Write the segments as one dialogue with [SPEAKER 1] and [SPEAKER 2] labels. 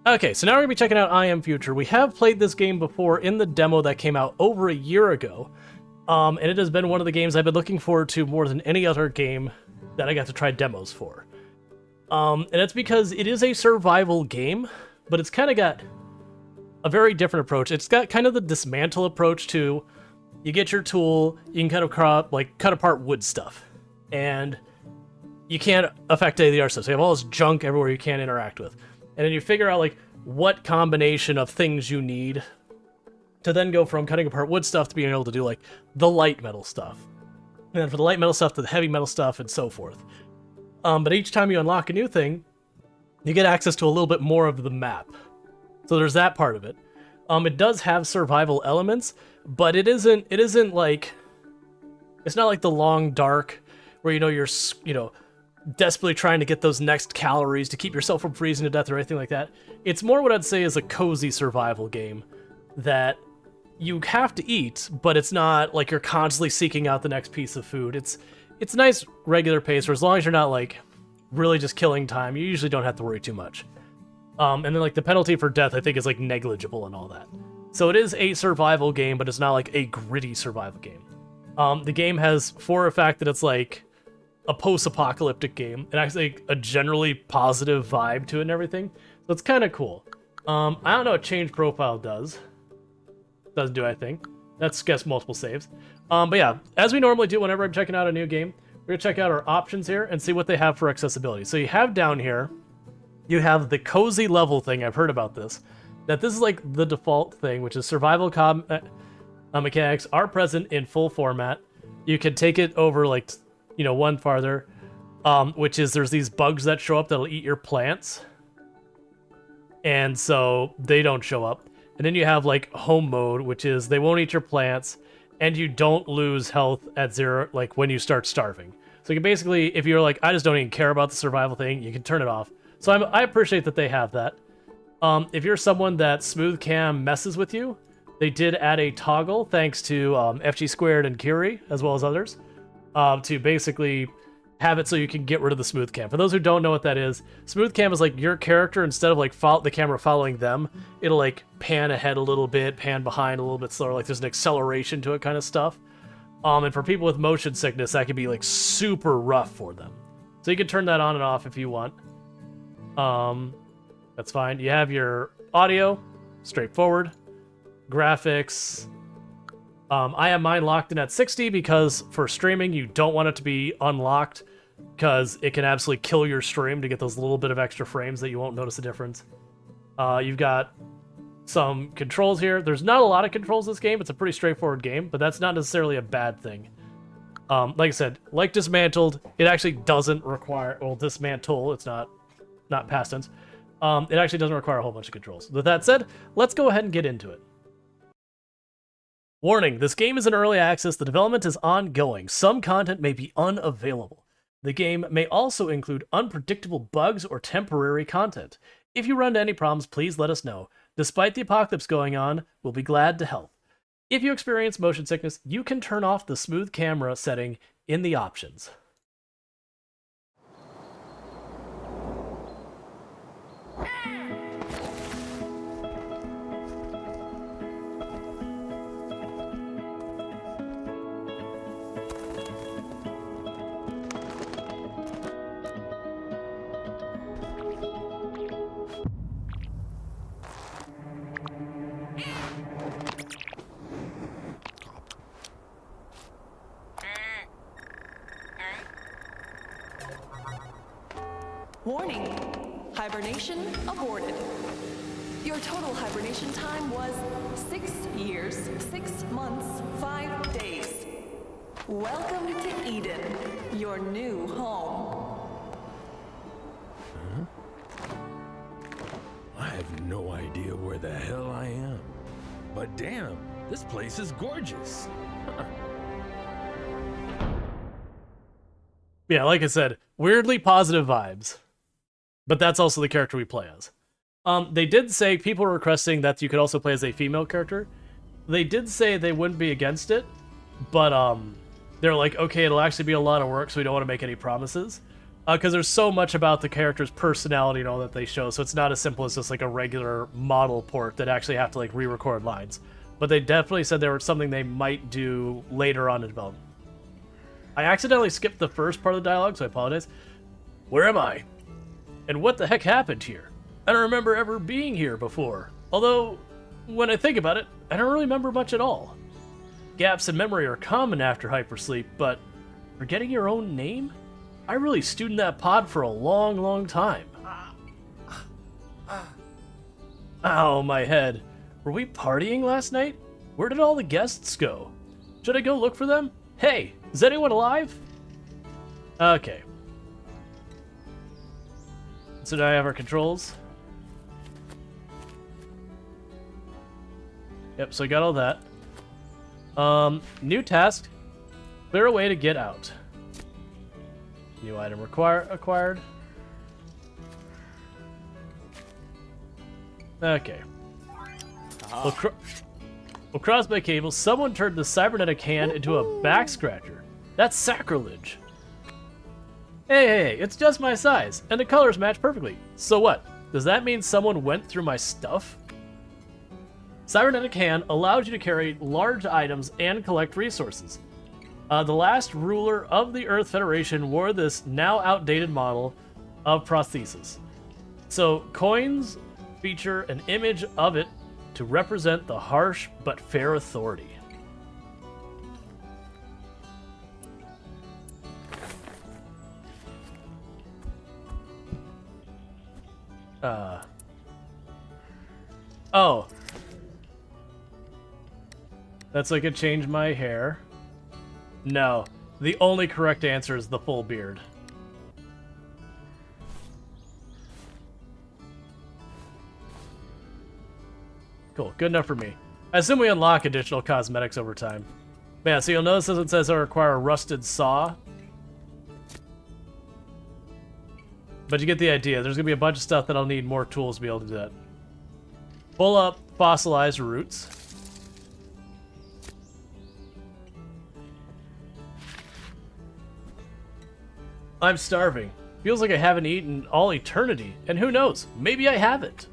[SPEAKER 1] Okay, so now we're going to be checking out I Am Future. We have played this game before in the demo that came out over a year ago. And it has been one of the games I've been looking forward to more than any other game that I got to try demos for. And it's because it is a survival game, but it's kind of got a very different approach. It's got kind of the dismantle approach to, you get your tool, you can kind of cut apart wood stuff. And you can't affect any of the other stuff. So you have all this junk everywhere you can't interact with. And then you figure out like what combination of things you need to then go from cutting apart wood stuff to being able to do like the light metal stuff. And then for the light metal stuff to the heavy metal stuff and so forth. But each time you unlock a new thing, you get access to a little bit more of the map. So there's that part of it. It does have survival elements, but it isn't like, it's not like the long dark where you're desperately trying to get those next calories to keep yourself from freezing to death or anything like that. It's more what I'd say is a cozy survival game that you have to eat, but it's not like you're constantly seeking out the next piece of food. It's a nice regular pace, where as long as you're not like really just killing time, you usually don't have to worry too much. And then like the penalty for death, I think, is like negligible and all that. So it is a survival game, but it's not like a gritty survival game. The game has, for a fact that it's like a post-apocalyptic game, and actually a generally positive vibe to it and everything. So it's kind of cool. I don't know what change profile does. Doesn't do anything. That's guess multiple saves. But yeah, as we normally do whenever I'm checking out a new game, we're gonna check out our options here and see what they have for accessibility. So you have down here, you have the cozy level thing. I've heard about this. That this is like the default thing, which is survival mechanics are present in full format. You can take it over like one farther, which is there's these bugs that show up that'll eat your plants, and so they don't show up. And then you have like home mode, which is they won't eat your plants, and you don't lose health at zero, like when you start starving. So you can basically, if you're like, I just don't even care about the survival thing, you can turn it off. So I appreciate that they have that. If you're someone that smooth cam messes with you, they did add a toggle, thanks to FG Squared and Kiri, as well as others, to basically have it so you can get rid of the smooth cam. For those who don't know what that is, smooth cam is like your character, instead of like the camera following them, it'll like pan ahead a little bit, pan behind a little bit slower, like there's an acceleration to it kind of stuff. And for people with motion sickness, that can be like super rough for them. So you can turn that on and off if you want. That's fine. You have your audio, straightforward. Graphics, I have mine locked in at 60 because for streaming, you don't want it to be unlocked because it can absolutely kill your stream to get those little bit of extra frames that you won't notice the difference. You've got some controls here. There's not a lot of controls in this game. It's a pretty straightforward game, but that's not necessarily a bad thing. Like I said, like Dismantled, it actually doesn't require, well, Dismantle, it's not past tense. It actually doesn't require a whole bunch of controls. With that said, let's go ahead and get into it. Warning, this game is in early access. The development is ongoing. Some content may be unavailable. The game may also include unpredictable bugs or temporary content. If you run into any problems, please let us know. Despite the apocalypse going on, we'll be glad to help. If you experience motion sickness, you can turn off the smooth camera setting in the options.
[SPEAKER 2] Warning, hibernation aborted. Your total hibernation time was 6 years, 6 months, 5 days. Welcome to Eden, your new home.
[SPEAKER 3] Huh? I have no idea where the hell I am. But damn, this place is gorgeous.
[SPEAKER 1] Yeah, like I said, weirdly positive vibes. But that's also the character we play as. They did say, people were requesting that you could also play as a female character. They did say they wouldn't be against it, but they're like, okay, it'll actually be a lot of work, so we don't want to make any promises. Because there's so much about the character's personality and all that they show, so it's not as simple as just like a regular model port that actually have to like re-record lines. But they definitely said there was something they might do later on in development. I accidentally skipped the first part of the dialogue, so I apologize. Where am I? And what the heck happened here? I don't remember ever being here before. Although, when I think about it, I don't really remember much at all. Gaps in memory are common after hypersleep, but forgetting your own name? I really stewed in that pod for a long, long time. Ow, my head. Were we partying last night? Where did all the guests go? Should I go look for them? Hey, is anyone alive? Okay. So now I have our controls. Yep, so I got all that. New task. Clear a way to get out. New item acquired. Okay. Well, crossed by cable, someone turned the cybernetic hand into a back scratcher. That's sacrilege. Hey, it's just my size, and the colors match perfectly. So what? Does that mean someone went through my stuff? Cybernetic hand allows you to carry large items and collect resources. The last ruler of the Earth Federation wore this now outdated model of prosthesis. So coins feature an image of it to represent the harsh but fair authority. Oh. That's like I could change my hair. No. The only correct answer is the full beard. Cool. Good enough for me. I assume we unlock additional cosmetics over time. But yeah, so you'll notice as it says I require a rusted saw. But you get the idea. There's going to be a bunch of stuff that I'll need more tools to be able to do that. Pull up fossilized roots. I'm starving. Feels like I haven't eaten all eternity. And who knows? Maybe I haven't.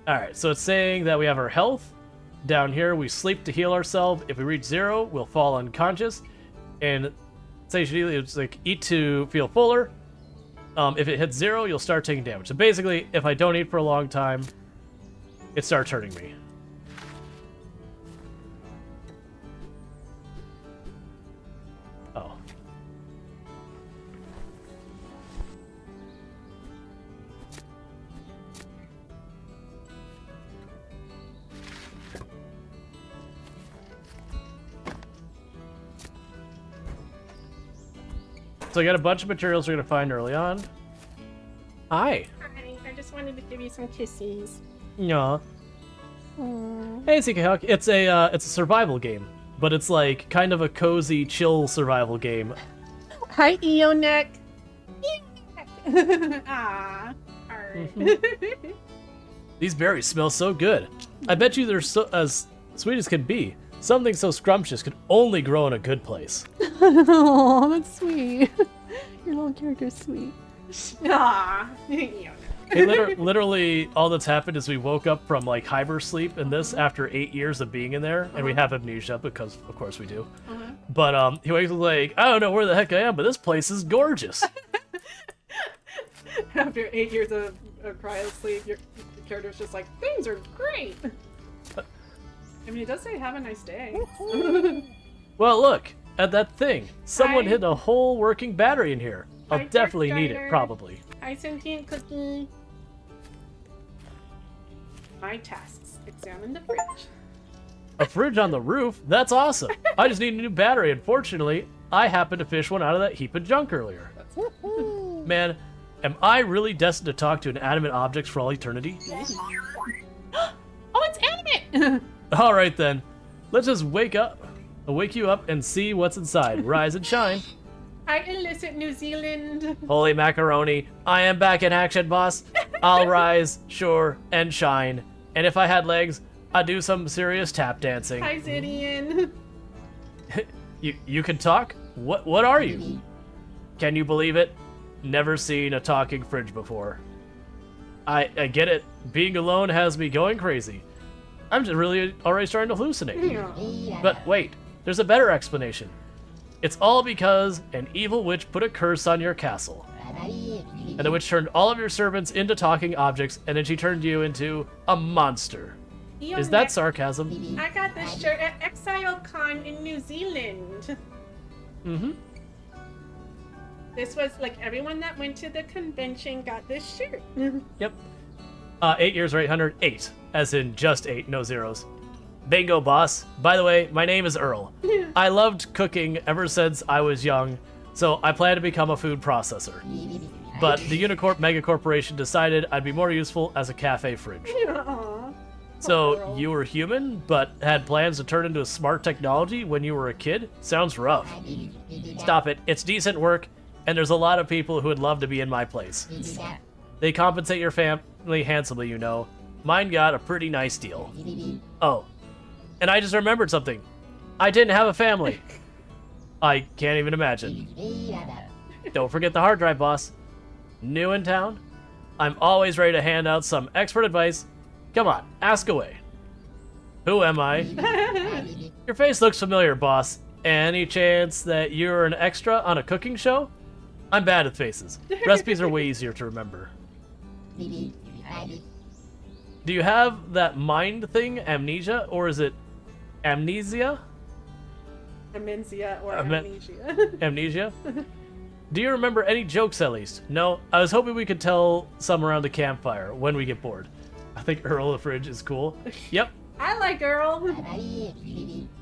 [SPEAKER 1] Alright, so it's saying that we have our health. Down here, we sleep to heal ourselves. If we reach 0, we'll fall unconscious. And satiety, it's like eat to feel fuller. If it hits 0, you'll start taking damage. So basically, if I don't eat for a long time, it starts hurting me. Oh. So I got a bunch of materials we're gonna find early on. Hi.
[SPEAKER 4] Hi, I just wanted to give you some kisses.
[SPEAKER 1] Yeah. Hey, Seekahawk. It's a survival game, but it's like kind of a cozy, chill survival game.
[SPEAKER 4] Hi, Eonek. Ah, alright.
[SPEAKER 1] These berries smell so good. I bet you they're so as sweet as can be. Something so scrumptious could only grow in a good place.
[SPEAKER 5] Oh, that's sweet. Your little character's sweet.
[SPEAKER 4] Ah, Eonek.
[SPEAKER 1] Hey, literally, all that's happened is we woke up from like hyper sleep in this after 8 years of being in there, and we have amnesia because, of course, we do. But he wakes up like, I don't know where the heck I am, but this place is gorgeous.
[SPEAKER 4] After 8 years of cryo sleep, your character's just like, things are great. I mean, it does say have a nice day.
[SPEAKER 1] Well, look at that thing. Someone
[SPEAKER 4] Hi.
[SPEAKER 1] hid a whole working battery in here. I'll
[SPEAKER 4] Hi,
[SPEAKER 1] definitely need it,
[SPEAKER 4] Strider.
[SPEAKER 1] probably.
[SPEAKER 4] Hi, sentient cookie. My tasks: examine the fridge.
[SPEAKER 1] A fridge on the roof? That's awesome. I just need a new battery. Unfortunately, I happened to fish one out of that heap of junk earlier. Man, am I really destined to talk to inanimate objects for all eternity?
[SPEAKER 4] Oh, it's animate.
[SPEAKER 1] All right then, let's just wake you up and see what's inside. Rise and shine.
[SPEAKER 4] I illicit New Zealand.
[SPEAKER 1] Holy macaroni, I am back in action, boss. I'll rise, sure, and shine. And if I had legs, I'd do some serious tap dancing.
[SPEAKER 4] Hi, Zidian.
[SPEAKER 1] You can talk? What are you? Can you believe it? Never seen a talking fridge before. I get it. Being alone has me going crazy. I'm just really already starting to hallucinate. But wait, there's a better explanation. It's all because an evil witch put a curse on your castle. And the witch turned all of your servants into talking objects, and then she turned you into a monster. Is that sarcasm?
[SPEAKER 4] I got this shirt at ExileCon in New Zealand.
[SPEAKER 1] Mm-hmm.
[SPEAKER 4] This was like everyone that went to the convention got this shirt.
[SPEAKER 1] Yep. 8 years or 800? 8. As in just 8, no zeros. Bingo, boss. By the way, my name is Earl. I loved cooking ever since I was young, so I plan to become a food processor. But the Unicorp Megacorporation decided I'd be more useful as a cafe fridge.
[SPEAKER 4] Aw.
[SPEAKER 1] So you were human, but had plans to turn into a smart technology when you were a kid? Sounds rough. Stop it. It's decent work, and there's a lot of people who would love to be in my place. They compensate your family handsomely, you know. Mine got a pretty nice deal. Oh, and I just remembered something. I didn't have a family. I can't even imagine. Don't forget the hard drive, boss. New in town? I'm always ready to hand out some expert advice. Come on, ask away. Who am I? Your face looks familiar, boss. Any chance that you're an extra on a cooking show? I'm bad at faces. Recipes are way easier to remember. Do you have that mind thing, amnesia, or is it amnesia?
[SPEAKER 4] Amnesia or
[SPEAKER 1] Amen-
[SPEAKER 4] amnesia.
[SPEAKER 1] Amnesia? Do you remember any jokes at least? No, I was hoping we could tell some around the campfire when we get bored. I think Earl the Fridge is cool. Yep.
[SPEAKER 4] I like Earl.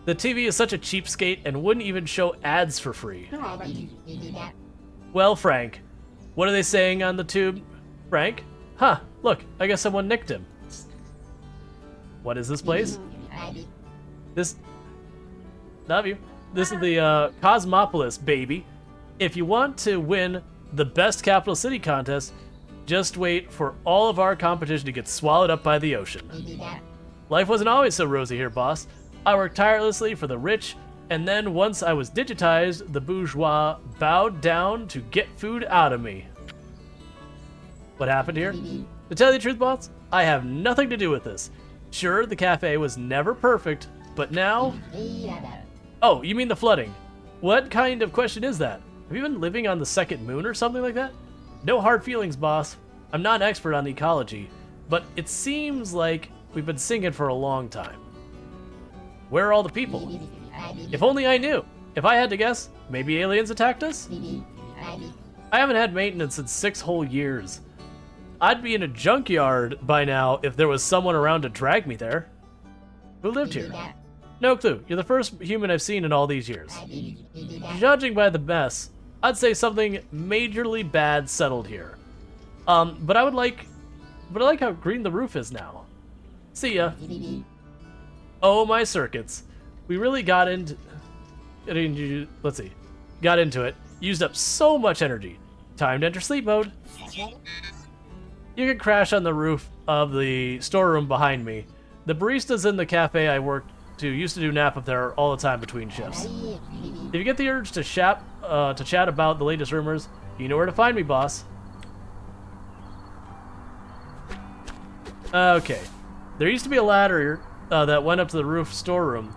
[SPEAKER 1] The TV is such a cheapskate and wouldn't even show ads for free.
[SPEAKER 4] Aw, but
[SPEAKER 1] Well, Frank, what are they saying on the tube? Frank? Huh, look, I guess someone nicked him. What is this place? This... Love you. This is the Cosmopolis, baby. If you want to win the best capital city contest, just wait for all of our competition to get swallowed up by the ocean. Life wasn't always so rosy here, boss. I worked tirelessly for the rich, and then once I was digitized, the bourgeois bowed down to get food out of me. What happened here? To tell you the truth, boss, I have nothing to do with this. Sure, the cafe was never perfect, but now... Oh, you mean the flooding. What kind of question is that? Have you been living on the second moon or something like that? No hard feelings, boss. I'm not an expert on ecology, but it seems like we've been sinking for a long time. Where are all the people? If only I knew. If I had to guess, maybe aliens attacked us? I haven't had maintenance in 6 whole years. I'd be in a junkyard by now if there was someone around to drag me there. Who lived here? No clue. You're the first human I've seen in all these years. Judging by the mess, I'd say something majorly bad settled here. But I like how green the roof is now. See ya. Oh, my circuits. We really got into it. Used up so much energy. Time to enter sleep mode. You can crash on the roof of the storeroom behind me. The baristas in the cafe I worked to used to do nap up there all the time between shifts. If you get the urge to chat about the latest rumors, you know where to find me, boss. Okay. There used to be a ladder that went up to the roof storeroom.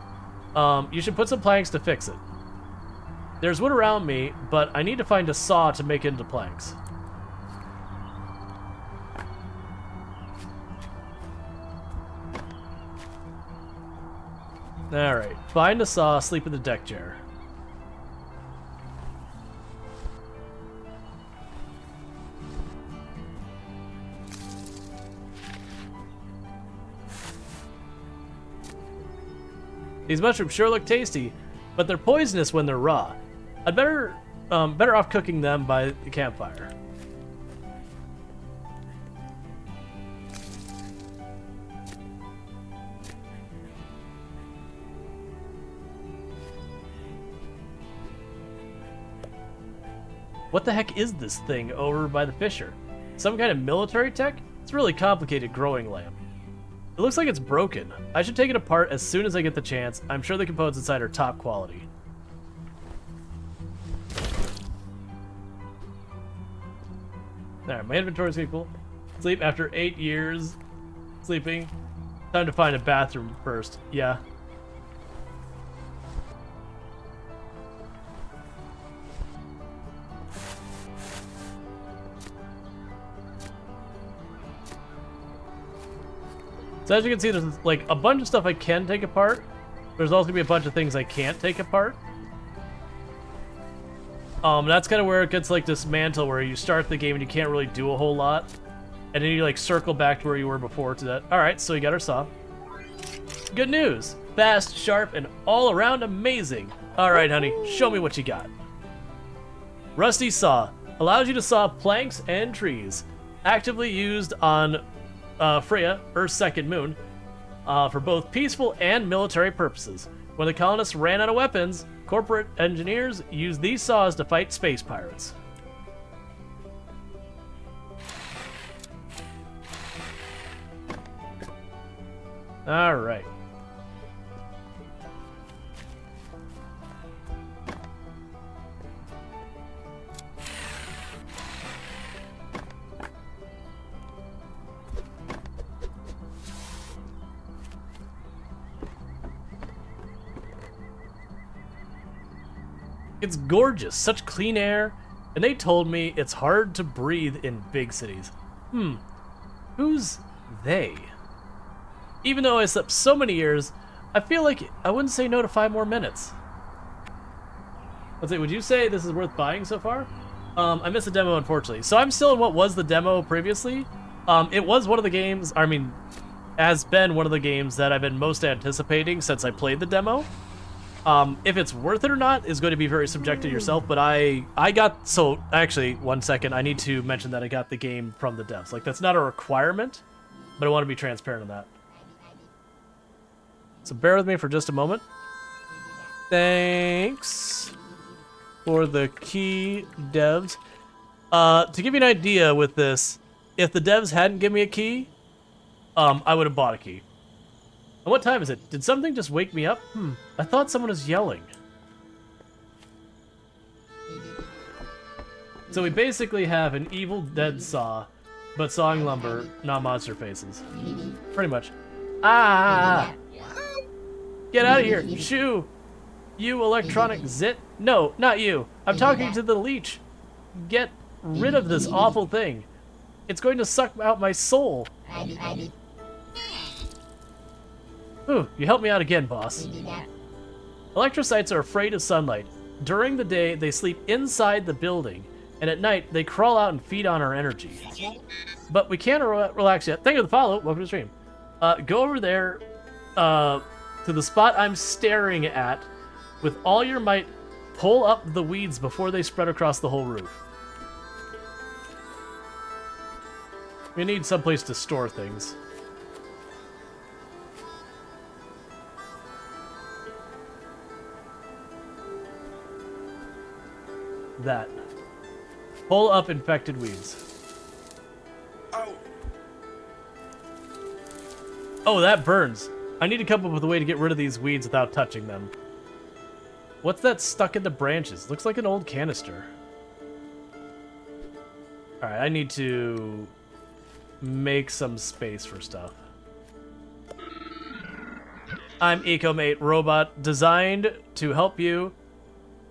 [SPEAKER 1] You should put some planks to fix it. There's wood around me, but I need to find a saw to make it into planks. Alright, find a saw, sleep in the deck chair. These mushrooms sure look tasty, but they're poisonous when they're raw. I'd better off cooking them by the campfire. What the heck is this thing over by the fissure? Some kind of military tech? It's a really complicated growing lamp. It looks like it's broken. I should take it apart as soon as I get the chance. I'm sure the components inside are top quality. Alright, my inventory's equal. Sleep after 8 years. Sleeping. Time to find a bathroom first. Yeah. So as you can see, there's like a bunch of stuff I can take apart. There's also gonna be a bunch of things I can't take apart. That's kind of where it gets like dismantle, where you start the game and you can't really do a whole lot, and then you like circle back to where you were before to that. All right, so you got our saw. Good news, fast, sharp, and all around amazing. All right, honey, show me what you got. Rusty saw allows you to saw planks and trees. Actively used on Freya, Earth's second moon, for both peaceful and military purposes. When the colonists ran out of weapons, corporate engineers used these saws to fight space pirates. All right. It's gorgeous, such clean air, and they told me it's hard to breathe in big cities. Who's they? Even though I slept so many years, I feel like I wouldn't say no to 5 more minutes. Let's see, would you say this is worth buying so far? I missed the demo, unfortunately. So I'm still in what was the demo previously. It was one of the games, has been one of the games that I've been most anticipating since I played the demo. If it's worth it or not is going to be very subjective to yourself, but I got, so actually, 1 second, I need to mention that I got the game from the devs. Like, that's not a requirement, but I want to be transparent on that. So bear with me for just a moment. Thanks for the key, devs. To give you an idea with this, if the devs hadn't given me a key, I would have bought a key. And what time is it? Did something just wake me up? I thought someone was yelling. So we basically have an Evil Dead saw, but sawing lumber, not monster faces. Pretty much. Ah! Get out of here, shoo! You electronic zit? No, not you. I'm talking to the leech. Get rid of this awful thing. It's going to suck out my soul. Ooh, you helped me out again, boss. Electrocytes are afraid of sunlight. During the day, they sleep inside the building, and at night, they crawl out and feed on our energy. But we can't relax yet. Thank you for the follow. Welcome to the stream. Go over there to the spot I'm staring at. With all your might, pull up the weeds before they spread across the whole roof. We need someplace to store things. That. Pull up infected weeds. Oh, that burns. I need to come up with a way to get rid of these weeds without touching them. What's that stuck in the branches? Looks like an old canister. Alright, I need to make some space for stuff. I'm EcoMate Robot, designed to help you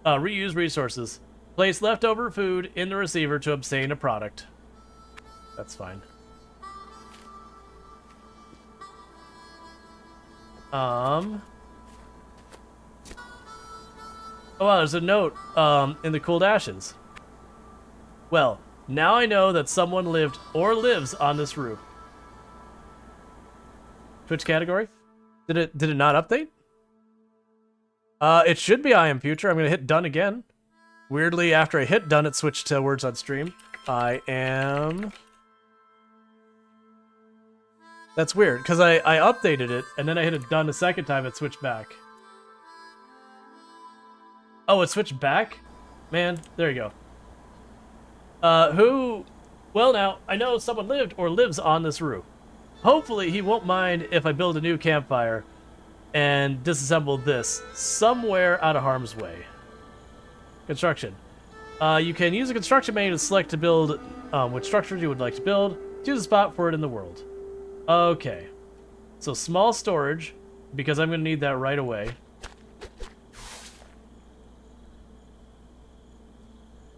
[SPEAKER 1] reuse resources. Place leftover food in the receiver to obtain a product. That's fine. Oh wow, there's a note in the cooled ashes. Well, now I know that someone lived or lives on this roof. Which category? Did it not update? It should be I am future. I'm gonna hit done again. Weirdly, after I hit done, it switched to words on stream. I am... That's weird, because I updated it, and then I hit it done a second time, it switched back. Oh, it switched back? Man, there you go. Who... Well now, I know someone lived or lives on this roof. Hopefully he won't mind if I build a new campfire and disassemble this somewhere out of harm's way. Construction. You can use a construction menu to select to build which structures you would like to build. Choose a spot for it in the world. Okay. So small storage, because I'm going to need that right away.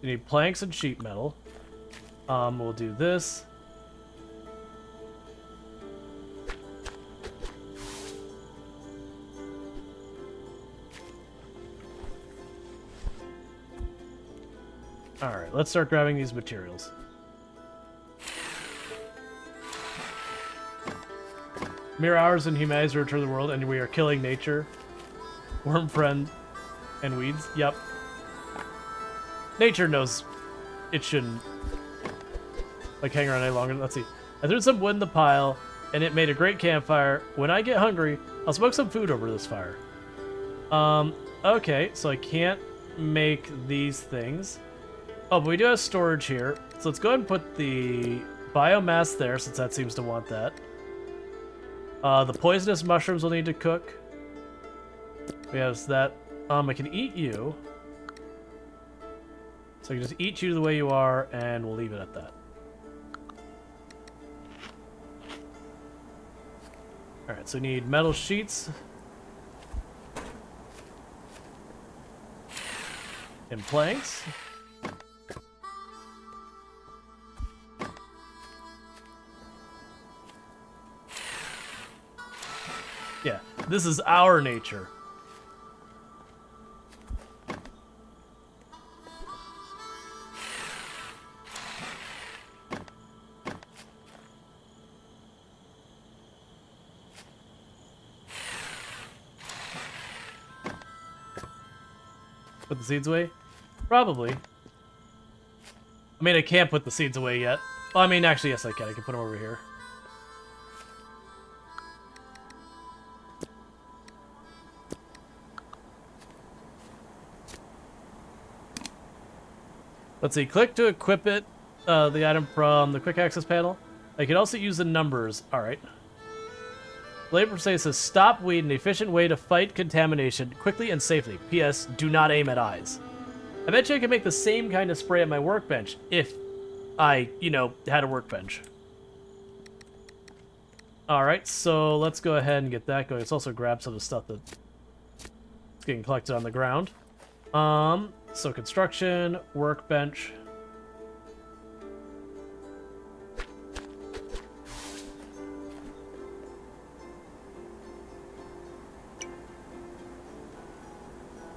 [SPEAKER 1] You need planks and sheet metal. We'll do this. Alright, let's start grabbing these materials. Mere hours in humanity to return to the world, and we are killing nature. Worm friend and weeds. Yep. Nature knows it shouldn't like hang around any longer. Let's see. I threw some wood in the pile, and it made a great campfire. When I get hungry, I'll smoke some food over this fire. Okay, so I can't make these things. Oh, but we do have storage here. So let's go ahead and put the biomass there, since that seems to want that. The poisonous mushrooms will need to cook. We have that. I can eat you. So I can just eat you the way you are, and we'll leave it at that. Alright, so we need metal sheets. And planks. Yeah, this is our nature. Put the seeds away? Probably. I mean, I can't put the seeds away yet. Well, I mean, actually, yes, I can. I can put them over here. Let's see, click to equip it, the item from the quick access panel. I can also use the numbers. Alright. Labor says stop weed, an efficient way to fight contamination quickly and safely. P.S. Do not aim at eyes. I bet you I could make the same kind of spray at my workbench if I, you know, had a workbench. Alright, so let's go ahead and get that going. Let's also grab some of the stuff that's getting collected on the ground. So construction, workbench.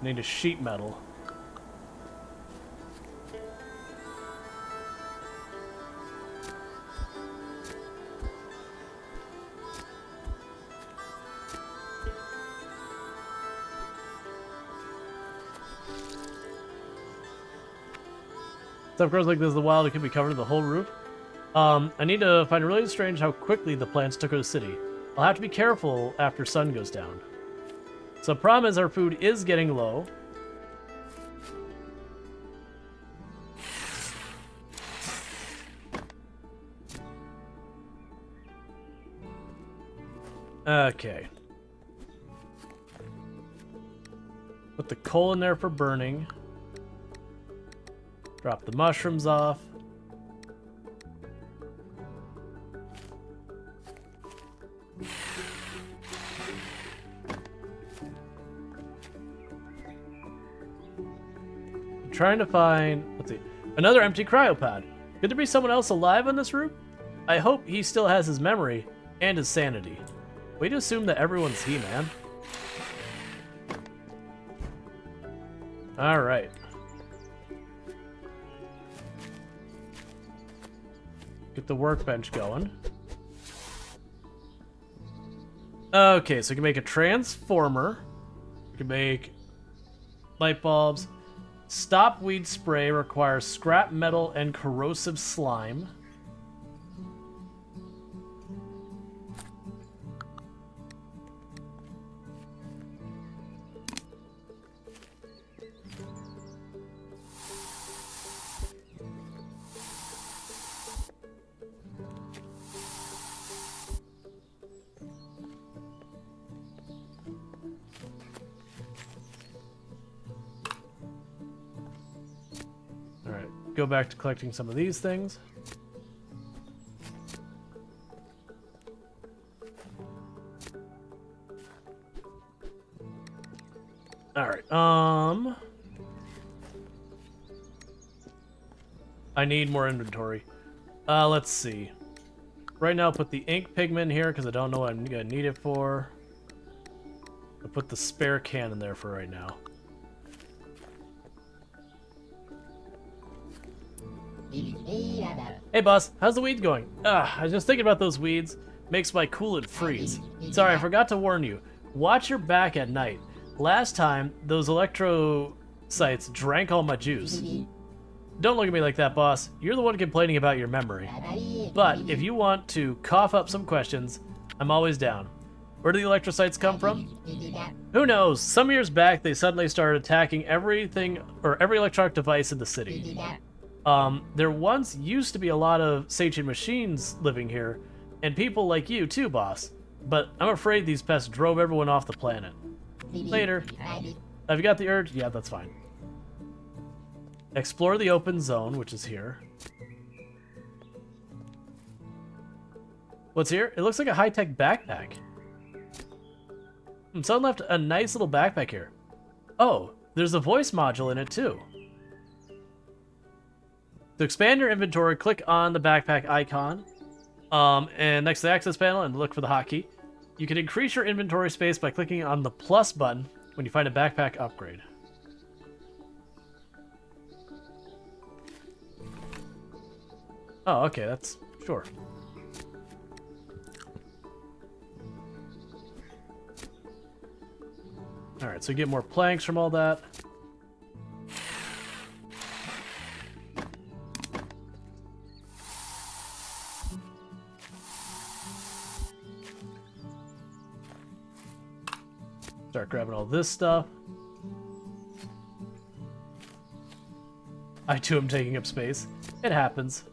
[SPEAKER 1] Need a sheet metal. Stuff grows like this in the wild, it could be covered the whole roof. I need to find it really strange how quickly the plants took over the city. I'll have to be careful after sun goes down. So problem is our food is getting low. Okay. Put the coal in there for burning. Drop the mushrooms off. I'm trying to find, let's see, another empty cryopod. Could there be someone else alive on this route? I hope he still has his memory and his sanity. Way to assume that everyone's He-Man. Alright. Get the workbench going. Okay, so we can make a transformer. We can make light bulbs. Stop weed spray requires scrap metal and corrosive slime. Go go back to collecting some of these things. Alright, I need more inventory. Let's see. Right now, I'll put the ink pigment here because I don't know what I'm gonna need it for. I'll put the spare can in there for right now. Hey boss, how's the weed going? I was just thinking about those weeds. Makes my coolant freeze. Sorry, I forgot to warn you. Watch your back at night. Last time, those electrocytes drank all my juice. Don't look at me like that, boss. You're the one complaining about your memory. But if you want to cough up some questions, I'm always down. Where do the electrocytes come from? Who knows? Some years back, they suddenly started attacking everything, or every electronic device in the city. There once used to be a lot of sentient machines living here, and people like you too, boss. But I'm afraid these pests drove everyone off the planet. Later. Have you got the urge? Yeah, that's fine. Explore the open zone, which is here. What's here? It looks like a high-tech backpack. Someone left a nice little backpack here. Oh, there's a voice module in it too. To expand your inventory, click on the backpack icon, and next to the access panel, and look for the hotkey. You can increase your inventory space by clicking on the plus button when you find a backpack upgrade. Oh, okay, that's sure. Alright, so you get more planks from all that. Start grabbing all this stuff. I too am taking up space. It happens.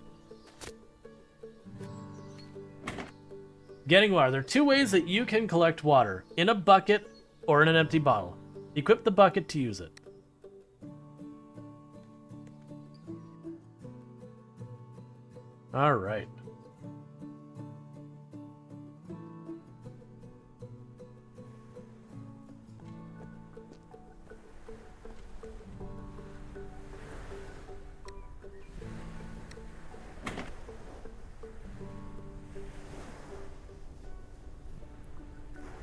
[SPEAKER 1] Getting water. There are two ways that you can collect water. In a bucket or in an empty bottle. Equip the bucket to use it. Alright.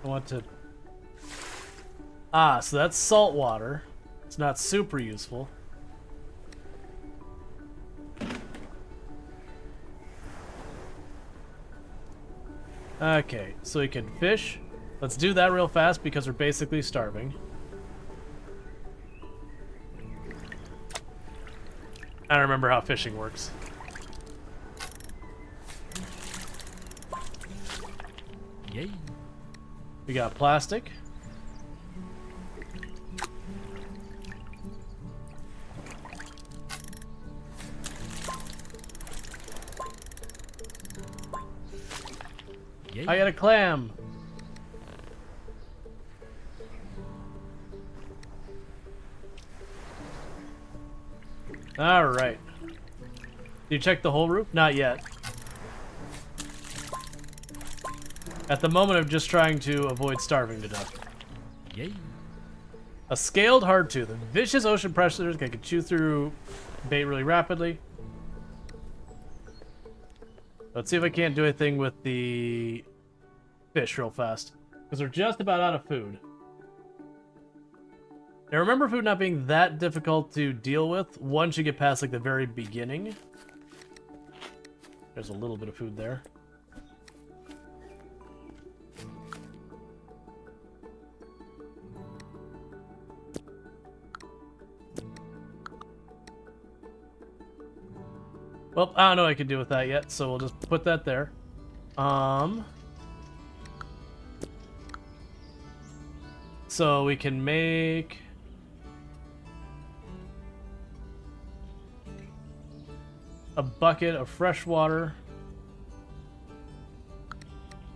[SPEAKER 1] I want to... Ah, so that's salt water. It's not super useful. Okay, so we can fish. Let's do that real fast because we're basically starving. I don't remember how fishing works.
[SPEAKER 3] Yay.
[SPEAKER 1] We got plastic.
[SPEAKER 3] Yay.
[SPEAKER 1] I got a clam. All right. Did you check the whole roof? Not yet. At the moment, I'm just trying to avoid starving to death.
[SPEAKER 3] Yay.
[SPEAKER 1] A scaled hardtooth. Vicious ocean predators can chew through bait really rapidly. Let's see if I can't do anything with the fish real fast. Because we're just about out of food. Now remember food not being that difficult to deal with once you get past like the very beginning. There's a little bit of food there. Well, I don't know what I can do with that yet, so we'll just put that there. So we can make... a bucket of fresh water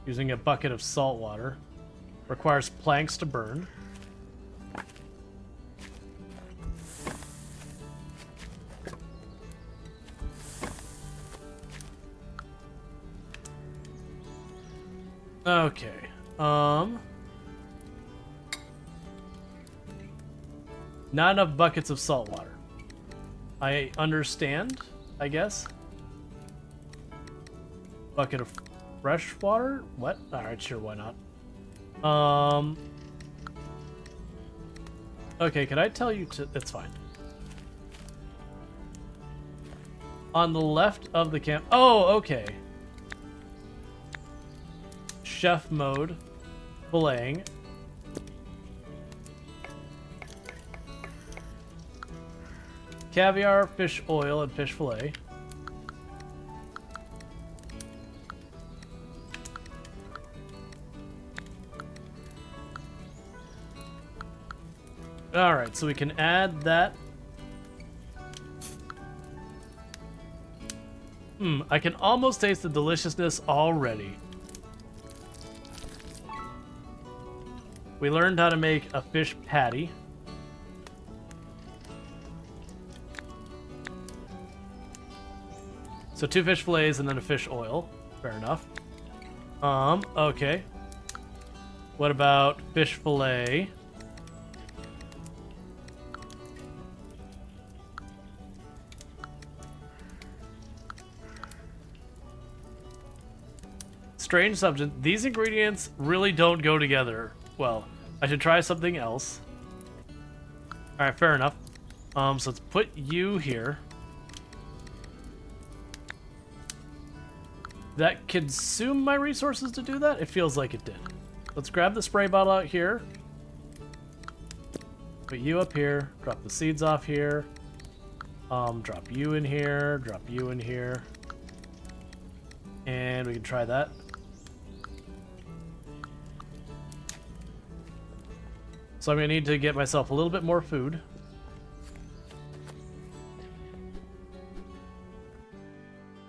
[SPEAKER 1] using a bucket of salt water. Requires planks to burn. Okay. Not enough buckets of salt water. I understand, I guess. Bucket of fresh water? What? Alright, sure, why not? Okay, can I tell you to... It's fine. On the left of the camp... Oh, okay. Chef mode. Filleting. Caviar, fish oil, and fish fillet. Alright, so we can add that. I can almost taste the deliciousness already. We learned how to make a fish patty. So 2 fish fillets and then a fish oil. Fair enough. Okay. What about fish fillet? Strange substance. These ingredients really don't go together well. I should try something else. Alright, fair enough. So let's put you here. That consume my resources to do that? It feels like it did. Let's grab the spray bottle out here. Put you up here. Drop the seeds off here. Drop you in here. Drop you in here. And we can try that. So I'm going to need to get myself a little bit more food.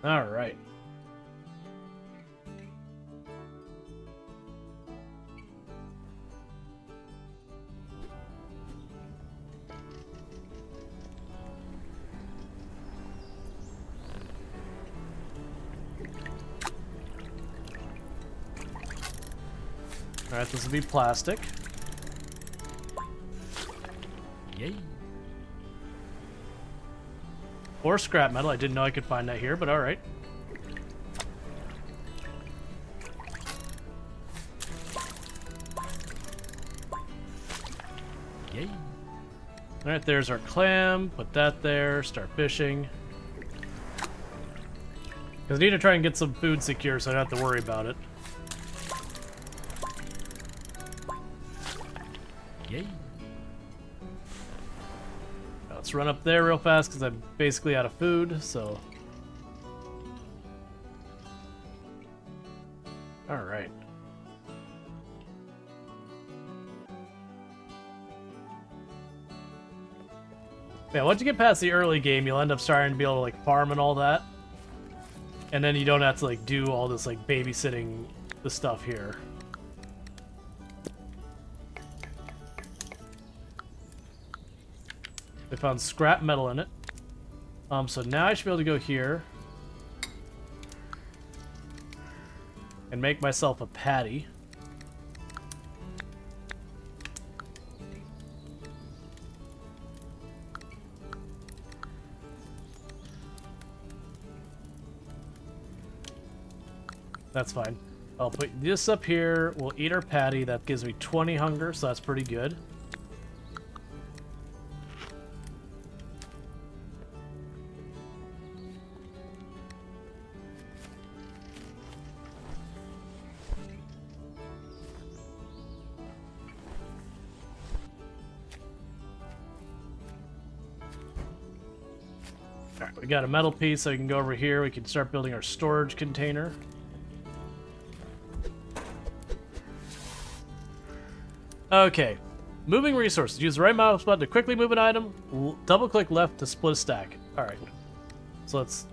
[SPEAKER 1] Alright. Alright, this will be plastic. Yay. Or scrap metal. I didn't know I could find that here, but alright. Yay. Alright, there's our clam. Put that there. Start fishing. Because I need to try and get some food secure so I don't have to worry about it. Yay. Let's run up there real fast because I'm basically out of food, so... Alright. Yeah, once you get past the early game, you'll end up starting to be able to, like, farm and all that. And then you don't have to, like, do all this, like, babysitting the stuff here. I found scrap metal in it. So now I should be able to go here and make myself a patty. That's fine. I'll put this up here. We'll eat our patty. That gives me 20 hunger, so that's pretty good. Alright, we got a metal piece, so we can go over here. We can start building our storage container. Okay. Moving resources. Use the right mouse button to quickly move an item. Double-click left to split a stack. Alright. So let's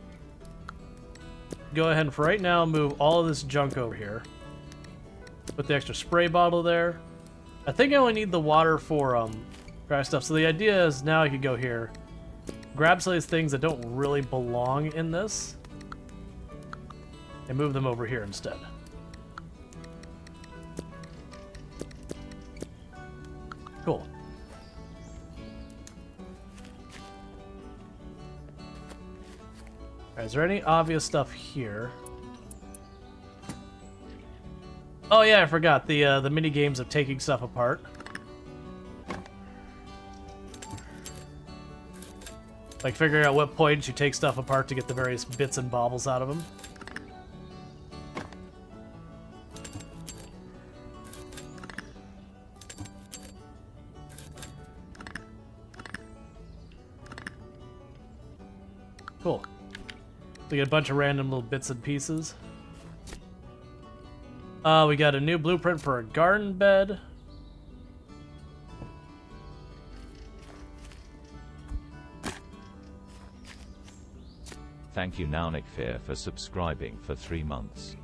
[SPEAKER 1] go ahead and for right now move all of this junk over here. Put the extra spray bottle there. I think I only need the water for dry stuff. So the idea is now I could go here. Grab some of these things that don't really belong in this and move them over here instead. Alright, is there any obvious stuff here? Oh yeah, I forgot the mini games of taking stuff apart. Like figuring out what points you take stuff apart to get the various bits and baubles out of them. Cool. So we get a bunch of random little bits and pieces. We got a new blueprint for a garden bed.
[SPEAKER 6] Thank you Naunik Fear for subscribing for 3 months.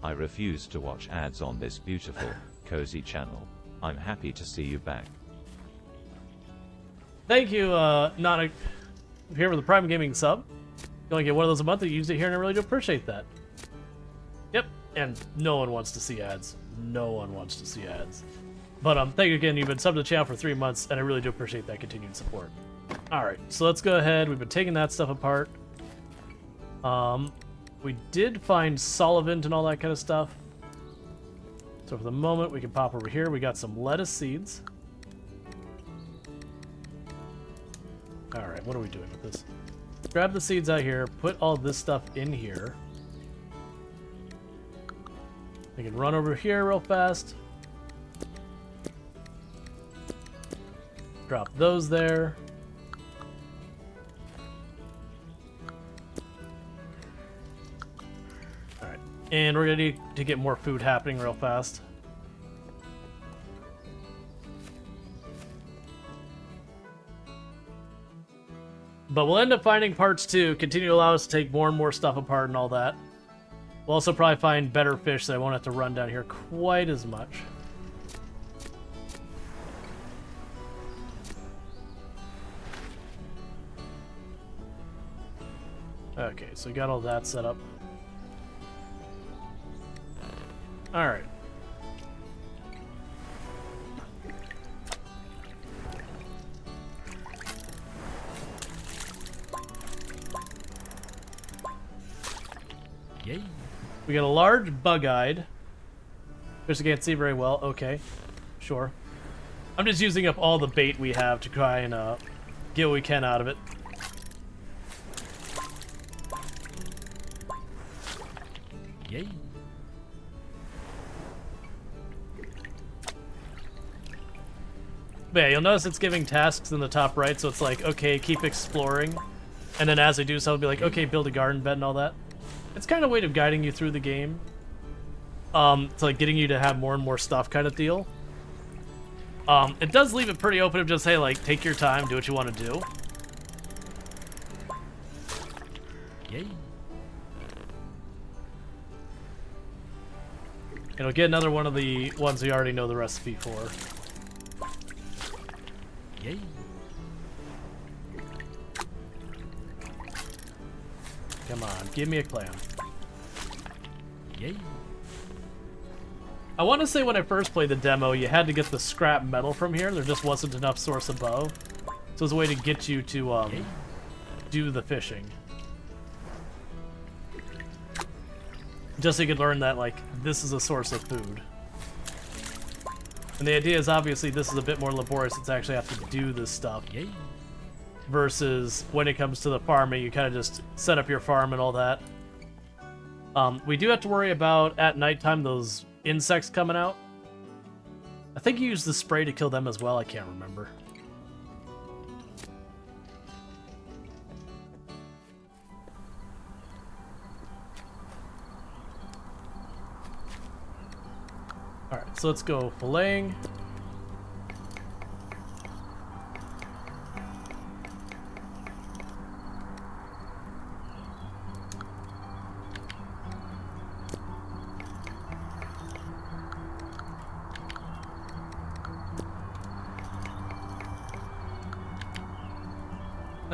[SPEAKER 6] I refuse to watch ads on this beautiful, cozy channel. I'm happy to see you back.
[SPEAKER 1] Thank you, Nana, here with the Prime Gaming sub. You only get one of those a month, and you use it here, and I really do appreciate that. Yep, and no one wants to see ads. No one wants to see ads. But thank you again, you've been subbed to the channel for 3 months, and I really do appreciate that continued support. Alright, so let's go ahead. We've been taking that stuff apart. We did find solvent and all that kind of stuff. So for the moment, we can pop over here. We got some lettuce seeds. Alright, what are we doing with this? Grab the seeds out here, put all this stuff in here. We can run over here real fast. Drop those there. Alright, and we're gonna need to get more food happening real fast. But we'll end up finding parts to continue to allow us to take more and more stuff apart and all that. We'll also probably find better fish so I won't have to run down here quite as much. Okay, so we got all that set up. Alright.
[SPEAKER 3] Yay.
[SPEAKER 1] We got a large bug-eyed. Fish I can't see very well. Okay, sure. I'm just using up all the bait we have to try and get what we can out of it.
[SPEAKER 3] Yay.
[SPEAKER 1] But yeah, you'll notice it's giving tasks in the top right, so it's like, okay, keep exploring. And then as I do so, it'll be like, okay, build a garden bed and all that. It's kind of a way of guiding you through the game. It's like getting you to have more and more stuff kind of deal. It does leave it pretty open of just, hey, like, take your time, do what you want to do.
[SPEAKER 3] Yay.
[SPEAKER 1] It'll get another one of the ones we already know the recipe for.
[SPEAKER 3] Yay.
[SPEAKER 1] Come on, give me a clam.
[SPEAKER 3] Yay.
[SPEAKER 1] I want to say when I first played the demo, you had to get the scrap metal from here. There just wasn't enough source above. So it was a way to get you to do the fishing. Just so you could learn that, like, this is a source of food. And the idea is obviously this is a bit more laborious. It's actually have to do this stuff.
[SPEAKER 3] Yay.
[SPEAKER 1] Versus when it comes to the farming, you kind of just set up your farm and all that. We do have to worry about, at nighttime, those insects coming out. I think you use the spray to kill them as well. I can't remember. Alright, so let's go filleting.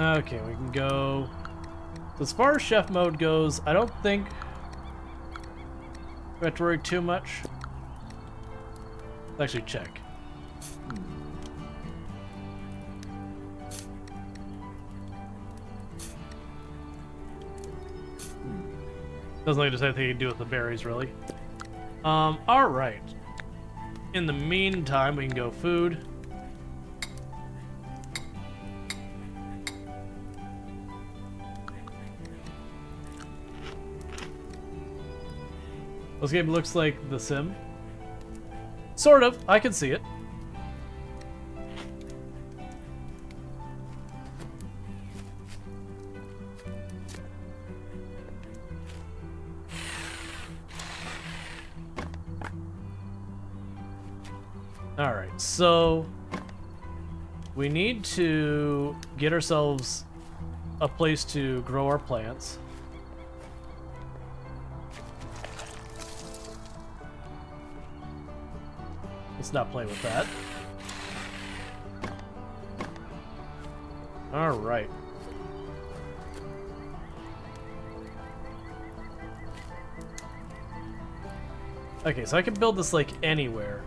[SPEAKER 1] Okay, we can go. So as far as chef mode goes, I don't think we have to worry too much. Let's actually check. Doesn't like there's anything you can do with the berries, really. Alright. In the meantime, we can go food. This game looks like The Sim. Sort of. I can see it. Alright, so we need to get ourselves a place to grow our plants. Let's not play with that. Alright. Okay, so I can build this like anywhere.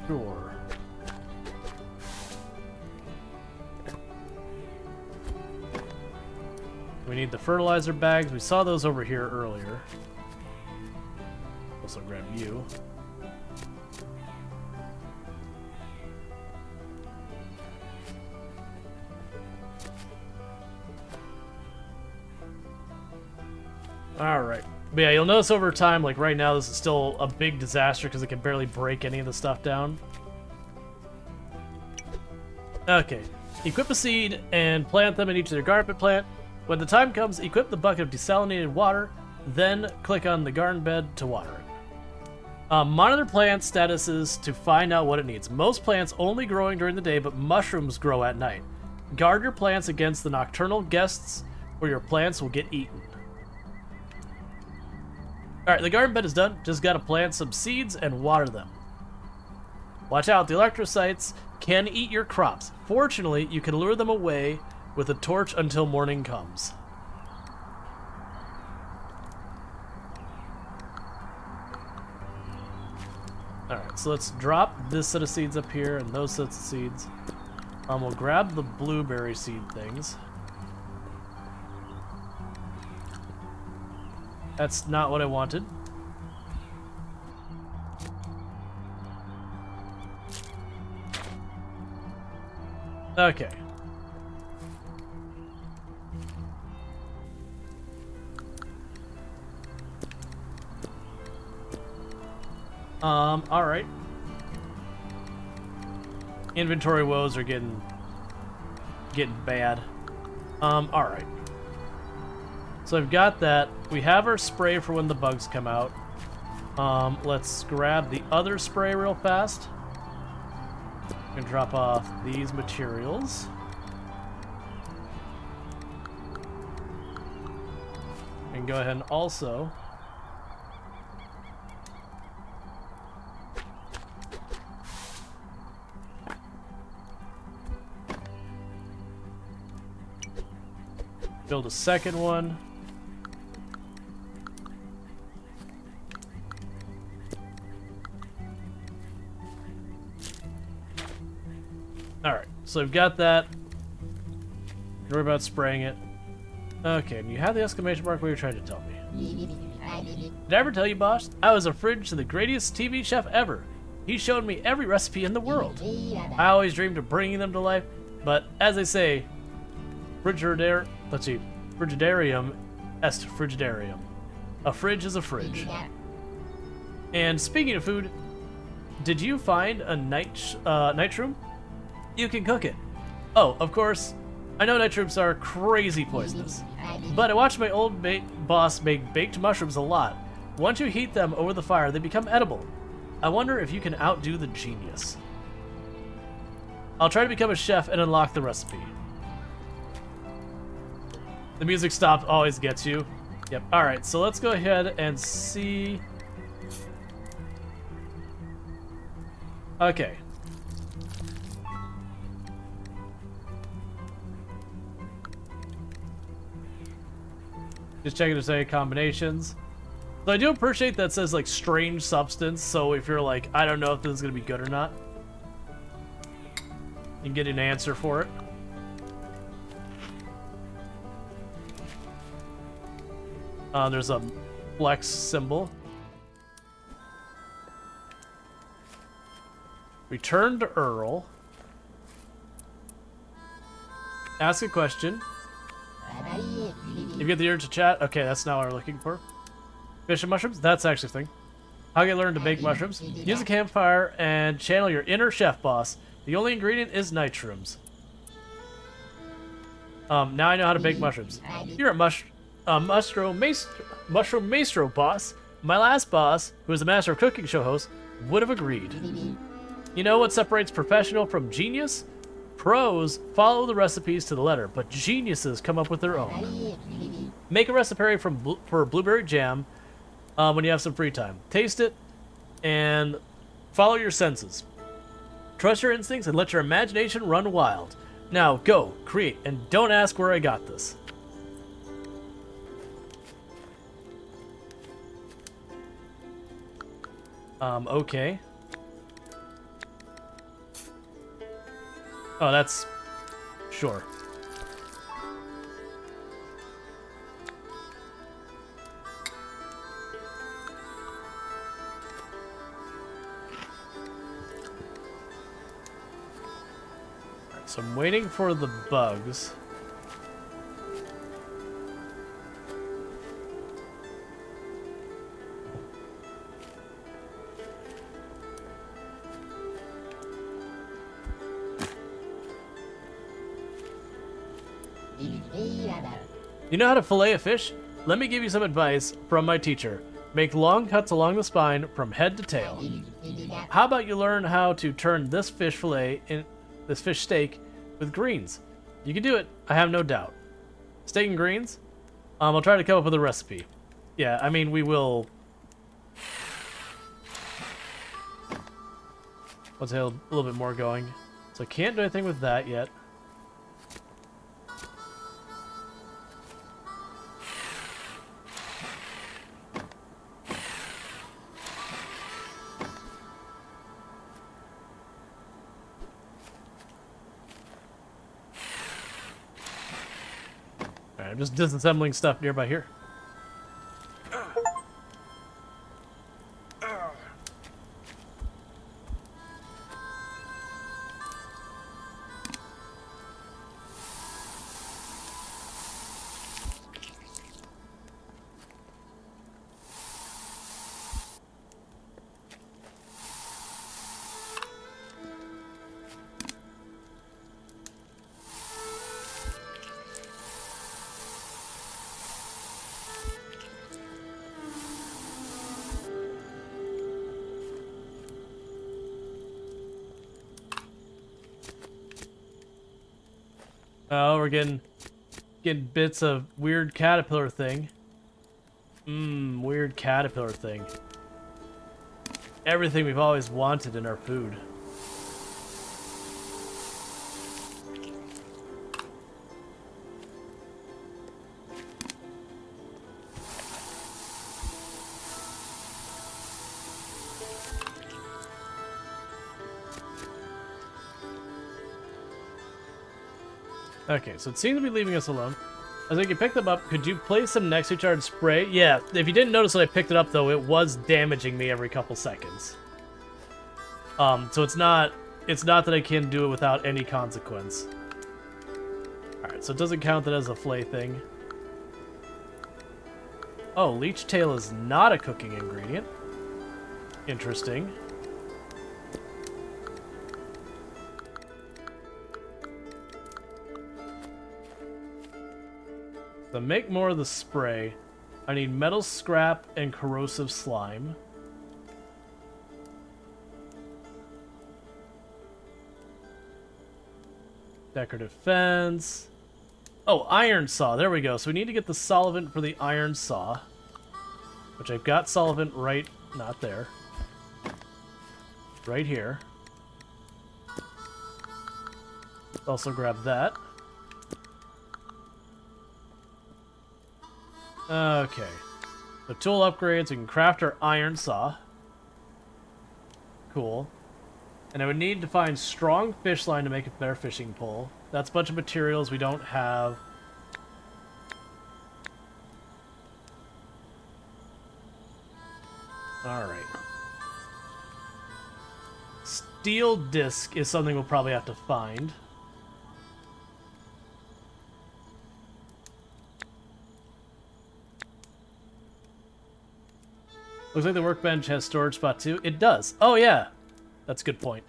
[SPEAKER 1] Sure. We need the fertilizer bags. We saw those over here earlier. Also grab you. Alright. But yeah, you'll notice over time, like right now, this is still a big disaster because it can barely break any of the stuff down. Okay. Equip a seed and plant them in each of their garden plant. When the time comes, equip the bucket of desalinated water, then click on the garden bed to water it. Monitor plant statuses to find out what it needs. Most plants only growing during the day, but mushrooms grow at night. Guard your plants against the nocturnal guests, or your plants will get eaten. Alright, the garden bed is done. Just gotta plant some seeds and water them. Watch out, the electrocytes can eat your crops. Fortunately, you can lure them away with a torch until morning comes. Alright, so let's drop this set of seeds up here and those sets of seeds. We'll grab the blueberry seed things. That's not what I wanted. Okay. Alright. Inventory woes are getting bad. Alright. So I've got that. We have our spray for when the bugs come out. Let's grab the other spray real fast. And drop off these materials. And go ahead and also build a second one. Alright, so I've got that. Don't worry about spraying it. Okay, and you have the exclamation mark. What you're trying to tell me. Did I ever tell you, boss? I was a fridge to the greatest TV chef ever. He showed me every recipe in the world. I always dreamed of bringing them to life, but as they say, frigidarium est frigidarium. A fridge is a fridge. And speaking of food, did you find a nitrum? You can cook it. Oh, of course, I know nitrums are crazy poisonous, but I watched my old boss make baked mushrooms a lot. Once you heat them over the fire, they become edible. I wonder if you can outdo the genius. I'll try to become a chef and unlock the recipe. The music stop always gets you. Yep, alright, so let's go ahead and see. Okay. Just checking to say combinations. So I do appreciate that it says like strange substance, so if you're like, I don't know if this is gonna be good or not, you can get an answer for it. There's a flex symbol. Return to Earl. Ask a question. You get the urge to chat. Okay, that's not what we're looking for. Fish and mushrooms? That's actually a thing. How can you learn to bake mushrooms? Use a campfire and channel your inner chef boss. The only ingredient is nitrums. Now I know how to bake mushrooms. You're a mushroom maestro boss. My last boss, who was the master of cooking show host, would have agreed. You know what separates professional from genius? Pros follow the recipes to the letter, but geniuses come up with their own. Make a recipe for blueberry jam when you have some free time. Taste it and follow your senses. Trust your instincts and let your imagination run wild. Now go, create, and don't ask where I got this. Okay. Oh, that's... Sure. Alright, so I'm waiting for the bugs. You know how to fillet a fish? Let me give you some advice from my teacher. Make long cuts along the spine from head to tail. How about you learn how to turn this fish steak with greens? You can do it, I have no doubt. Steak and greens? I'll try to come up with a recipe. Yeah, I mean, we will... Let's have a little bit more going. So I can't do anything with that yet. I'm just disassembling stuff nearby here. Oh, we're getting bits of weird caterpillar thing. Weird caterpillar thing. Everything we've always wanted in our food. Okay, so it seems to be leaving us alone. I think you picked them up. Could you place them next to each other and spray? Yeah, if you didn't notice when I picked it up, though, it was damaging me every couple seconds. So it's not that I can do it without any consequence. Alright, so it doesn't count that as a flay thing. Oh, leech tail is not a cooking ingredient. Interesting. To make more of the spray, I need metal scrap and corrosive slime. Decorative fence. Oh, iron saw. There we go. So we need to get the solvent for the iron saw. Which I've got solvent right... not there. Right here. Also grab that. Okay. The tool upgrades, we can craft our iron saw. Cool. And I would need to find strong fish line to make a better fishing pole. That's a bunch of materials we don't have. Alright. Steel disc is something we'll probably have to find. Looks like the workbench has storage spot too. It does. Oh yeah. That's a good point.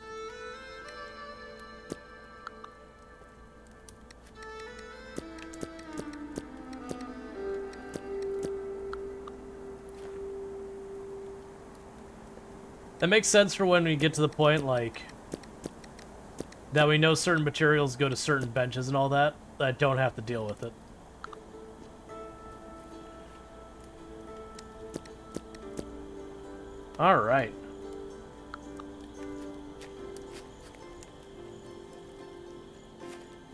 [SPEAKER 1] That makes sense for when we get to the point, like, that we know certain materials go to certain benches and all that. I don't have to deal with it. Alright.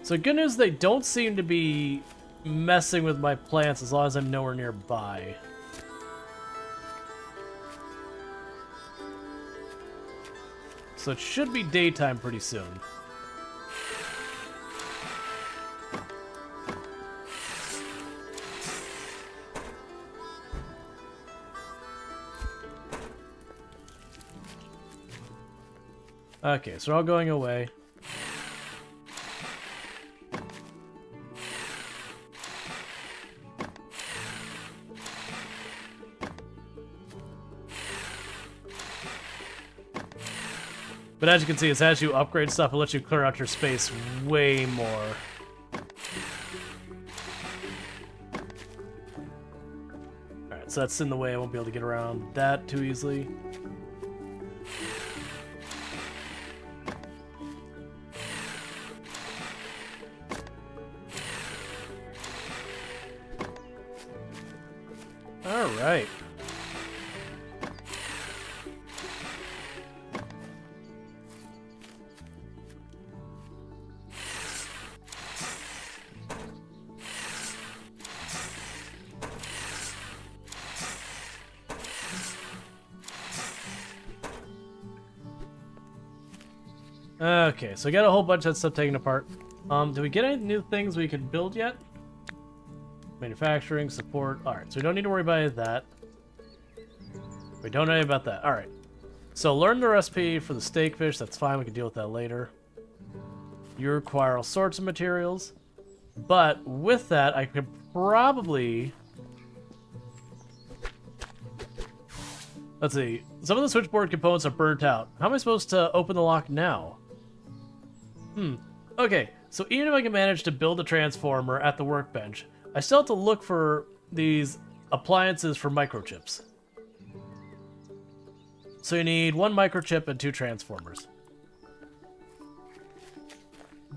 [SPEAKER 1] So good news, they don't seem to be messing with my plants as long as I'm nowhere nearby. So it should be daytime pretty soon. Okay, so they're all going away. But as you can see, it's as you upgrade stuff, it lets you clear out your space way more. Alright, so that's in the way. I won't be able to get around that too easily. Alright. Okay, so I got a whole bunch of stuff taken apart. Do we get any new things we can build yet? Manufacturing, support. Alright, so we don't need to worry about that. We don't know about that. Alright. So learn the recipe for the steak fish. That's fine. We can deal with that later. You require all sorts of materials. But with that, I could probably... Let's see. Some of the switchboard components are burnt out. How am I supposed to open the lock now? Okay, so even if I can manage to build a transformer at the workbench, I still have to look for these appliances for microchips. So you need 1 microchip and 2 transformers.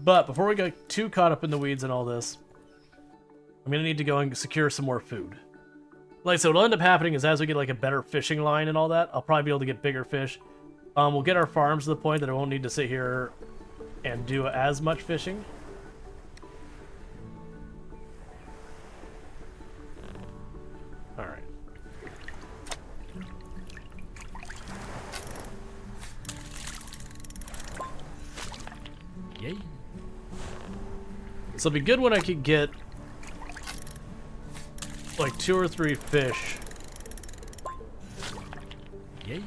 [SPEAKER 1] But before we get too caught up in the weeds and all this, I'm going to need to go and secure some more food. Like, so what'll end up happening is as we get like a better fishing line and all that, I'll probably be able to get bigger fish. We'll get our farms to the point that I won't need to sit here and do as much fishing. Alright.
[SPEAKER 3] Yay.
[SPEAKER 1] So it'll be good when I could get like 2 or 3 fish.
[SPEAKER 3] Yay.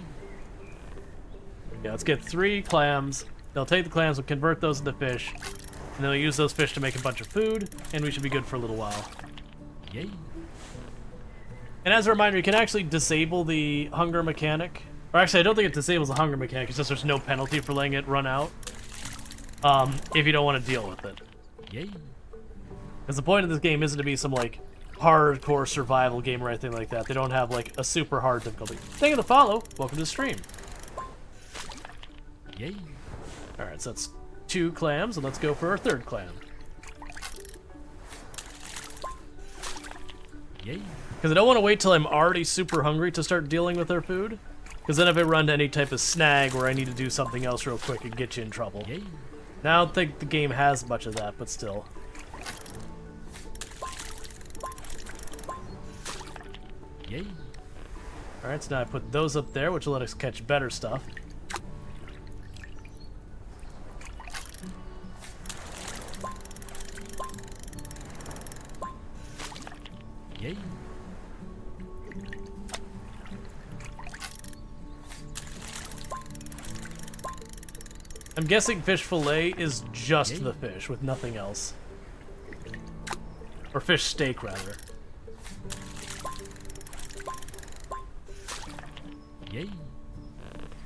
[SPEAKER 1] Yeah, let's get 3 clams. They'll take the clams, we'll convert those into fish, and then we'll use those fish to make a bunch of food, and we should be good for a little while.
[SPEAKER 3] Yay.
[SPEAKER 1] And as a reminder, you can actually disable the hunger mechanic. Or actually, I don't think it disables the hunger mechanic, it's just there's no penalty for letting it run out. If you don't want to deal with it.
[SPEAKER 3] Yay.
[SPEAKER 1] Because the point of this game isn't to be some, like, hardcore survival game or anything like that. They don't have, like, a super hard difficulty. Thank you to follow. Welcome to the stream.
[SPEAKER 3] Yay.
[SPEAKER 1] Alright, so that's 2 clams, and let's go for our 3rd clam.
[SPEAKER 3] Yay.
[SPEAKER 1] Because I don't want to wait till I'm already super hungry to start dealing with their food. Because then if I run to any type of snag where I need to do something else real quick, it get you in trouble.
[SPEAKER 3] Yay.
[SPEAKER 1] Now I don't think the game has much of that, but still.
[SPEAKER 3] Yay.
[SPEAKER 1] Alright, so now I put those up there, which will let us catch better stuff.
[SPEAKER 3] Yay.
[SPEAKER 1] I'm guessing fish fillet is just the fish with nothing else. Or fish steak, rather.
[SPEAKER 3] Yay.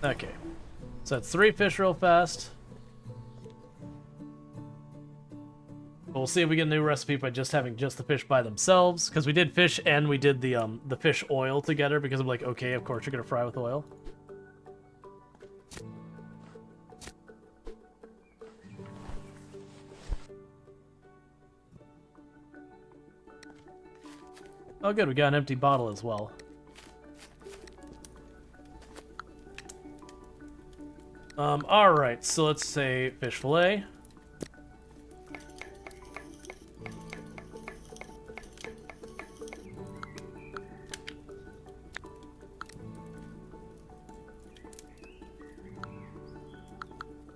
[SPEAKER 1] Okay. So that's 3 fish real fast. We'll see if we get a new recipe by just having just the fish by themselves. Because we did fish and we did the fish oil together. Because I'm like, okay, of course you're going to fry with oil. Oh good, we got an empty bottle as well. Alright, so let's say fish fillet.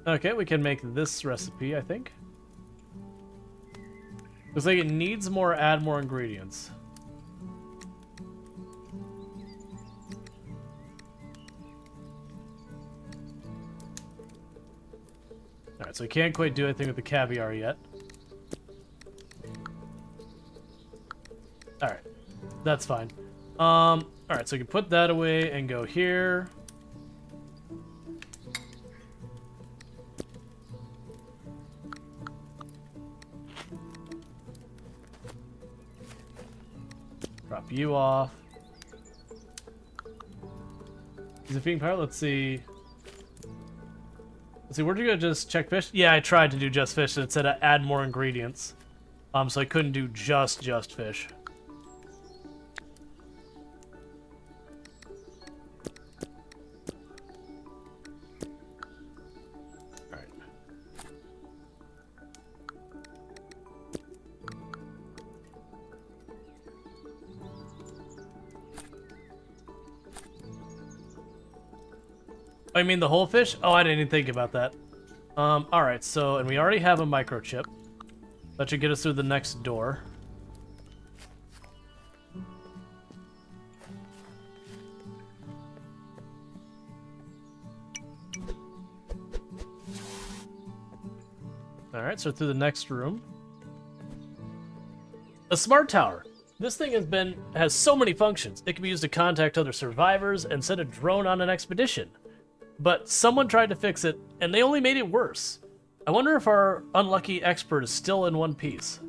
[SPEAKER 1] Okay, we can make this recipe, I think. Looks like it needs more, add more ingredients. Alright, so we can't quite do anything with the caviar yet. Alright, that's fine. Alright, so we can put that away and go here. Drop you off. Is it being powered? Let's see. Let's see, where'd you go? Just check fish? Yeah, I tried to do just fish and it said add more ingredients. So I couldn't do just fish. Alright. Oh, you mean the whole fish? Oh, I didn't even think about that. Alright, so, and we already have a microchip. That should get us through the next door. Alright, so through the next room. A smart tower. This thing has so many functions. It can be used to contact other survivors and send a drone on an expedition. But someone tried to fix it, and they only made it worse. I wonder if our unlucky expert is still in one piece.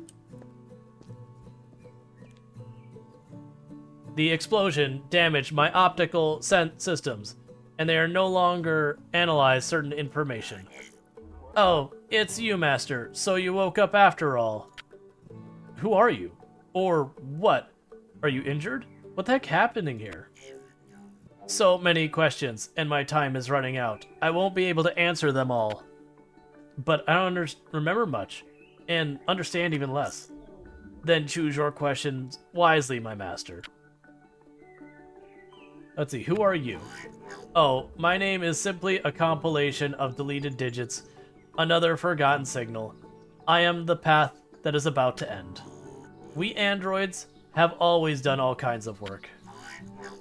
[SPEAKER 1] The explosion damaged my optical systems, and they are no longer analyze certain information. Oh, it's you, Master. So you woke up after all. Who are you? Or what? Are you injured? What the heck happening here? So many questions, and my time is running out. I won't be able to answer them all. But I don't remember much, and understand even less. Then choose your questions wisely, my master. Let's see, who are you? Oh, my name is simply a compilation of deleted digits, another forgotten signal. I am the path that is about to end. We androids have always done all kinds of work.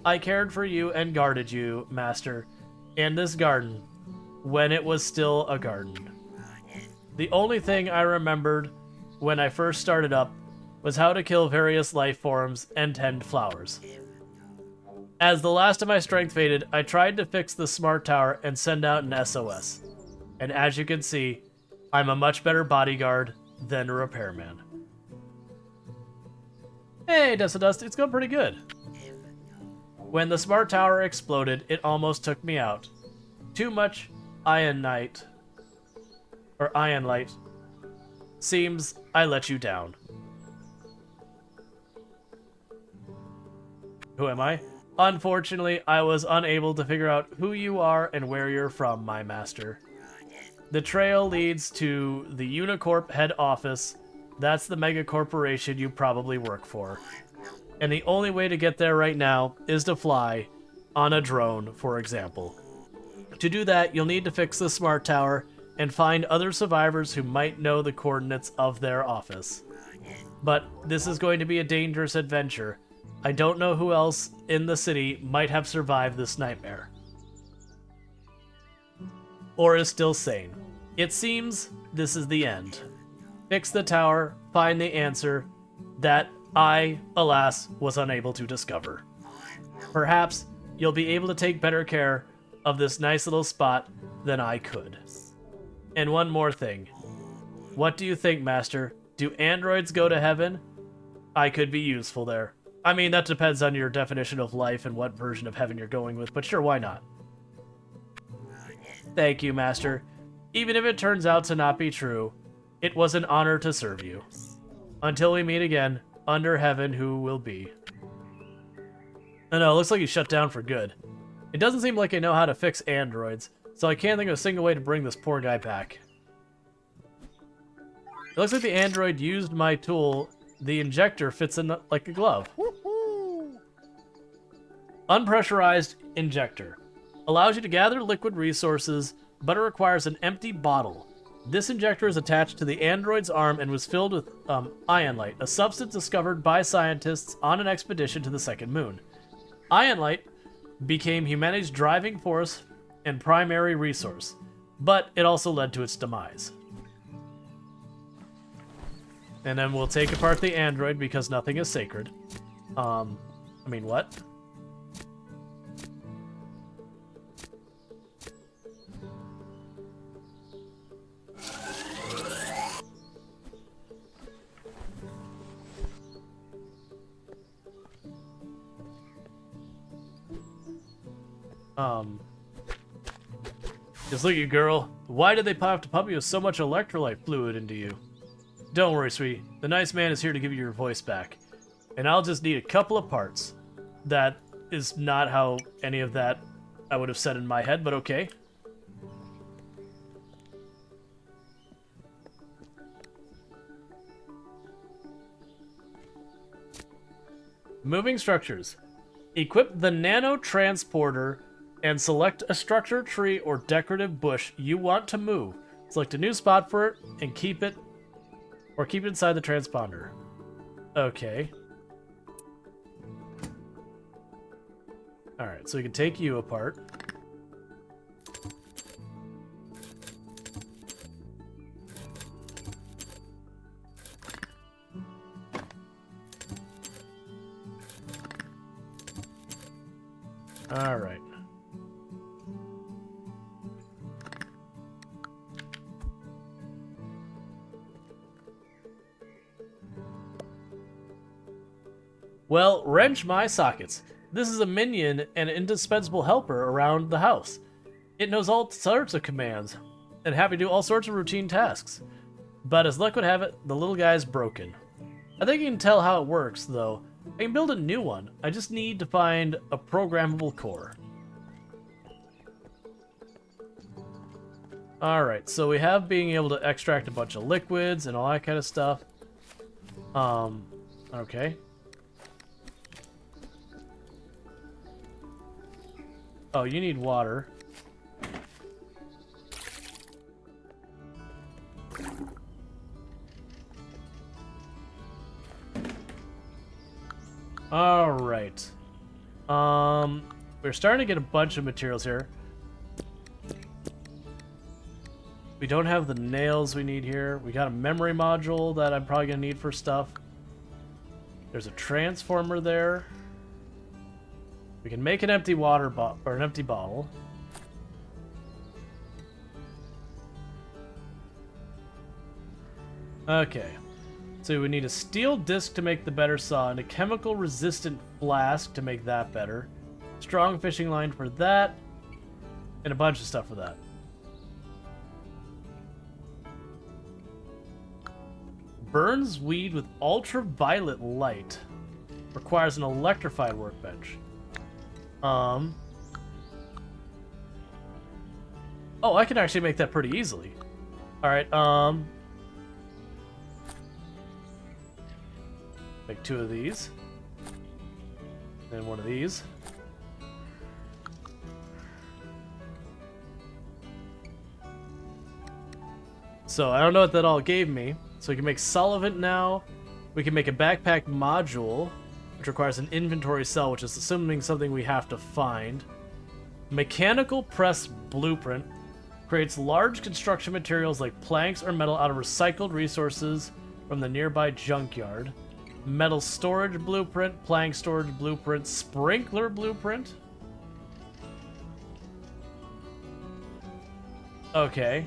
[SPEAKER 1] I cared for you and guarded you, Master, and this garden, when it was still a garden. The only thing I remembered when I first started up was how to kill various life forms and tend flowers. As the last of my strength faded, I tried to fix the smart tower and send out an SOS. And as you can see, I'm a much better bodyguard than a repairman. Hey, Dust, it's going pretty good. When the smart tower exploded, it almost took me out. Too much ion light. Seems I let you down. Who am I? Unfortunately, I was unable to figure out who you are and where you're from, my master. The trail leads to the Unicorp head office. That's the mega corporation you probably work for. And the only way to get there right now is to fly on a drone, for example. To do that, you'll need to fix the smart tower and find other survivors who might know the coordinates of their office. But this is going to be a dangerous adventure. I don't know who else in the city might have survived this nightmare. Or is still sane. It seems this is the end. Fix the tower, find the answer that I, alas, was unable to discover. Perhaps you'll be able to take better care of this nice little spot than I could. And one more thing. What do you think, Master? Do androids go to heaven? I could be useful there. I mean, that depends on your definition of life and what version of heaven you're going with, but sure, why not? Thank you, Master. Even if it turns out to not be true, it was an honor to serve you. Until we meet again, under heaven who will be. I know, it looks like he's shut down for good. It doesn't seem like I know how to fix androids, so I can't think of a single way to bring this poor guy back. It looks like the android used my tool. The injector fits in like a glove. Unpressurized injector. Allows you to gather liquid resources, but it requires an empty bottle. This injector is attached to the android's arm and was filled with ionite, a substance discovered by scientists on an expedition to the second moon. Ionite became humanity's driving force and primary resource, but it also led to its demise. And then we'll take apart the android because nothing is sacred. I mean, what? Just look at you, girl. Why did they have to pump you with so much electrolyte fluid into you? Don't worry, sweetie. The nice man is here to give you your voice back. And I'll just need a couple of parts. That is not how any of that I would have said in my head, but okay. Moving structures. Equip the nano transporter and select a structure, tree, or decorative bush you want to move. Select a new spot for it and keep it inside the transponder. Okay. Alright, so we can take you apart. Alright. Well, wrench my sockets. This is a minion and an indispensable helper around the house. It knows all sorts of commands, and happy to do all sorts of routine tasks. But as luck would have it, the little guy's broken. I think you can tell how it works, though. I can build a new one. I just need to find a programmable core. Alright, so we have being able to extract a bunch of liquids and all that kind of stuff. Okay. Oh, you need water. Alright. We're starting to get a bunch of materials here. We don't have the nails we need here. We got a memory module that I'm probably gonna need for stuff. There's a transformer there. We can make an empty water bottle or an empty bottle. Okay. So we need a steel disc to make the better saw and a chemical resistant flask to make that better. Strong fishing line for that. And a bunch of stuff for that. Burns weed with ultraviolet light. Requires an electrified workbench. Oh, I can actually make that pretty easily. Alright, make 2 of these. And 1 of these. So, I don't know what that all gave me. So we can make solvent now. We can make a backpack module, which requires an inventory cell, which is assuming something we have to find. Mechanical press blueprint. Creates large construction materials like planks or metal out of recycled resources from the nearby junkyard. Metal storage blueprint, plank storage blueprint, sprinkler blueprint. Okay.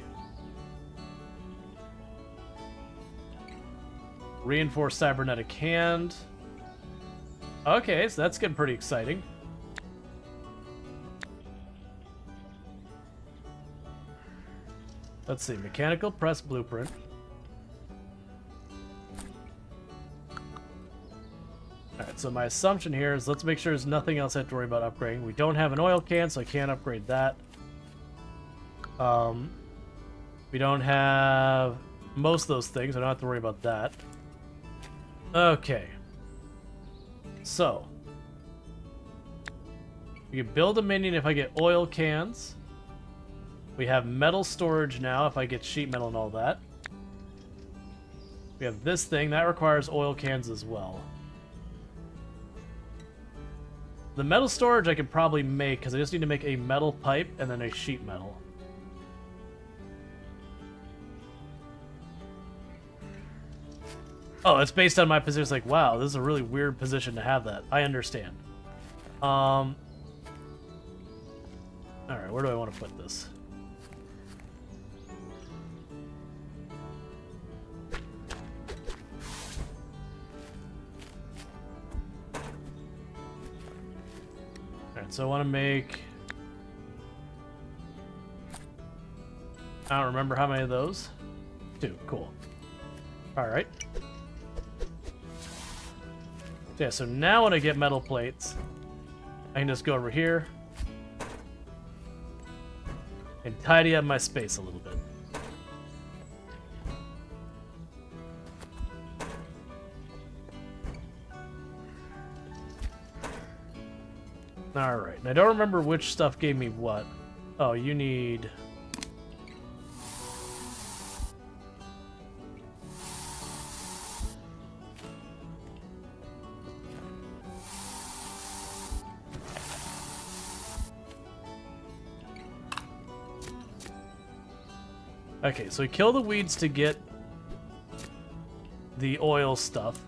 [SPEAKER 1] Reinforced cybernetic hand. Okay, so that's getting pretty exciting. Let's see, mechanical press blueprint. Alright, so my assumption here is let's make sure there's nothing else I have to worry about upgrading. We don't have an oil can, so I can't upgrade that. We don't have most of those things, I don't have to worry about that. Okay. So. We can build a minion if I get oil cans. We have metal storage now if I get sheet metal and all that. We have this thing, that requires oil cans as well. The metal storage I could probably make, because I just need to make a metal pipe and then a sheet metal. Oh, it's based on my position. It's like, wow, this is a really weird position to have that. I understand. Alright, where do I want to put this? Alright, so I want to make... I don't remember how many of those. 2, cool. Alright. Yeah, so now when I get metal plates, I can just go over here and tidy up my space a little bit. Alright, and I don't remember which stuff gave me what. Oh, you need... Okay, so we kill the weeds to get the oil stuff.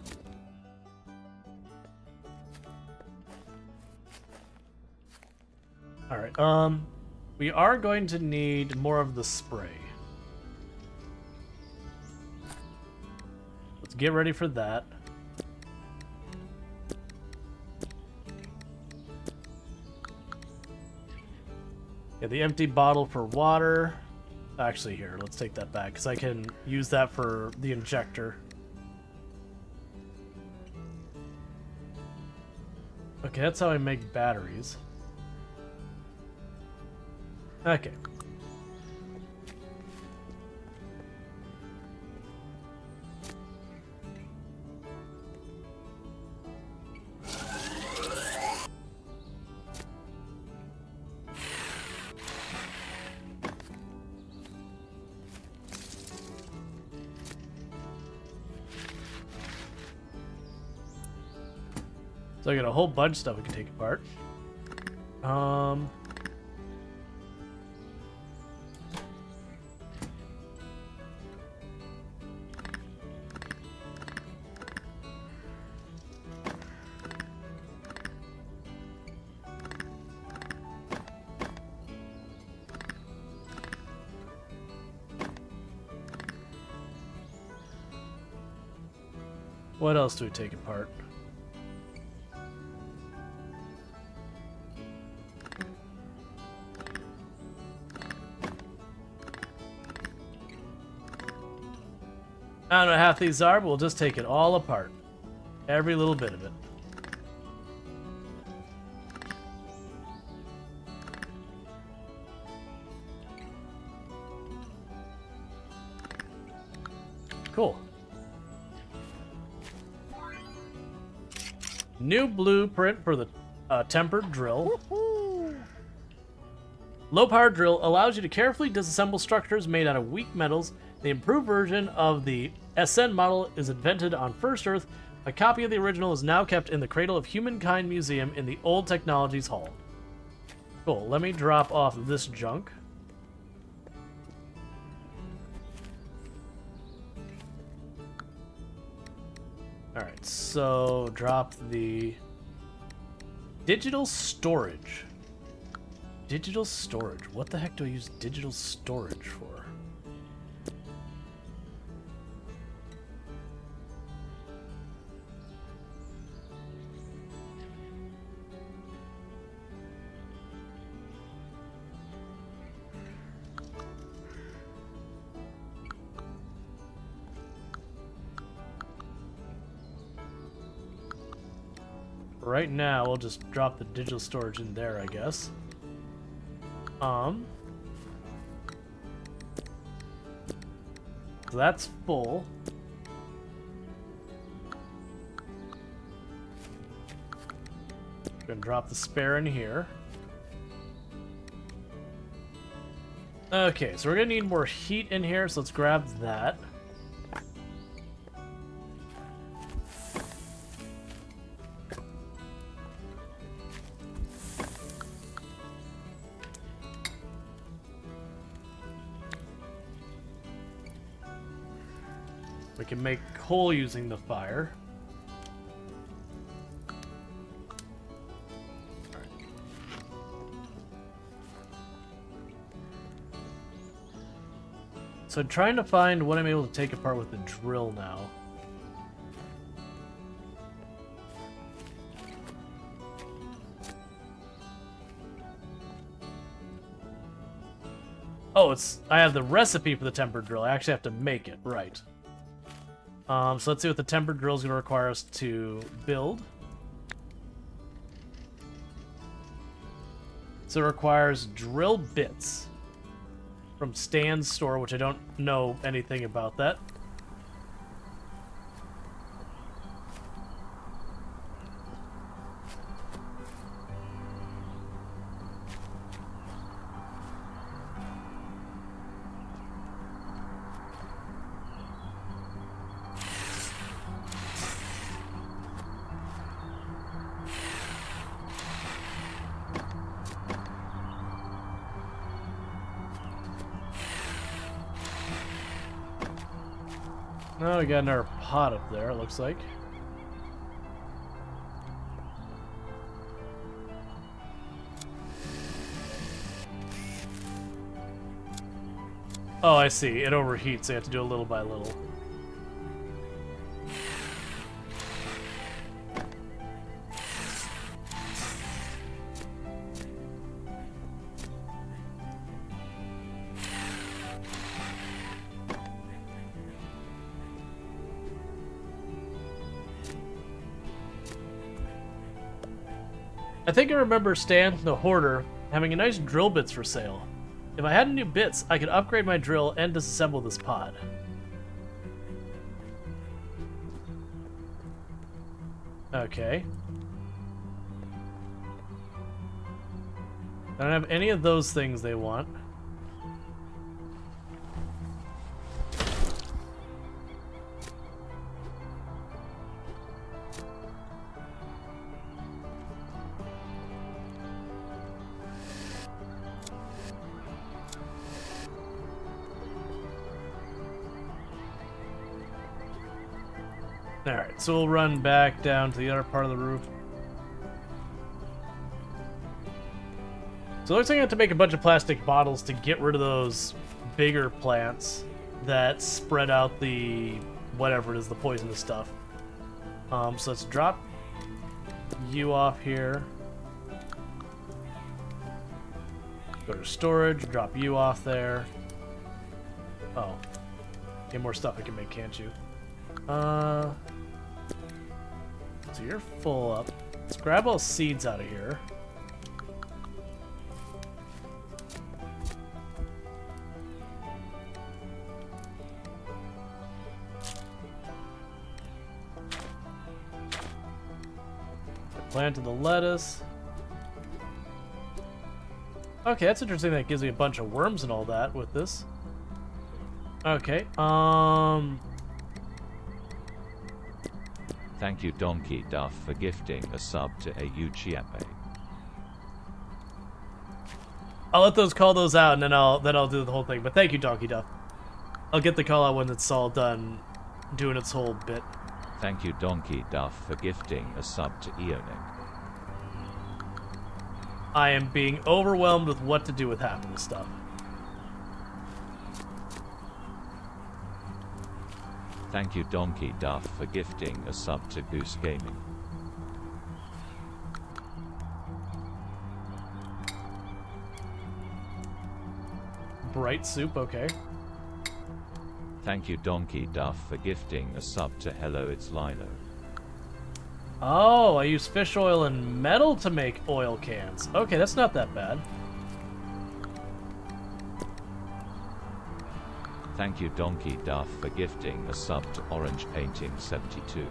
[SPEAKER 1] Alright, we are going to need more of the spray. Let's get ready for that. Yeah, the empty bottle for water. Actually, here, let's take that back, because I can use that for the injector. Okay, that's how I make batteries. Okay. So I got a whole bunch of stuff we can take apart. What else do we take apart? I don't know how half these are, but we'll just take it all apart. Every little bit of it. Cool. New blueprint for the tempered drill. Low-powered drill allows you to carefully disassemble structures made out of weak metals. The improved version of the SN model is invented on First Earth. A copy of the original is now kept in the Cradle of Humankind Museum in the Old Technologies Hall. Cool, let me drop off this junk. so drop the digital storage. Digital storage. What the heck do I use digital storage for? Right now, we'll just drop the digital storage in there, I guess. So that's full. Gonna drop the spare in here. Okay, so we're gonna need more heat in here, so let's grab that. We can make coal using the fire. So I'm trying to find what I'm able to take apart with the drill now. Oh, I have the recipe for the tempered drill. I actually have to make it, right. So let's see what the tempered drill is going to require us to build. So it requires drill bits from Stan's store, which I don't know anything about that. Oh, we got another pot up there, it looks like. Oh, I see. It overheats, so you have to do it little by little. I think I remember Stan, the hoarder, having a nice drill bits for sale. If I had new bits, I could upgrade my drill and disassemble this pod. Okay. I don't have any of those things they want. Alright, so we'll run back down to the other part of the roof. So it looks like I have to make a bunch of plastic bottles to get rid of those bigger plants that spread out the whatever it is, the poisonous stuff. So let's drop you off here. Go to storage, drop you off there. Oh. Get more stuff I can make, can't you? So you're full up. Let's grab all seeds out of here. Planted the lettuce. Okay, that's interesting that it gives me a bunch of worms and all that with this. Okay,
[SPEAKER 6] Thank you Donkey Duff for gifting a sub to AU Chiappe.
[SPEAKER 1] I'll let those call those out, and then I'll do the whole thing. But thank you, Donkey Duff. I'll get the call out when it's all done, doing its whole bit.
[SPEAKER 6] Thank you Donkey Duff for gifting a sub to Eonic.
[SPEAKER 1] I am being overwhelmed with what to do with half of this stuff.
[SPEAKER 6] Thank you Donkey Duff for gifting a sub to Goose Gaming.
[SPEAKER 1] Bright soup, okay.
[SPEAKER 6] Thank you Donkey Duff for gifting a sub to Hello It's Lilo.
[SPEAKER 1] Oh, I use fish oil and metal to make oil cans. Okay, that's not that bad.
[SPEAKER 6] Thank you Donkey Duff for gifting a sub to Orange Painting 72.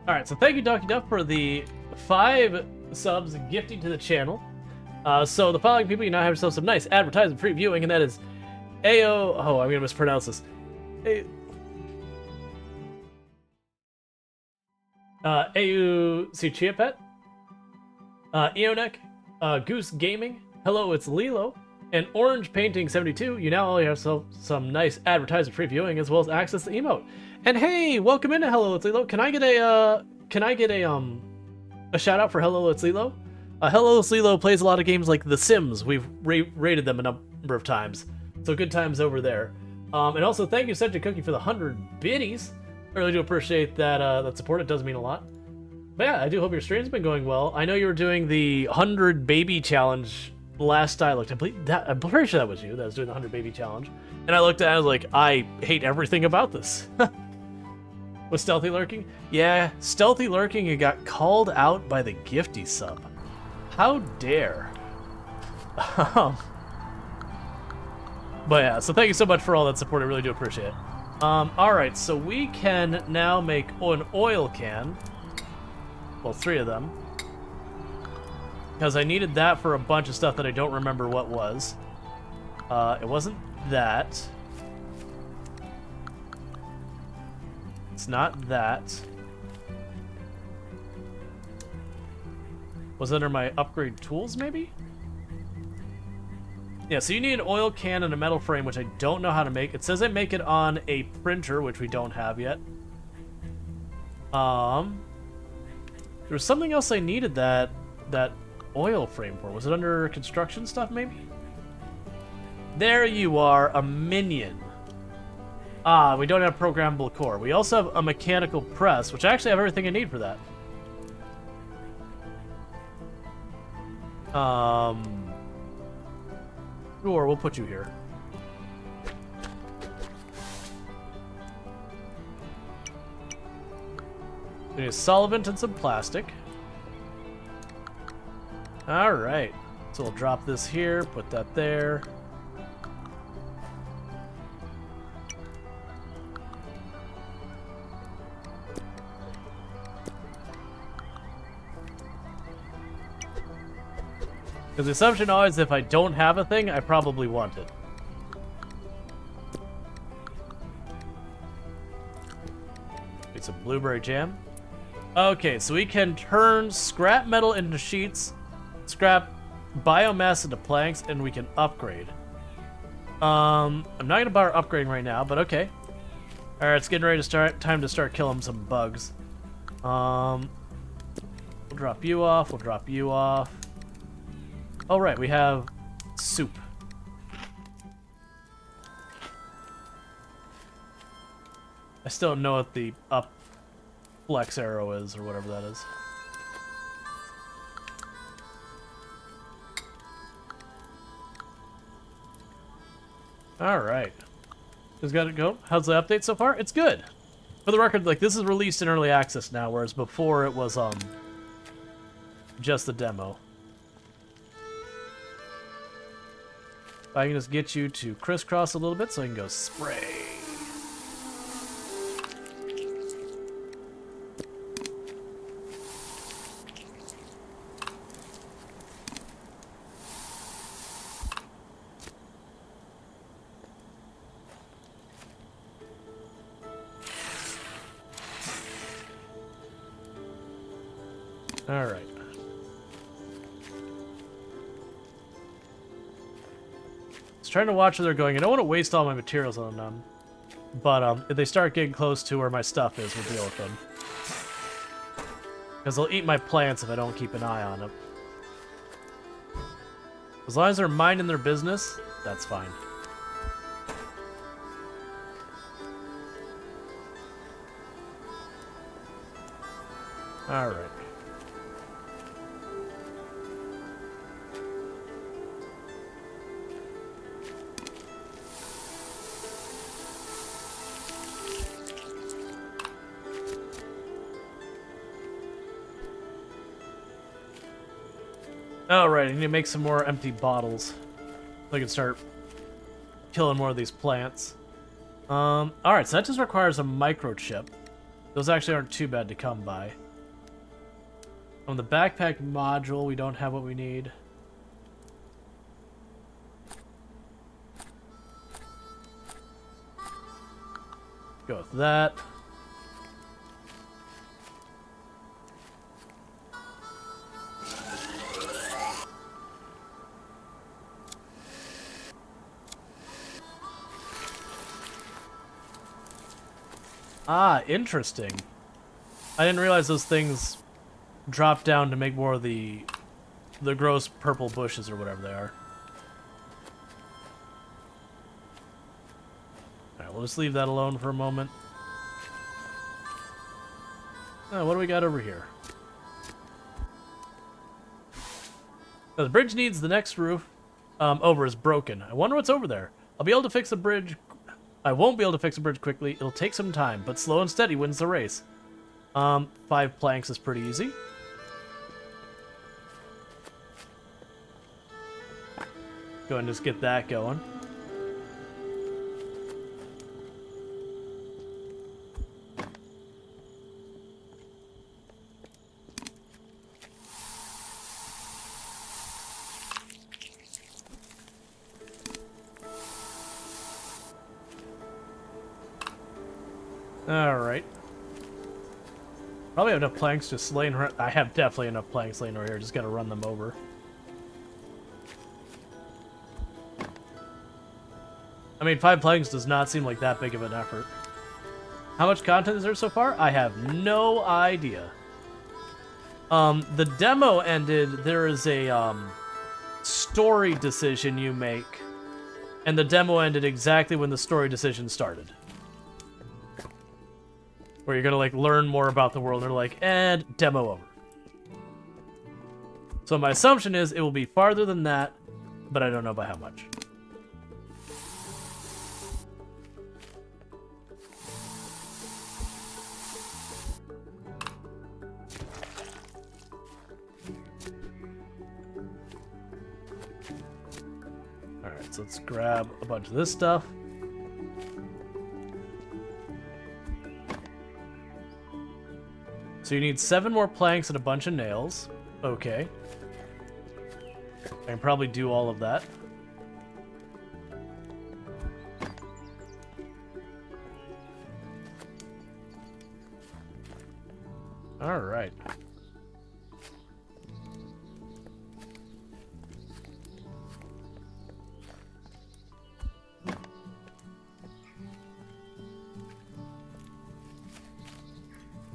[SPEAKER 1] Alright, so thank you Donkey Duff for the 5 subs gifting to the channel. So the following people, you now have yourself some nice advertising free viewing, and that is Ao... Oh, I'm gonna mispronounce this. Au Suchiapet, Eonic, Goose Gaming, Hello It's Lilo, and Orange Painting 72. You now only have some nice advertising free viewing as well as access to emote. And hey, welcome into Hello It's Lilo. Can I get a shout out for Hello It's Lilo? Hello It's Lilo plays a lot of games like The Sims. We've rated them a number of times, so good times over there. And also thank you Such a Cookie for the 100 biddies. I really do appreciate that that support. It does mean a lot. But yeah, I do hope your stream's been going well. I know you were doing the 100 baby challenge last I looked. I'm pretty sure that was you that was doing the 100 baby challenge. And I looked at it, I was like, I hate everything about this. With stealthy lurking? Yeah, stealthy lurking, you got called out by the gifty sub. How dare. But yeah, so thank you so much for all that support. I really do appreciate it. Alright, so we can now make an oil can. Well, 3 of them. Because I needed that for a bunch of stuff that I don't remember what was. It wasn't that. It's not that. Was it under my upgrade tools, maybe? Yeah, so you need an oil can and a metal frame, which I don't know how to make. It says I make it on a printer, which we don't have yet. There was something else I needed that oil frame for. Was it under construction stuff, maybe? There you are, a minion. Ah, we don't have programmable core. We also have a mechanical press, which I actually have everything I need for that. Sure, we'll put you here. We need a solvent and some plastic. Alright. So we'll drop this here, put that there. Because the assumption always, if I don't have a thing, I probably want it. Get some blueberry jam. Okay, so we can turn scrap metal into sheets, scrap biomass into planks, and we can upgrade. I'm not gonna bother upgrading right now, but okay. Alright, it's getting ready to start. Time to start killing some bugs. We'll drop you off, we'll drop you off. Oh, right, we have soup. I still don't know what the up flex arrow is, or whatever that is. Alright. Just got it go. How's the update so far? It's good. For the record, like, this is released in early access now, whereas before it was, just the demo. I can just get you to crisscross a little bit so I can go spray. All right. Trying to watch where they're going. I don't want to waste all my materials on them. But if they start getting close to where my stuff is, we'll deal with them. Because they'll eat my plants if I don't keep an eye on them. As long as they're minding their business, that's fine. Alright. Alright, I need to make some more empty bottles so I can start killing more of these plants. Alright, so that just requires a microchip. Those actually aren't too bad to come by. On the backpack module, we don't have what we need. Go with that. Ah, interesting. I didn't realize those things drop down to make more of the gross purple bushes or whatever they are. Alright, we'll just leave that alone for a moment. What do we got over here? The bridge needs the next roof over is broken. I wonder what's over there. I'll be able to fix the bridge. I won't be able to fix the bridge quickly. It'll take some time, but slow and steady wins the race. 5 planks is pretty easy. Go ahead and just get that going. Alright. Probably have enough planks just laying around. I have definitely enough planks laying over here. Just gotta run them over. I mean, 5 planks does not seem like that big of an effort. How much content is there so far? I have no idea. The demo ended. There is a story decision you make, and the demo ended exactly when the story decision started. Where you're gonna like learn more about the world, and they're like, and demo over. So my assumption is it will be farther than that, but I don't know by how much. Alright, so let's grab a bunch of this stuff. So you need 7 more planks and a bunch of nails. Okay. I can probably do all of that. Alright.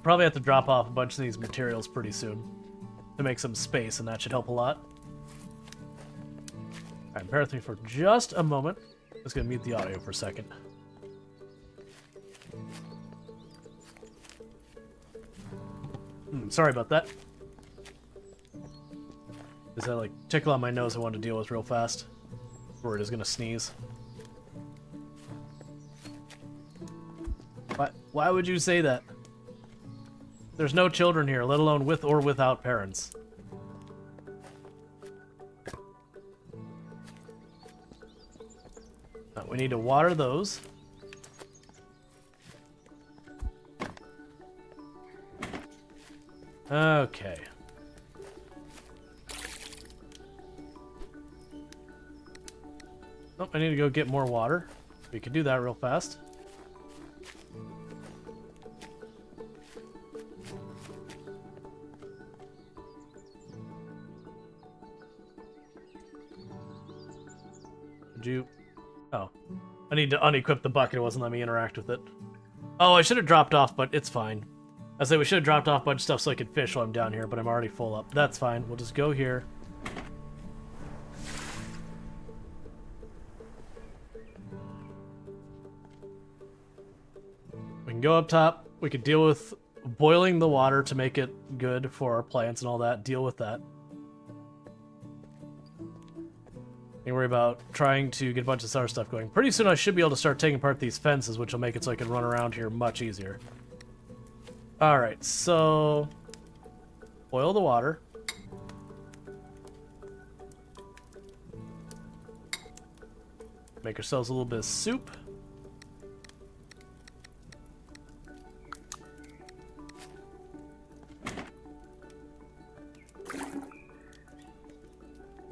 [SPEAKER 1] Probably have to drop off a bunch of these materials pretty soon to make some space, and that should help a lot. Alright, bear with me for just a moment. Just gonna mute the audio for a second. Sorry about that. Is that like tickle on my nose I wanted to deal with real fast? Or it is gonna sneeze. Why would you say that? There's no children here, let alone with or without parents. We need to water those. Okay. Oh, I need to go get more water. We could do that real fast. Would you... Oh. I need to unequip the bucket. It wasn't letting me interact with it. Oh, I should have dropped off, but it's fine. I say we should have dropped off a bunch of stuff so I could fish while I'm down here, but I'm already full up. That's fine. We'll just go here. We can go up top. We could deal with boiling the water to make it good for our plants and all that. Deal with that. Don't worry about trying to get a bunch of other stuff going. Pretty soon I should be able to start taking apart these fences, which will make it so I can run around here much easier. Alright, so... boil the water. Make ourselves a little bit of soup.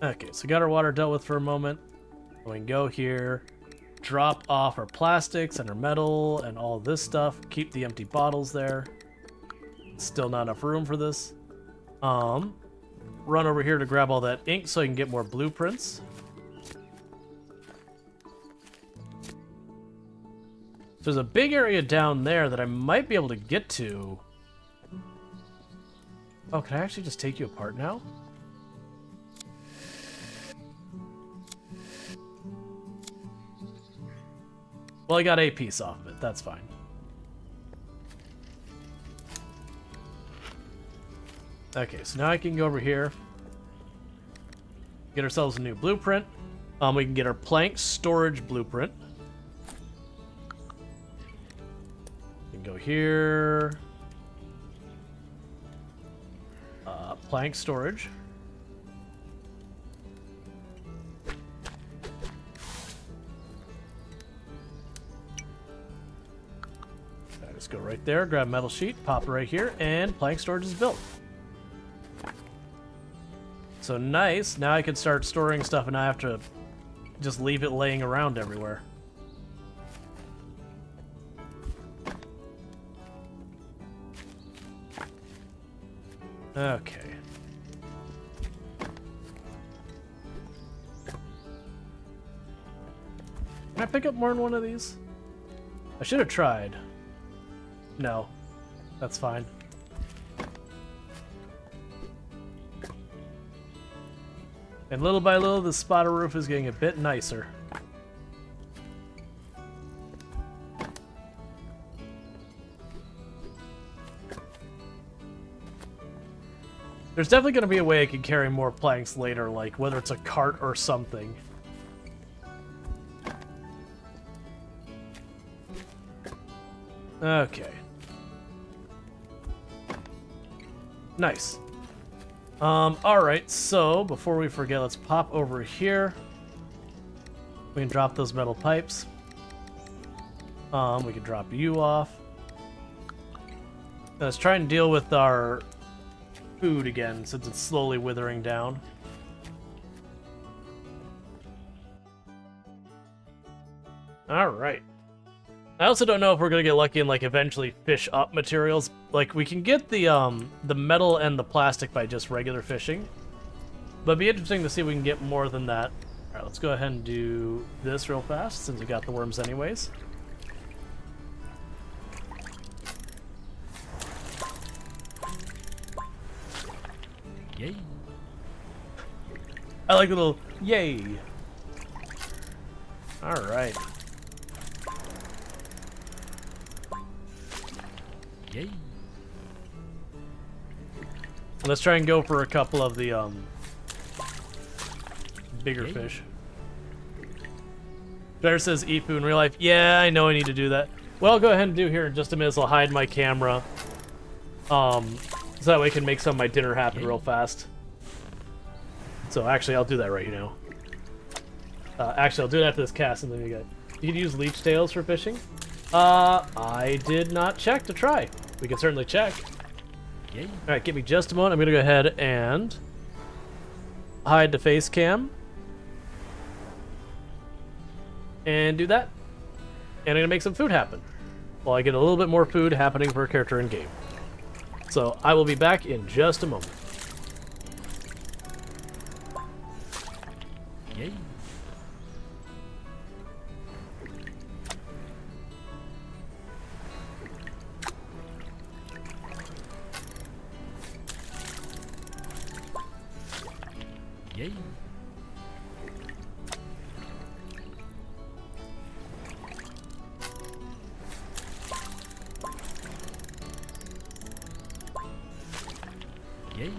[SPEAKER 1] Okay, so got our water dealt with for a moment. We can go here, drop off our plastics and our metal and all this stuff. Keep the empty bottles there. Still not enough room for this. Run over here to grab all that ink so I can get more blueprints. There's a big area down there that I might be able to get to. Oh, can I actually just take you apart now? Well, I got a piece off of it. That's fine. Okay, so now I can go over here. Get ourselves a new blueprint. We can get our plank storage blueprint. We can go here. Plank storage. Just go right there, grab metal sheet, pop it right here, and plank storage is built. So nice, now I can start storing stuff and I have to just leave it laying around everywhere. Okay. Can I pick up more than one of these? I should have tried. No, that's fine. And little by little, the spotter roof is getting a bit nicer. There's definitely going to be a way I can carry more planks later, like whether it's a cart or something. Okay. Nice. Alright, so before we forget, let's pop over here. We can drop those metal pipes. We can drop you off. Let's try and deal with our food again, since it's slowly withering down. Alright. I also don't know if we're gonna get lucky and like eventually fish up materials. Like we can get the metal and the plastic by just regular fishing, but it'd be interesting to see if we can get more than that. All right, let's go ahead and do this real fast since we got the worms anyways.
[SPEAKER 3] Yay.
[SPEAKER 1] I like the little yay. All right.
[SPEAKER 3] Yay.
[SPEAKER 1] Let's try and go for a couple of the bigger fish. Bear says eat food in real life. Yeah, I know I need to do that. What I'll go ahead and do here in just a minute is I'll hide my camera. So that way I can make some of my dinner happen real fast. So actually I'll do that right now. Actually I'll do it after this cast and then you can use leech tails for fishing? I did not check to try. We can certainly check.
[SPEAKER 3] Yay.
[SPEAKER 1] Alright, give me just a moment. I'm going to go ahead and hide the face cam. And do that. And I'm going to make some food happen. While I get a little bit more food happening for a character in game. So I will be back in just a moment.
[SPEAKER 3] Yay. Yay. Yay.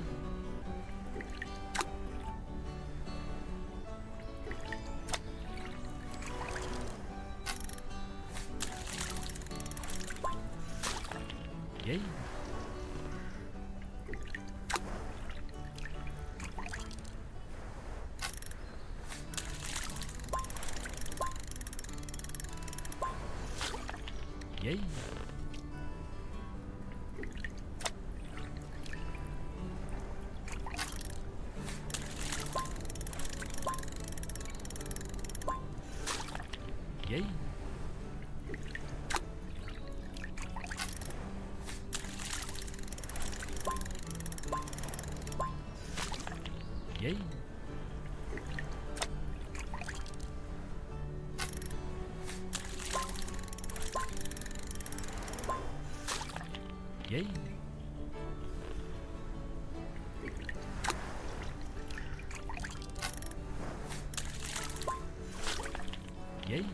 [SPEAKER 3] Yay. Yay. Yay. Yay. Yay. Yay.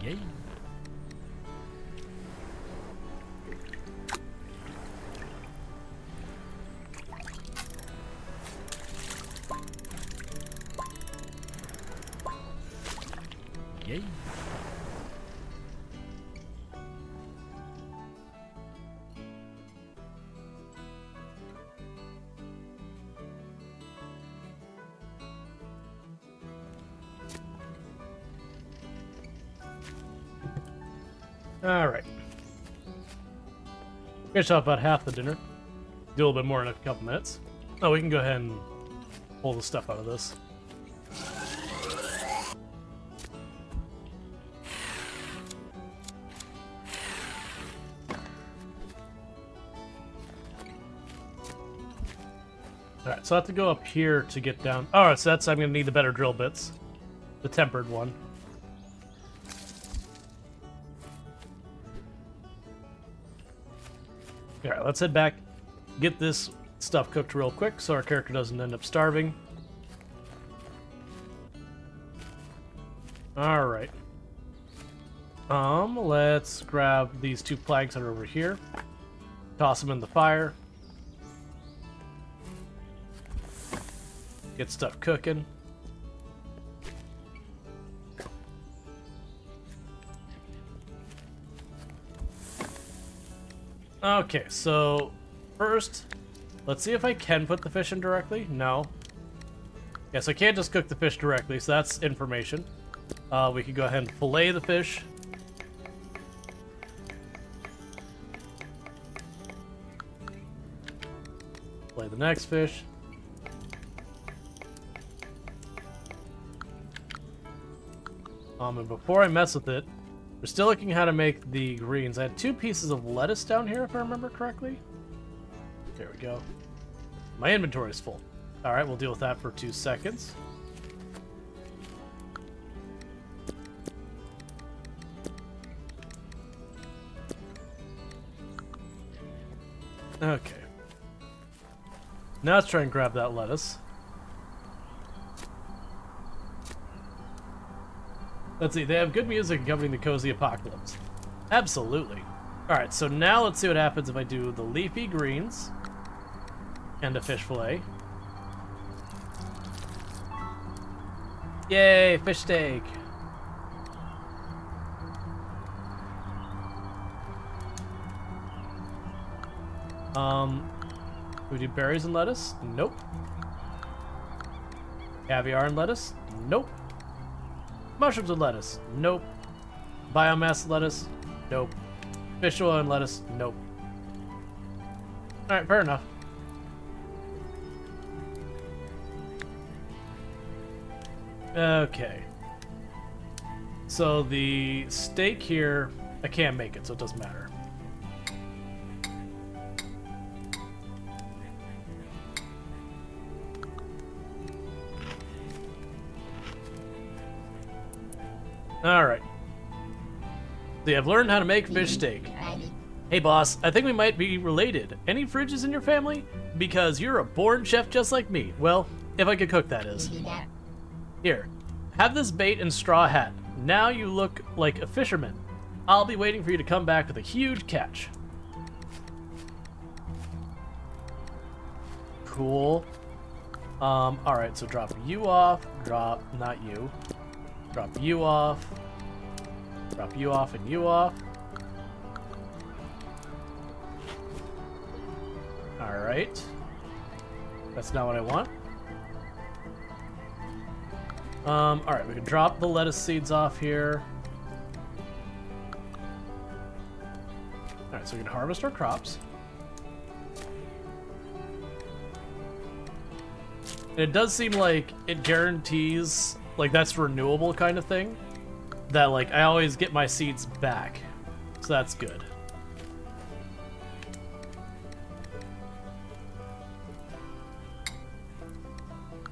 [SPEAKER 3] Yay. Yay.
[SPEAKER 1] All right. Finish off about half the dinner. Do a little bit more in a couple minutes. Oh, we can go ahead and pull the stuff out of this. Alright, so I have to go up here to get down. Alright, so I'm going to need the better drill bits. The tempered one. Alright, let's head back. Get this stuff cooked real quick so our character doesn't end up starving. Alright. Let's grab these 2 planks that are over here. Toss them in the fire. Get stuff cooking. Okay, so first, let's see if I can put the fish in directly. No. Yes, I can't just cook the fish directly, so that's information. We could go ahead and fillet the fish. Fillet the next fish. And before I mess with it, we're still looking how to make the greens. I had 2 pieces of lettuce down here, if I remember correctly. There we go. My inventory is full. Alright, we'll deal with that for 2 seconds. Okay. Now let's try and grab that lettuce. Let's see, they have good music accompanying the cozy apocalypse. Absolutely. Alright, so now let's see what happens if I do the leafy greens and a fish fillet. Yay, fish steak. We do berries and lettuce? Nope. Caviar and lettuce? Nope. Mushrooms and lettuce? Nope. Biomass lettuce? Nope. Fish oil and lettuce? Nope. Alright, fair enough. Okay. So the steak here, I can't make it, so it doesn't matter. Alright. See, I've learned how to make fish steak. Hey boss, I think we might be related. Any fridges in your family? Because you're a born chef just like me. Well, if I could cook, that is. Here, have this bait and straw hat. Now you look like a fisherman. I'll be waiting for you to come back with a huge catch. Cool. Alright, so drop you off, not you. Drop you off. Drop you off and you off. Alright. That's not what I want. Alright, we can drop the lettuce seeds off here. Alright, so we can harvest our crops. And it does seem like it guarantees, like, that's renewable kind of thing. That, like, I always get my seeds back. So that's good.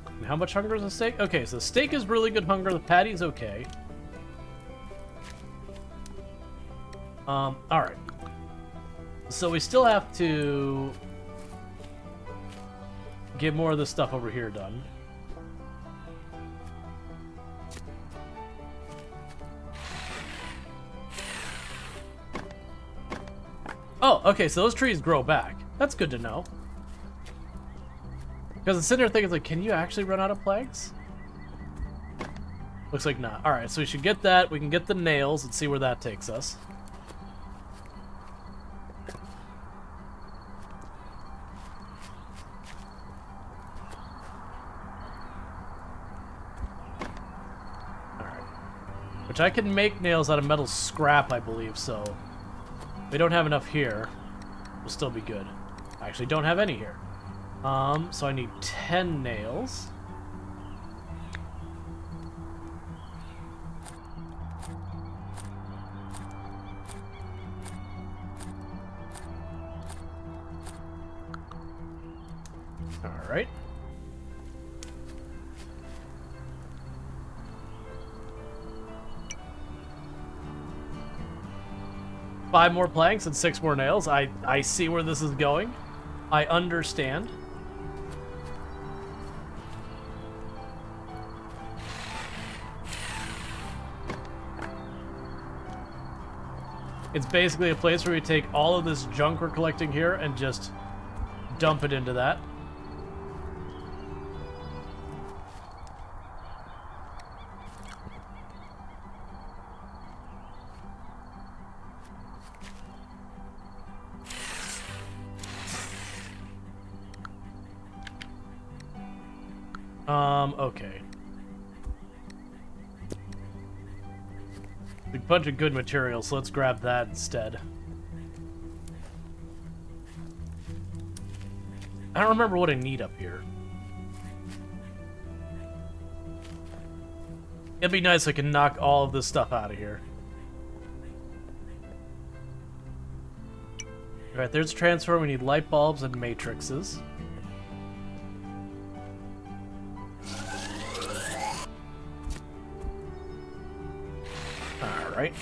[SPEAKER 1] And how much hunger is the steak? Okay, so the steak is really good hunger. The patty's okay. Alright. So we still have to get more of this stuff over here done. Oh, okay, so those trees grow back. That's good to know. Because I'm sitting there thinking, like, can you actually run out of plagues? Looks like not. Alright, so we should get that. We can get the nails and see where that takes us. Which I can make nails out of metal scrap, I believe, so if we don't have enough here, we'll still be good. I actually don't have any here. So I need 10 nails. All right. Five more planks and 6 more nails. I see where this is going. I understand. It's basically a place where we take all of this junk we're collecting here and just dump it into that. Okay. A bunch of good materials, so let's grab that instead. I don't remember what I need up here. It'd be nice if I can knock all of this stuff out of here. Alright, there's transfer. We need light bulbs and matrices. Alright.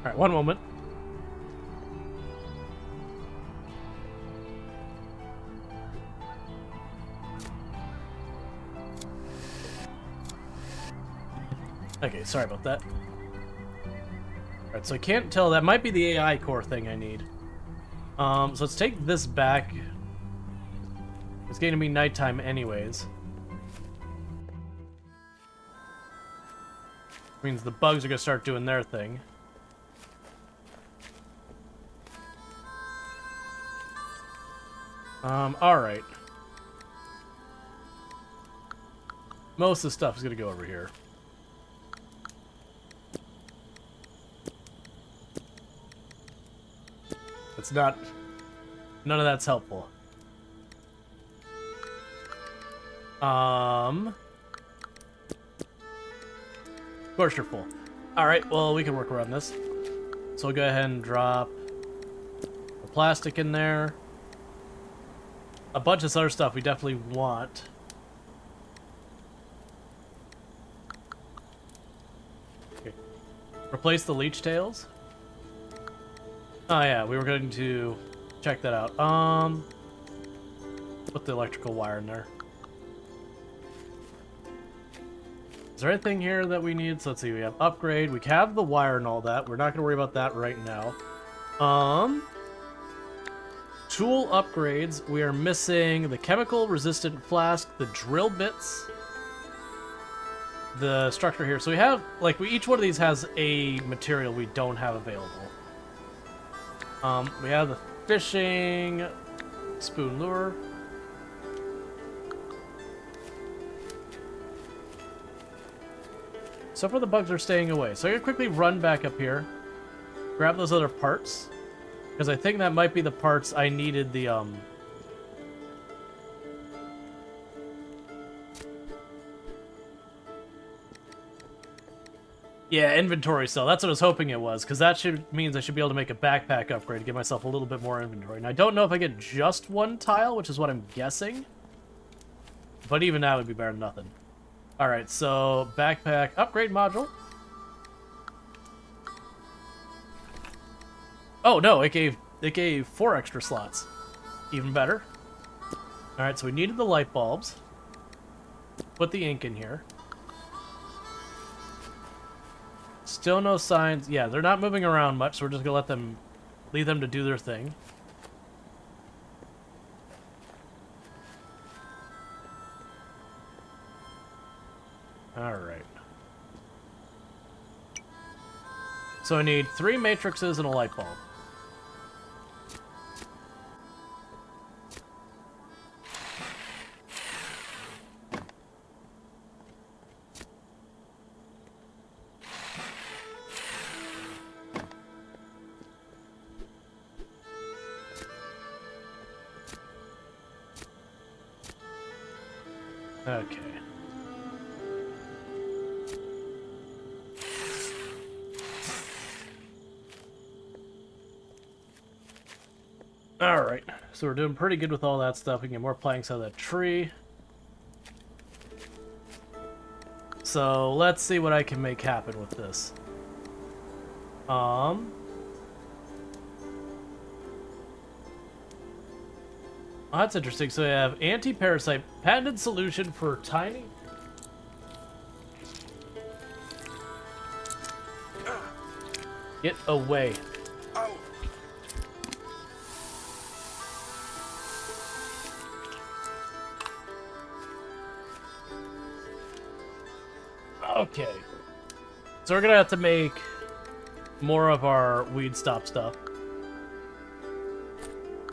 [SPEAKER 1] Alright, one moment. Okay, sorry about that. Alright, so I can't tell. That might be the AI core thing I need. So let's take this back. It's going to be nighttime anyways. Means the bugs are going to start doing their thing. Alright. Most of the stuff is going to go over here. It's not... None of that's helpful. Of course you're full. Alright, well, we can work around this. So we'll go ahead and drop plastic in there. A bunch of other stuff we definitely want. Okay. Replace the leech tails. Oh yeah, we were going to check that out. Put the electrical wire in there. Is there anything here that we need? So let's see, we have upgrade. We have the wire and all that. We're not going to worry about that right now. Tool upgrades. We are missing the chemical resistant flask, the drill bits, the structure here. So we have, like, each one of these has a material we don't have available. We have the fishing spoon lure. So far the bugs are staying away. So I'm gonna quickly run back up here, grab those other parts, because I think that might be the parts I needed the yeah, inventory cell. That's what I was hoping it was, because that means I should be able to make a backpack upgrade to give myself a little bit more inventory. And I don't know if I get just one tile, which is what I'm guessing. But even that would be better than nothing. Alright, so backpack upgrade module. Oh no, it gave 4 extra slots. Even better. Alright, so we needed the light bulbs. Put the ink in here. Still no signs. Yeah, they're not moving around much, so we're just gonna leave them to do their thing. Alright. So I need 3 matrices and a light bulb. Okay. Alright, so we're doing pretty good with all that stuff. We can get more planks out of that tree. So let's see what I can make happen with this. Oh, that's interesting. So we have anti-parasite patented solution for tiny. Get away. Okay. So we're gonna have to make more of our weed stop stuff.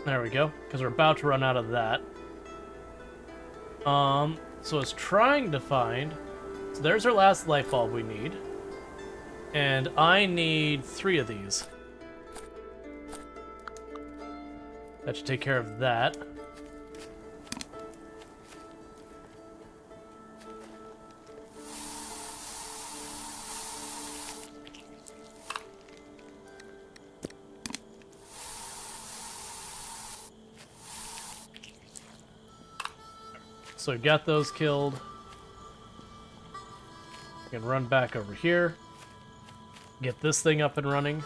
[SPEAKER 1] There we go, because we're about to run out of that. So it's trying to find... So there's our last light bulb we need. And I need 3 of these. That should take care of that. So we got those killed. We can run back over here. Get this thing up and running.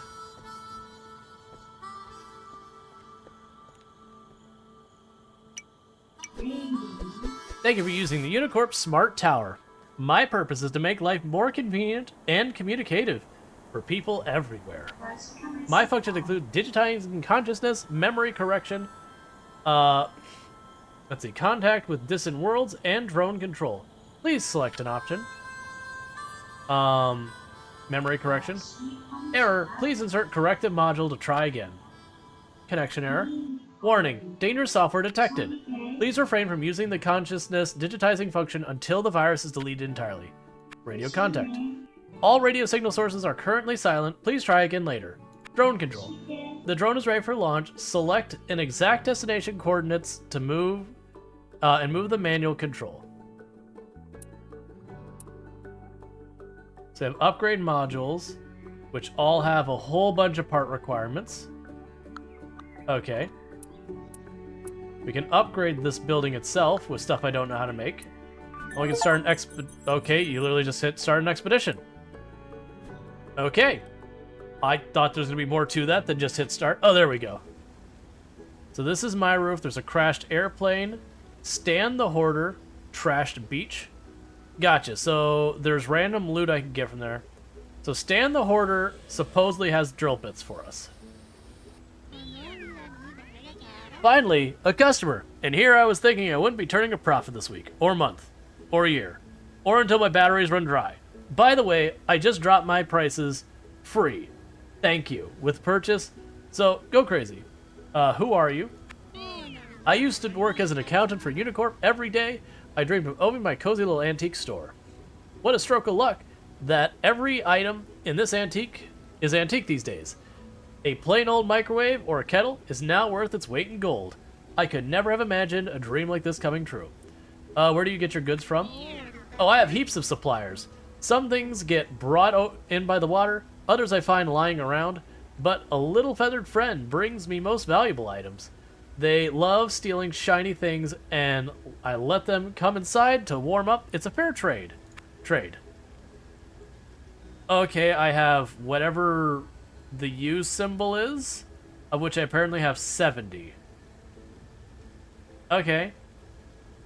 [SPEAKER 1] Thank you for using the Unicorp Smart Tower. My purpose is to make life more convenient and communicative for people everywhere. My functions include digitizing consciousness, memory correction, let's see, contact with distant worlds, and drone control. Please select an option. Memory correction. Error. Please insert corrective module to try again. Connection error. Warning. Dangerous software detected. Please refrain from using the consciousness digitizing function until the virus is deleted entirely. Radio contact. All radio signal sources are currently silent. Please try again later. Drone control. The drone is ready for launch. Select an exact destination coordinates to move and move the manual control. So we have upgrade modules, which all have a whole bunch of part requirements. Okay. We can upgrade this building itself with stuff I don't know how to make. Oh, we can start an Okay, you literally just hit start an expedition. Okay. I thought there was going to be more to that than just hit start. Oh, there we go. So this is my roof. There's a crashed airplane. Stan the Hoarder. Trashed beach. Gotcha. So there's random loot I can get from there. So Stan the Hoarder supposedly has drill bits for us. Finally, a customer. And here I was thinking I wouldn't be turning a profit this week, or month, or year, or until my batteries run dry. By the way, I just dropped my prices free. Thank you. With purchase. So, go crazy. Who are you? I used to work as an accountant for Unicorp every day. I dreamed of owning my cozy little antique store. What a stroke of luck that every item in this antique is antique these days. A plain old microwave or a kettle is now worth its weight in gold. I could never have imagined a dream like this coming true. Where do you get your goods from? Oh, I have heaps of suppliers. Some things get brought in by the water, others I find lying around, but a little feathered friend brings me most valuable items. They love stealing shiny things, and I let them come inside to warm up. It's a fair trade. Okay, I have whatever the U symbol is, of which I apparently have 70. Okay.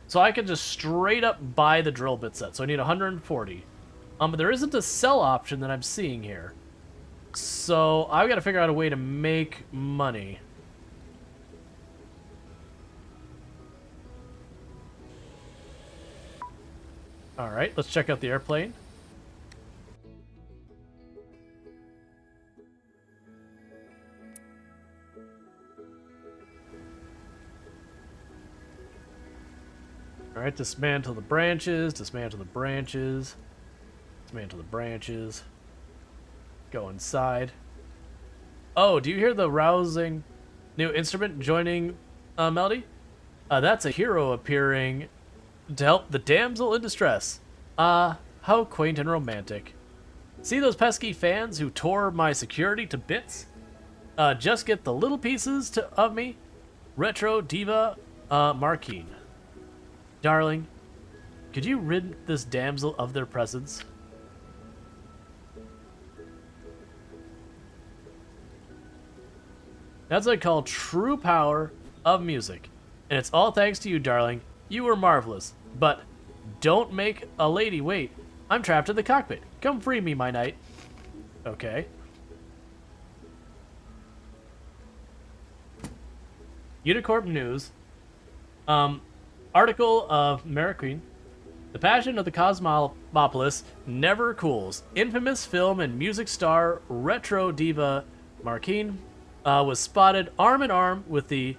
[SPEAKER 1] So I can just straight up buy the drill bit set. So I need 140. But there isn't a sell option that I'm seeing here. So I've got to figure out a way to make money. Alright, let's check out the airplane. Alright, dismantle the branches, dismantle the branches, dismantle the branches. Go inside. Oh, do you hear the rousing new instrument joining melody? That's a hero appearing to help the damsel in distress. Ah, how quaint and romantic. See those pesky fans who tore my security to bits? Just get the little pieces of me. Retro Diva Marquine. Darling, could you rid this damsel of their presence? That's what I call true power of music. And it's all thanks to you, darling. You were marvelous. But don't make a lady wait. I'm trapped in the cockpit. Come free me, my knight. Okay. Unicorp News. Article of Marquine. The passion of the Cosmopolis never cools. Infamous film and music star Retro Diva Marquine was spotted arm in arm with the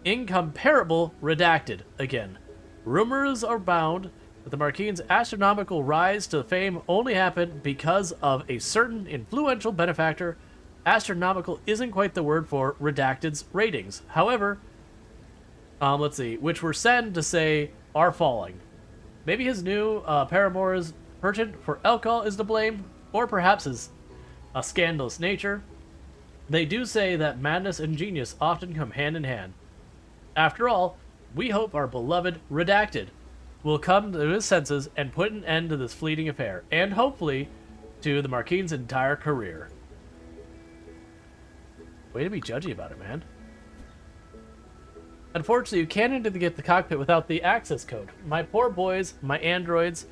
[SPEAKER 1] incomparable Redacted again. Rumors are bound that the Marquine's astronomical rise to fame only happened because of a certain influential benefactor. Astronomical isn't quite the word for Redacted's ratings. However, let's see, which were saddened to say are falling. Maybe his new paramour's penchant for alcohol is to blame, or perhaps his scandalous nature. They do say that madness and genius often come hand in hand. After all, we hope our beloved Redacted will come to his senses and put an end to this fleeting affair, and hopefully to the Marquine's entire career. Way to be judgy about it, man. Unfortunately, you can't enter the cockpit without the access code. My poor boys, my androids,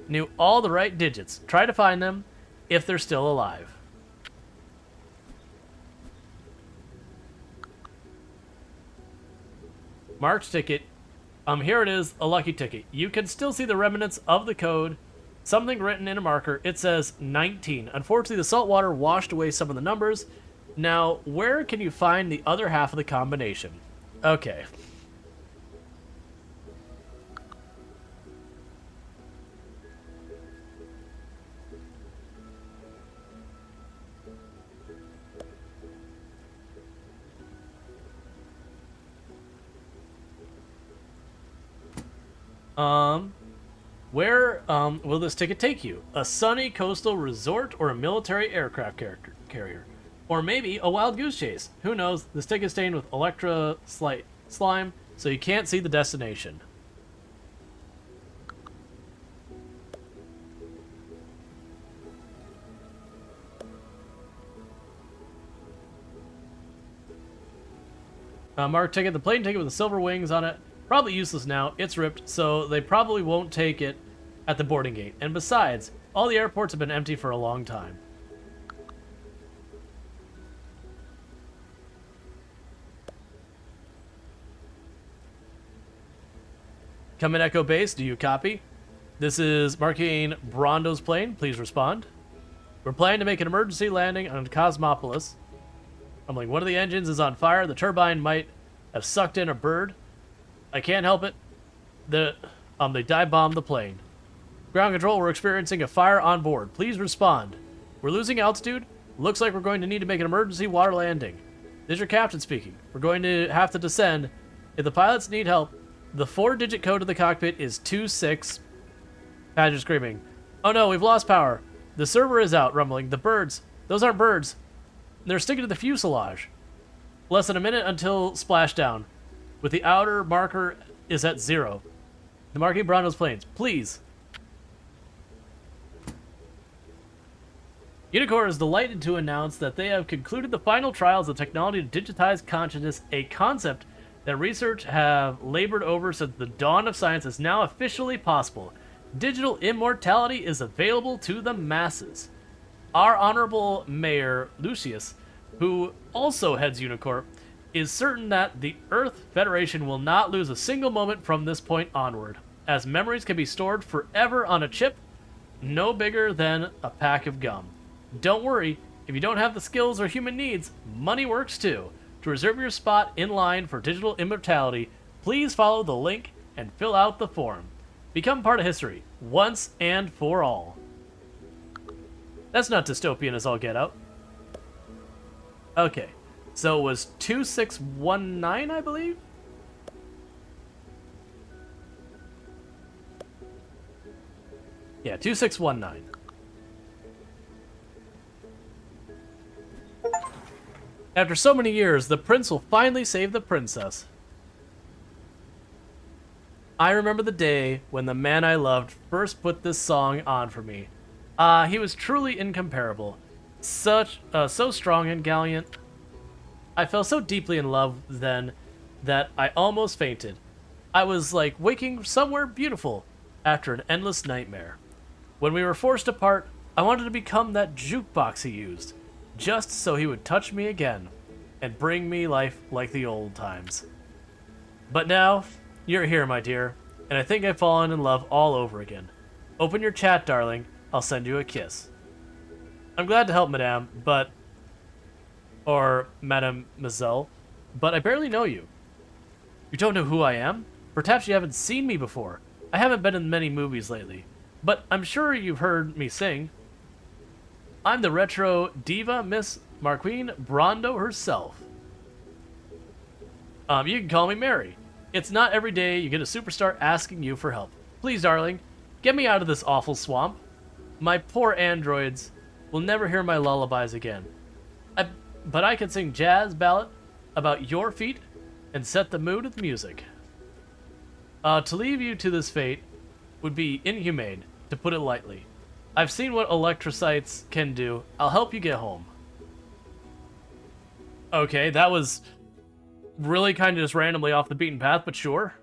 [SPEAKER 1] knew all the right digits. Try to find them if they're still alive. March ticket. Here it is, a lucky ticket. You can still see the remnants of the code. Something written in a marker. It says 19. Unfortunately, the salt water washed away some of the numbers. Now, where can you find the other half of the combination? Okay. Where will this ticket take you? A sunny coastal resort or a military aircraft carrier? Or maybe a wild goose chase. Who knows? The stick is stained with Electra slime, so you can't see the destination. Mark ticket. The plane ticket with the silver wings on it. Probably useless now. It's ripped, so they probably won't take it at the boarding gate. And besides, all the airports have been empty for a long time. Come in Echo Base, do you copy? This is Marquine Brondo's plane, please respond. We're planning to make an emergency landing on Cosmopolis. I'm like, one of the engines is on fire, the turbine might have sucked in a bird. I can't help it. They dive bombed the plane. Ground control, we're experiencing a fire on board, please respond. We're losing altitude, looks like we're going to need to make an emergency water landing. This is your captain speaking. We're going to have to descend. If the pilots need help, the 4-digit code of the cockpit is 26. Badger screaming. Oh no, we've lost power. The server is out, rumbling. The birds. Those aren't birds. They're sticking to the fuselage. Less than a minute until splashdown. With the outer marker is at 0. The Marquis Brondo's planes. Please. Unicorn is delighted to announce that they have concluded the final trials of technology to digitize consciousness, a concept that research have labored over since the dawn of science is now officially possible. Digital immortality is available to the masses. Our honorable mayor, Lucius, who also heads Unicorp, is certain that the Earth Federation will not lose a single moment from this point onward, as memories can be stored forever on a chip no bigger than a pack of gum. Don't worry, if you don't have the skills or human needs, money works too. To reserve your spot in line for digital immortality, please follow the link and fill out the form. Become part of history, once and for all. That's not dystopian as all get out. Okay, so it was 2619, I believe? Yeah, 2619. After so many years, the prince will finally save the princess. I remember the day when the man I loved first put this song on for me. He was truly incomparable. So strong and gallant. I fell so deeply in love then that I almost fainted. I was like waking somewhere beautiful after an endless nightmare. When we were forced apart, I wanted to become that jukebox he used, just so he would touch me again and bring me life like the old times. But now, you're here, my dear, and I think I've fallen in love all over again. Open your chat, darling. I'll send you a kiss. I'm glad to help, madame, but... or mademoiselle, but I barely know you. You don't know who I am? Perhaps you haven't seen me before. I haven't been in many movies lately, but I'm sure you've heard me sing. I'm the retro diva, Miss Marquine Brondo herself. You can call me Mary. It's not every day you get a superstar asking you for help. Please, darling, get me out of this awful swamp. My poor androids will never hear my lullabies again. But I can sing jazz ballad about your feet and set the mood with music. To leave you to this fate would be inhumane, to put it lightly. I've seen what electrocytes can do. I'll help you get home. Okay, that was really kind of just randomly off the beaten path, but sure.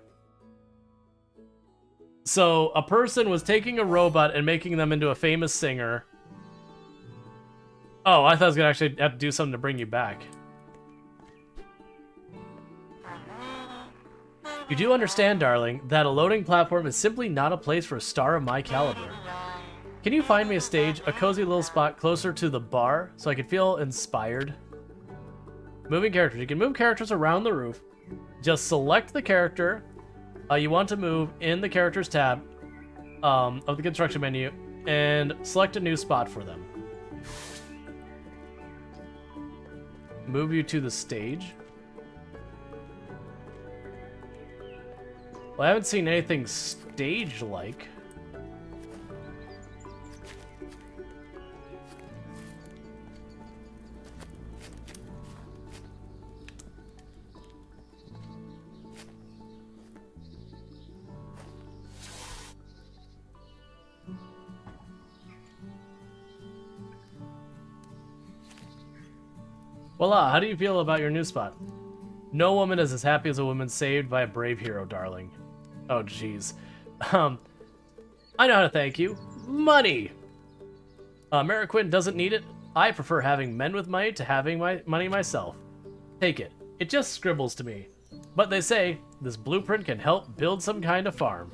[SPEAKER 1] So, a person was taking a robot and making them into a famous singer. Oh, I thought I was going to actually have to do something to bring you back. You do understand, darling, that a loading platform is simply not a place for a star of my caliber. Can you find me a stage, a cozy little spot closer to the bar, so I can feel inspired? Moving characters. You can move characters around the roof. Just select the character you want to move in the characters tab of the construction menu and select a new spot for them. Move you to the stage. Well, I haven't seen anything stage-like. Voila, how do you feel about your new spot? No woman is as happy as a woman saved by a brave hero, darling. Oh, jeez. I know how to thank you. Money! Mariquin doesn't need it. I prefer having men with money to having my money myself. Take it. It just scribbles to me. But they say, this blueprint can help build some kind of farm.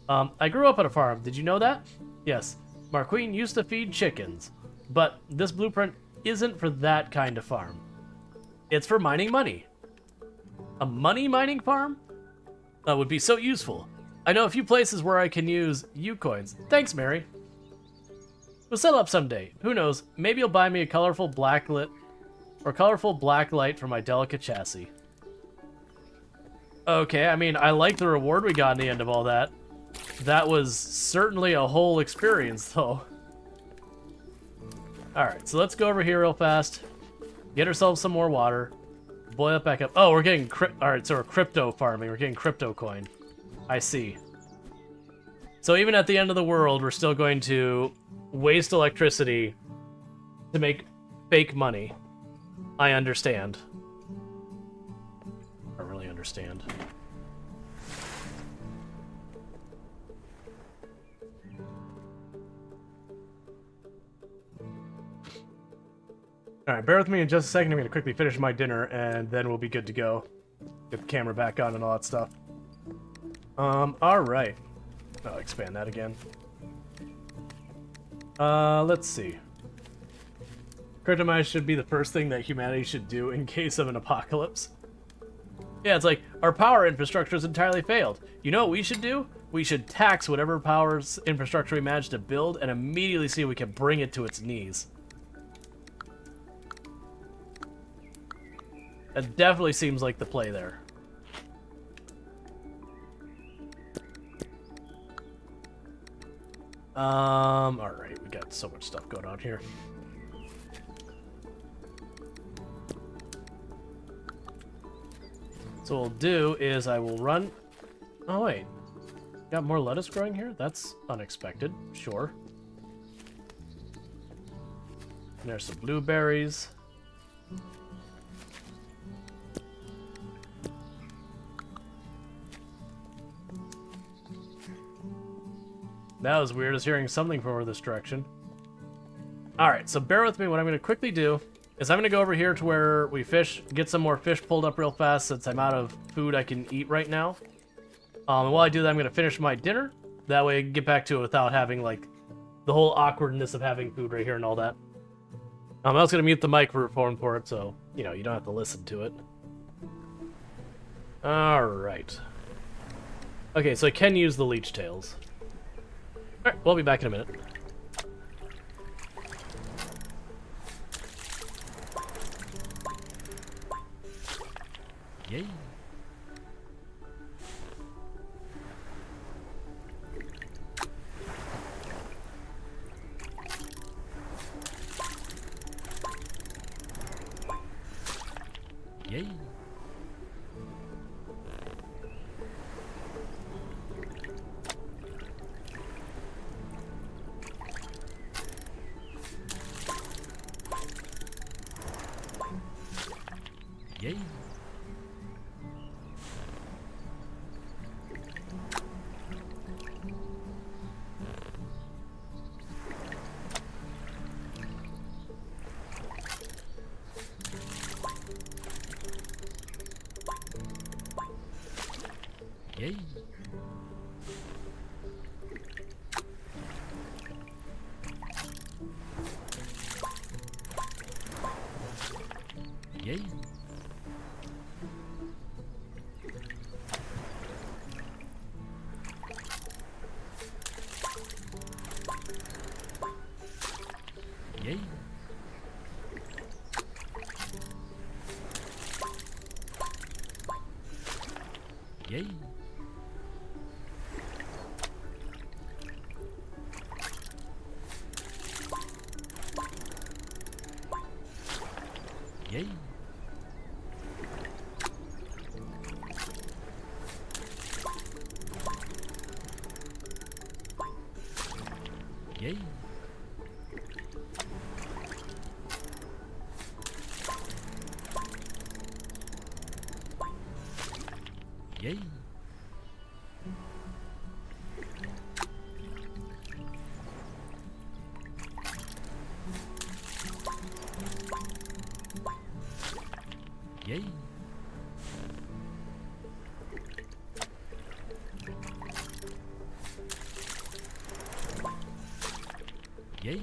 [SPEAKER 1] I grew up on a farm. Did you know that? Yes. Marquine used to feed chickens. But this blueprint isn't for that kind of farm. It's for mining money. A money mining farm? That would be so useful. I know a few places where I can use U-coins. Thanks, Mary. We'll settle up someday. Who knows? Maybe you'll buy me a colorful black light for my delicate chassis. Okay, I mean, I like the reward we got in the end of all that. That was certainly a whole experience, though. Alright, so let's go over here real fast. Get ourselves some more water. Boil it back up. Oh, we're getting... Alright, so we're crypto farming. We're getting crypto coin. I see. So even at the end of the world, we're still going to waste electricity to make fake money. I understand. I really understand. Alright, bear with me in just a second. I'm going to quickly finish my dinner, and then we'll be good to go. Get the camera back on and all that stuff. Alright. I'll expand that again. Let's see. Cryptomine should be the first thing that humanity should do in case of an apocalypse. Yeah, it's like, our power infrastructure has entirely failed. You know what we should do? We should tax whatever power's infrastructure we manage to build and immediately see if we can bring it to its knees. That definitely seems like the play there. Alright, we got so much stuff going on here. So what we'll do is I will run... Oh, wait. Got more lettuce growing here? That's unexpected. Sure. And there's some blueberries. That was weird, as hearing something from over this direction. Alright, so bear with me. What I'm going to quickly do is I'm going to go over here to where we fish, get some more fish pulled up real fast since I'm out of food I can eat right now. And while I do that, I'm going to finish my dinner. That way I can get back to it without having, like, the whole awkwardness of having food right here and all that. I was going to mute the microphone for it, so, you know, you don't have to listen to it. Alright. Okay, so I can use the leech tails. Alright, we'll be back in a minute.
[SPEAKER 3] Yay. Yay. Yay. Yay. Yay. Yay. Yay. Yay. Yay. Yay. Yay. Yay.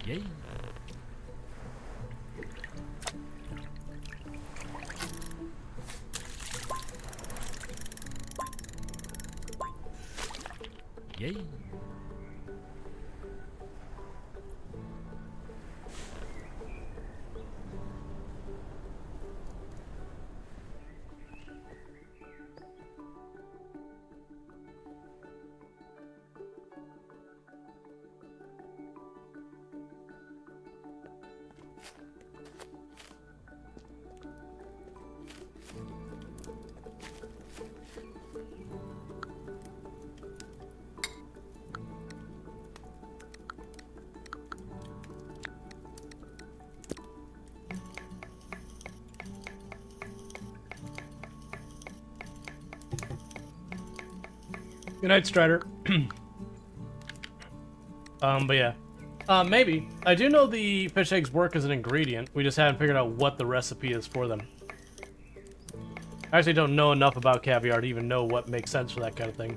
[SPEAKER 3] Yay. Yay.
[SPEAKER 1] Good night, Strider. But yeah. Maybe. I do know the fish eggs work as an ingredient. We just haven't figured out what the recipe is for them. I actually don't know enough about caviar to even know what makes sense for that kind of thing.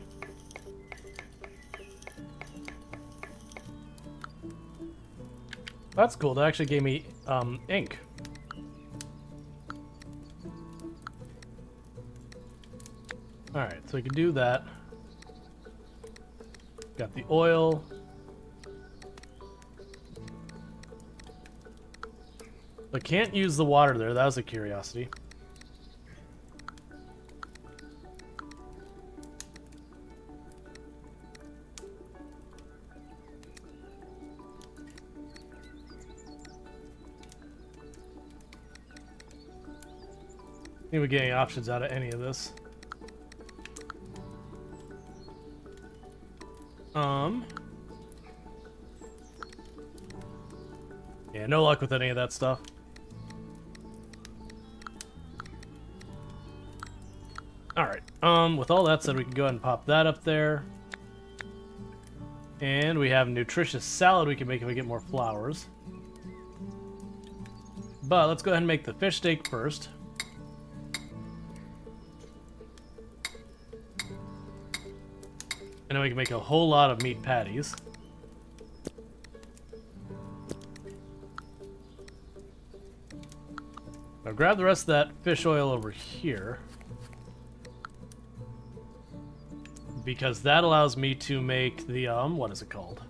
[SPEAKER 1] That's cool. That actually gave me ink. Alright, so we can do that. Got the oil. I can't use the water there. That was a curiosity. Think we get any options out of any of this? Yeah, no luck with any of that stuff. Alright, with all that said, we can go ahead and pop that up there. And we have a nutritious salad we can make if we get more flowers. But let's go ahead and make the fish steak first. And then we can make a whole lot of meat patties. Now grab the rest of that fish oil over here. Because that allows me to make the, what is it called?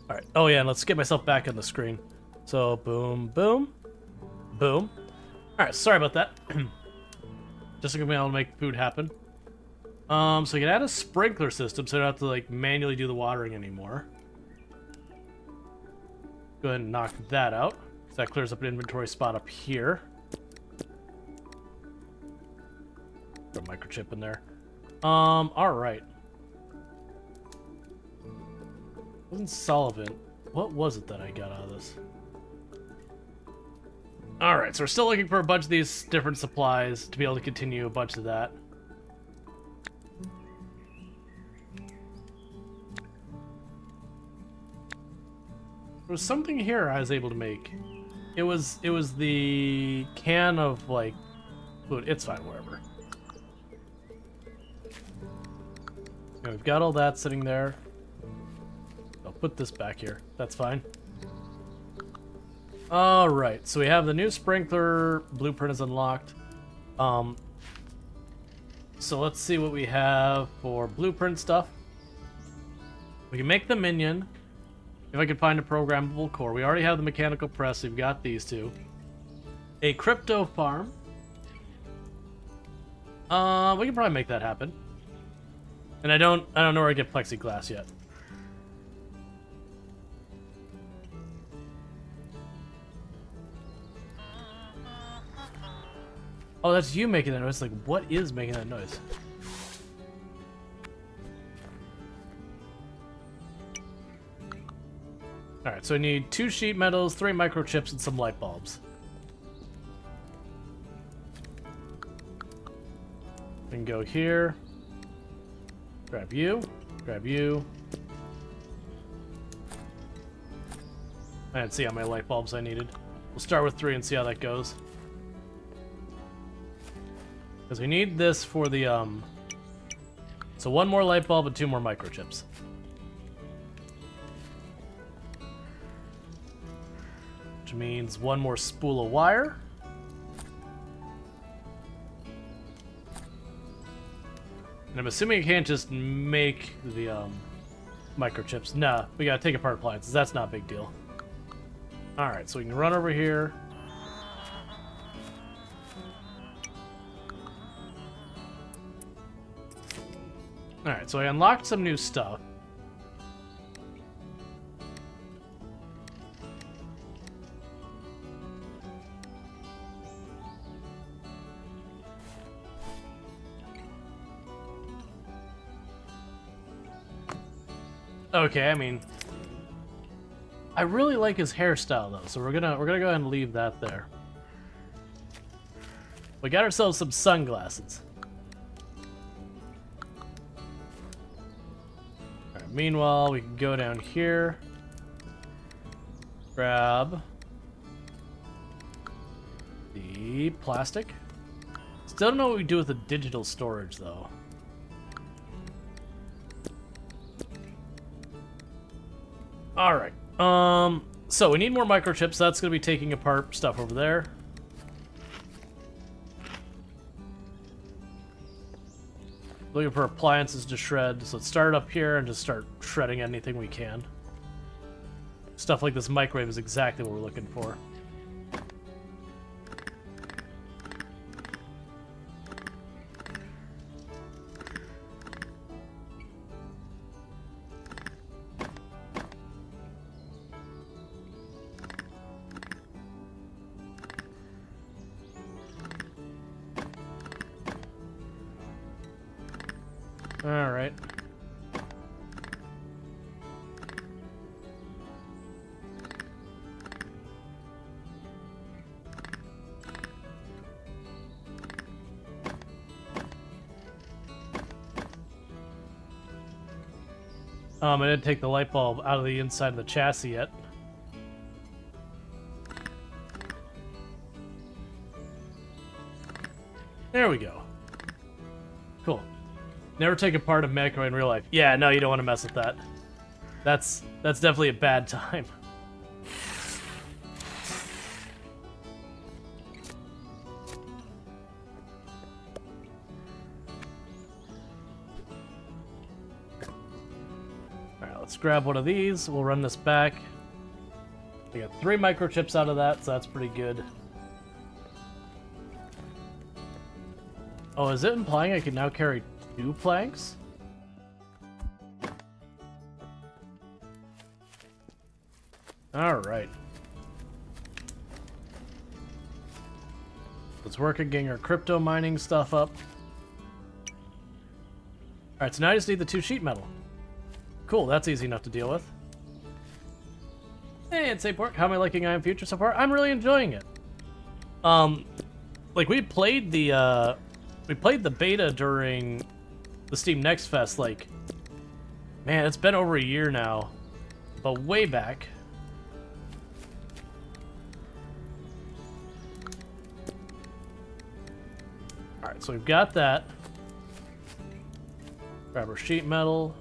[SPEAKER 1] Alright, oh yeah, and let's get myself back on the screen. So, boom, boom, boom. Alright, sorry about that. Just gonna be able to make food happen. So we can add a sprinkler system so I don't have to, like, manually do the watering anymore. Go ahead and knock that out. So that clears up an inventory spot up here. Throw a microchip in there. Alright. Wasn't solvent. What was it that I got out of this? Alright, so we're still looking for a bunch of these different supplies to be able to continue a bunch of that. There was something here I was able to make. It was the can of, like, food. It's fine, wherever. Yeah, we've got all that sitting there. I'll put this back here. That's fine. Alright, so we have the new sprinkler. Blueprint is unlocked. So let's see what we have for blueprint stuff. We can make the minion. If I can find a programmable core. We already have the mechanical press. We've got these two. A crypto farm. We can probably make that happen. And I don't know where I get plexiglass yet. Oh, that's you making that noise. Like, what is making that noise? Alright, so so I need 2 sheet metals, 3 microchips, and some light bulbs. We can go here. Grab you. Grab you. I didn't see how many light bulbs I needed. We'll start with 3 and see how that goes. Because we need this for the, So 1 more light bulb and 2 more microchips. Which means 1 more spool of wire. And I'm assuming you can't just make the, microchips. Nah, we gotta take apart appliances. That's not a big deal. Alright, so we can run over here. Alright, so I unlocked some new stuff. Okay, I mean, I really like his hairstyle though, so we're gonna go ahead and leave that there. We got ourselves some sunglasses. Alright, meanwhile, we can go down here. Grab the plastic. Still don't know what we do with the digital storage though. Alright, so we need more microchips. That's going to be taking apart stuff over there. Looking for appliances to shred. So let's start up here and just start shredding anything we can. Stuff like this microwave is exactly what we're looking for. Alright. I didn't take the light bulb out of the inside of the chassis yet. There we go. Cool. Never take apart a microwave in real life. Yeah, no, you don't want to mess with that. That's definitely a bad time. Alright, let's grab one of these. We'll run this back. We got 3 microchips out of that, so that's pretty good. Oh, is it implying I can now carry 2 planks? Alright. Let's work on getting our crypto mining stuff up. Alright, so now I just need the 2 sheet metal. Cool, that's easy enough to deal with. Hey, it's Pork. How am I liking I Am Future so far? I'm really enjoying it. Like we played the beta during the Steam Next Fest, like, man, it's been over a year now, but way back. Alright, so we've got that. Grab our sheet metal.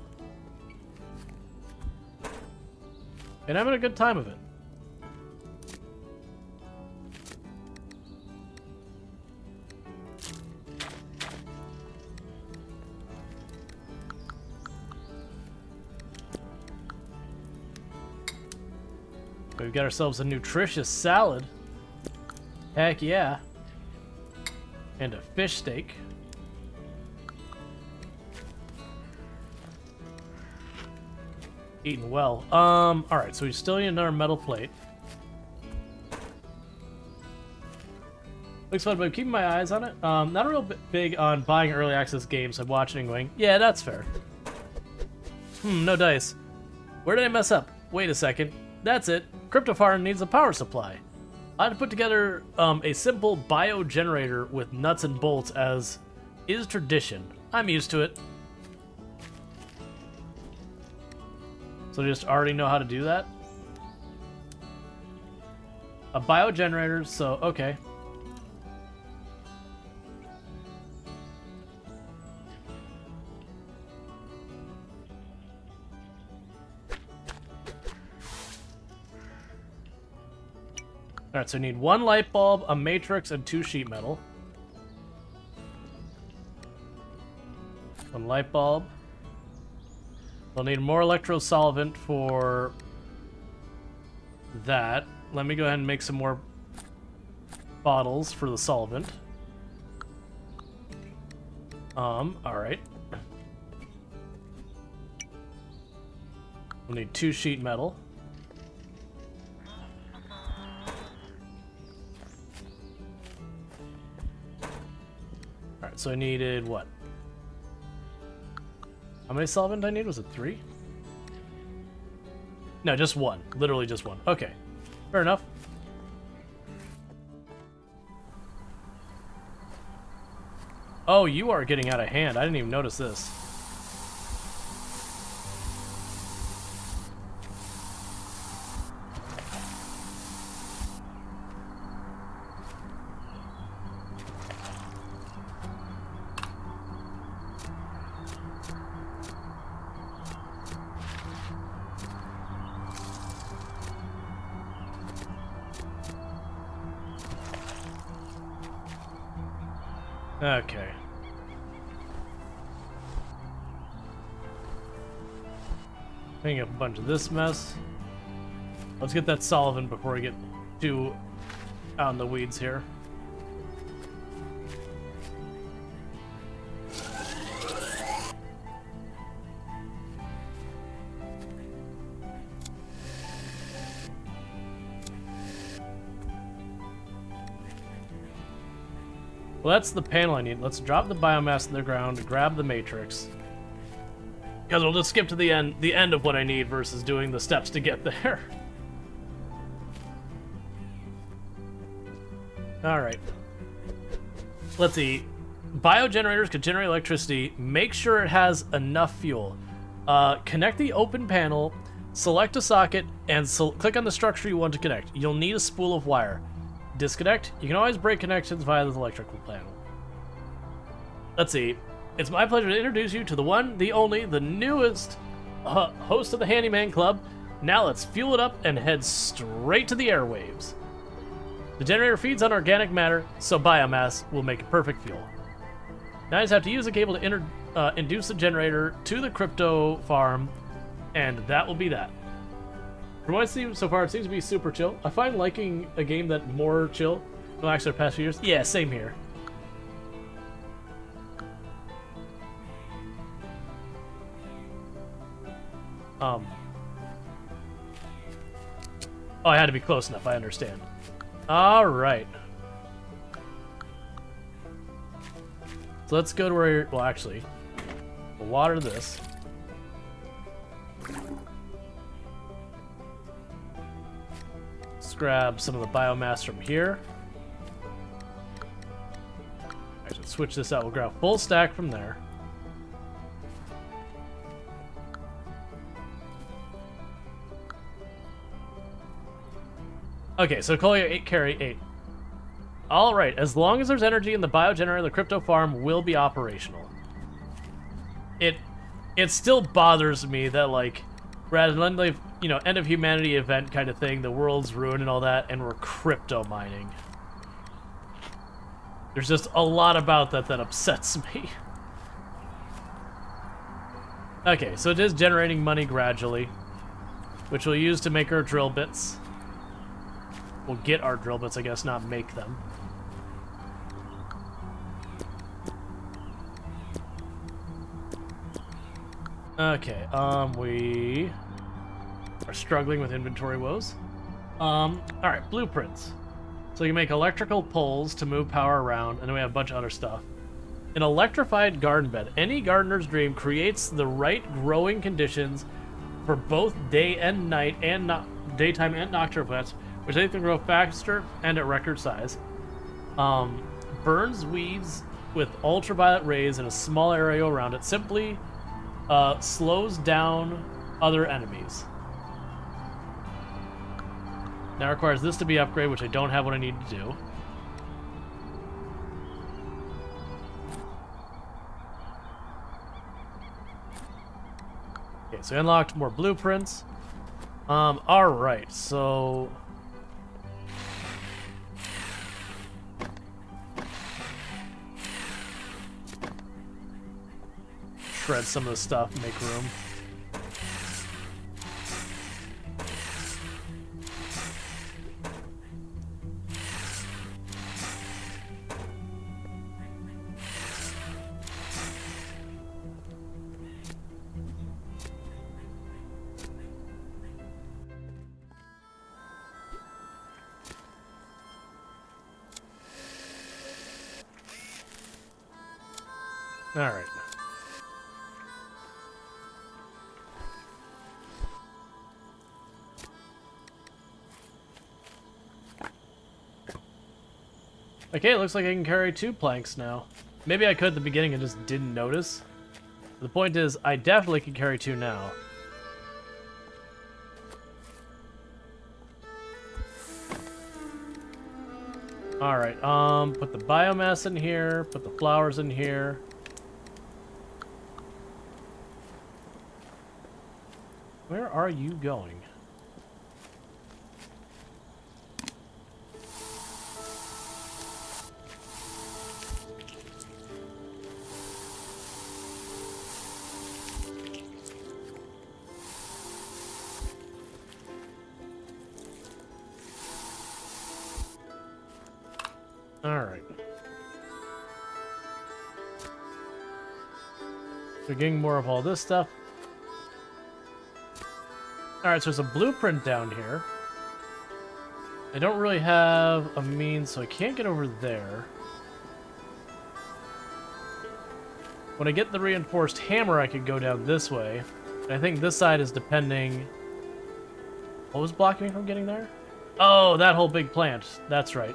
[SPEAKER 1] And having a good time of it. We've got ourselves a nutritious salad. Heck yeah. And a fish steak. Eating well. Alright, so we still need another metal plate. Looks fun, but I'm keeping my eyes on it. Not real big on buying early access games. I'm watching and going, yeah, that's fair. No dice. Where did I mess up? Wait a second. That's it. Crypto farm needs a power supply. I had to put together a simple bio generator with nuts and bolts as is tradition. I'm used to it. So just already know how to do that? A bio generator, so okay. Alright, so I need 1 light bulb, a matrix, and 2 sheet metal. 1 light bulb. I'll need more electro solvent for that. Let me go ahead and make some more bottles for the solvent. Alright. We'll need 2 sheet metal. Alright, so I needed what? How many solvent I need? Was it 3? No, just 1. Literally just 1. Okay. Fair enough. Oh, you are getting out of hand. I didn't even notice this. Okay. Cleaning up a bunch of this mess. Let's get that solvent before we get too out in the weeds here. Well, that's the panel I need. Let's drop the biomass in the ground, grab the matrix. Because we'll just skip to the end of what I need versus doing the steps to get there. Alright. Let's see. Biogenerators could generate electricity. Make sure it has enough fuel. Connect the open panel, select a socket, and click on the structure you want to connect. You'll need a spool of wire. Disconnect. You can always break connections via the electrical panel. Let's see. It's my pleasure to introduce you to the one, the only, the newest host of the Handyman Club. Now let's fuel it up and head straight to the airwaves. The generator feeds on organic matter, so biomass will make a perfect fuel. Now I just have to use a cable to induce the generator to the crypto farm, and that will be that. From what I've seen so far, it seems to be super chill. I find liking a game that more chill. Well, actually, the past few years. Yeah, same here. Oh, I had to be close enough. I understand. All right. So let's go to where. Well, actually, we'll water this. Grab some of the biomass from here. Actually, switch this out. We'll grab a full stack from there. Okay, so Collier 8 carry 8. Alright, as long as there's energy in the biogenerator, the crypto farm will be operational. It still bothers me that, like, rather than, like, you know, end of humanity event kind of thing, the world's ruined and all that, and we're crypto mining. There's just a lot about that that upsets me. Okay, so it is generating money gradually, which we'll use to make our drill bits. We'll get our drill bits, I guess, not make them. Okay, we are struggling with inventory woes. Alright, blueprints. So you can make electrical poles to move power around, and then we have a bunch of other stuff. An electrified garden bed. Any gardener's dream creates the right growing conditions for both day and night, and daytime and nocturnal plants, which they can grow faster and at record size. Burns weeds with ultraviolet rays in a small area around it. Simply slows down other enemies. Now requires this to be upgraded, which I don't have what I need to do. Okay, so I unlocked more blueprints. Alright, so... shred some of the stuff, make room. Alright. Okay, it looks like I can carry 2 planks now. Maybe I could at the beginning and just didn't notice. The point is, I definitely can carry 2 now. Alright, put the biomass in here, put the flowers in here. Where are you going? Alright. We're getting more of all this stuff. Alright, so there's a blueprint down here. I don't really have a means, so I can't get over there. When I get the reinforced hammer, I could go down this way. And I think this side is depending... What was blocking me from getting there? Oh, that whole big plant. That's right.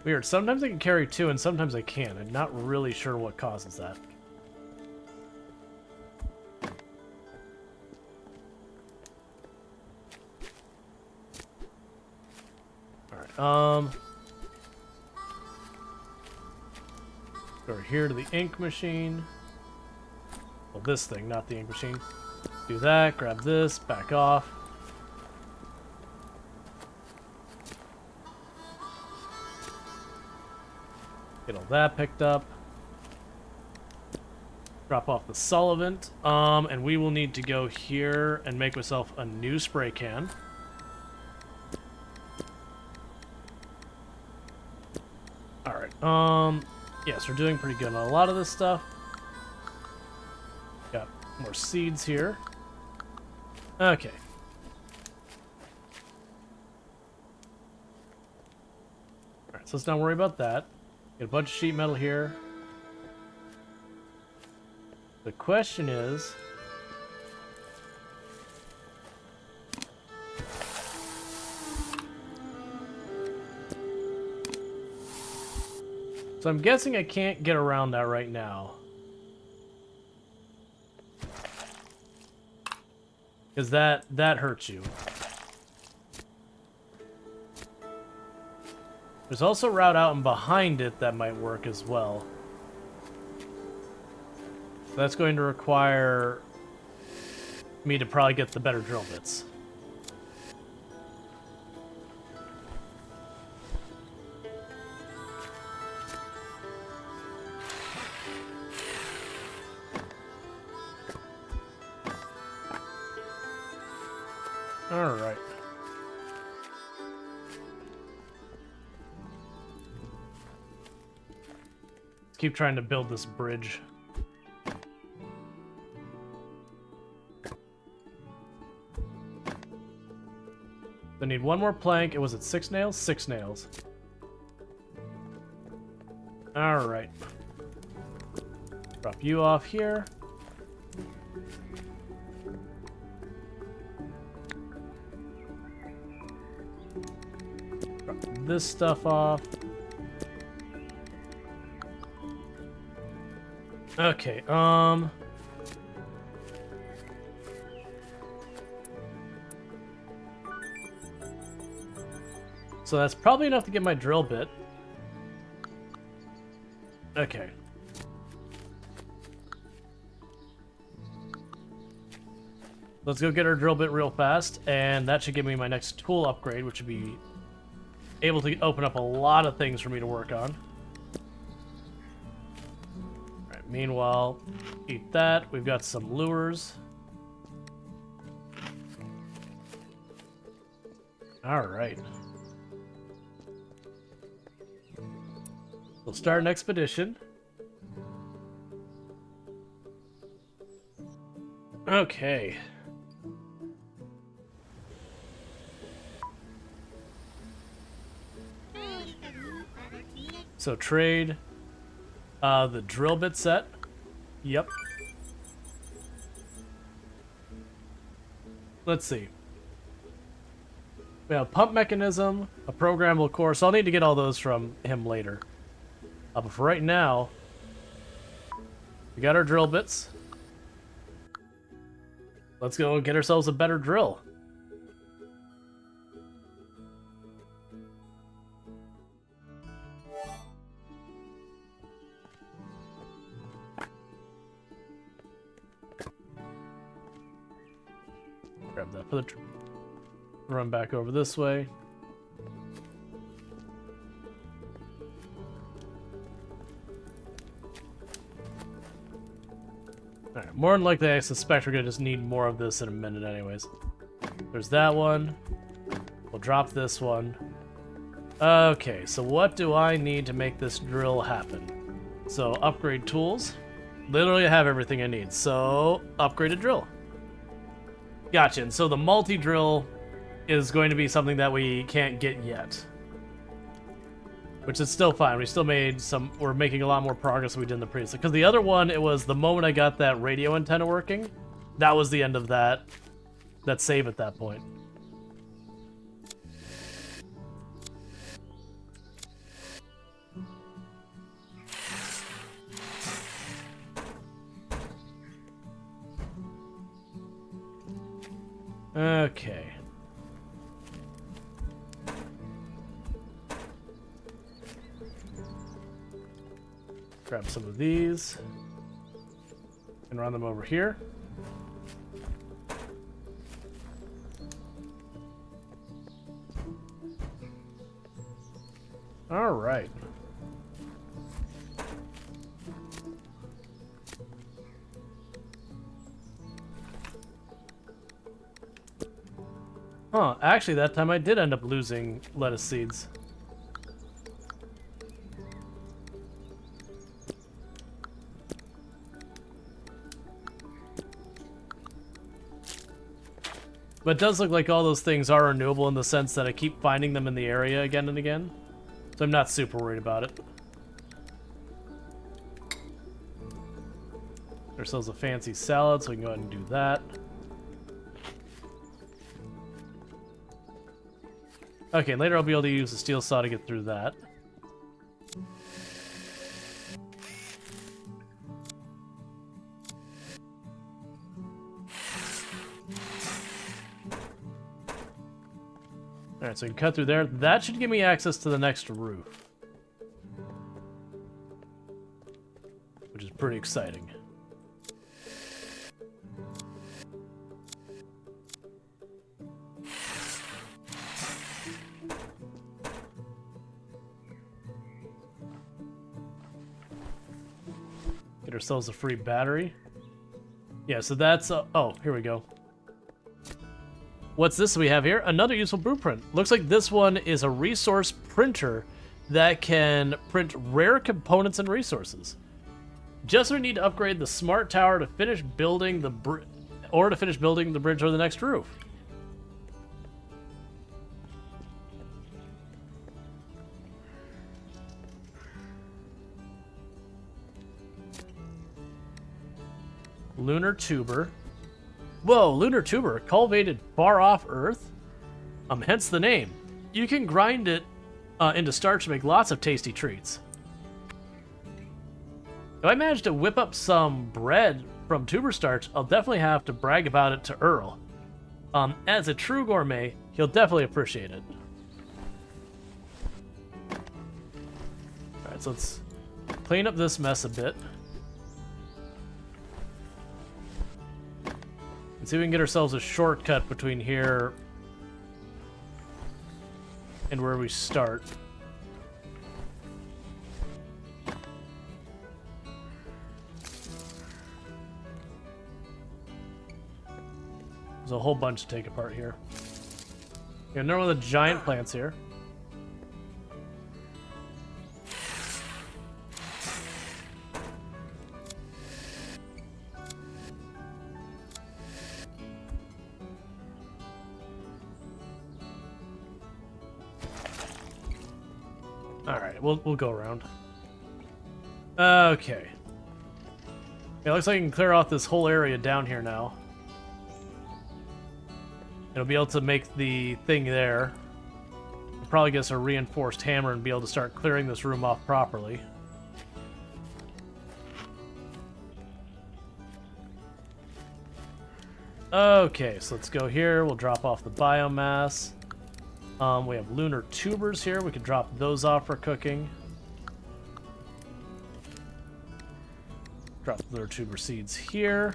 [SPEAKER 1] Weird. Sometimes I can carry 2 and sometimes I can't. I'm not really sure what causes that. Alright, over here to the ink machine. Well, this thing, not the ink machine. Do that, grab this, back off. Get all that picked up. Drop off the solvent. And we will need to go here and make myself a new spray can. Alright, yes, we're doing pretty good on a lot of this stuff. Got more seeds here. Okay. Alright, so let's not worry about that. Get a bunch of sheet metal here. The question is... So I'm guessing I can't get around that right now. Because that hurts you. There's also a route out and behind it that might work as well. That's going to require me to probably get the better drill bits. All right. Let's keep trying to build this bridge. I need one more plank. It was at 6 nails? 6 nails. Alright. Drop you off here. Drop this stuff off. Okay, so that's probably enough to get my drill bit. Okay. Let's go get our drill bit real fast, and that should give me my next tool upgrade, which would be able to open up a lot of things for me to work on. Alright, meanwhile, eat that. We've got some lures. Alright. We'll start an expedition. Okay. So trade the drill bit set. Yep. Let's see. We have a pump mechanism, a programmable core, so I'll need to get all those from him later. But for right now, we got our drill bits. Let's go get ourselves a better drill. Grab that for the run back over this way. Alright, more than likely I suspect we're gonna just need more of this in a minute anyways. There's that one. We'll drop this one. Okay, so what do I need to make this drill happen? So, upgrade tools. Literally I have everything I need, so upgrade a drill. Gotcha, and so the multi-drill is going to be something that we can't get yet. Which is still fine. We still made some... We're making a lot more progress than we did in the previous. Because the other one, it was the moment I got that radio antenna working. That was the end of that save at that point. Okay. Grab some of these and run them over here. All right. Huh, actually that time I did end up losing lettuce seeds. But it does look like all those things are renewable in the sense that I keep finding them in the area again and again. So I'm not super worried about it. Get ourselves a fancy salad, so we can go ahead and do that. Okay, later I'll be able to use the steel saw to get through that. Alright, so we can cut through there. That should give me access to the next roof. Which is pretty exciting. Get ourselves a free battery. Yeah, so that's... oh, here we go. What's this we have here? Another useful blueprint. Looks like this one is a resource printer that can print rare components and resources. Just we need to upgrade the smart tower to finish building the bridge or the next roof. Lunar tuber. Whoa, lunar tuber, cultivated far off Earth? Hence the name. You can grind it into starch to make lots of tasty treats. If I manage to whip up some bread from tuber starch, I'll definitely have to brag about it to Earl. As a true gourmet, he'll definitely appreciate it. Alright, so let's clean up this mess a bit. And see if we can get ourselves a shortcut between here and where we start. There's a whole bunch to take apart here. Yeah, another one of the giant plants here. Alright, we'll go around. Okay. It looks like I can clear off this whole area down here now. It'll be able to make the thing there. We'll probably get us a reinforced hammer and be able to start clearing this room off properly. Okay, so let's go here. We'll drop off the biomass. We have lunar tubers here. We could drop those off for cooking. Drop lunar tuber seeds here.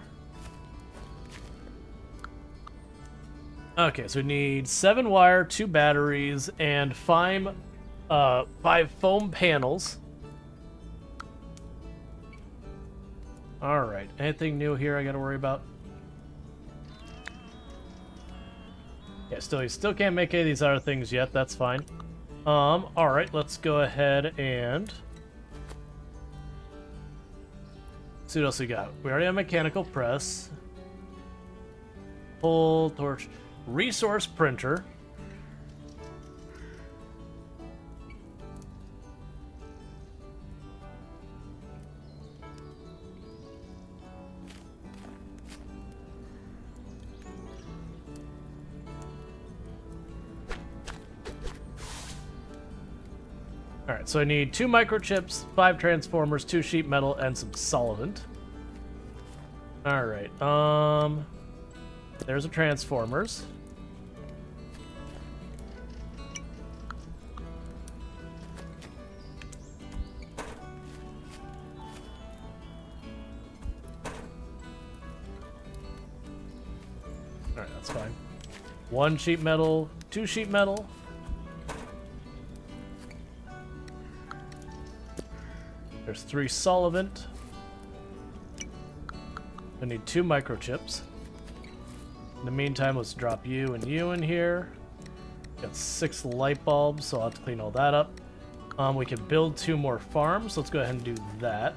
[SPEAKER 1] Okay, so we need 7 wire, 2 batteries, and 5 foam panels. Alright, anything new here I gotta worry about? Yeah, you still can't make any of these other things yet, that's fine. Alright, let's go ahead and see what else we got. We already have mechanical press. Pull, torch, resource printer. Alright, so I need 2 microchips, 5 transformers, 2 sheet metal, and some solvent. Alright, there's the transformers. Alright, that's fine. 1 sheet metal, 2 sheet metal. There's 3 solvent. I need 2 microchips. In the meantime, let's drop you and you in here. Got 6 light bulbs, so I'll have to clean all that up. We can build 2 more farms. Let's go ahead and do that.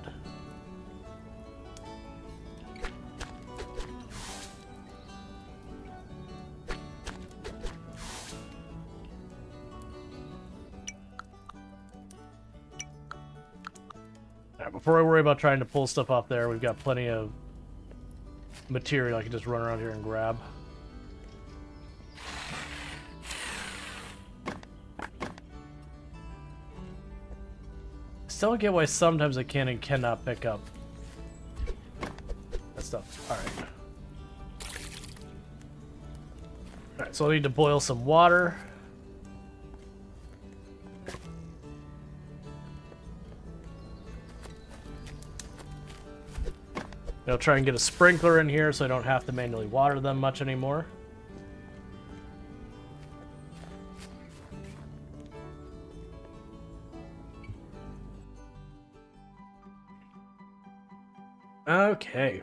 [SPEAKER 1] Before I worry about trying to pull stuff off there, we've got plenty of material I can just run around here and grab. Still don't get why sometimes I can and cannot pick up that stuff. Alright. Alright, so I need to boil some water. I'll try and get a sprinkler in here so I don't have to manually water them much anymore. Okay.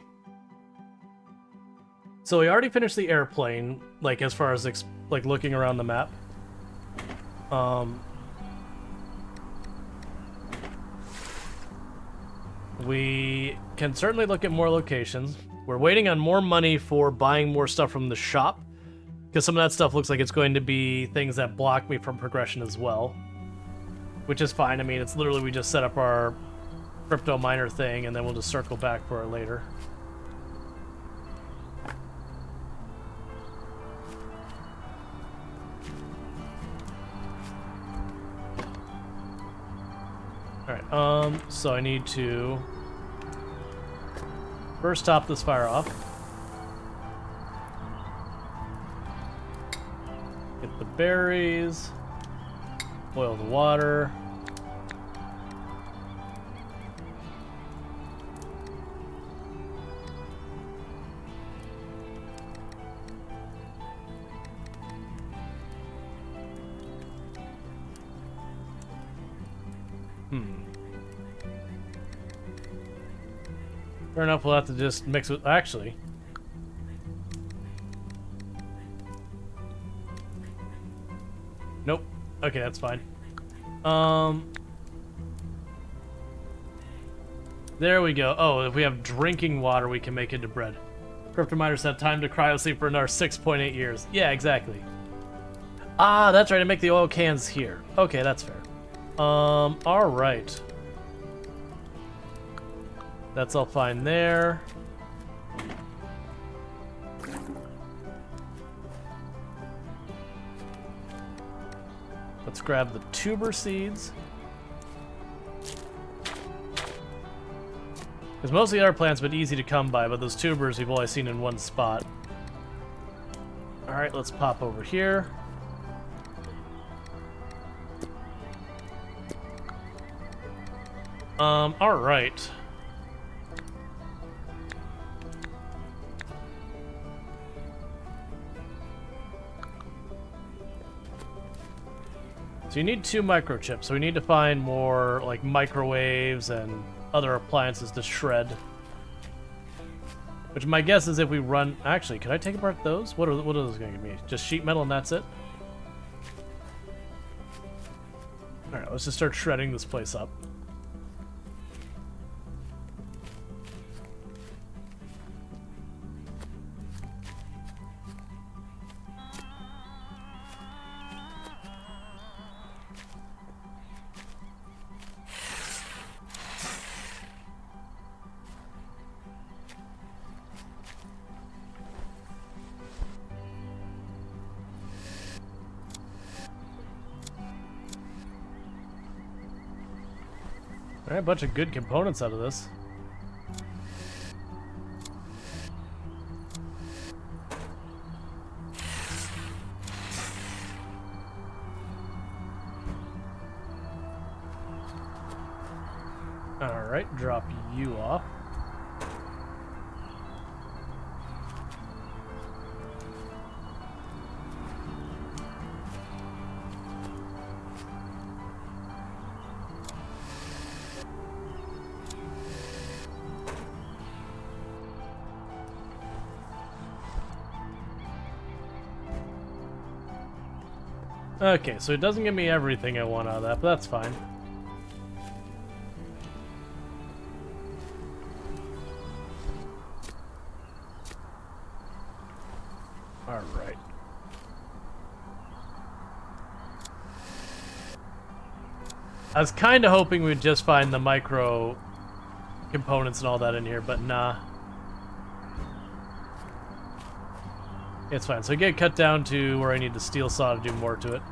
[SPEAKER 1] So we already finished the airplane, like as far as like looking around the map. We can certainly look at more locations. We're waiting on more money for buying more stuff from the shop, because some of that stuff looks like it's going to be things that block me from progression as well, which is fine. I mean, it's literally we just set up our crypto miner thing, and then we'll just circle back for it later. So I need to first top this fire off. Get the berries. Boil the water. Fair enough, we'll have to just mix with... Actually... Nope. Okay, that's fine. There we go. Oh, if we have drinking water, we can make into bread. Crypto miners have time to cryosleep for another 6.8 years. Yeah, exactly. Ah, that's right, I make the oil cans here. Okay, that's fair. Alright. That's all fine there. Let's grab the tuber seeds. Because most of the other plants have been easy to come by, but those tubers we've only seen in one spot. Alright, let's pop over here. Alright. So you need 2 microchips, so we need to find more, like, microwaves and other appliances to shred. Which my guess is if we run... Actually, can I take apart those? What are those going to give me? Just sheet metal and that's it? Alright, let's just start shredding this place up. Alright, a bunch of good components out of this. Alright, drop you off. Okay, so it doesn't give me everything I want out of that, but that's fine. Alright. I was kind of hoping we'd just find the micro components and all that in here, but nah. It's fine. So I get cut down to where I need the steel saw to do more to it.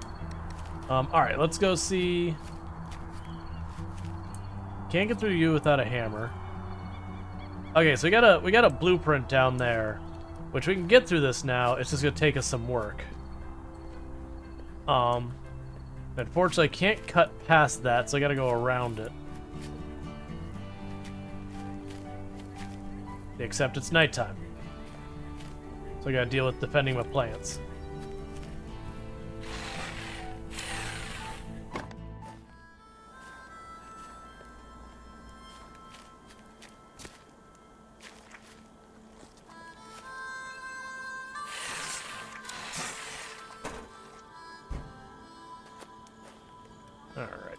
[SPEAKER 1] Alright, let's go see... Can't get through you without a hammer. Okay, so we got a blueprint down there, which we can get through this now. It's just gonna take us some work. Unfortunately, I can't cut past that, so I gotta go around it. Except it's nighttime. So I gotta deal with defending my plants. Alright.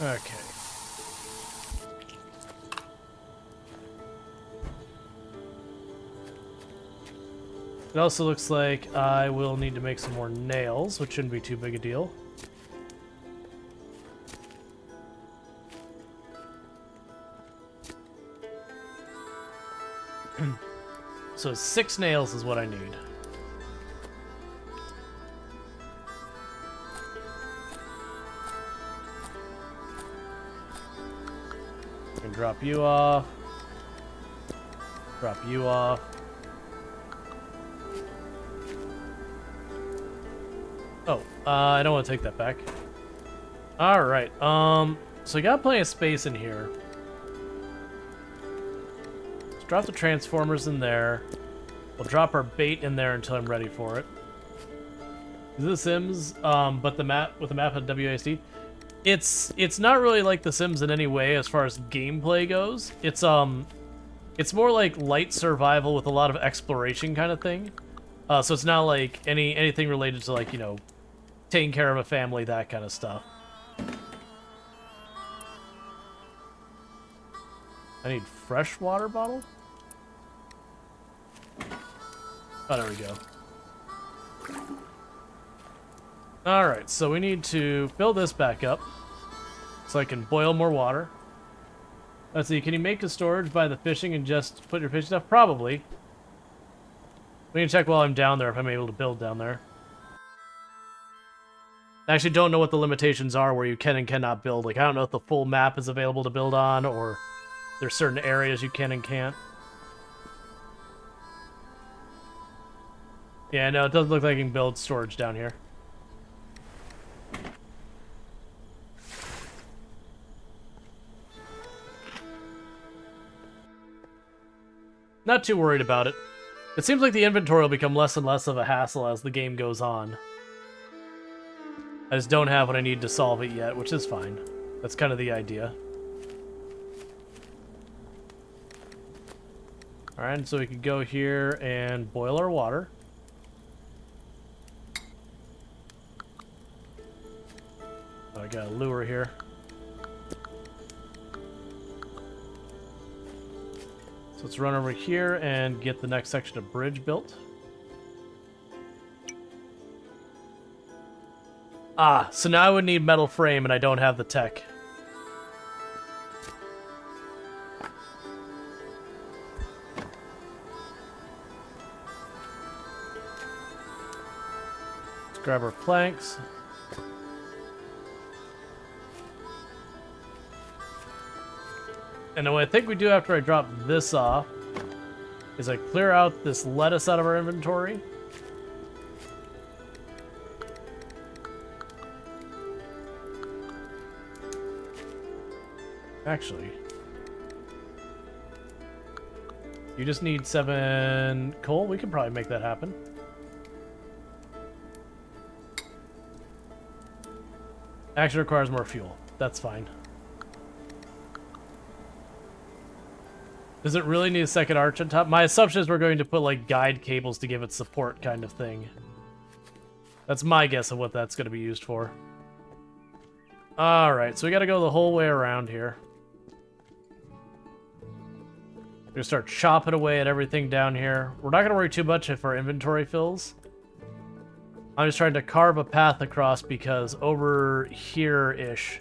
[SPEAKER 1] Okay. It also looks like I will need to make some more nails, which shouldn't be too big a deal. So 6 nails is what I need. I can drop you off. Drop you off. Oh, I don't want to take that back. Alright, so we got plenty of space in here. Let's drop the transformers in there. We'll drop our bait in there until I'm ready for it. Is this Sims, but the map, with the map at WASD? It's not really like The Sims in any way as far as gameplay goes. It's more like light survival with a lot of exploration kind of thing. So it's not like anything related to, like, you know, taking care of a family, that kind of stuff. I need fresh water bottle? Oh, there we go. Alright, so we need to fill this back up so I can boil more water. Let's see, can you make a storage by the fishing and just put your fishing stuff? Probably. We can check while I'm down there if I'm able to build down there. I actually don't know what the limitations are where you can and cannot build. Like, I don't know if the full map is available to build on, or there's certain areas you can and can't. Yeah, no, it doesn't look like you can build storage down here. Not too worried about it. It seems like the inventory will become less and less of a hassle as the game goes on. I just don't have what I need to solve it yet, which is fine. That's kind of the idea. Alright, so we could go here and boil our water. Oh, I got a lure here. So let's run over here and get the next section of bridge built. Ah, so now I would need metal frame and I don't have the tech. Let's grab our planks. And what I think we do after I drop this off is I clear out this lettuce out of our inventory. Actually, you just need 7 coal. We could probably make that happen. Actually requires more fuel. That's fine. Does it really need a second arch on top? My assumption is we're going to put, like, guide cables to give it support kind of thing. That's my guess of what that's going to be used for. Alright, so we got to go the whole way around here. We're going to start chopping away at everything down here. We're not going to worry too much if our inventory fills. I'm just trying to carve a path across because over here-ish,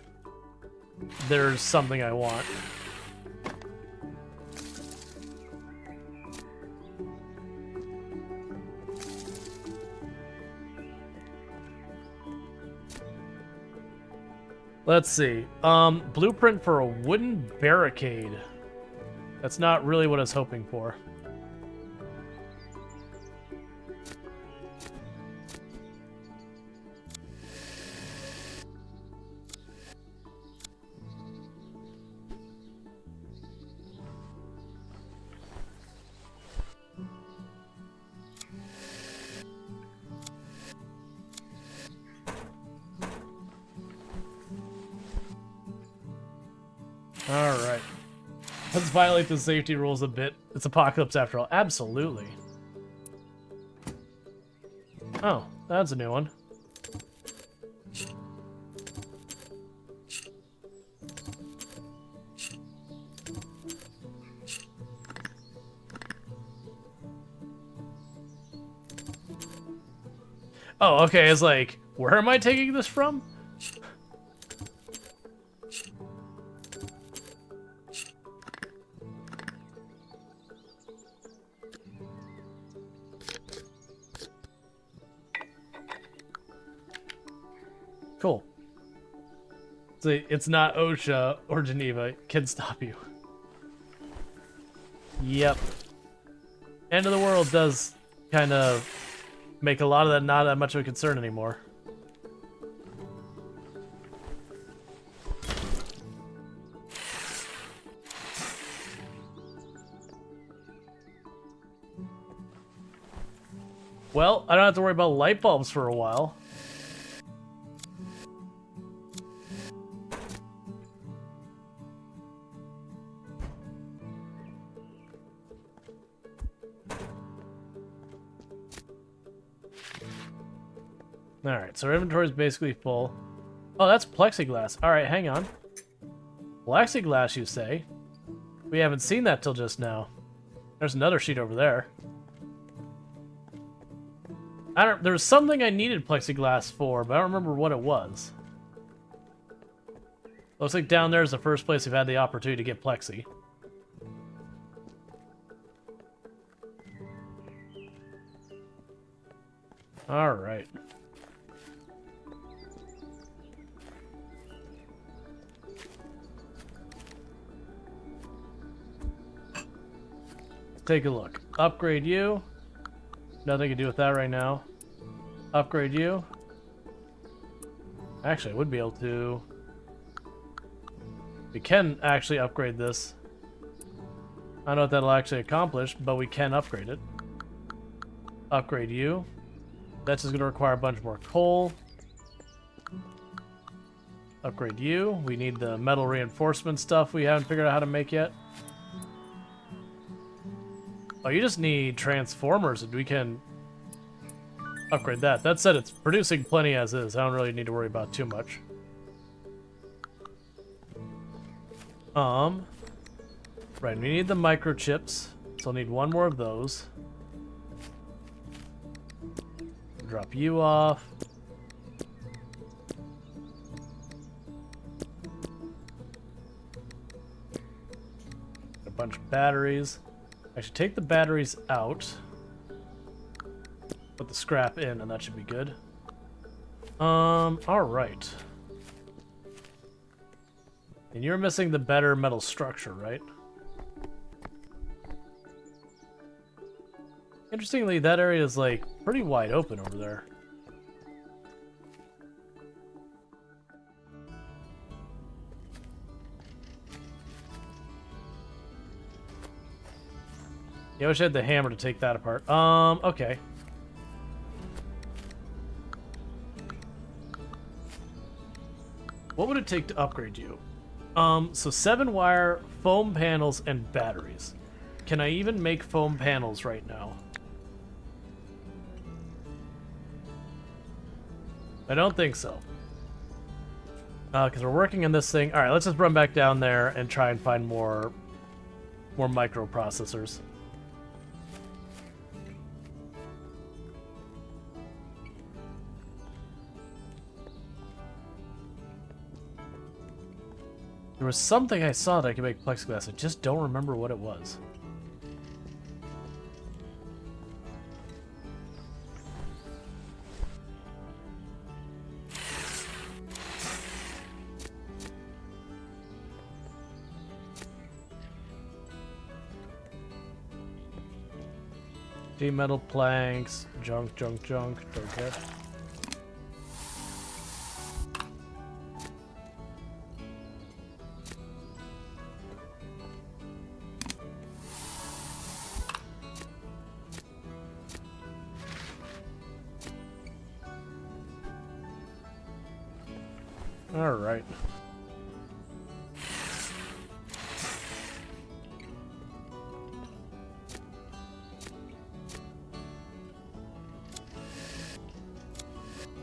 [SPEAKER 1] there's something I want. Let's see. Blueprint for a wooden barricade. That's not really what I was hoping for. Alright. Let's violate the safety rules a bit. It's Apocalypse after all. Absolutely. Oh, that's a new one. Oh, okay. It's like, where am I taking this from? Cool. See, it's not OSHA or Geneva. It can stop you. Yep. End of the world does kind of make a lot of that not that much of a concern anymore. Well, I don't have to worry about light bulbs for a while. Alright, so our inventory is basically full. Oh, that's plexiglass. Alright, hang on. Plexiglass, you say? We haven't seen that till just now. There's another sheet over there. There's something I needed plexiglass for, but I don't remember what it was. Looks like down there is the first place we've had the opportunity to get plexi. Alright. Take a look. Upgrade you. Nothing to do with that right now. Upgrade you. Actually, I would be able to. We can actually upgrade this. I don't know what that'll actually accomplish, but we can upgrade it. Upgrade you. That's just going to require a bunch more coal. Upgrade you. We need the metal reinforcement stuff we haven't figured out how to make yet. Oh, you just need transformers, and we can upgrade that. That said, it's producing plenty as is. I don't really need to worry about too much. Right, we need the microchips, so I'll need one more of those. Drop you off. A bunch of batteries. I should take the batteries out. Put the scrap in, and that should be good. Alright. And you're missing the better metal structure, right? Interestingly, that area is, like, pretty wide open over there. Yeah, I wish I had the hammer to take that apart. Okay. What would it take to upgrade you? So 7-wire, foam panels, and batteries. Can I even make foam panels right now? I don't think so. Because we're working on this thing. Alright, let's just run back down there and try and find more microprocessors. There was something I saw that I could make plexiglass. I just don't remember what it was. Metal planks, junk, don't care. All right.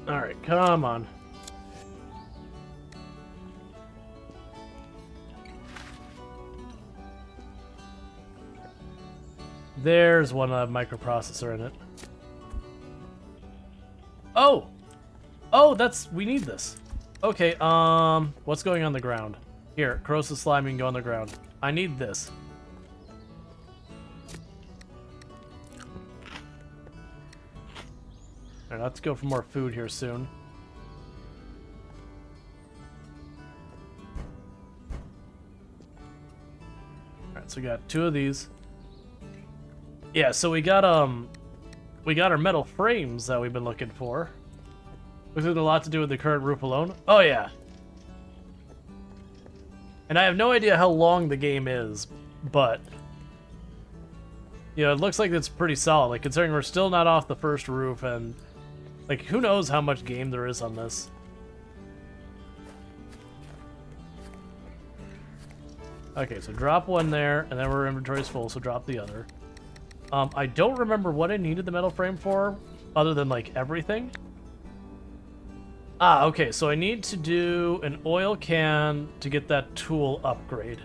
[SPEAKER 1] All right, come on. There's one microprocessor in it. Oh! Oh, we need this. Okay, what's going on the ground? Here, corrosive slime, you can go on the ground. I need this. Alright, let's go for more food here soon. Alright, so we got 2 of these. Yeah, so we got our metal frames that we've been looking for. Looks like a lot to do with the current roof alone. Oh yeah. And I have no idea how long the game is, but you know, it looks like it's pretty solid. Like considering we're still not off the first roof, and like who knows how much game there is on this. Okay, so drop one there, and then our inventory's full, so drop the other. I don't remember what I needed the metal frame for, other than like everything. Ah, okay, so I need to do an oil can to get that tool upgrade.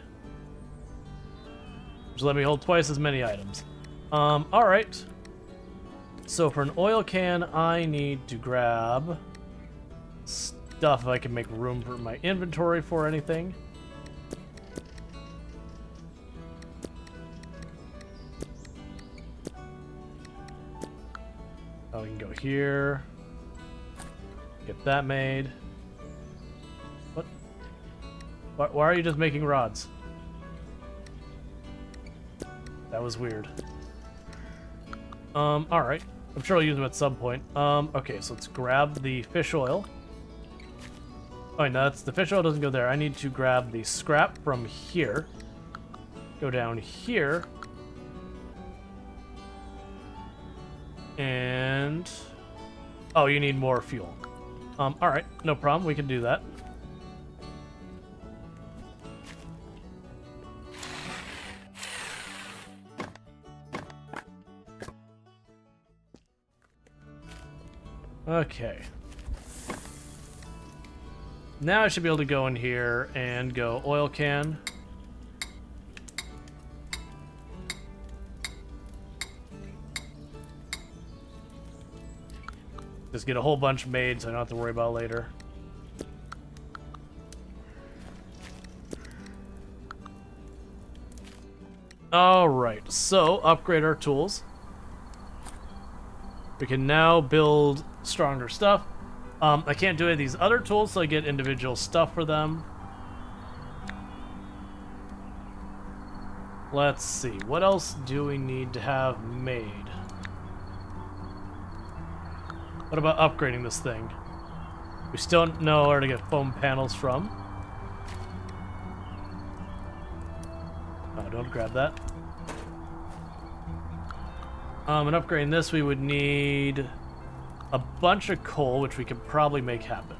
[SPEAKER 1] Which let me hold twice as many items. Alright. So for an oil can, I need to grab stuff if I can make room for my inventory for anything. Oh, we can go here. Get that made. What? Why are you just making rods? That was weird. Alright. I'm sure I'll use them at some point. Okay, so let's grab the fish oil. Oh, no, the fish oil doesn't go there. I need to grab the scrap from here. Go down here. And... oh, you need more fuel. Alright, no problem, we can do that. Okay. Now I should be able to go in here and go oil can. Just get a whole bunch made so I don't have to worry about it later. Alright, so upgrade our tools. We can now build stronger stuff. I can't do any of these other tools, so I get individual stuff for them. Let's see, what else do we need to have made? What about upgrading this thing? We still don't know where to get foam panels from. Oh, don't grab that. And upgrading this, we would need a bunch of coal, which we could probably make happen.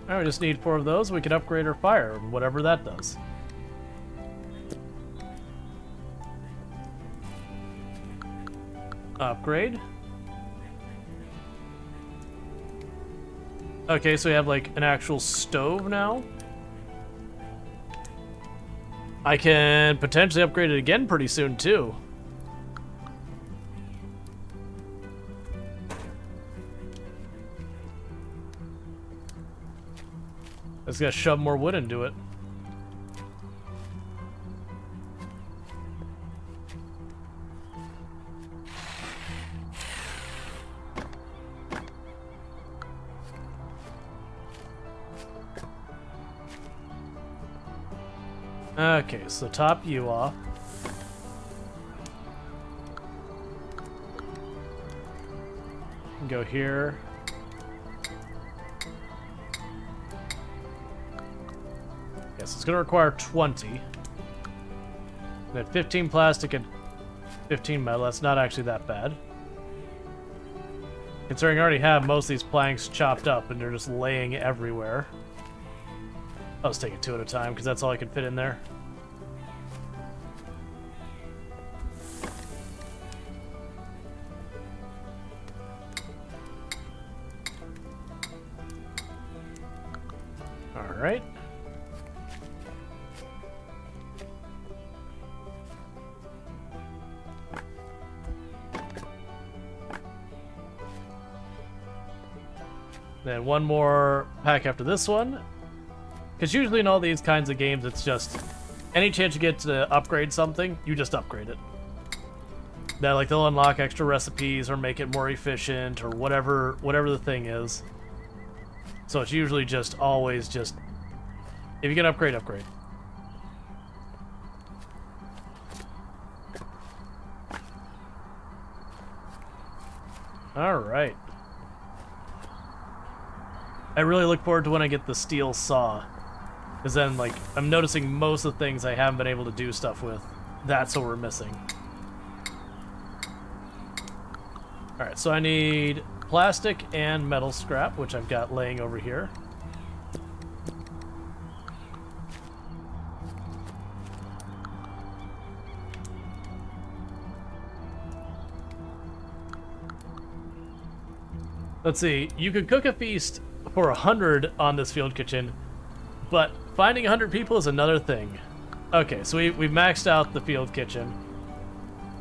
[SPEAKER 1] Alright, we just need 4 of those. We can upgrade our fire, whatever that does. Upgrade. Okay, so we have like an actual stove now. I can potentially upgrade it again pretty soon too. I just gotta shove more wood into it. Okay, so top you off. Go here. Yes, it's going to require 20. Then 15 plastic and 15 metal. That's not actually that bad. Considering I already have most of these planks chopped up and they're just laying everywhere. I'll just take it 2 at a time because that's all I can fit in there. Alright. Then one more pack after this one. Because usually in all these kinds of games, it's just any chance you get to upgrade something, you just upgrade it. That like they'll unlock extra recipes or make it more efficient or whatever the thing is. So it's usually just always just if you can upgrade, upgrade. All right. I really look forward to when I get the steel saw. Because then, like, I'm noticing most of the things I haven't been able to do stuff with. That's what we're missing. Alright, so I need plastic and metal scrap, which I've got laying over here. Let's see, you could cook a feast for 100 on this field kitchen, but finding 100 people is another thing. Okay, so we've maxed out the field kitchen.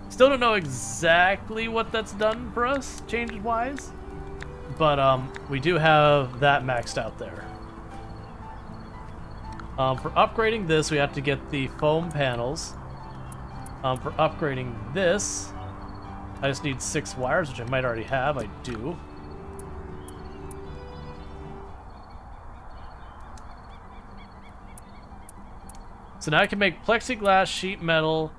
[SPEAKER 1] Still don't know exactly what that's done for us, changes-wise, but we do have that maxed out there. For upgrading this, we have to get the foam panels. For upgrading this, I just need 6 wires, which I might already have. I do. So now I can make plexiglass, sheet metal.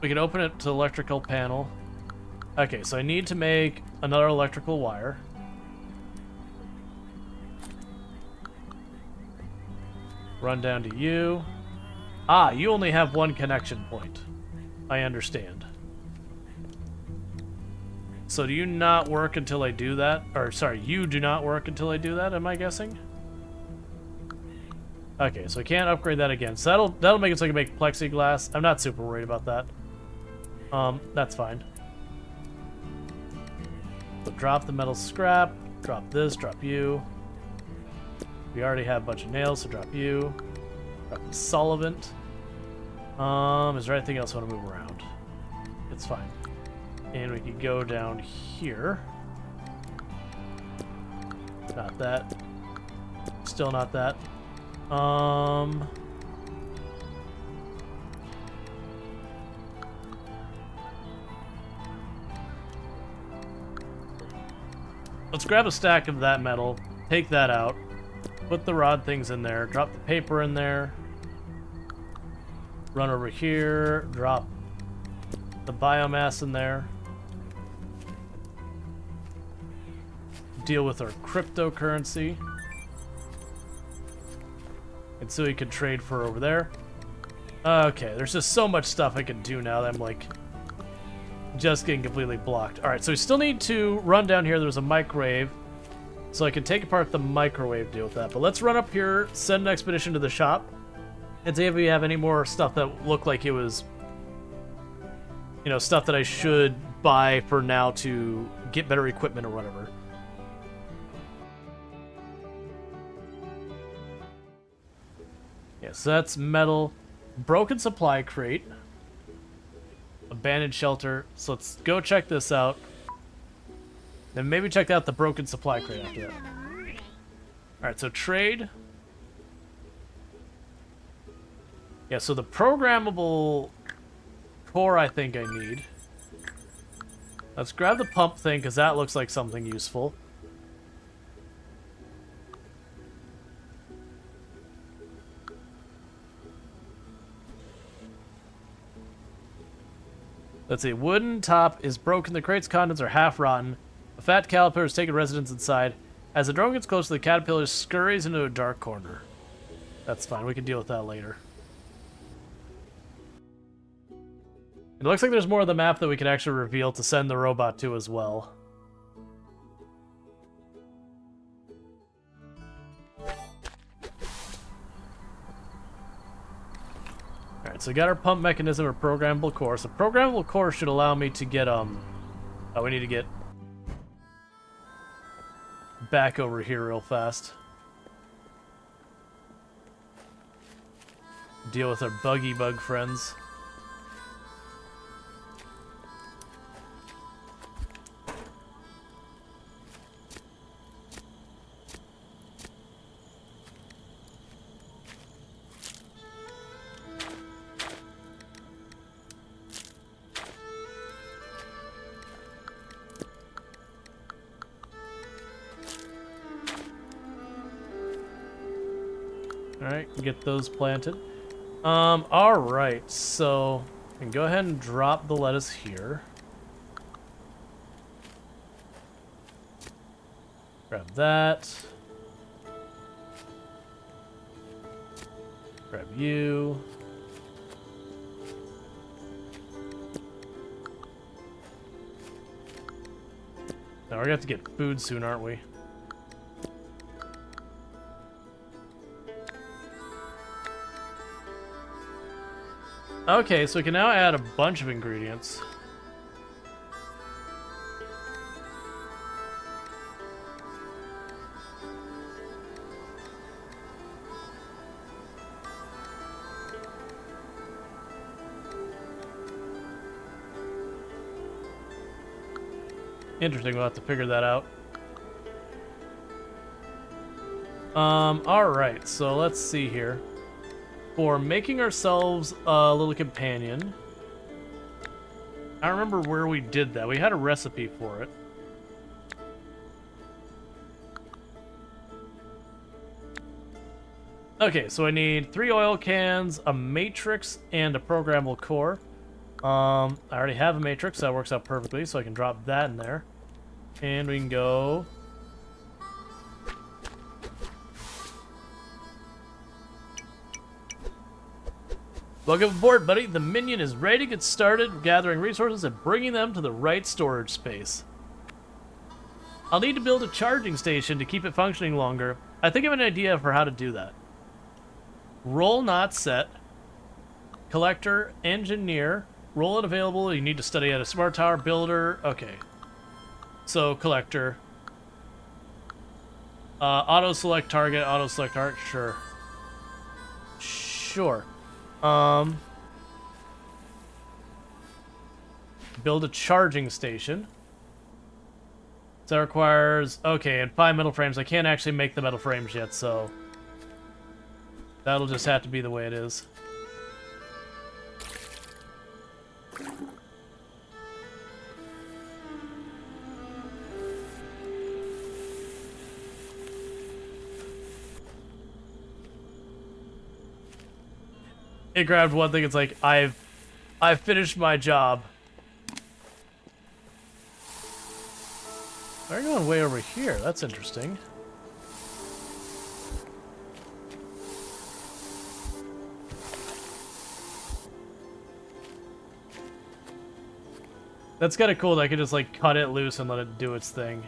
[SPEAKER 1] We can open it to the electrical panel. Okay, so I need to make another electrical wire. Run down to you. Ah, you only have one connection point. I understand. So do you not work until I do that? Or sorry, you do not work until I do that, am I guessing? Okay, so I can't upgrade that again. So that'll make it so I can make plexiglass. I'm not super worried about that. That's fine. So drop the metal scrap, drop this, drop you. We already have a bunch of nails, so drop you. Drop the solvent. Is there anything else I want to move around? It's fine. And we can go down here. Not that. Still not that. Let's grab a stack of that metal, take that out, put the rod things in there, drop the paper in there, run over here, drop the biomass in there, deal with our cryptocurrency. And so we can trade for over there. Okay, there's just so much stuff I can do now that I'm like just getting completely blocked. Alright, so we still need to run down here. There's a microwave. So I can take apart the microwave, deal with that. But let's run up here, send an expedition to the shop, and see if we have any more stuff that looked like it was, you know, stuff that I should buy for now to get better equipment or whatever. Yeah, so that's metal. Broken supply crate. Abandoned shelter. So let's go check this out. Then maybe check out the broken supply crate after that. Alright, so trade. Yeah, so the programmable core I think I need. Let's grab the pump thing, because that looks like something useful. Let's see, wooden top is broken. The crate's contents are half rotten. A fat caterpillar has taken residence inside. As the drone gets closer, the caterpillar scurries into a dark corner. That's fine, we can deal with that later. It looks like there's more of the map that we can actually reveal to send the robot to as well. Alright, so we got our pump mechanism or programmable core. So programmable core should allow me to get, oh, we need to get back over here real fast. Deal with our buggy bug friends. Alright, get those planted. Alright, so we can go ahead and drop the lettuce here. Grab that. Grab you. Now we're gonna have to get food soon, aren't we? Okay, so we can now add a bunch of ingredients. Interesting, we'll have to figure that out. Alright, so let's see here. For making ourselves a little companion. I don't remember where we did that. We had a recipe for it. Okay, so I need 3 oil cans, a matrix, and a programmable core. I already have a matrix, so that works out perfectly, so I can drop that in there. And we can go... Welcome aboard, buddy. The minion is ready to get started gathering resources and bringing them to the right storage space. I'll need to build a charging station to keep it functioning longer. I think I have an idea for how to do that. Roll not set. Collector, engineer. Roll it available. You need to study at a smart tower builder. Okay. So, collector. Auto select target. Auto select target. Sure. Sure. Build a charging station. So that requires... Okay, and 5 metal frames. I can't actually make the metal frames yet, so... That'll just have to be the way it is. It grabbed one thing, it's like, I've finished my job. They're going way over here, that's interesting. That's kind of cool that I can just like cut it loose and let it do its thing.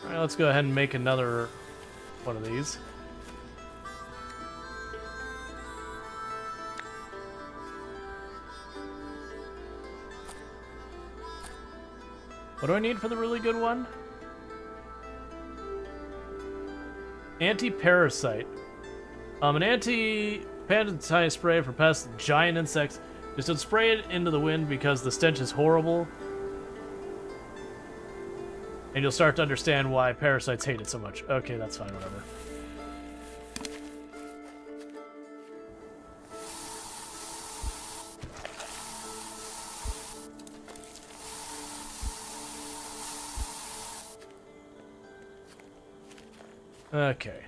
[SPEAKER 1] Alright, let's go ahead and make another one of these. What do I need for the really good one? Anti-parasite. An anti-parasite spray for pests, giant insects. Just don't spray it into the wind because the stench is horrible. And you'll start to understand why parasites hate it so much. Okay, that's fine, whatever. Okay.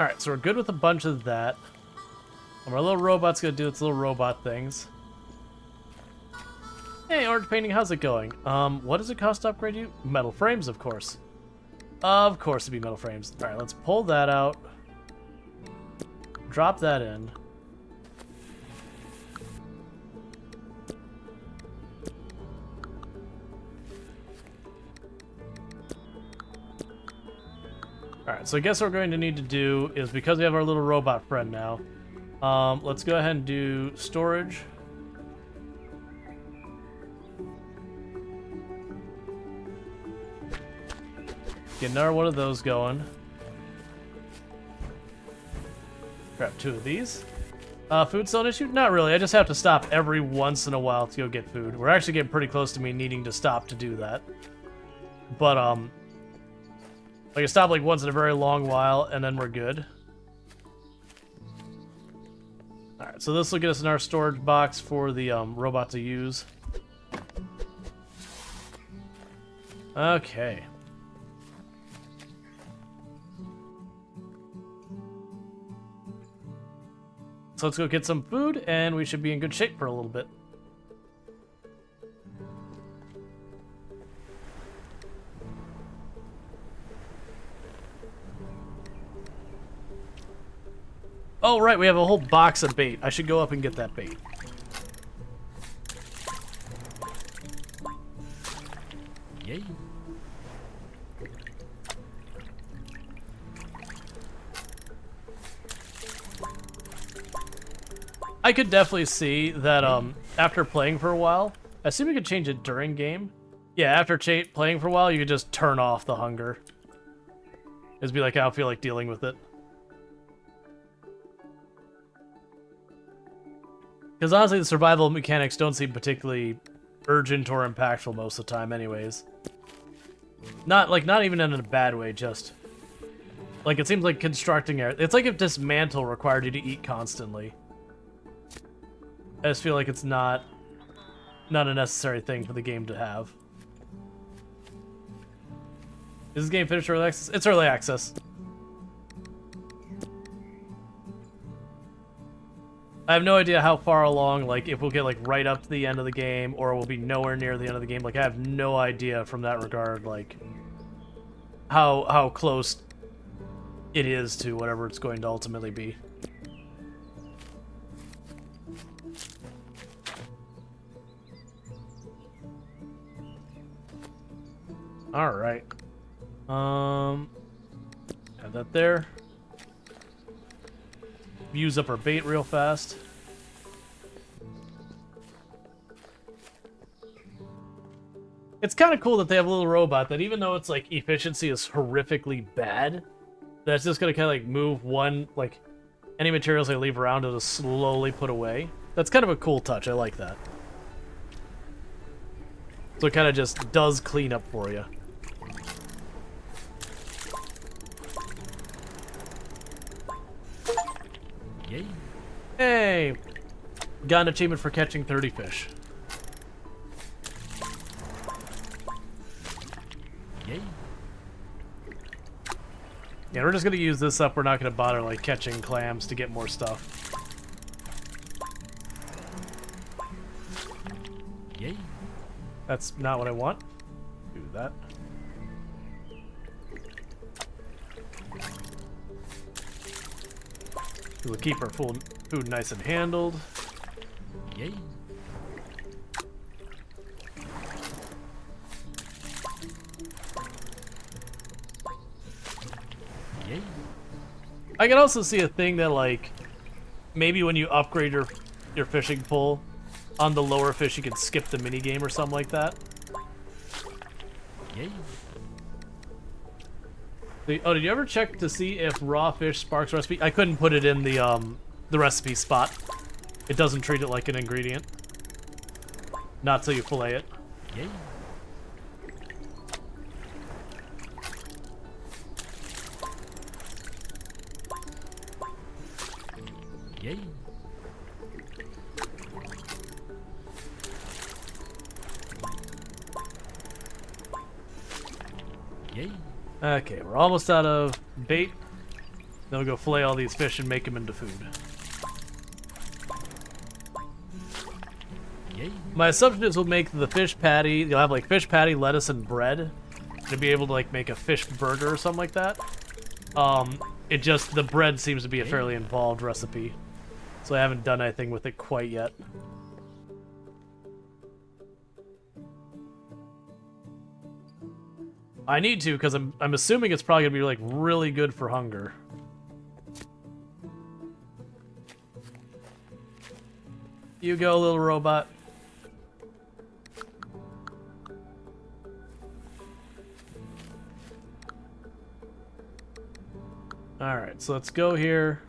[SPEAKER 1] Alright, so we're good with a bunch of that. And our little robot's gonna do its little robot things. Hey, orange painting, how's it going? What does it cost to upgrade you? Metal frames, of course. Of course it'd be metal frames. Alright, let's pull that out. Drop that in. Alright, so I guess what we're going to need to do is, because we have our little robot friend now, let's go ahead and do storage. Get another one of those going. Grab 2 of these. Food still an issue? Not really. I just have to stop every once in a while to go get food. We're actually getting pretty close to me needing to stop to do that. But, I can stop like once in a very long while, and then we're good. Alright, so this will get us in our storage box for the robot to use. Okay. So let's go get some food, and we should be in good shape for a little bit. Oh, right, we have a whole box of bait. I should go up and get that bait.
[SPEAKER 3] Yay.
[SPEAKER 1] I could definitely see that after playing for a while, I assume you could change it during game. Yeah, after playing for a while, you could just turn off the hunger. Just be like, I don't feel like dealing with it. Because honestly, the survival mechanics don't seem particularly urgent or impactful most of the time anyways. Not even in a bad way, just... Like, it seems like constructing it. It's like if Dismantle required you to eat constantly. I just feel like it's not a necessary thing for the game to have. Is this game finished early access? It's early access. I have no idea how far along, like, if we'll get, like, right up to the end of the game, or we'll be nowhere near the end of the game. Like, I have no idea from that regard, like, how close it is to whatever it's going to ultimately be. Alright. Have that there. Use up our bait real fast. It's kind of cool that they have a little robot that, even though its like efficiency is horrifically bad, that's just gonna kind of like move one, like any materials I leave around, it'll slowly put away. That's kind of a cool touch. I like that. So it kind of just does clean up for you.
[SPEAKER 3] Yay.
[SPEAKER 1] Hey! Got an achievement for catching 30 fish.
[SPEAKER 3] Yay.
[SPEAKER 1] Yeah, we're just gonna use this up. We're not gonna bother like catching clams to get more stuff.
[SPEAKER 3] Yay.
[SPEAKER 1] That's not what I want. Do that. We'll keep our food nice and handled.
[SPEAKER 3] Yay. Yay.
[SPEAKER 1] I can also see a thing that like maybe when you upgrade your fishing pole on the lower fish you can skip the mini game or something like that.
[SPEAKER 3] Yay.
[SPEAKER 1] Oh, did you ever check to see if raw fish sparks recipe? I couldn't put it in the recipe spot. It doesn't treat it like an ingredient. Not till you fillet it.
[SPEAKER 3] Yay. Yay. Yay.
[SPEAKER 1] Okay, we're almost out of bait. Then we'll go fillet all these fish and make them into food.
[SPEAKER 3] Yay.
[SPEAKER 1] My assumption is we'll make the fish patty. You'll have like fish patty, lettuce, and bread. To be able to like make a fish burger or something like that. It just, the bread seems to be a fairly involved recipe. So I haven't done anything with it quite yet. I need to, because I'm assuming it's probably gonna be like really good for hunger. You go, little robot. Alright, so let's go here.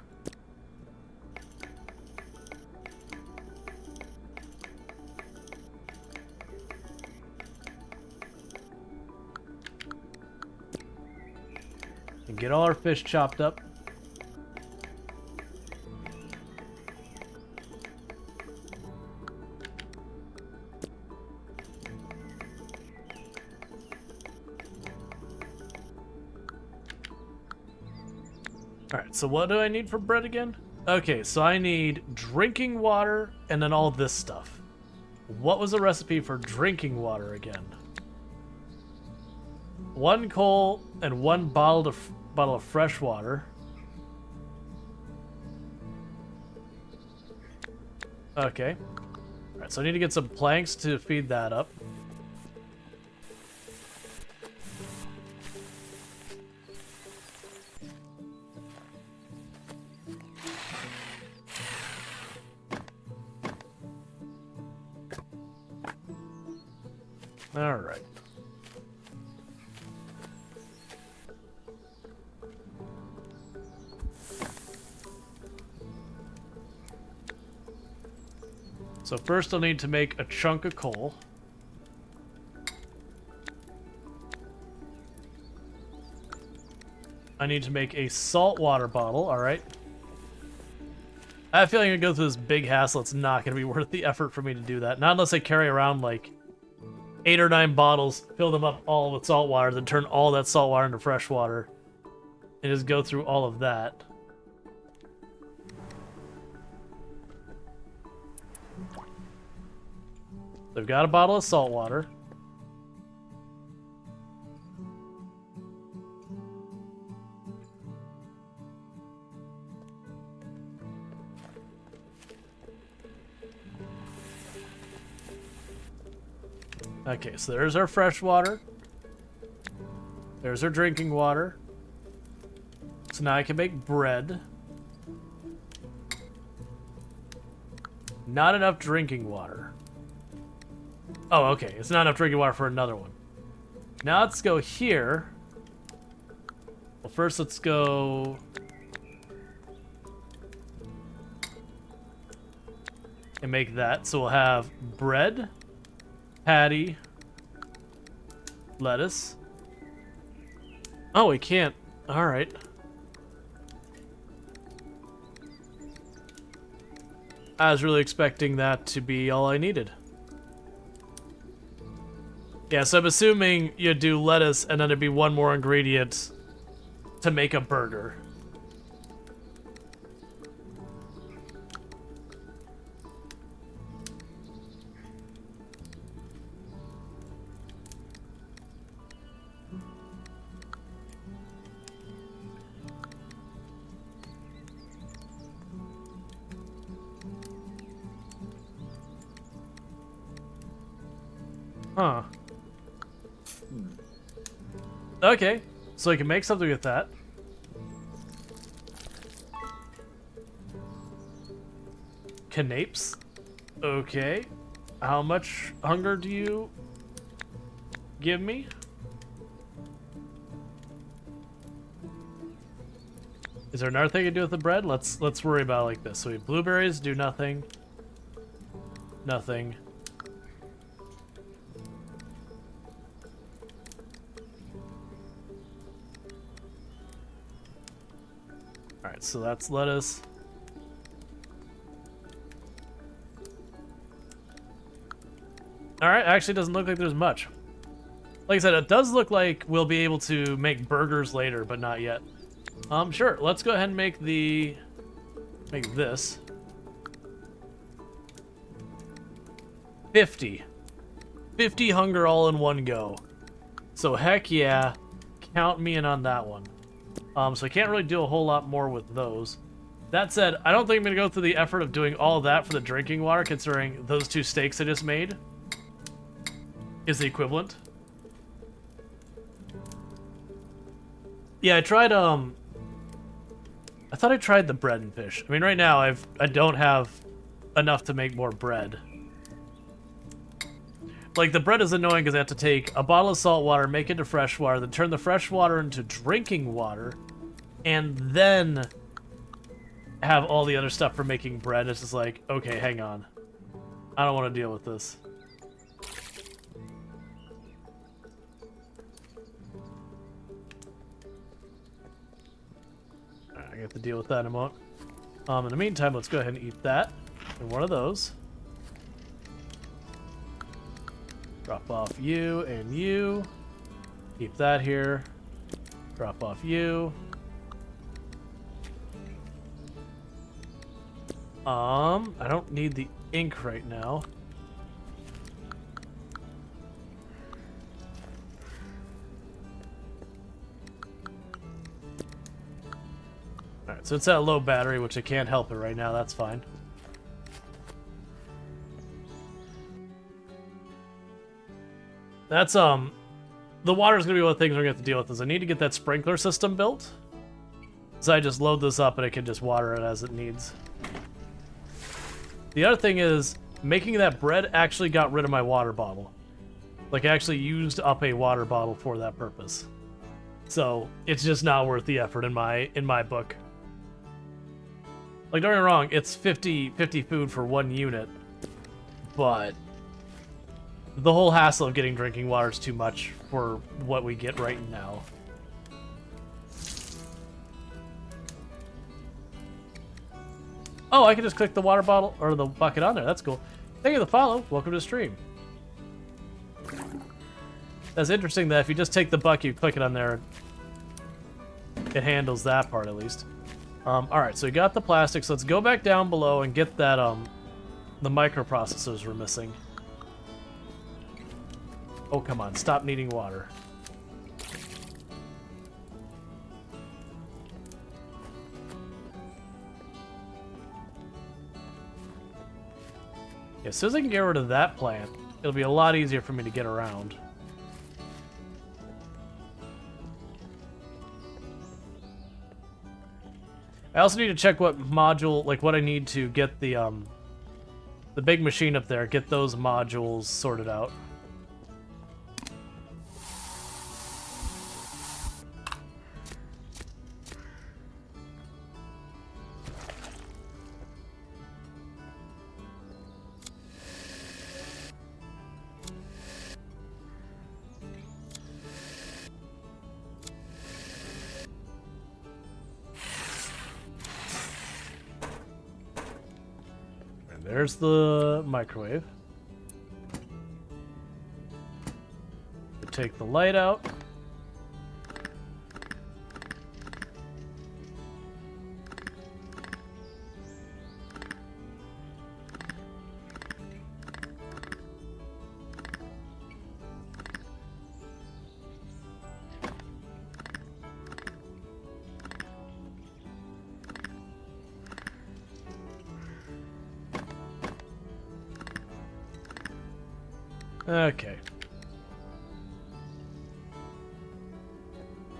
[SPEAKER 1] And get all our fish chopped up. Alright, so what do I need for bread again? Okay, so I need drinking water and then all this stuff. What was the recipe for drinking water again? 1 coal and 1 bottle of fresh water. Okay. Alright, so I need to get some planks to feed that up. Alright. So first I'll need to make a chunk of coal. I need to make a salt water bottle, alright. I have a feeling I'm gonna go through this big hassle. It's not gonna be worth the effort for me to do that. Not unless I carry around like 8 or 9 bottles, fill them up all with salt water, then turn all that salt water into fresh water, and just go through all of that. They've got a bottle of salt water. Okay, so there's our fresh water. There's our drinking water. So now I can make bread. Not enough drinking water. Oh, okay. It's not enough drinking water for another one. Now let's go here. Well, first let's go... and make that. So we'll have bread, patty, lettuce. Oh, we can't. Alright. I was really expecting that to be all I needed. Yeah, so I'm assuming you do lettuce and then there'd be one more ingredient to make a burger. Huh. Okay, so you can make something with that. Canapes. Okay. How much hunger do you give me? Is there another thing to do with the bread? Let's worry about it like this. So we have blueberries, do nothing. Nothing. Alright, so that's lettuce. Alright, actually doesn't look like there's much. Like I said, it does look like we'll be able to make burgers later, but not yet. Sure, let's go ahead and make this. 50 hunger all in one go. So heck yeah, count me in on that one. So I can't really do a whole lot more with those. That said, I don't think I'm going to go through the effort of doing all of that for the drinking water, considering those 2 steaks I just made is the equivalent. Yeah, I tried, I thought I tried the bread and fish. I mean, right now, I don't have enough to make more bread. Like, the bread is annoying because I have to take a bottle of salt water, make it into fresh water, then turn the fresh water into drinking water, and then have all the other stuff for making bread. It's just like, okay, hang on. I don't want to deal with this. I have to deal with that in a moment. In the meantime, let's go ahead and eat that. And one of those. Drop off you and you. Keep that here. Drop off you. I don't need the ink right now. Alright, so it's at low battery, which I can't help it right now, that's fine. That's, the water's gonna be one of the things we're gonna have to deal with, is I need to get that sprinkler system built. So I just load this up and it can just water it as it needs. The other thing is, making that bread actually got rid of my water bottle. Like, I actually used up a water bottle for that purpose. So, it's just not worth the effort in my book. Like, don't get me wrong, it's 50 food for 1 unit, but the whole hassle of getting drinking water is too much for what we get right now. Oh, I can just click the water bottle or the bucket on there. That's cool. Thank you for the follow. Welcome to the stream. That's interesting that if you just take the bucket, you click it on there, it handles that part at least. Alright, so we got the plastics. Let's go back down below and get that, the microprocessors we're missing. Oh, come on. Stop needing water. Yeah, as soon as I can get rid of that plant, it'll be a lot easier for me to get around. I also need to check what module, like what I need to get the big machine up there, get those modules sorted out. There's the microwave. We take the light out. Okay.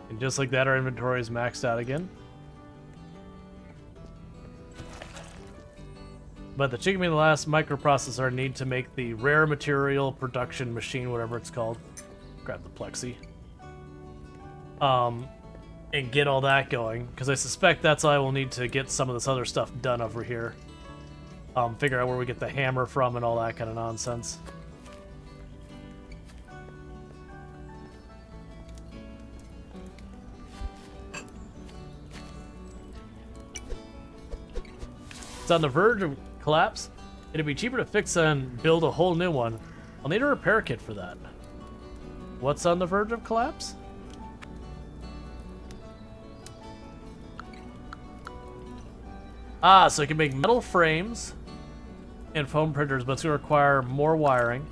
[SPEAKER 1] And just like that, our inventory is maxed out again. But the chicken being the last microprocessor I need to make the rare material production machine, whatever it's called. Grab the plexi. And get all that going, because I suspect that's all I will need to get some of this other stuff done over here. Figure out where we get the hammer from and all that kind of nonsense. It's on the verge of collapse. It'd be cheaper to fix and build a whole new one. I'll need a repair kit for that. What's on the verge of collapse? Ah, so you can make metal frames and foam printers, but it's going to require more wiring.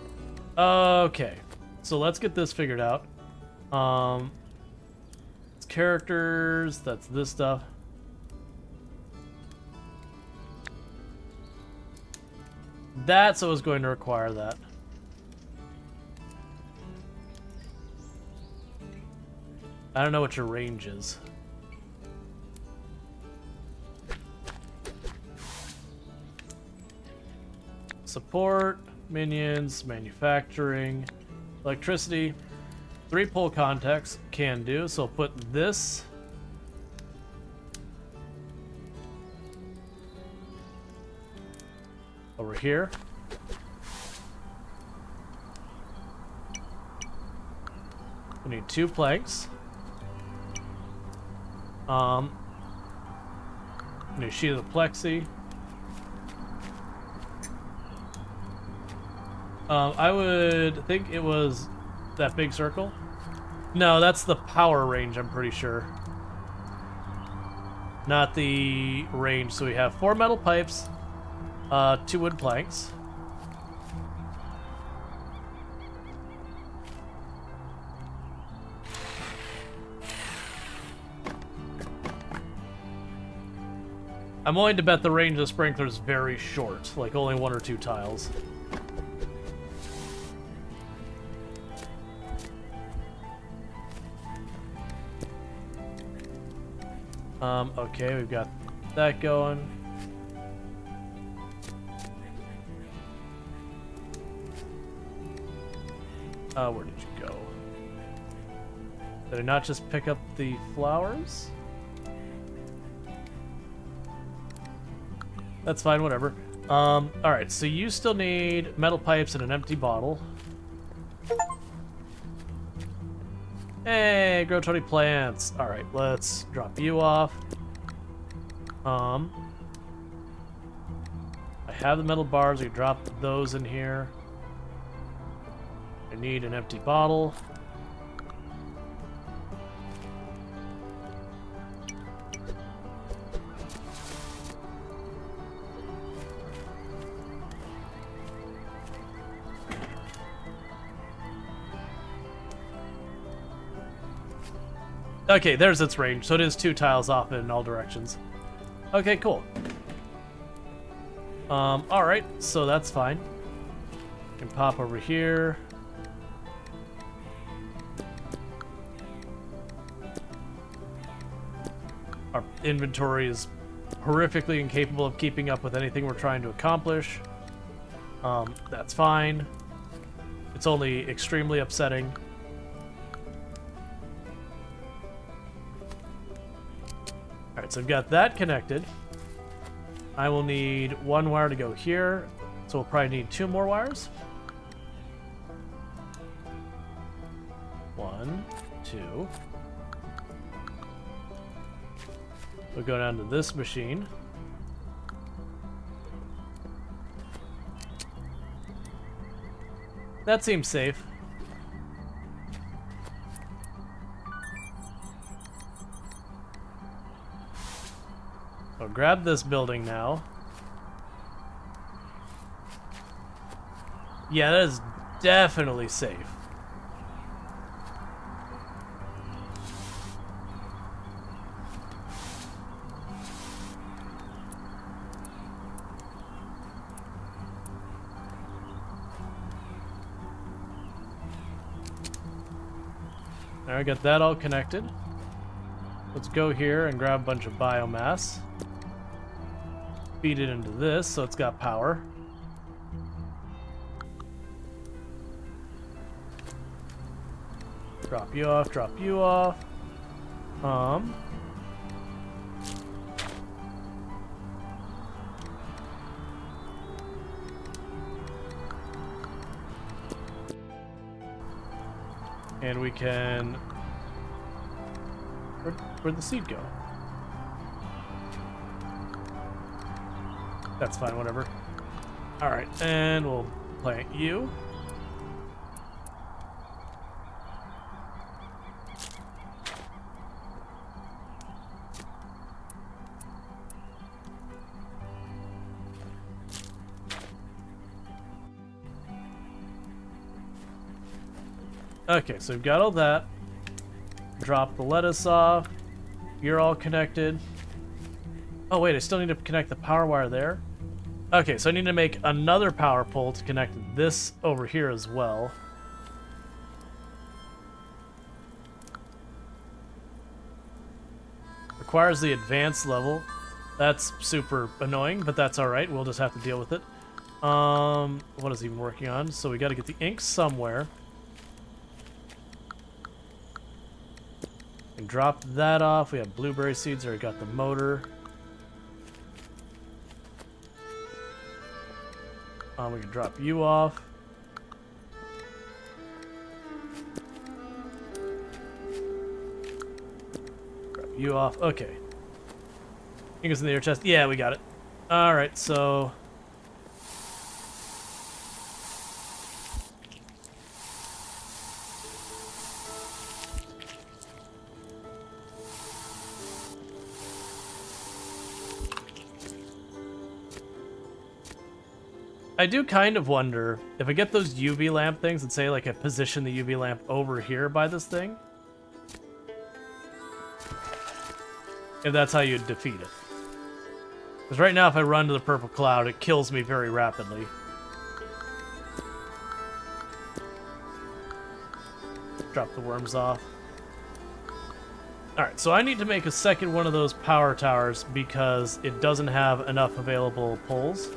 [SPEAKER 1] Okay, so let's get this figured out. It's characters, that's this stuff. That's what was going to require that. I don't know what your range is. Support, minions, manufacturing, electricity, 3 pole contacts, can do. So I'll put this over here. We need 2 planks. Need a sheet of the plexi. I would think it was that big circle. No, that's the power range, I'm pretty sure. Not the range. So we have 4 metal pipes, 2 wood planks. I'm willing to bet the range of the sprinkler is very short, like only 1 or 2 tiles. Okay, we've got that going. Where did you go? Did I not just pick up the flowers? That's fine, whatever. Alright, so you still need metal pipes and an empty bottle. Hey, grow 20 plants. Alright, let's drop you off. I have the metal bars, we can drop those in here. I need an empty bottle. Okay, there's its range, so it is 2 tiles off in all directions. Okay, cool. Alright, so that's fine. Can pop over here. Our inventory is horrifically incapable of keeping up with anything we're trying to accomplish. That's fine. It's only extremely upsetting. Alright, so I've got that connected. I will need 1 wire to go here, so we'll probably need 2 more wires. 1, 2. We'll go down to this machine. That seems safe. So grab this building now. Yeah, that is definitely safe. There, I got that all connected. Let's go here and grab a bunch of biomass. Feed it into this so it's got power. Drop you off, drop you off. And we can... Where'd the seed go? That's fine, whatever. Alright, and we'll plant you. Okay, so we've got all that. Drop the lettuce off. You're all connected. Oh wait, I still need to connect the power wire there. Okay, so I need to make another power pole to connect this over here as well. Requires the advanced level. That's super annoying, but that's alright. We'll just have to deal with it. What is he even working on? So we gotta get the ink somewhere. And drop that off. We have blueberry seeds, already got the motor. We can drop you off. Drop you off. Okay. Fingers in the air chest. Yeah, we got it. Alright, so... I do kind of wonder if I get those UV lamp things and say like I position the UV lamp over here by this thing, if that's how you defeat it. Because right now if I run to the purple cloud, it kills me very rapidly. Drop the worms off. Alright, so I need to make a second one of those power towers because it doesn't have enough available poles.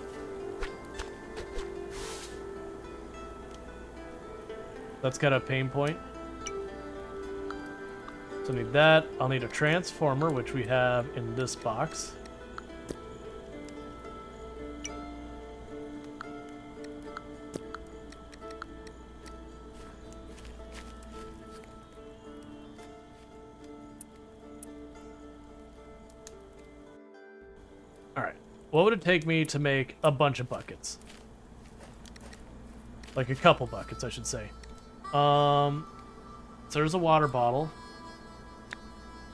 [SPEAKER 1] That's got a pain point. So I need that. I'll need a transformer, which we have in this box. Alright. What would it take me to make a bunch of buckets? Like a couple buckets, I should say. So there's a water bottle.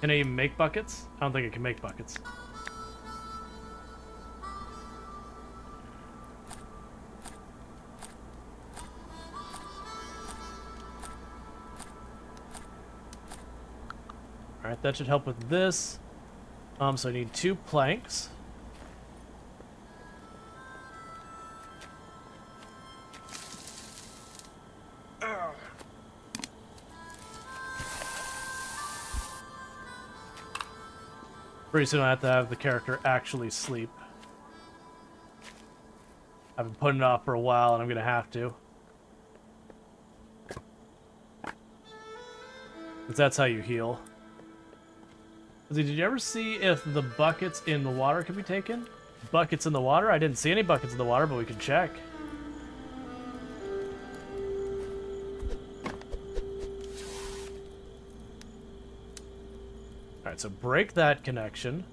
[SPEAKER 1] Can I even make buckets? I don't think I can make buckets. Alright, that should help with this. So I need 2 planks. Pretty soon I have to have the character actually sleep. I've been putting it off for a while and I'm gonna have to. Because that's how you heal. Did you ever see if the buckets in the water can be taken? Buckets in the water? I didn't see any buckets in the water, but we can check. Alright, so break that connection.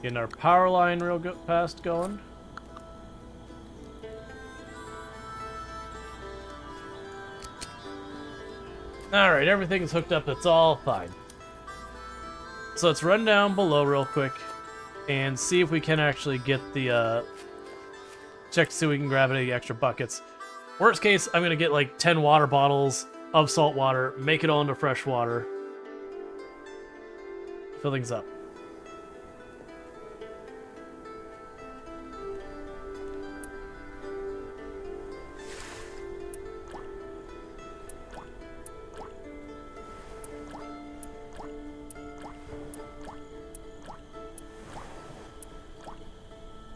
[SPEAKER 1] Getting our power line real fast going. Alright, everything's hooked up, it's all fine. So let's run down below real quick and see if we can actually get the, check to see if we can grab any extra buckets. Worst case, I'm gonna get like 10 water bottles of salt water, make it all into fresh water. Fill things up.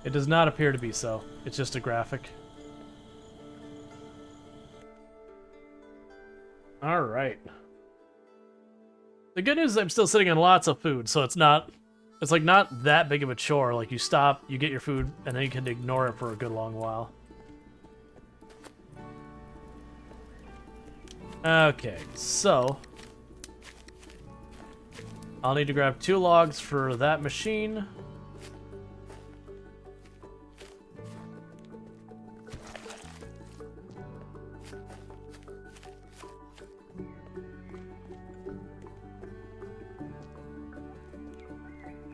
[SPEAKER 1] It does not appear to be so. It's just a graphic. Alright. The good news is I'm still sitting on lots of food, so it's like not that big of a chore. Like you stop, you get your food, and then you can ignore it for a good long while. Okay, so I'll need to grab 2 logs for that machine.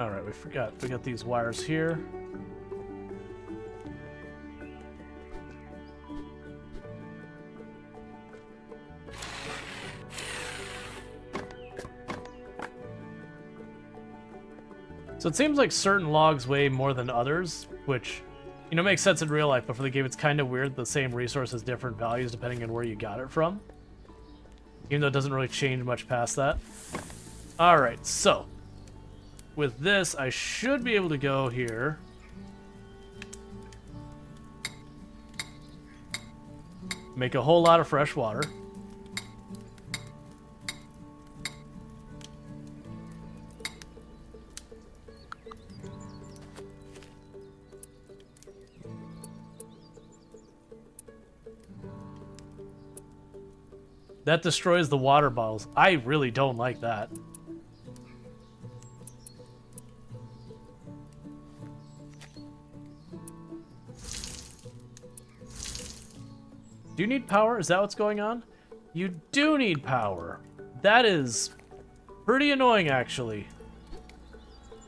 [SPEAKER 1] Alright, we got these wires here. So it seems like certain logs weigh more than others, which, you know, makes sense in real life, but for the game it's kind of weird. The same resource has different values depending on where you got it from. Even though it doesn't really change much past that. Alright, so with this, I should be able to go here. Make a whole lot of fresh water. That destroys the water bottles. I really don't like that. Do you need power? Is that what's going on? You do need power. That is pretty annoying, actually.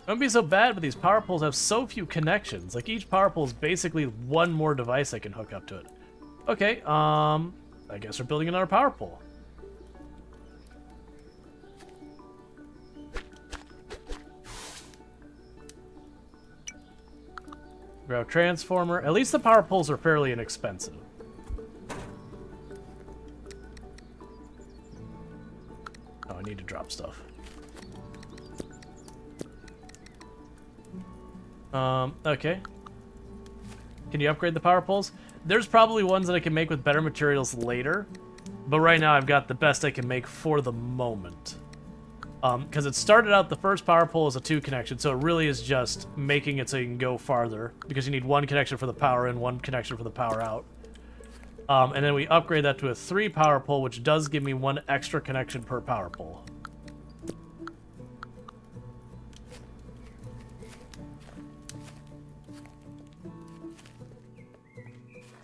[SPEAKER 1] Don't be so bad, but these power poles have so few connections. Like, each power pole is basically one more device I can hook up to it. Okay, I guess we're building another power pole. Grab transformer. At least the power poles are fairly inexpensive. Oh, I need to drop stuff. Okay. Can you upgrade the power poles? There's probably ones that I can make with better materials later, but right now I've got the best I can make for the moment. Because it started out, the first power pole is a 2 connection, so it really is just making it so you can go farther, because you need 1 connection for the power in, 1 connection for the power out. And then we upgrade that to a 3 power pole, which does give me 1 extra connection per power pole.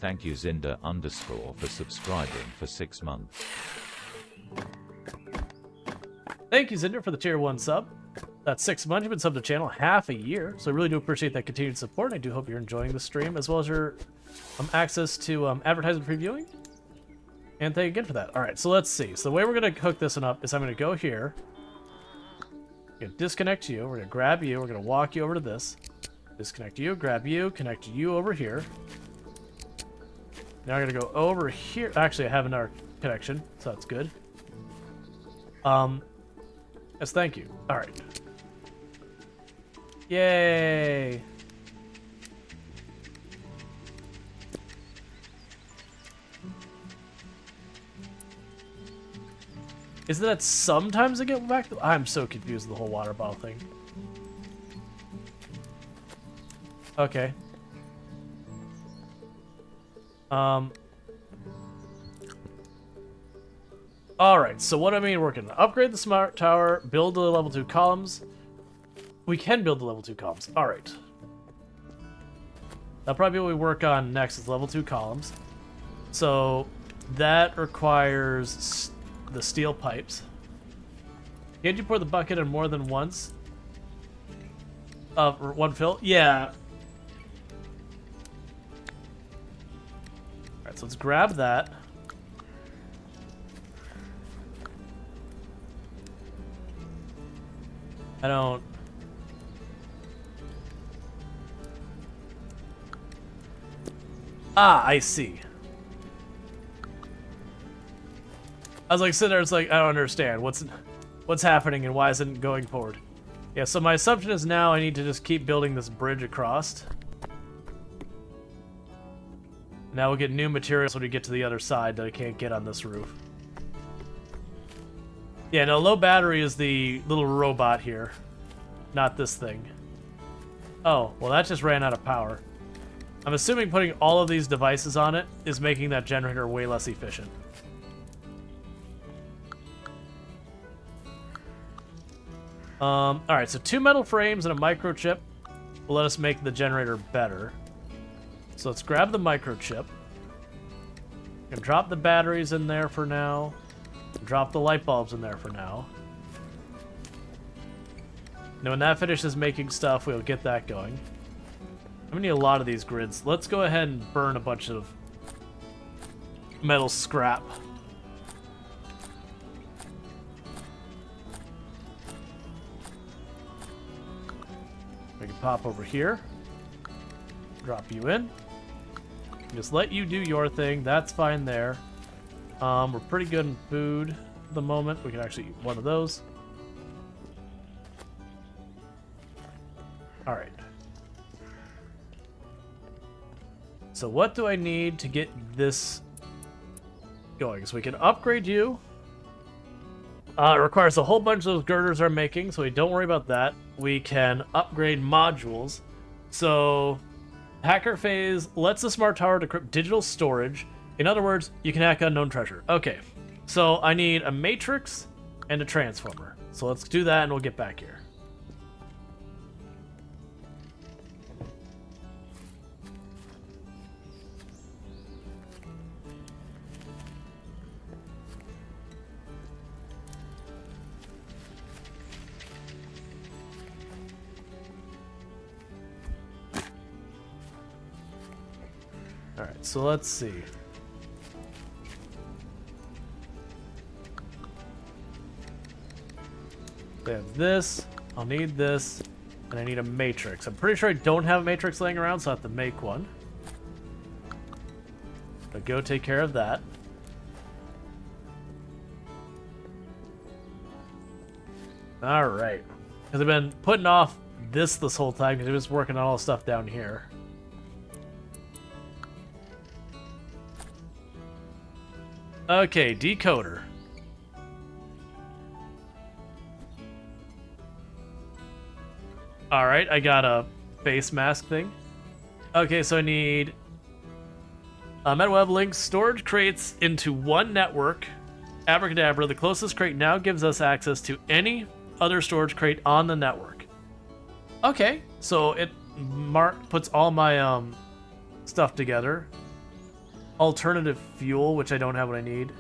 [SPEAKER 6] Thank you Zinda_ for subscribing for 6 months.
[SPEAKER 1] Thank you, Zinder, for the tier 1 sub. That's 6 months. You've been subbed to the channel half a year, so I really do appreciate that continued support. And I do hope you're enjoying the stream, as well as your access to advertising previewing. And thank you again for that. All right, so let's see. So the way we're going to hook this one up is I'm going to go here. We're going to disconnect you. We're going to grab you. We're going to walk you over to this. Disconnect you, grab you, connect you over here. Now I'm going to go over here. Actually, I have another connection, so that's good. Yes, thank you. All right. Yay! Isn't that sometimes I get back to... I'm so confused with the whole water bottle thing. Okay. Alright, so what I mean, we're gonna upgrade the smart tower, build the level 2 columns. We can build the level 2 columns. Alright. That'll probably be what we work on next, is level 2 columns. So that requires the steel pipes. Can't you pour the bucket in more than once? One fill? Yeah. Alright, so let's grab that. I don't... Ah, I see. I was like sitting there, it's like, I don't understand. What's happening and why isn't it going forward? Yeah, so my assumption is now I need to just keep building this bridge across. Now we'll get new materials when we get to the other side that I can't get on this roof. Yeah, no, low battery is the little robot here, not this thing. Oh, well that just ran out of power. I'm assuming putting all of these devices on it is making that generator way less efficient. Alright, so 2 metal frames and a microchip will let us make the generator better. So let's grab the microchip. And drop the batteries in there for now. Drop the light bulbs in there for now. Now when that finishes making stuff, we'll get that going. I'm gonna need a lot of these grids. Let's go ahead and burn a bunch of metal scrap. We can pop over here. Drop you in. Just let you do your thing. That's fine there. We're pretty good in food at the moment. We can actually eat one of those. Alright. So what do I need to get this going? So we can upgrade you. It requires a whole bunch of those girders I'm making, so we don't worry about that. We can upgrade modules. So hacker phase lets the smart tower decrypt digital storage. In other words, you can hack unknown treasure. Okay, so I need a matrix and a transformer. So let's do that and we'll get back here. so let's see. I have this, I'll need this, and I need a matrix. I'm pretty sure I don't have a matrix laying around, so I have to make one. But go take care of that. Alright. Because I've been putting off this whole time because I was working on all the stuff down here. Okay, decoder. Alright, I got a face mask thing. Okay, so I need MetaWeb links storage crates into one network. Abracadabra, the closest crate now gives us access to any other storage crate on the network. Okay, so it puts all my stuff together. Alternative fuel, which I don't have what I need.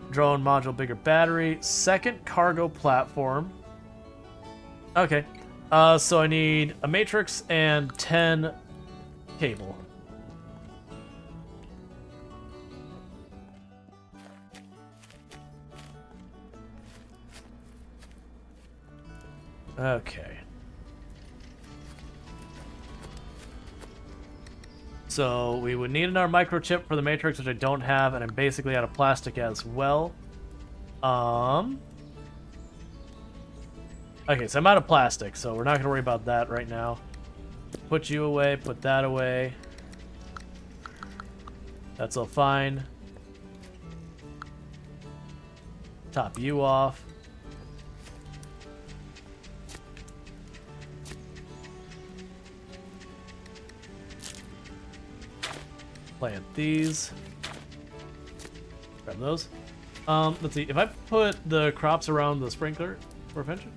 [SPEAKER 1] Drone module, bigger battery. Second cargo platform. Okay. So I need a matrix and 10 cable. Okay. So we would need another microchip for the matrix, which I don't have, and I'm basically out of plastic as well. Okay, so I'm out of plastic, so we're not going to worry about that right now. Put you away, put that away. That's all fine. Top you off. Plant these. Grab those. Let's see. If I put the crops around the sprinkler, more efficient?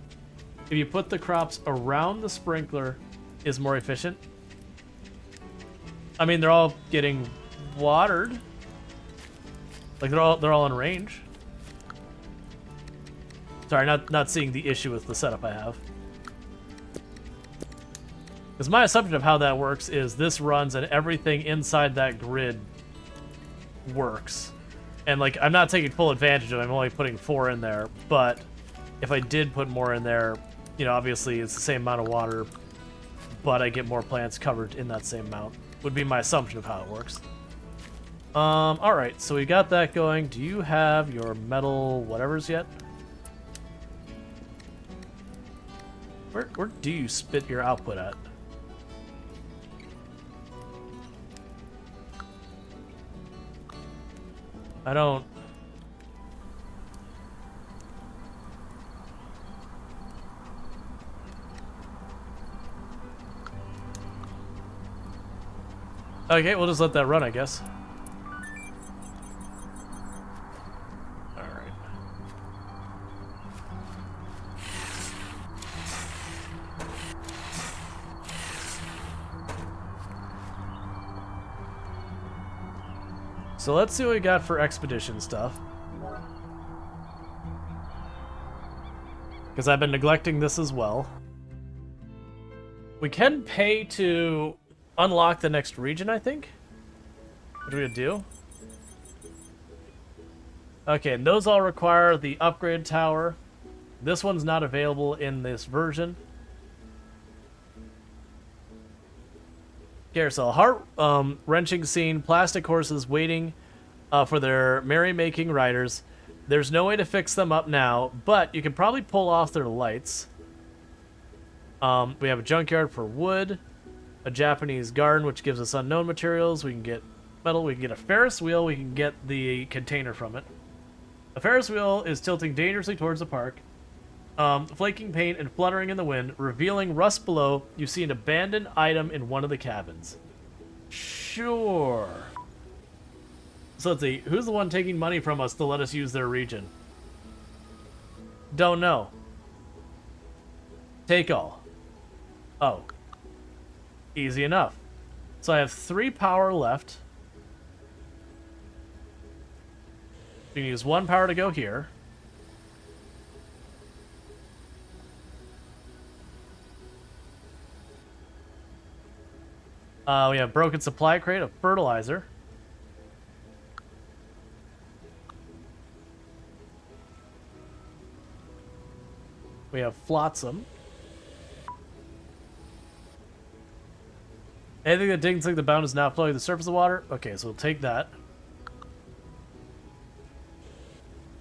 [SPEAKER 1] If you put the crops around the sprinkler, is more efficient. I mean, they're all getting watered. Like they're all in range. Sorry, not seeing the issue with the setup I have. Because my assumption of how that works is this runs and everything inside that grid works. And like, I'm not taking full advantage of it, I'm only putting 4 in there, but if I did put more in there, you know, obviously it's the same amount of water, but I get more plants covered in that same amount. Would be my assumption of how it works. Alright, so we got that going. Do you have your metal whatevers yet? Where do you spit your output at? I don't... Okay, we'll just let that run, I guess. Alright. So let's see what we got for expedition stuff. Because I've been neglecting this as well. We can pay to unlock the next region, I think. What do we do? Okay, and those all require the upgrade tower. This one's not available in this version. Carousel. Heart-wrenching scene. Plastic horses waiting for their merrymaking riders. There's no way to fix them up now, but you can probably pull off their lights. We have a junkyard for wood. A Japanese garden, which gives us unknown materials. We can get metal. We can get a Ferris wheel. We can get the container from it. A Ferris wheel is tilting dangerously towards the park. Flaking paint and fluttering in the wind, revealing rust below. You see an abandoned item in one of the cabins. Sure. So let's see. Who's the one taking money from us to let us use their region? Don't know. Take all. Oh. Easy enough. So I have 3 power left. We can use 1 power to go here. We have broken supply crate of fertilizer. We have Flotsam. Anything that didn't think the bound is now floating to the surface of the water? Okay, so we'll take that.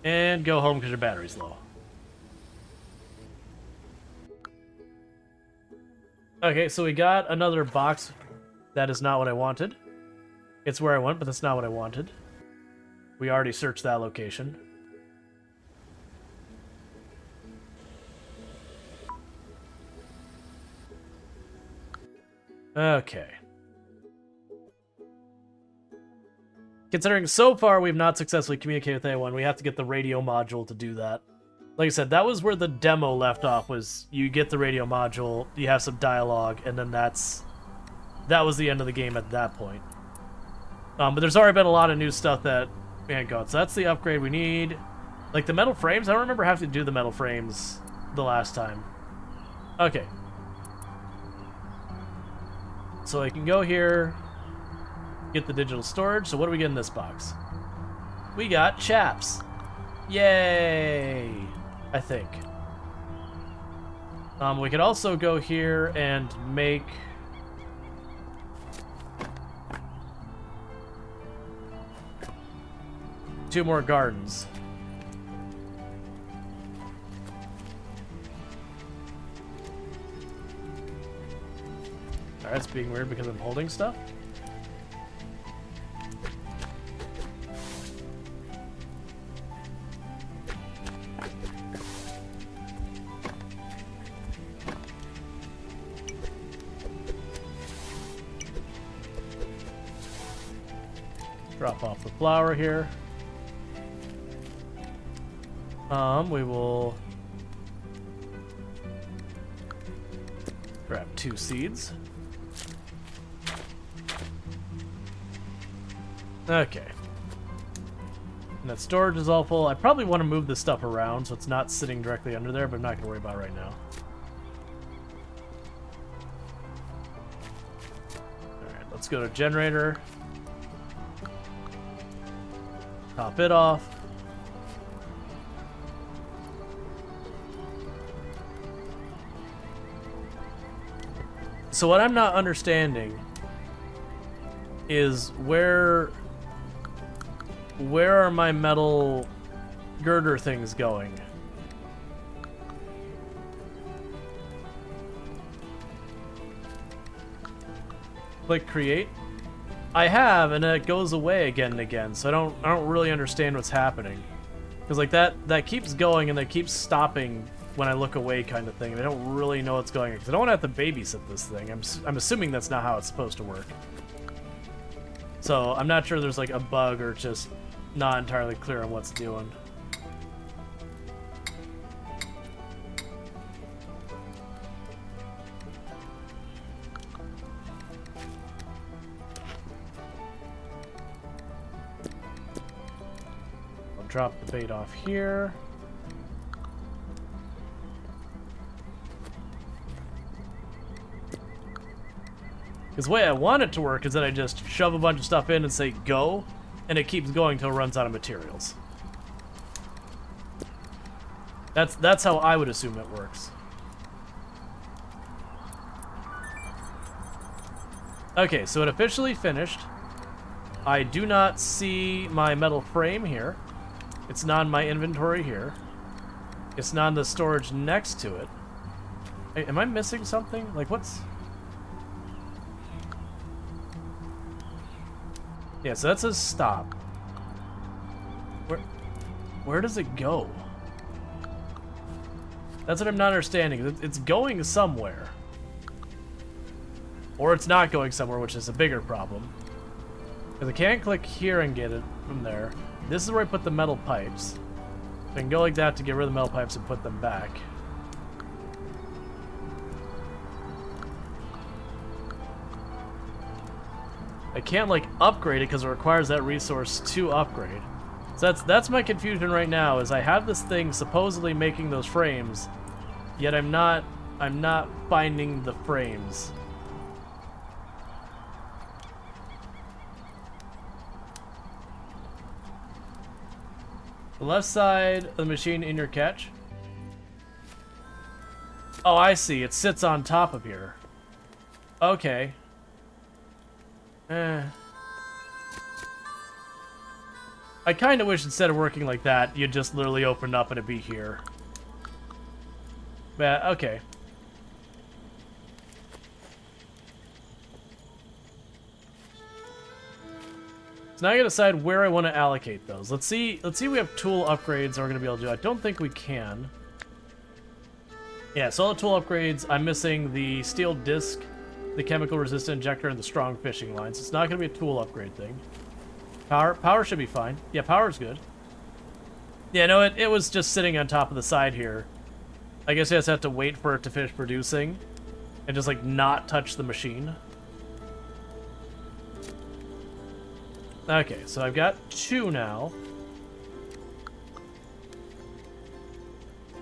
[SPEAKER 1] And go home because your battery's low. Okay, so we got another box. That is not what I wanted. It's where I went, but that's not what I wanted. We already searched that location. Okay. Considering so far we've not successfully communicated with anyone, we have to get the radio module to do that. Like I said, that was where the demo left off, was you get the radio module, you have some dialogue, and then that was the end of the game at that point. But there's already been a lot of new stuff that we haven't got. So that's the upgrade we need. Like the metal frames, I don't remember having to do the metal frames the last time. Okay. So I can go here, get the digital storage. So what do we get in this box? We got chaps. Yay! I think. We could also go here and make... two more gardens. Alright, it's being weird because I'm holding stuff. Drop off the flour here. We will grab 2 seeds. Okay. And that storage is all full. I probably want to move this stuff around so it's not sitting directly under there, but I'm not going to worry about it right now. Alright, let's go to generator. Top it off. So what I'm not understanding is where are my metal girder things going? Click create. I have, and it goes away again and again, so I don't really understand what's happening. Because like that keeps going and that keeps stopping when I look away, kind of thing. And I don't really know what's going on because I don't want to have to babysit this thing. I'm assuming that's not how it's supposed to work. So I'm not sure there's like a bug or just not entirely clear on what's doing. I'll drop the bait off here. Because the way I want it to work is that I just shove a bunch of stuff in and say go, and it keeps going until it runs out of materials. That's how I would assume it works. Okay, so it officially finished. I do not see my metal frame here. It's not in my inventory here. It's not in the storage next to it. Hey, am I missing something? Like what's... Yeah, so that says stop. Where does it go? That's what I'm not understanding. It's going somewhere. Or it's not going somewhere, which is a bigger problem. Because I can't click here and get it from there. This is where I put the metal pipes. I can go like that to get rid of the metal pipes and put them back. I can't like upgrade it because it requires that resource to upgrade. So that's my confusion right now, is I have this thing supposedly making those frames, yet I'm not finding the frames. The left side of the machine in your catch. Oh, I see. It sits on top of here. Okay. I kind of wish instead of working like that, you'd just literally open up and it'd be here. But, okay. So now I gotta decide where I want to allocate those. Let's see if we have tool upgrades that we're gonna be able to do. I don't think we can. Yeah, so all the tool upgrades, I'm missing the steel disc, the chemical resistant injector, and the strong fishing line. So it's not gonna be a tool upgrade thing. Power should be fine. Yeah, power's good. Yeah, no, it was just sitting on top of the side here. I guess you just have to wait for it to finish producing and just like not touch the machine. Okay, so I've got 2 now.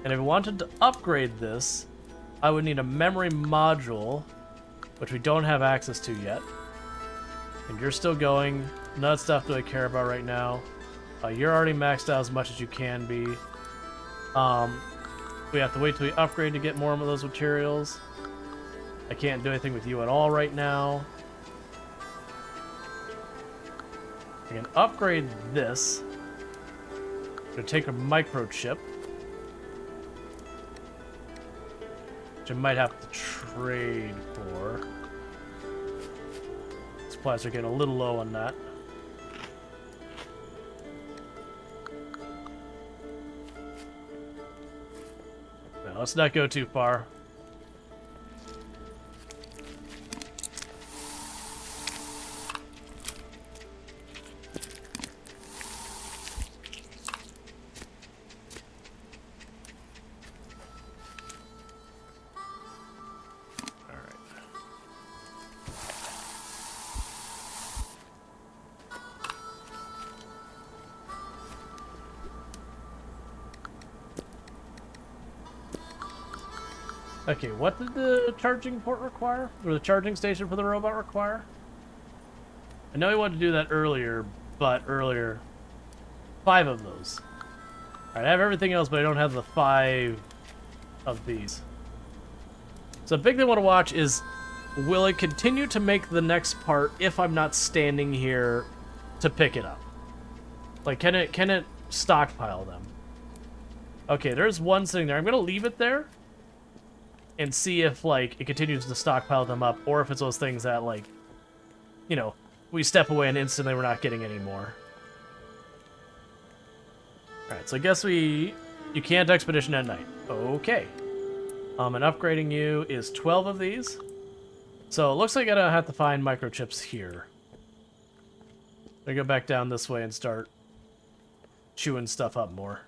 [SPEAKER 1] And if I wanted to upgrade this, I would need a memory module, which we don't have access to yet. And you're still going. None of that stuff do I care about right now. You're already maxed out as much as you can be. We have to wait till we upgrade to get more of those materials. I can't do anything with you at all right now. I can upgrade this. I'm gonna take a microchip, which I might have to trade for. Supplies are getting a little low on that. Now, let's not go too far. Okay, what did the charging port require? Or the charging station for the robot require? I know we wanted to do that earlier, but earlier... 5 of those. Alright, I have everything else, but I don't have the 5 of these. So the big thing I want to watch is, will it continue to make the next part if I'm not standing here to pick it up? Like, can it stockpile them? Okay, there's one sitting there. I'm going to leave it there and see if, like, it continues to stockpile them up, or if it's those things that, like, you know, we step away and instantly we're not getting any more. Alright, so I guess you can't expedition at night. Okay. And upgrading you is 12 of these. So it looks like I gotta have to find microchips here. I go back down this way and start chewing stuff up more.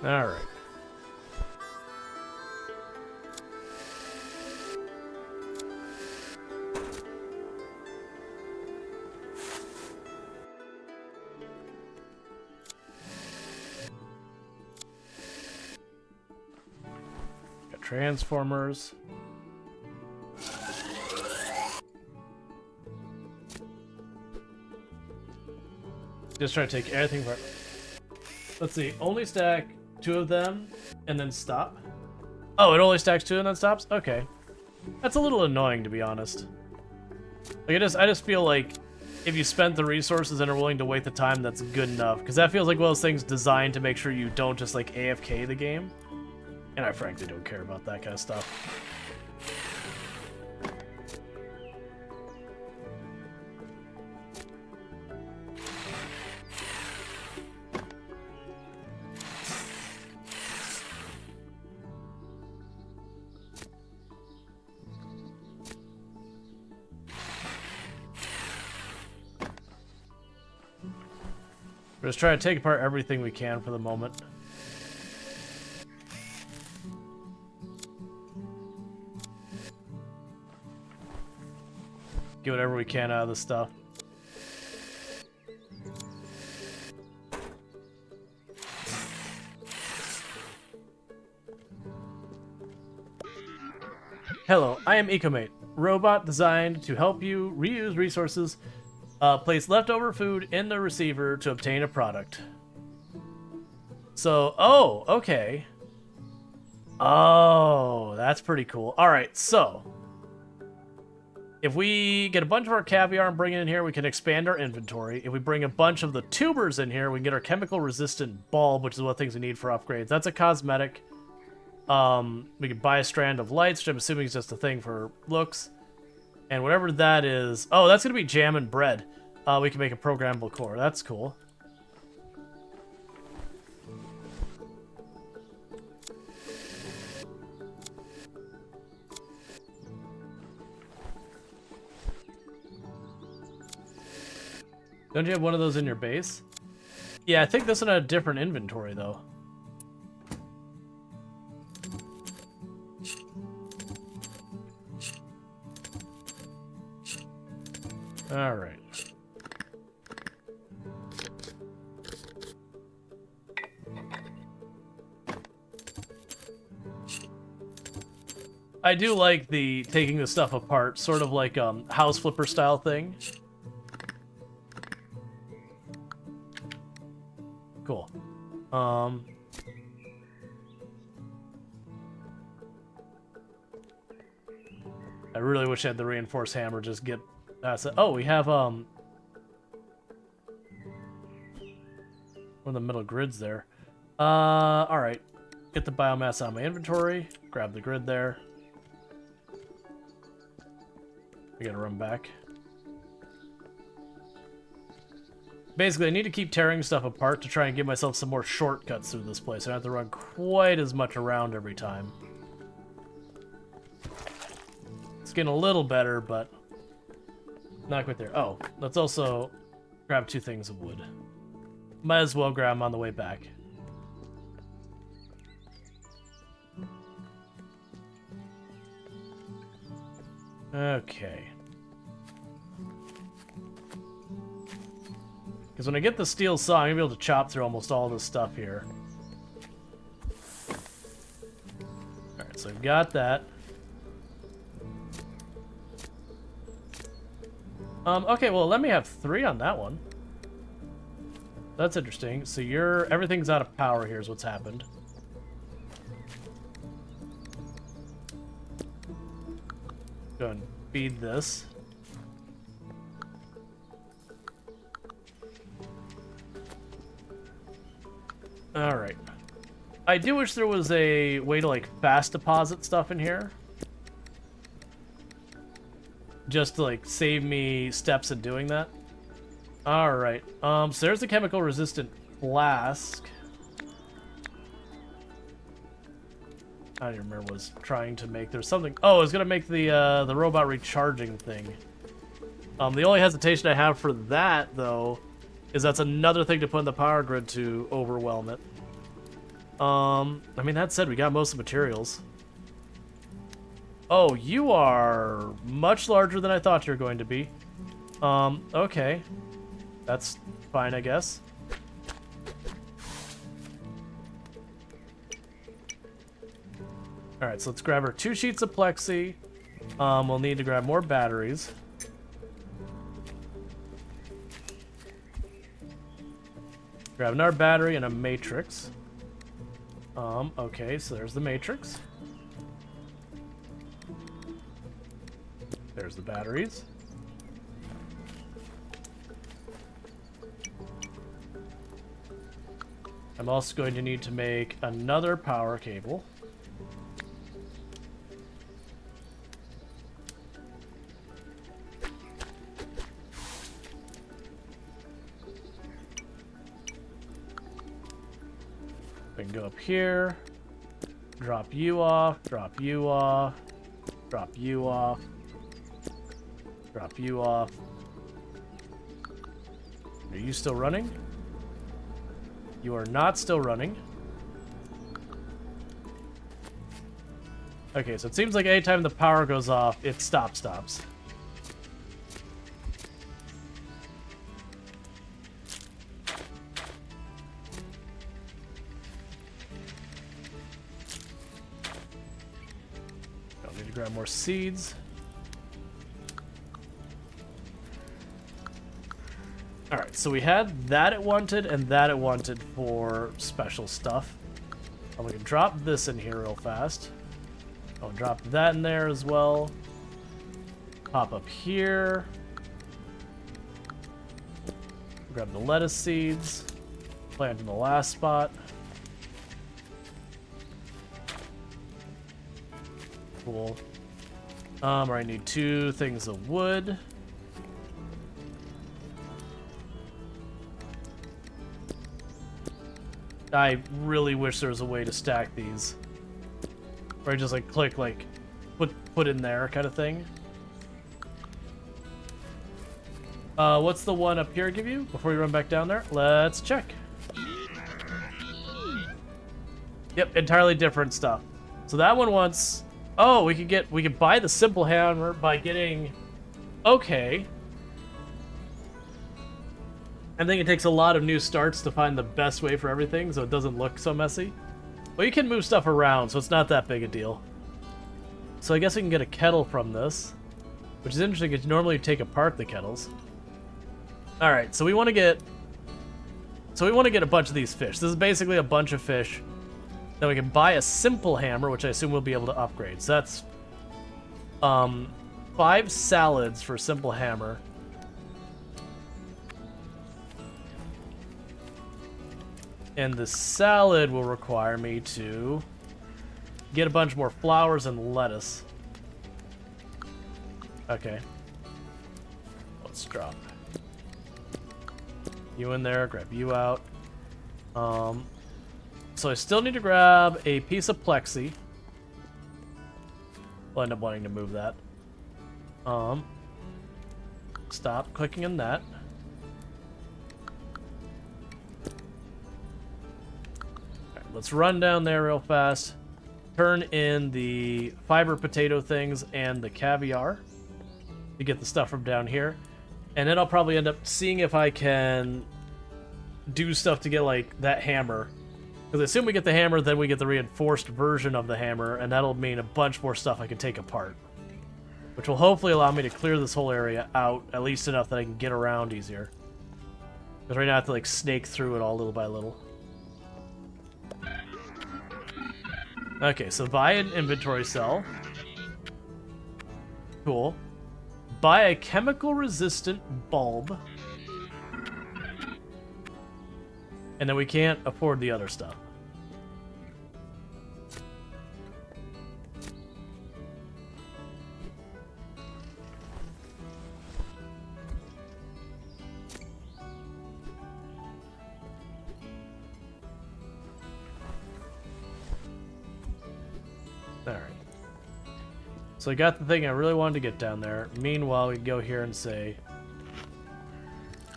[SPEAKER 1] All right. Got transformers. Just try to take everything for. Let's see. Only stack 2 of them and then stop. Oh, it only stacks 2 and then stops? Okay. That's a little annoying, to be honest. Like, I just feel like if you spent the resources and are willing to wait the time, that's good enough. Because that feels like one of those things designed to make sure you don't just, like, AFK the game. And I frankly don't care about that kind of stuff. We're just trying to take apart everything we can for the moment. Get whatever we can out of this stuff. Hello, I am EcoMate, robot designed to help you reuse resources. Place leftover food in the receiver to obtain a product. So, oh, okay. Oh, that's pretty cool. All right, so if we get a bunch of our caviar and bring it in here, we can expand our inventory. If we bring a bunch of the tubers in here, we can get our chemical-resistant bulb, which is what things we need for upgrades. That's a cosmetic. We can buy a strand of lights, which I'm assuming is just a thing for looks. And whatever that is... Oh, that's going to be jam and bread. We can make a programmable core. That's cool. Don't you have one of those in your base? Yeah, I think this one had a different inventory, though. Alright. I do like the taking the stuff apart, sort of like house flipper style thing. Cool. I really wish I had the reinforced hammer. Just get. Oh, we have one of the middle grids there. All right. Get the biomass out of my inventory. Grab the grid there. We gotta run back. Basically, I need to keep tearing stuff apart to try and give myself some more shortcuts through this place. I don't have to run quite as much around every time. It's getting a little better, but not quite there. Oh, let's also grab 2 things of wood. Might as well grab them on the way back. Okay. Because when I get the steel saw, I'm going to be able to chop through almost all this stuff here. Alright, so I've got that. Okay, well, let me have 3 on that one. That's interesting. So everything's out of power here is what's happened. Go and feed this. Alright. I do wish there was a way to, like, fast deposit stuff in here. Just to, like, save me steps in doing that. Alright. So there's the chemical-resistant flask. I don't even remember what I was trying to make. There's something... Oh, I was going to make the robot recharging thing. The only hesitation I have for that, though, is that's another thing to put in the power grid to overwhelm it. I mean, that said, we got most of the materials. Oh, you are much larger than I thought you were going to be. Okay. That's fine, I guess. Alright, so let's grab our 2 sheets of plexi. We'll need to grab more batteries. Grab another battery and a matrix. Okay, so there's the matrix. There's the batteries. I'm also going to need to make another power cable. I can go up here, drop you off, drop you off, drop you off, drop you off. Are you still running? You are not still running. Okay, so it seems like anytime the power goes off, it stops. grab more seeds. Alright, so we had that it wanted and that it wanted for special stuff. And we can drop this in here real fast. I'll drop that in there as well. Pop up here. Grab the lettuce seeds. Plant in the last spot. Cool. I need 2 things of wood. I really wish there was a way to stack these. Or just like click, like put in there kind of thing. What's the one up here give you before you run back down there? Let's check. Yep, entirely different stuff. So that one wants. Oh, we could buy the simple hammer by getting. Okay. I think it takes a lot of new starts to find the best way for everything, so it doesn't look so messy. But you can move stuff around, so it's not that big a deal. So I guess we can get a kettle from this, which is interesting because normally you take apart the kettles. All right, so we want to get a bunch of these fish. This is basically a bunch of fish. Then we can buy a simple hammer, which I assume we'll be able to upgrade. So that's 5 salads for simple hammer. And the salad will require me to get a bunch more flowers and lettuce. Okay. Let's drop you in there, grab you out. So I still need to grab a piece of plexi. We'll end up wanting to move that. Stop clicking on that. Alright, let's run down there real fast. Turn in the fiber potato things and the caviar to get the stuff from down here. And then I'll probably end up seeing if I can do stuff to get, like, that hammer. Because I assume we get the hammer, then we get the reinforced version of the hammer, and that'll mean a bunch more stuff I can take apart. Which will hopefully allow me to clear this whole area out, at least enough that I can get around easier. Because right now I have to, like, snake through it all little by little. Okay, so buy an inventory cell. Cool. Buy a chemical-resistant bulb. And then we can't afford the other stuff. Alright. So I got the thing I really wanted to get down there. Meanwhile, we can go here and say,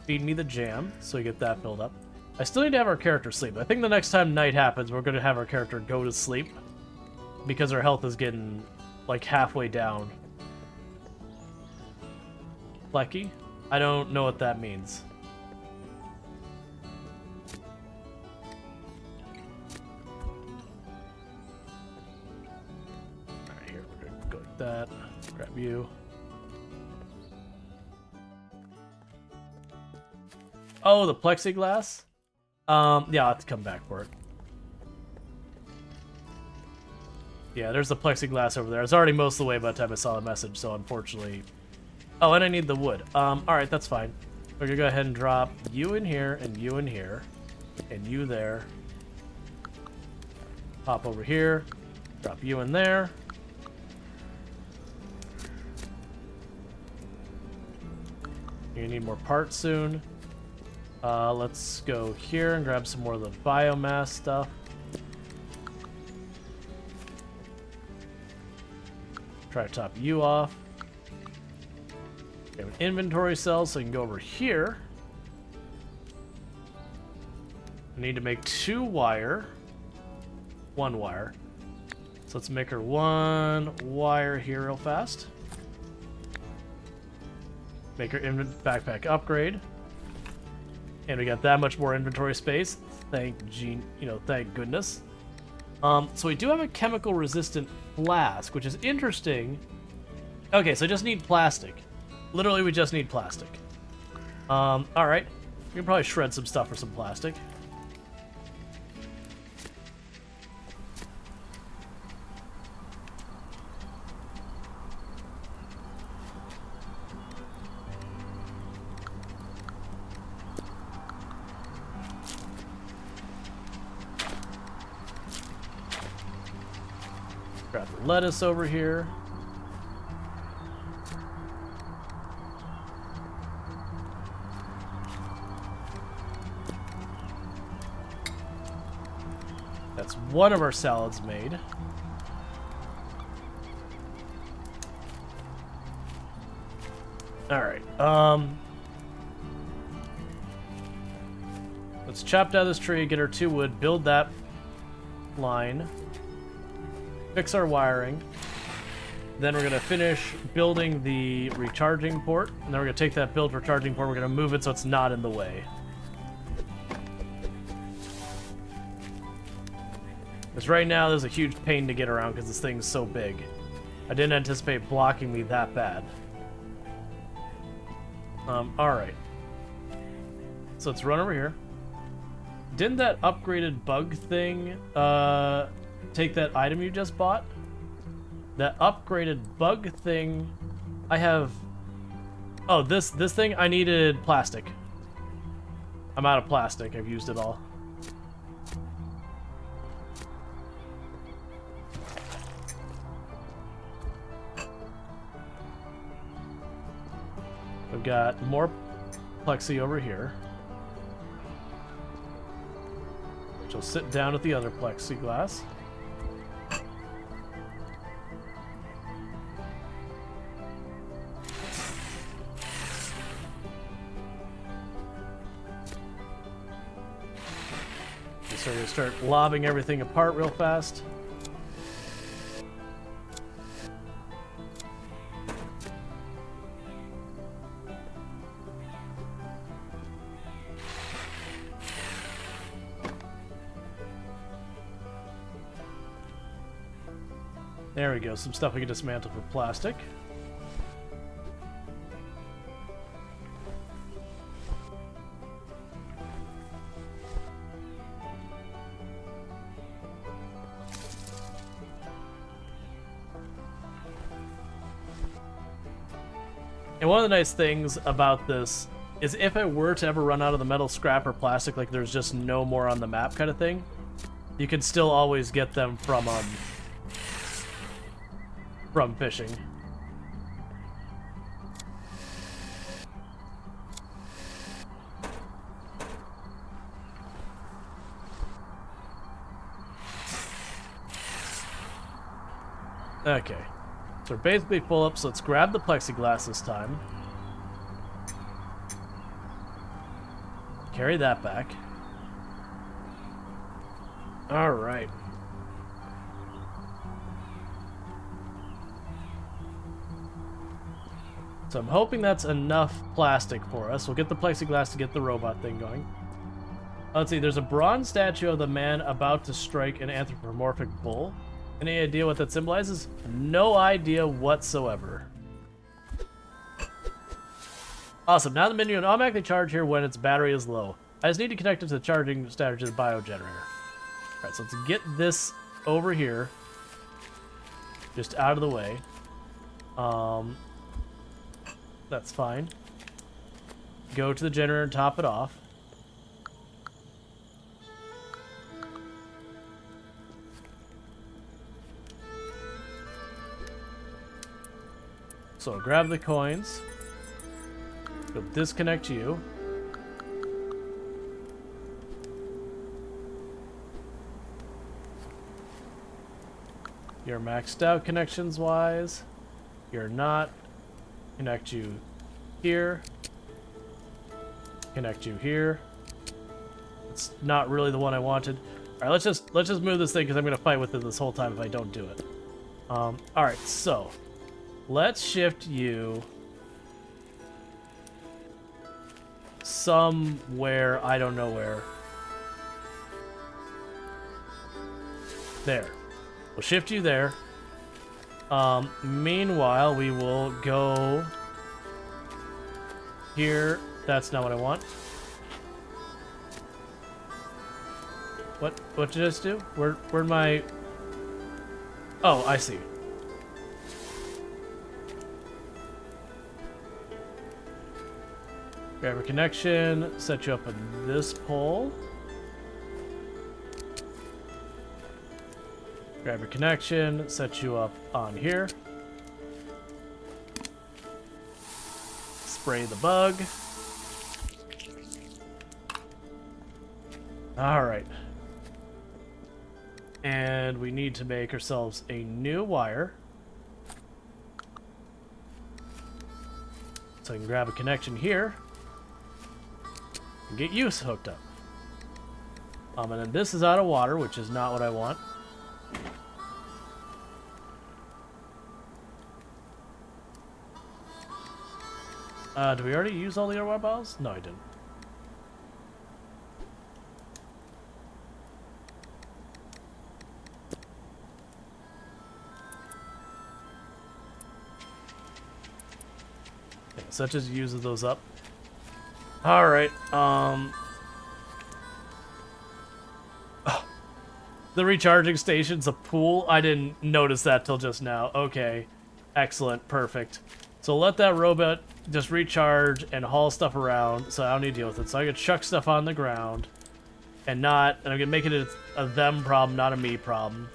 [SPEAKER 1] feed me the jam, so we get that filled up. I still need to have our character sleep. I think the next time night happens, we're going to have our character go to sleep. Because our health is getting, like, halfway down. Flecky? I don't know what that means. Alright, here, we're going to go like that. Grab you. Oh, the plexiglass? Yeah, I'll have to come back for it. Yeah, there's the plexiglass over there. It's already most of the way by the time I saw the message, so unfortunately... Oh, and I need the wood. Alright, that's fine. We're gonna go ahead and drop you in here, and you in here, and you there. Pop over here. Drop you in there. You're gonna need more parts soon. Let's go here and grab some more of the biomass stuff. Try to top you off. We have an inventory cell, so you can go over here. I need to make 2 wire. 1 wire. So let's make her 1 wire here real fast. Make her backpack upgrade. And we got that much more inventory space. Thank goodness. So we do have a chemical resistant flask, which is interesting. Okay, so just need plastic. Literally, we just need plastic. Alright. We can probably shred some stuff for some plastic. Grab the lettuce over here. That's one of our salads made. Alright, let's chop down this tree, get our 2 wood, build that line. Fix our wiring. Then we're going to finish building the recharging port. And then we're going to take that build recharging port, we're going to move it so it's not in the way. Because right now there's a huge pain to get around because this thing's so big. I didn't anticipate blocking me that bad. Alright. So let's run over here. Didn't that upgraded bug thing, take that item you just bought? That upgraded bug thing, I have... Oh, this thing, I needed plastic. I'm out of plastic, I've used it all. We've got more plexi over here. Which will sit down with the other plexiglass. So we're gonna start lobbing everything apart real fast. There we go, some stuff we can dismantle for plastic. And one of the nice things about this is if I were to ever run out of the metal scrap or plastic, like there's just no more on the map kind of thing, you can still always get them from fishing. Okay. So we're basically full up, so let's grab the plexiglass this time. Carry that back. Alright. So I'm hoping that's enough plastic for us. We'll get the plexiglass to get the robot thing going. Let's see, there's a bronze statue of the man about to strike an anthropomorphic bull. Any idea what that symbolizes? No idea whatsoever. Awesome, now the menu will automatically charge here when its battery is low. I just need to connect it to the charging status of the biogenerator. Alright, so let's get this over here. Just out of the way. That's fine. Go to the generator and top it off. So grab the coins. We'll disconnect you. You're maxed out connections wise. You're not. Connect you here. Connect you here. It's not really the one I wanted. All right, let's just move this thing because I'm gonna fight with it this whole time if I don't do it. All right, so let's shift you somewhere, I don't know where. There. We'll shift you there. Meanwhile, we will go here. That's not what I want. What did I just do? Where'd my... Oh, I see. Grab a connection, set you up on this pole. Grab a connection, set you up on here. Spray the bug. Alright. And we need to make ourselves a new wire. So I can grab a connection here. And get you hooked up. And then this is out of water, which is not what I want. Did we already use all the water bottles? No, I didn't. Okay, so that just uses those up. Alright, the recharging station's a pool? I didn't notice that till just now. Okay. Excellent. Perfect. So let that robot just recharge and haul stuff around so I don't need to deal with it. So I can chuck stuff on the ground and I'm gonna make it a them problem, not a me problem.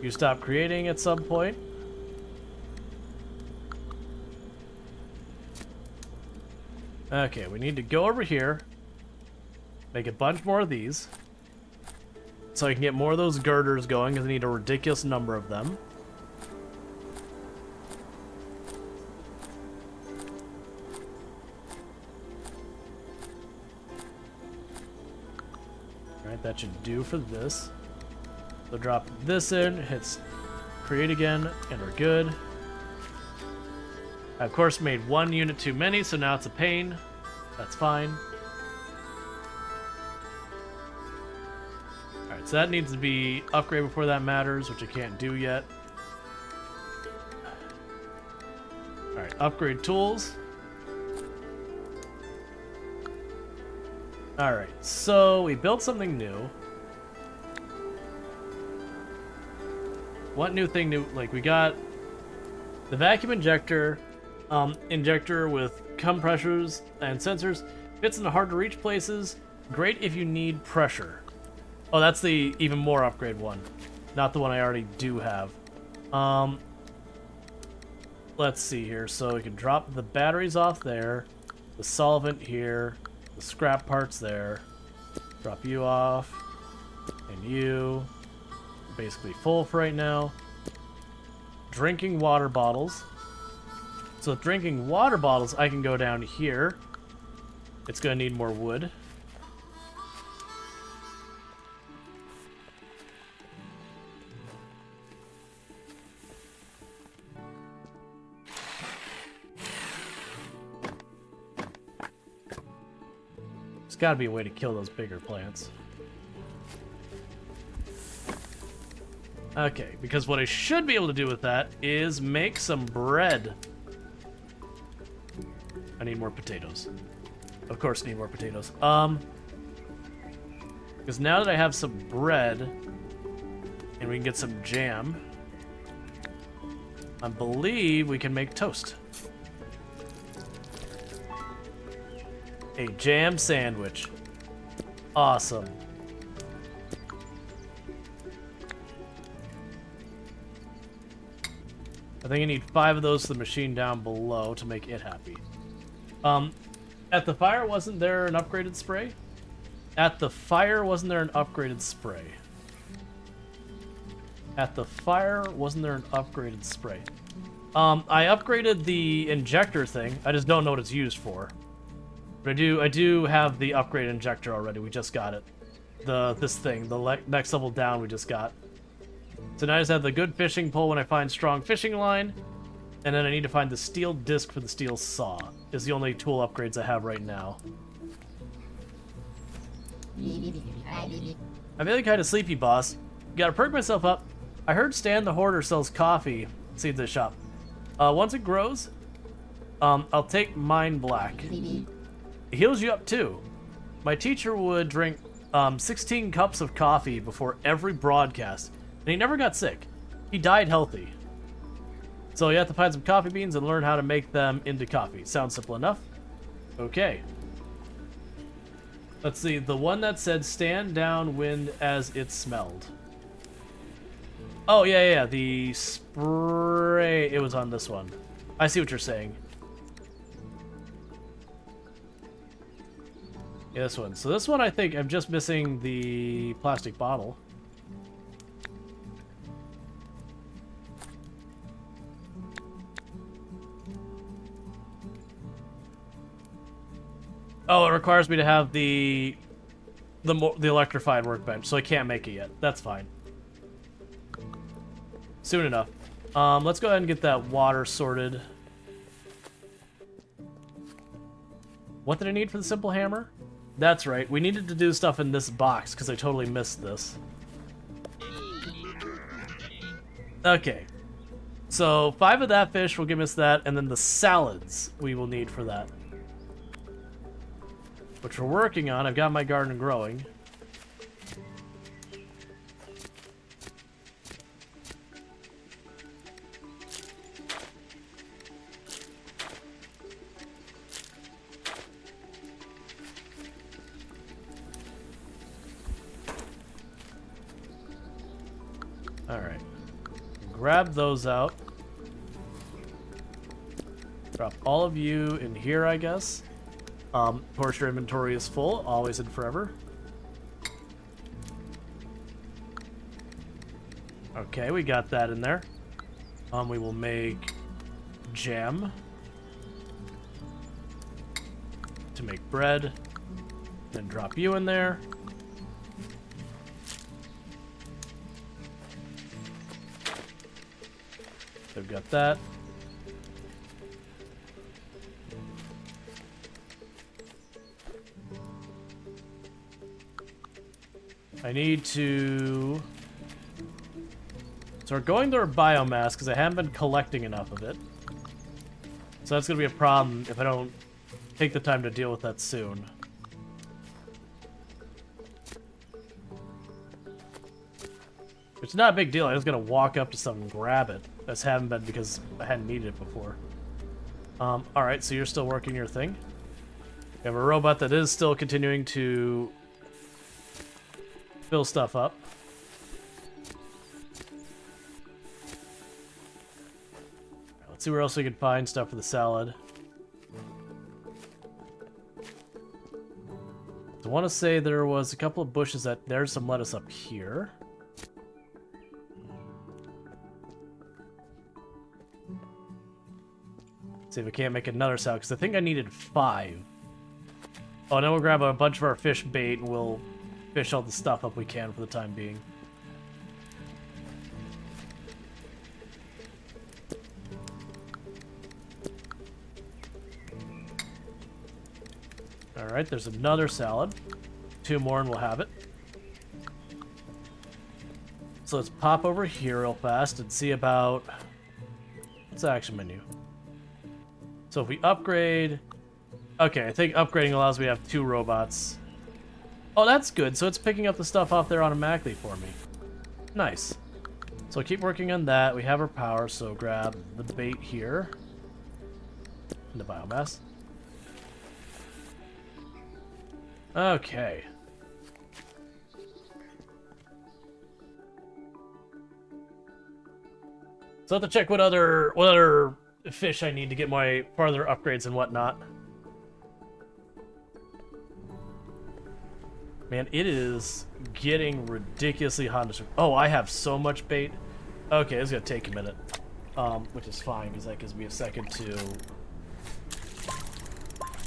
[SPEAKER 1] You stop creating at some point. Okay, we need to go over here, make a bunch more of these, so I can get more of those girders going, because I need a ridiculous number of them. Alright, that should do for this. So drop this in, hits create again, and we're good. I, of course, made one unit too many, so now it's a pain. That's fine. Alright, so that needs to be upgraded before that matters, which I can't do yet. Alright, upgrade tools. Alright, so we built something new. What new thing new? Like, we got the vacuum injector. Injector with compressors and sensors. Fits into hard to reach places. Great if you need pressure. Oh, that's the even more upgrade one. Not the one I already do have. Let's see here. So we can drop the batteries off there. The solvent here. The scrap parts there. Drop you off. And you. Basically full for right now. Drinking water bottles. So with drinking water bottles, I can go down here. It's going to need more wood. There's got to be a way to kill those bigger plants. Okay, because what I should be able to do with that is make some bread. I need more potatoes. Of course, need more potatoes. Because now that I have some bread, and we can get some jam, I believe we can make toast. A jam sandwich. Awesome. I think I need 5 of those to the machine down below to make it happy. At the fire, wasn't there an upgraded spray? At the fire, wasn't there an upgraded spray? At the fire, wasn't there an upgraded spray? I upgraded the injector thing. I just don't know what it's used for. But I do have the upgraded injector already. We just got it. This thing, the next level down, we just got. So now I just have the good fishing pole when I find strong fishing line. And then I need to find the steel disc for the steel saw. Is the only tool upgrades I have right now. I'm feeling kind of sleepy, boss. Gotta perk myself up. I heard Stan the Hoarder sells coffee seeds at the shop. Once it grows, I'll take mine black. It heals you up too. My teacher would drink 16 cups of coffee before every broadcast, and he never got sick. He died healthy. So you have to find some coffee beans and learn how to make them into coffee. Sounds simple enough. Okay. Let's see, the one that said stand downwind as it smelled. Oh, yeah, the spray, it was on this one. I see what you're saying. Yeah, this one. So this one, I think I'm just missing the plastic bottle. Oh, it requires me to have the electrified workbench, so I can't make it yet. That's fine. Soon enough. Let's go ahead and get that water sorted. What did I need for the simple hammer? That's right. We needed to do stuff in this box, because I totally missed this. Okay. So, 5 of that fish will give us that, and then the salads we will need for that. Which we're working on. I've got my garden growing. Alright. Grab those out. Drop all of you in here, I guess. Of course, your inventory is full, always and forever. Okay, we got that in there. We will make jam to make bread. Then drop you in there. I've got that. I need to start going to our biomass because I haven't been collecting enough of it. So that's going to be a problem if I don't take the time to deal with that soon. It's not a big deal. I'm just going to walk up to something and grab it. I just haven't been because I hadn't needed it before. Alright, so you're still working your thing. We have a robot that is still continuing to fill stuff up. Let's see where else we can find stuff for the salad. I want to say there was a couple of bushes that... There's some lettuce up here. See if we can't make another salad, because I think I needed 5. Oh, then we'll grab a bunch of our fish bait and we'll fish all the stuff up we can for the time being. Alright, there's another salad. 2 more and we'll have it. So let's pop over here real fast and see about... What's the action menu? So if we upgrade... Okay, I think upgrading allows me to have 2 robots. Oh, that's good. So it's picking up the stuff off there automatically for me. Nice. So keep working on that. We have our power, so grab the bait here. And the biomass. Okay. So I have to check what other fish I need to get my farther upgrades and whatnot. Man, it is getting ridiculously hot. Oh, I have so much bait. Okay, it's gonna take a minute. Which is fine, because that gives me a second to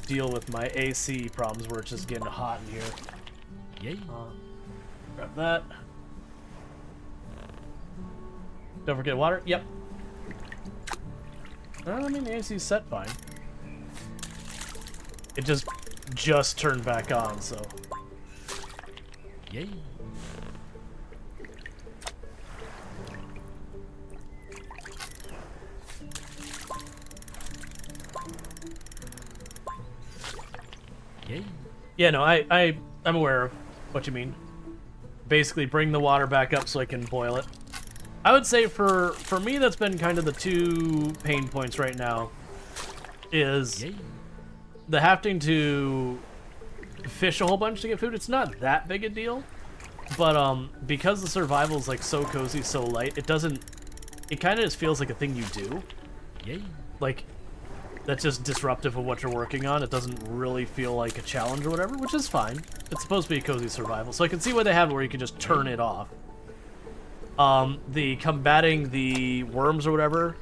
[SPEAKER 1] deal with my AC problems where it's just getting hot in here.
[SPEAKER 3] Yay.
[SPEAKER 1] Grab that. Don't forget water. Yep. I mean, the AC's set fine. It just turned back on, so...
[SPEAKER 3] Yay. Yay.
[SPEAKER 1] Yeah, no, I'm aware of what you mean. Basically, bring the water back up so I can boil it. I would say for me, that's been kind of the two pain points right now. Is
[SPEAKER 3] Yay.
[SPEAKER 1] the having to fish a whole bunch to get food. It's not that big a deal, but because the survival is like so cozy, so light, it doesn't. It kind of just feels like a thing you do.
[SPEAKER 3] Yay.
[SPEAKER 1] Like that's just disruptive of what you're working on. It doesn't really feel like a challenge or whatever, which is fine. It's supposed to be a cozy survival, so I can see why they have it where you can just turn it off. The combating the worms or whatever,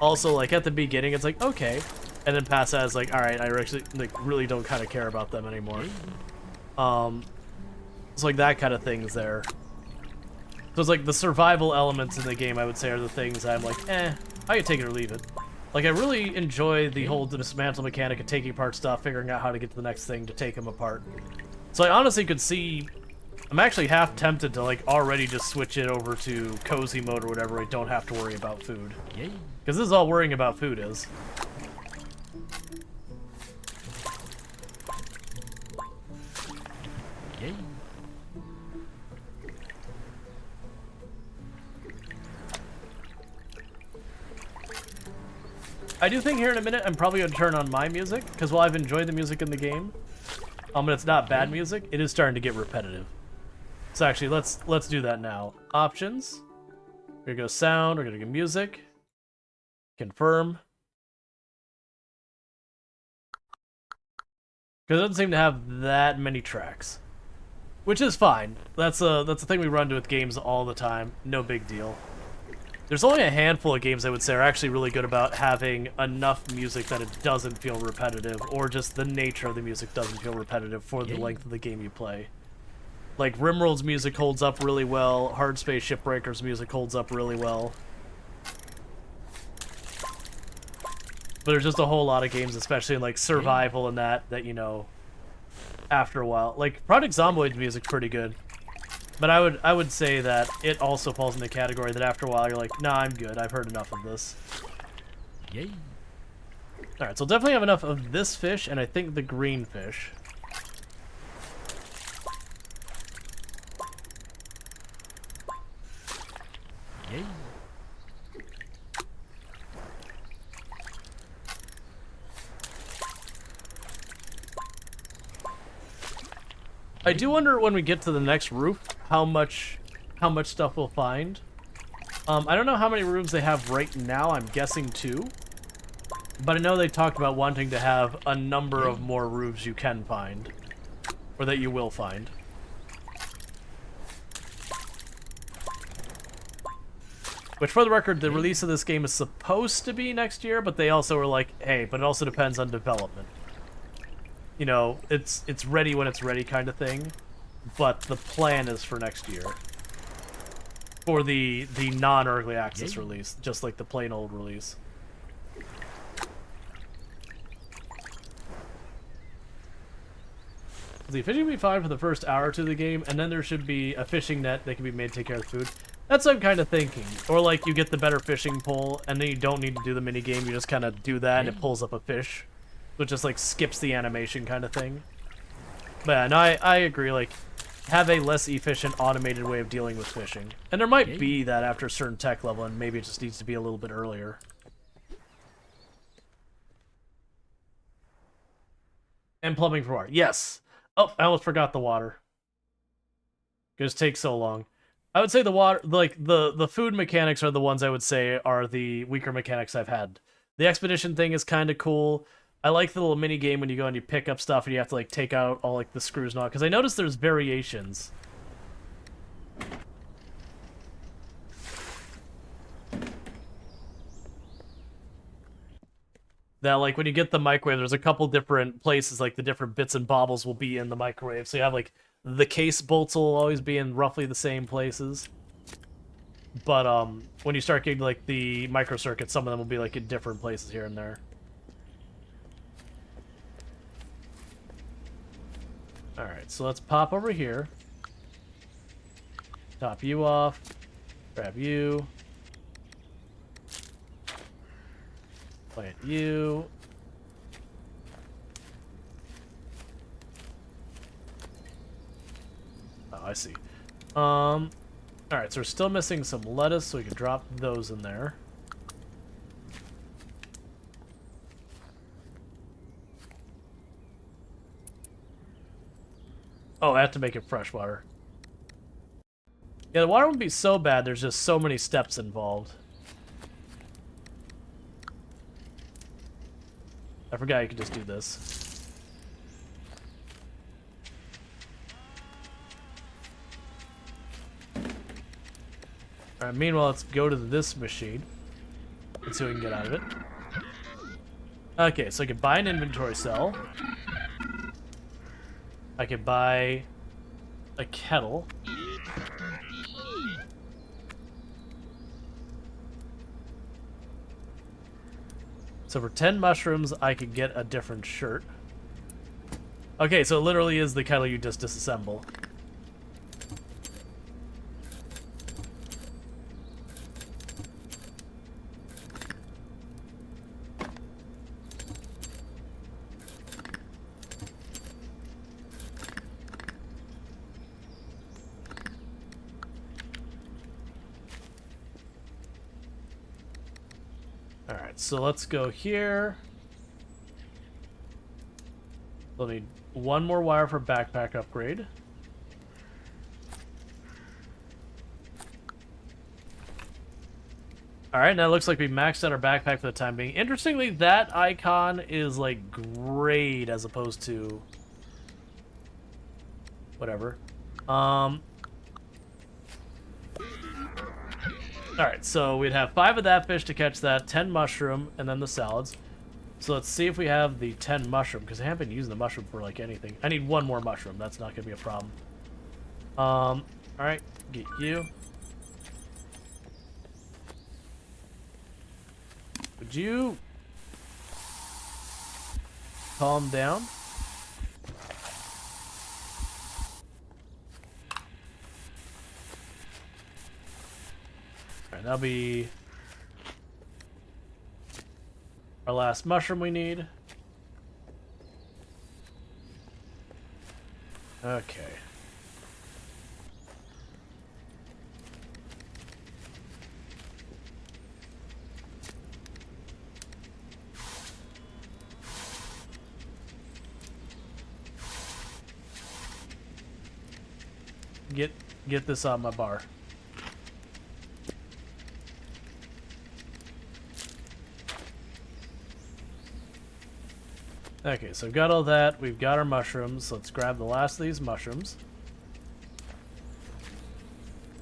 [SPEAKER 1] also like at the beginning, it's like okay, and then past that is like all right, I actually like really don't kind of care about them anymore. It's like that kind of thing's there. So it's like the survival elements in the game, I would say, are the things I'm like, I can take it or leave it. Like, I really enjoy the whole dismantle mechanic of taking apart stuff, figuring out how to get to the next thing to take them apart. So I honestly could see... I'm actually half tempted to, like, already just switch it over to cozy mode or whatever. I don't have to worry about food.
[SPEAKER 3] Yay.
[SPEAKER 1] Because this is all worrying about food is.
[SPEAKER 3] Yay.
[SPEAKER 1] I do think here in a minute I'm probably going to turn on my music, because while I've enjoyed the music in the game, and it's not bad music, it is starting to get repetitive. So actually, let's do that now. Options. We're going to go sound, we're going to go music. Confirm. Because it doesn't seem to have that many tracks. Which is fine. That's a thing we run into with games all the time. No big deal. There's only a handful of games I would say are actually really good about having enough music that it doesn't feel repetitive, or just the nature of the music doesn't feel repetitive for the length of the game you play. Like, Rimworld's music holds up really well, Hard Space Shipbreaker's music holds up really well. But there's just a whole lot of games, especially in, like, survival and that, you know, after a while. Like, Project Zomboid's music's pretty good. But I would say that it also falls in the category that after a while you're like, nah, I'm good. I've heard enough of this.
[SPEAKER 3] Yay.
[SPEAKER 1] Alright, so definitely have enough of this fish, and I think the green fish.
[SPEAKER 3] Yay.
[SPEAKER 1] I do wonder when we get to the next roof how much stuff we'll find. I don't know how many rooms they have right now. I'm guessing 2. But I know they talked about wanting to have a number of more roofs you can find. Or that you will find. Which, for the record, the release of this game is supposed to be next year, but they also were like, hey, but it also depends on development. You know, it's ready when it's ready kind of thing, but the plan is for next year. For the non-early access release, just like the plain old release. The fishing will be fine for the first hour or 2 of the game, and then there should be a fishing net that can be made to take care of the food. That's what I'm kind of thinking. Or like you get the better fishing pole, and then you don't need to do the minigame, you just kind of do that and it pulls up a fish. So it just like skips the animation kind of thing. But yeah, no, I agree, like, have a less efficient automated way of dealing with fishing. And there might be that after a certain tech level, and maybe it just needs to be a little bit earlier. And plumbing for water. Yes! Oh, I almost forgot the water. It just takes so long. I would say the water, like, the food mechanics are the ones I would say are the weaker mechanics I've had. The expedition thing is kind of cool. I like the little mini game when you go and you pick up stuff and you have to like take out all like the screws and all, because I noticed there's variations. That like when you get the microwave, there's a couple different places like the different bits and baubles will be in the microwave. So you have like the case bolts will always be in roughly the same places. But when you start getting like the microcircuits, some of them will be like in different places here and there. Alright, so let's pop over here. Top you off. Grab you. Plant you. Oh, I see. Alright, so we're still missing some lettuce, so we can drop those in there. Oh, I have to make it fresh water. Yeah, the water wouldn't be so bad, there's just so many steps involved. I forgot you could just do this. Alright, meanwhile, let's go to this machine and see what we can get out of it. Okay, so I can buy an inventory cell. I could buy a kettle. So for 10 mushrooms, I could get a different shirt. Okay, so it literally is the kettle you just disassemble. Alright, so let's go here. We'll need one more wire for backpack upgrade. Alright, now it looks like we maxed out our backpack for the time being. Interestingly, that icon is like grayed as opposed to whatever. Alright, so we'd have 5 of that fish to catch that, 10 mushroom, and then the salads. So let's see if we have the 10 mushroom, because I haven't been using the mushroom for like anything. I need one more mushroom, that's not going to be a problem. Alright, get you. Would you calm down? Alright, that'll be our last mushroom we need. Okay. Get this on my bar. Okay, so we've got all that. We've got our mushrooms. Let's grab the last of these mushrooms.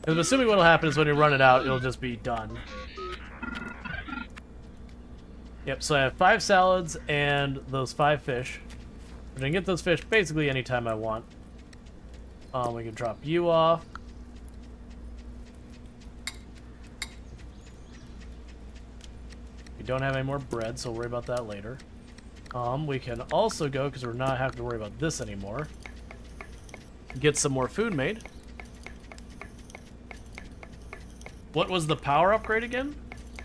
[SPEAKER 1] I'm assuming what'll happen is when you run it out, it'll just be done. Yep, so I have 5 salads and those 5 fish. I can get those fish basically anytime I want. We can drop you off. We don't have any more bread, so we'll worry about that later. We can also go, because we're not having to worry about this anymore, get some more food made. What was the power upgrade again?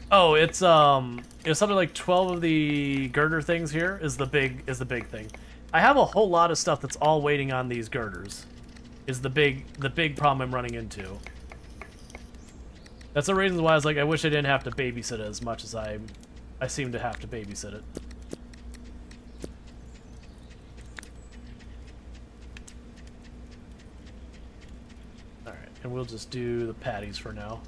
[SPEAKER 1] Oh, it's something like 12 of the girder things here is the big thing. I have a whole lot of stuff that's all waiting on these girders. Is the big problem I'm running into. That's the reason why I was like, I wish I didn't have to babysit it as much as I seem to have to babysit it. Alright, and we'll just do the patties for now.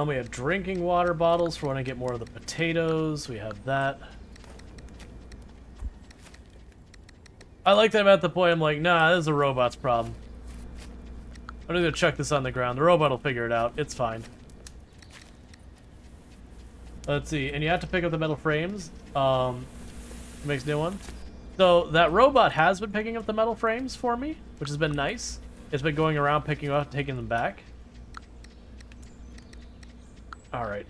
[SPEAKER 1] We have drinking water bottles for when I get more of the potatoes. We have that. I like that I'm at the point I'm like, nah, this is a robot's problem. I'm just gonna chuck this on the ground. The robot will figure it out. It's fine. Let's see. And you have to pick up the metal frames. Makes a new one. So that robot has been picking up the metal frames for me, which has been nice. It's been going around picking up, taking them back. Alright,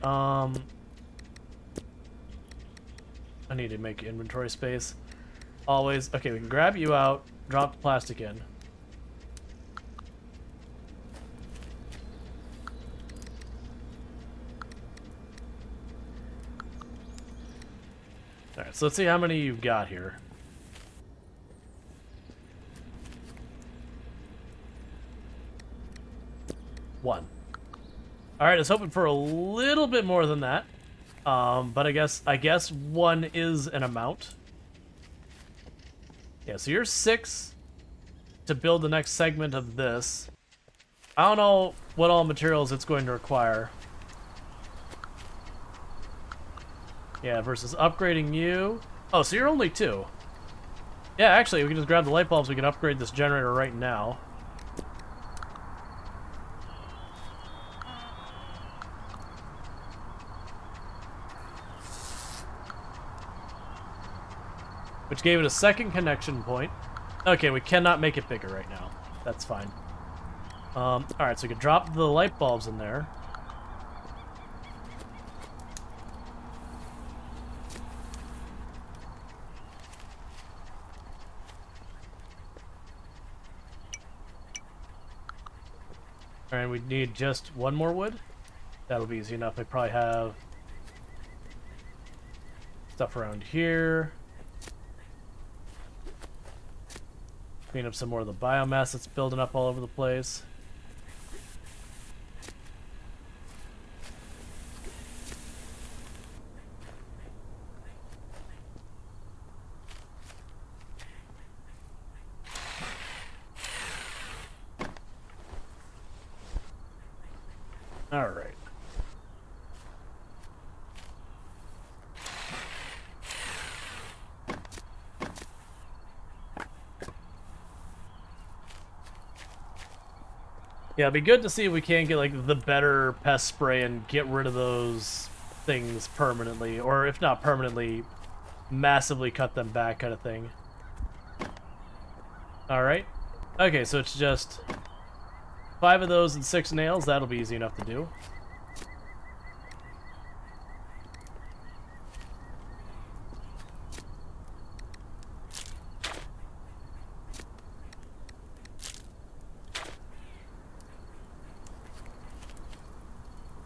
[SPEAKER 1] I need to make inventory space. Always. Okay, we can grab you out, drop the plastic in. Alright, so let's see how many you've got here. One. Alright, I was hoping for a little bit more than that. But I guess one is an amount. Yeah, so you're 6 to build the next segment of this. I don't know what all materials it's going to require. Yeah, versus upgrading you. Oh, so you're only 2. Yeah, actually, we can just grab the light bulbs. We can upgrade this generator right now. Which gave it a second connection point. Okay, we cannot make it bigger right now. That's fine. Alright, so we can drop the light bulbs in there. And we need just one more wood. That'll be easy enough. I probably have stuff around here. Clean up some more of the biomass that's building up all over the place. All right. Yeah, it'd be good to see if we can get like the better pest spray and get rid of those things permanently, or if not permanently, massively cut them back kind of thing. All right. Okay, so it's just 5 of those and 6 nails. That'll be easy enough to do.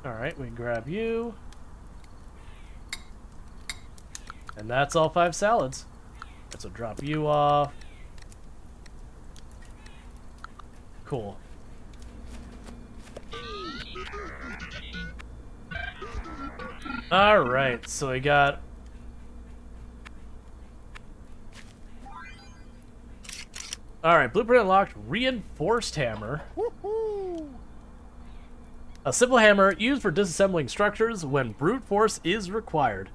[SPEAKER 1] Alright, we grab you. And that's all 5 salads. So drop you off. Cool. Alright, so we got... Alright, blueprint unlocked, reinforced hammer. A simple hammer used for disassembling structures when brute force is required.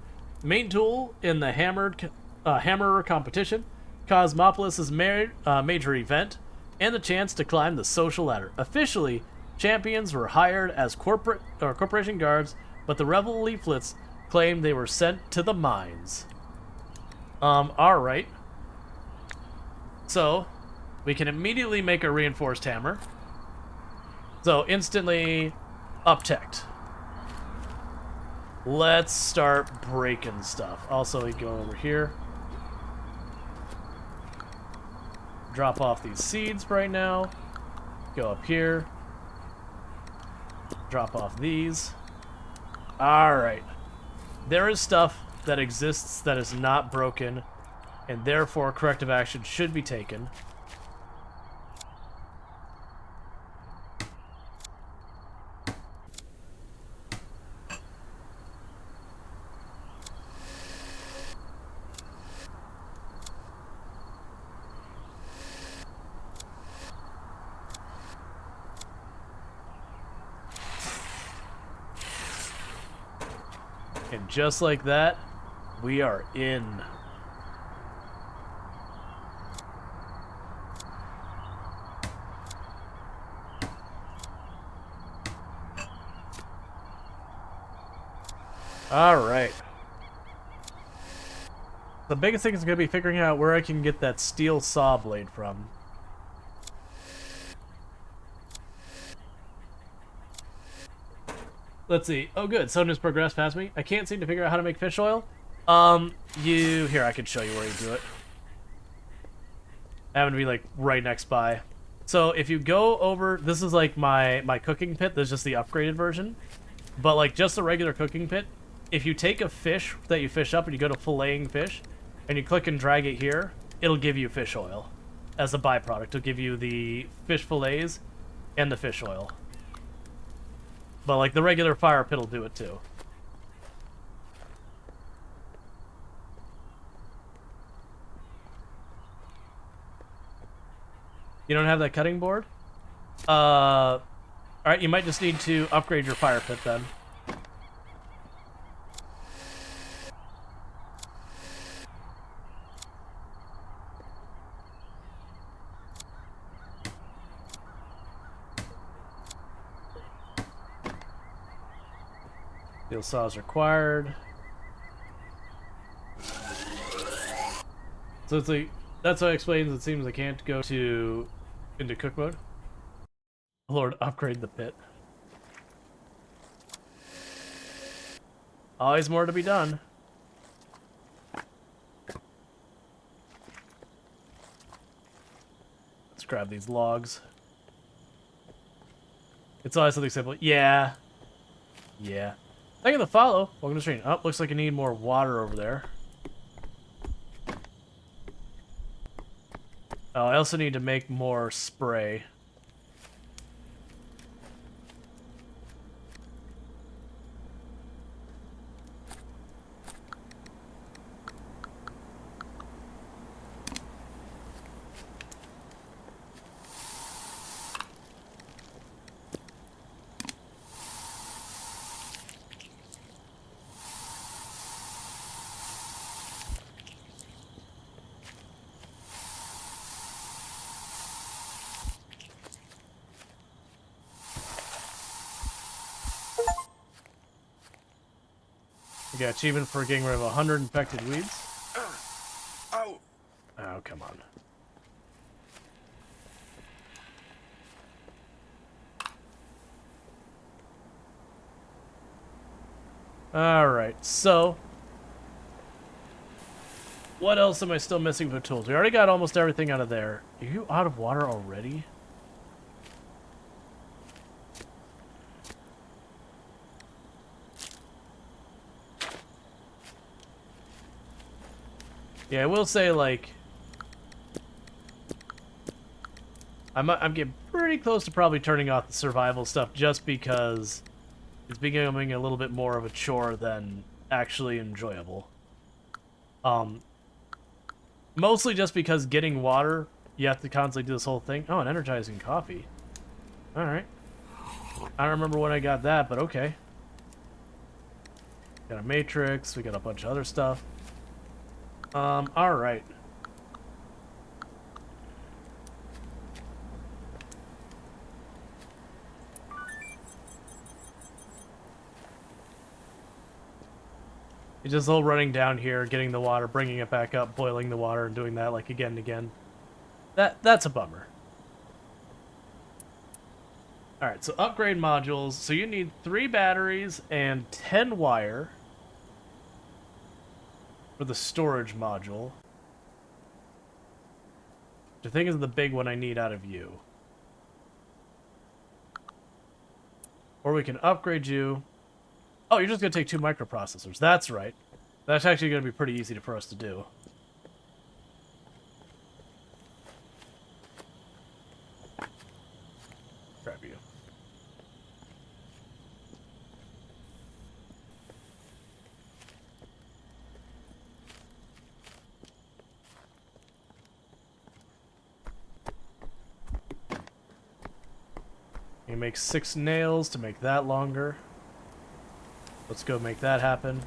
[SPEAKER 1] Main tool in the hammerer competition, Cosmopolis' major event, and the chance to climb the social ladder. Officially, champions were hired as corporation guards, but the rebel leaflets claimed they were sent to the mines. Alright. So, we can immediately make a reinforced hammer. So, instantly up-teched. Let's start breaking stuff. Also, we go over here. Drop off these seeds right now. Go up here. Drop off these. Alright. There is stuff that exists that is not broken, and therefore corrective action should be taken. And just like that, we are in. All right. The biggest thing is going to be figuring out where I can get that steel saw blade from. Let's see. Oh, good. Someone just progressed past me. I can't seem to figure out how to make fish oil. Here, I can show you where you do it. I happen to be, like, right next by. So, if you go over... This is, like, my cooking pit. This is just the upgraded version. But, like, just a regular cooking pit, if you take a fish that you fish up and you go to filleting fish, and you click and drag it here, it'll give you fish oil as a byproduct. It'll give you the fish fillets and the fish oil. But, like, the regular fire pit will do it, too. You don't have that cutting board? Alright, you might just need to upgrade your fire pit, then. Steel saw is required. So it's like, that's how it explains it seems I can't go into cook mode. Lord, upgrade the pit. Always more to be done. Let's grab these logs. It's always something simple. Yeah. Yeah. Thank you for the follow. Welcome to the stream. Oh, looks like you need more water over there. Oh, I also need to make more spray. We got achievement for getting rid of 100 infected weeds.
[SPEAKER 3] Oh.
[SPEAKER 1] Oh, come on. Alright, so... what else am I still missing for tools? We already got almost everything out of there. Are you out of water already? Yeah, I will say, like... I'm getting pretty close to probably turning off the survival stuff just because it's becoming a little bit more of a chore than actually enjoyable. Mostly just because getting water, you have to constantly do this whole thing. Oh, an energizing coffee. Alright. I don't remember when I got that, but okay. Got a matrix, we got a bunch of other stuff. Alright. It's just all running down here, getting the water, bringing it back up, boiling the water, and doing that like again and again. That's a bummer. Alright, so upgrade modules. So you need 3 batteries and 10 wire for the storage module. Which I think is the big one I need out of you. Or we can upgrade you. Oh, you're just going to take 2 microprocessors. That's right. That's actually going to be pretty easy for us to do. Grab you. You make 6 nails to make that longer. Let's go make that happen.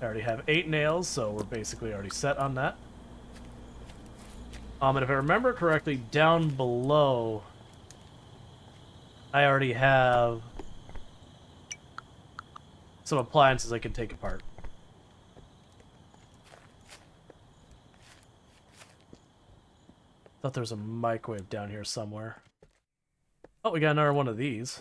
[SPEAKER 1] I already have 8 nails, so we're basically already set on that. And if I remember correctly, down below, I already have some appliances I can take apart. Thought there was a microwave down here somewhere. Oh, we got another one of these.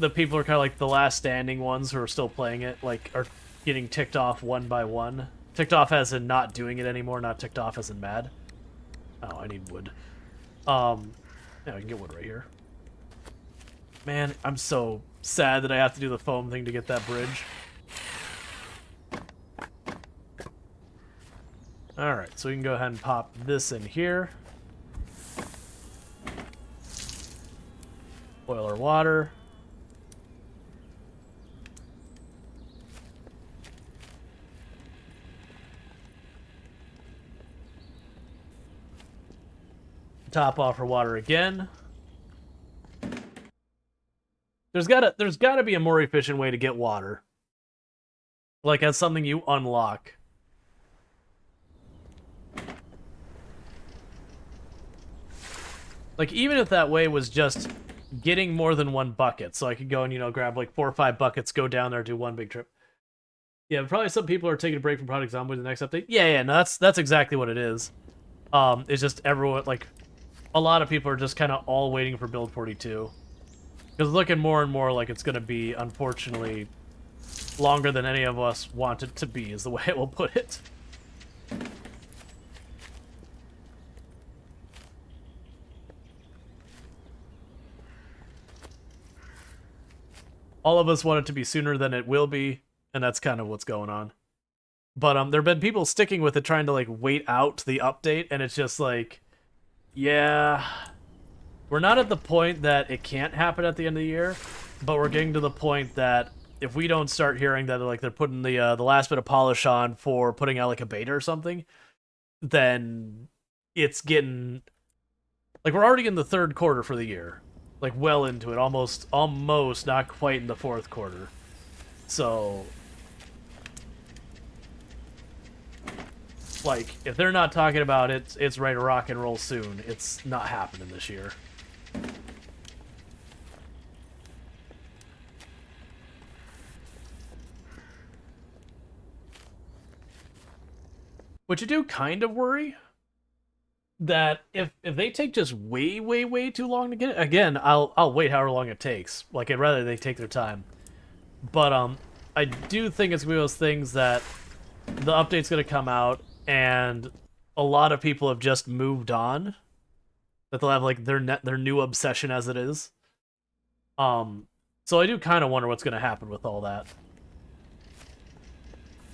[SPEAKER 1] the people are kind of like the last standing ones who are still playing it, like, are getting ticked off one by one. Ticked off as in not doing it anymore, not ticked off as in mad. Oh, I need wood. Yeah, I can get wood right here. Man, I'm so sad that I have to do the foam thing to get that bridge. Alright, so we can go ahead and pop this in here. Boil our water. Top off our water again. There's gotta be a more efficient way to get water. Like as something you unlock. Like even if that way was just getting more than one bucket, so I could go and, you know, grab like 4 or 5 buckets, go down there, do one big trip. Yeah, probably some people are taking a break from Project Zomboid the next update. Yeah, no, that's exactly what it is. It's just everyone, like, a lot of people are just kind of all waiting for Build 42. Because it's looking more and more like it's going to be, unfortunately, longer than any of us want it to be, is the way I will put it. All of us want it to be sooner than it will be, and that's kind of what's going on. But there have been people sticking with it, trying to like wait out the update, and it's just like, yeah, we're not at the point that it can't happen at the end of the year, but we're getting to the point that if we don't start hearing that like they're putting the last bit of polish on for putting out like a beta or something, then it's getting like we're already in the 3rd quarter for the year. Like, well into it. Almost, not quite in the 4th quarter. So, like, if they're not talking about it, it's ready to rock and roll soon. It's not happening this year. Which I do kind of worry. That if they take just way too long to get it, again, I'll wait however long it takes. Like, I'd rather they take their time. But I do think it's one of those things that the update's gonna come out and a lot of people have just moved on. That they'll have like their new obsession as it is. So I do kind of wonder what's gonna happen with all that.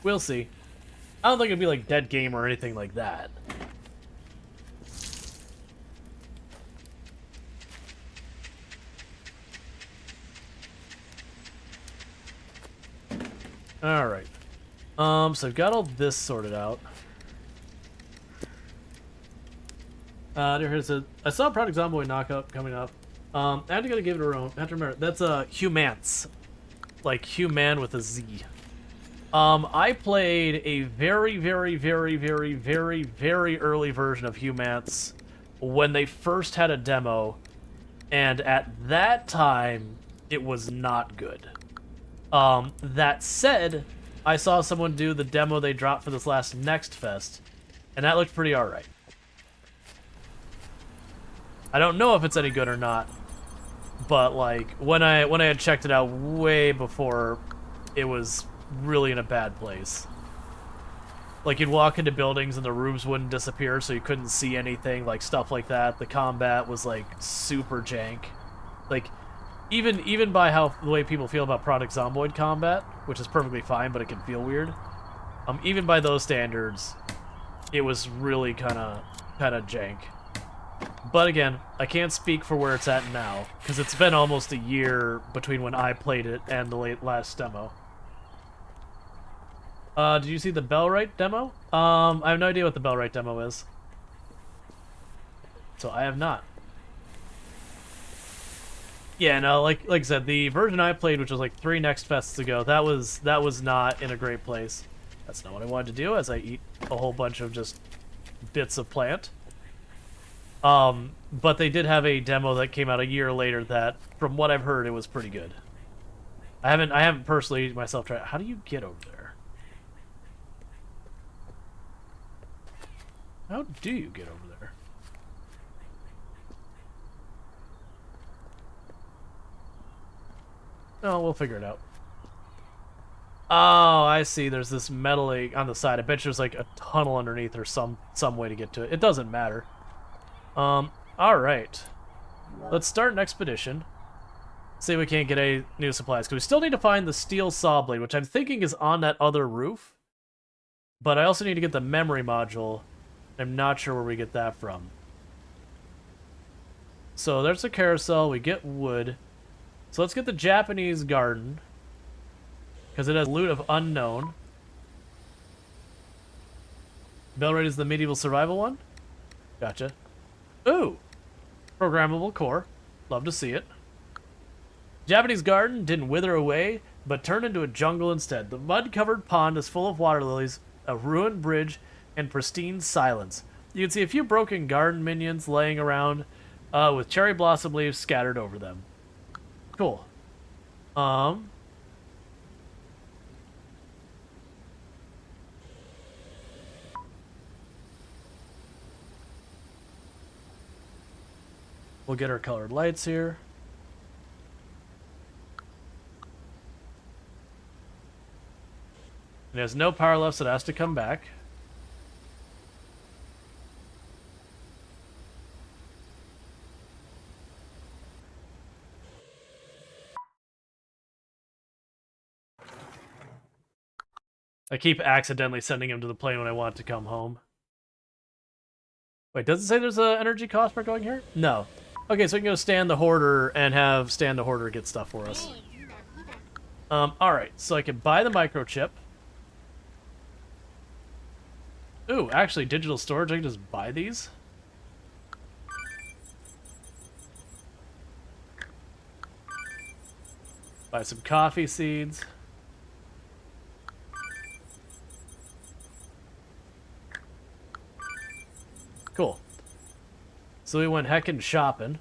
[SPEAKER 1] We'll see. I don't think it'd be like dead game or anything like that. Alright. So I've got all this sorted out. Here's I saw Project Zomboid knockup coming up. I have to give it a round. I have to remember, that's Humance. Like human with a Z. I played a very early version of Humance when they first had a demo, and at that time, it was not good. That said, I saw someone do the demo they dropped for this last Next Fest, and that looked pretty alright. I don't know if it's any good or not, but like when I had checked it out way before, it was really in a bad place. Like you'd walk into buildings and the roofs wouldn't disappear, so you couldn't see anything, like stuff like that. The combat was like super jank. Like even by the way people feel about Project Zomboid combat, which is perfectly fine, but it can feel weird. Even by those standards, it was really kind of jank. But again, I can't speak for where it's at now, because it's been almost a year between when I played it and the last demo. Did you see the Bellwright demo? I have no idea what the Bellwright demo is. So I have not. Yeah, no, like I said, the version I played, which was like 3 Next Fests ago, that was not in a great place. That's not what I wanted to do, as I eat a whole bunch of just bits of plant. But they did have a demo that came out a year later that, from what I've heard, it was pretty good. I haven't personally myself tried. How do you get over there? How do you get over there? Oh, we'll figure it out. Oh, I see. There's this metal on the side. I bet there's like a tunnel underneath or some way to get to it. It doesn't matter. All right. Let's start an expedition. See if we can't get any new supplies, because we still need to find the steel saw blade, which I'm thinking is on that other roof. But I also need to get the memory module. I'm not sure where we get that from. So there's a carousel. We get wood. So let's get the Japanese garden, because it has loot of unknown. Belraid is the medieval survival one. Gotcha. Ooh! Programmable core. Love to see it. Japanese garden didn't wither away, but turned into a jungle instead. The mud-covered pond is full of water lilies, a ruined bridge, and pristine silence. You can see a few broken garden minions laying around, with cherry blossom leaves scattered over them. Cool. We'll get our colored lights here. It has no power left, so it has to come back. I keep accidentally sending him to the plane when I want to come home. Wait, does it say there's an energy cost for going here? No. Okay, so we can go stand the Hoarder and have stand the Hoarder get stuff for us. Alright, so I can buy the microchip. Ooh, actually, digital storage, I can just buy these. Buy some coffee seeds. Cool. So we went heckin' shopping.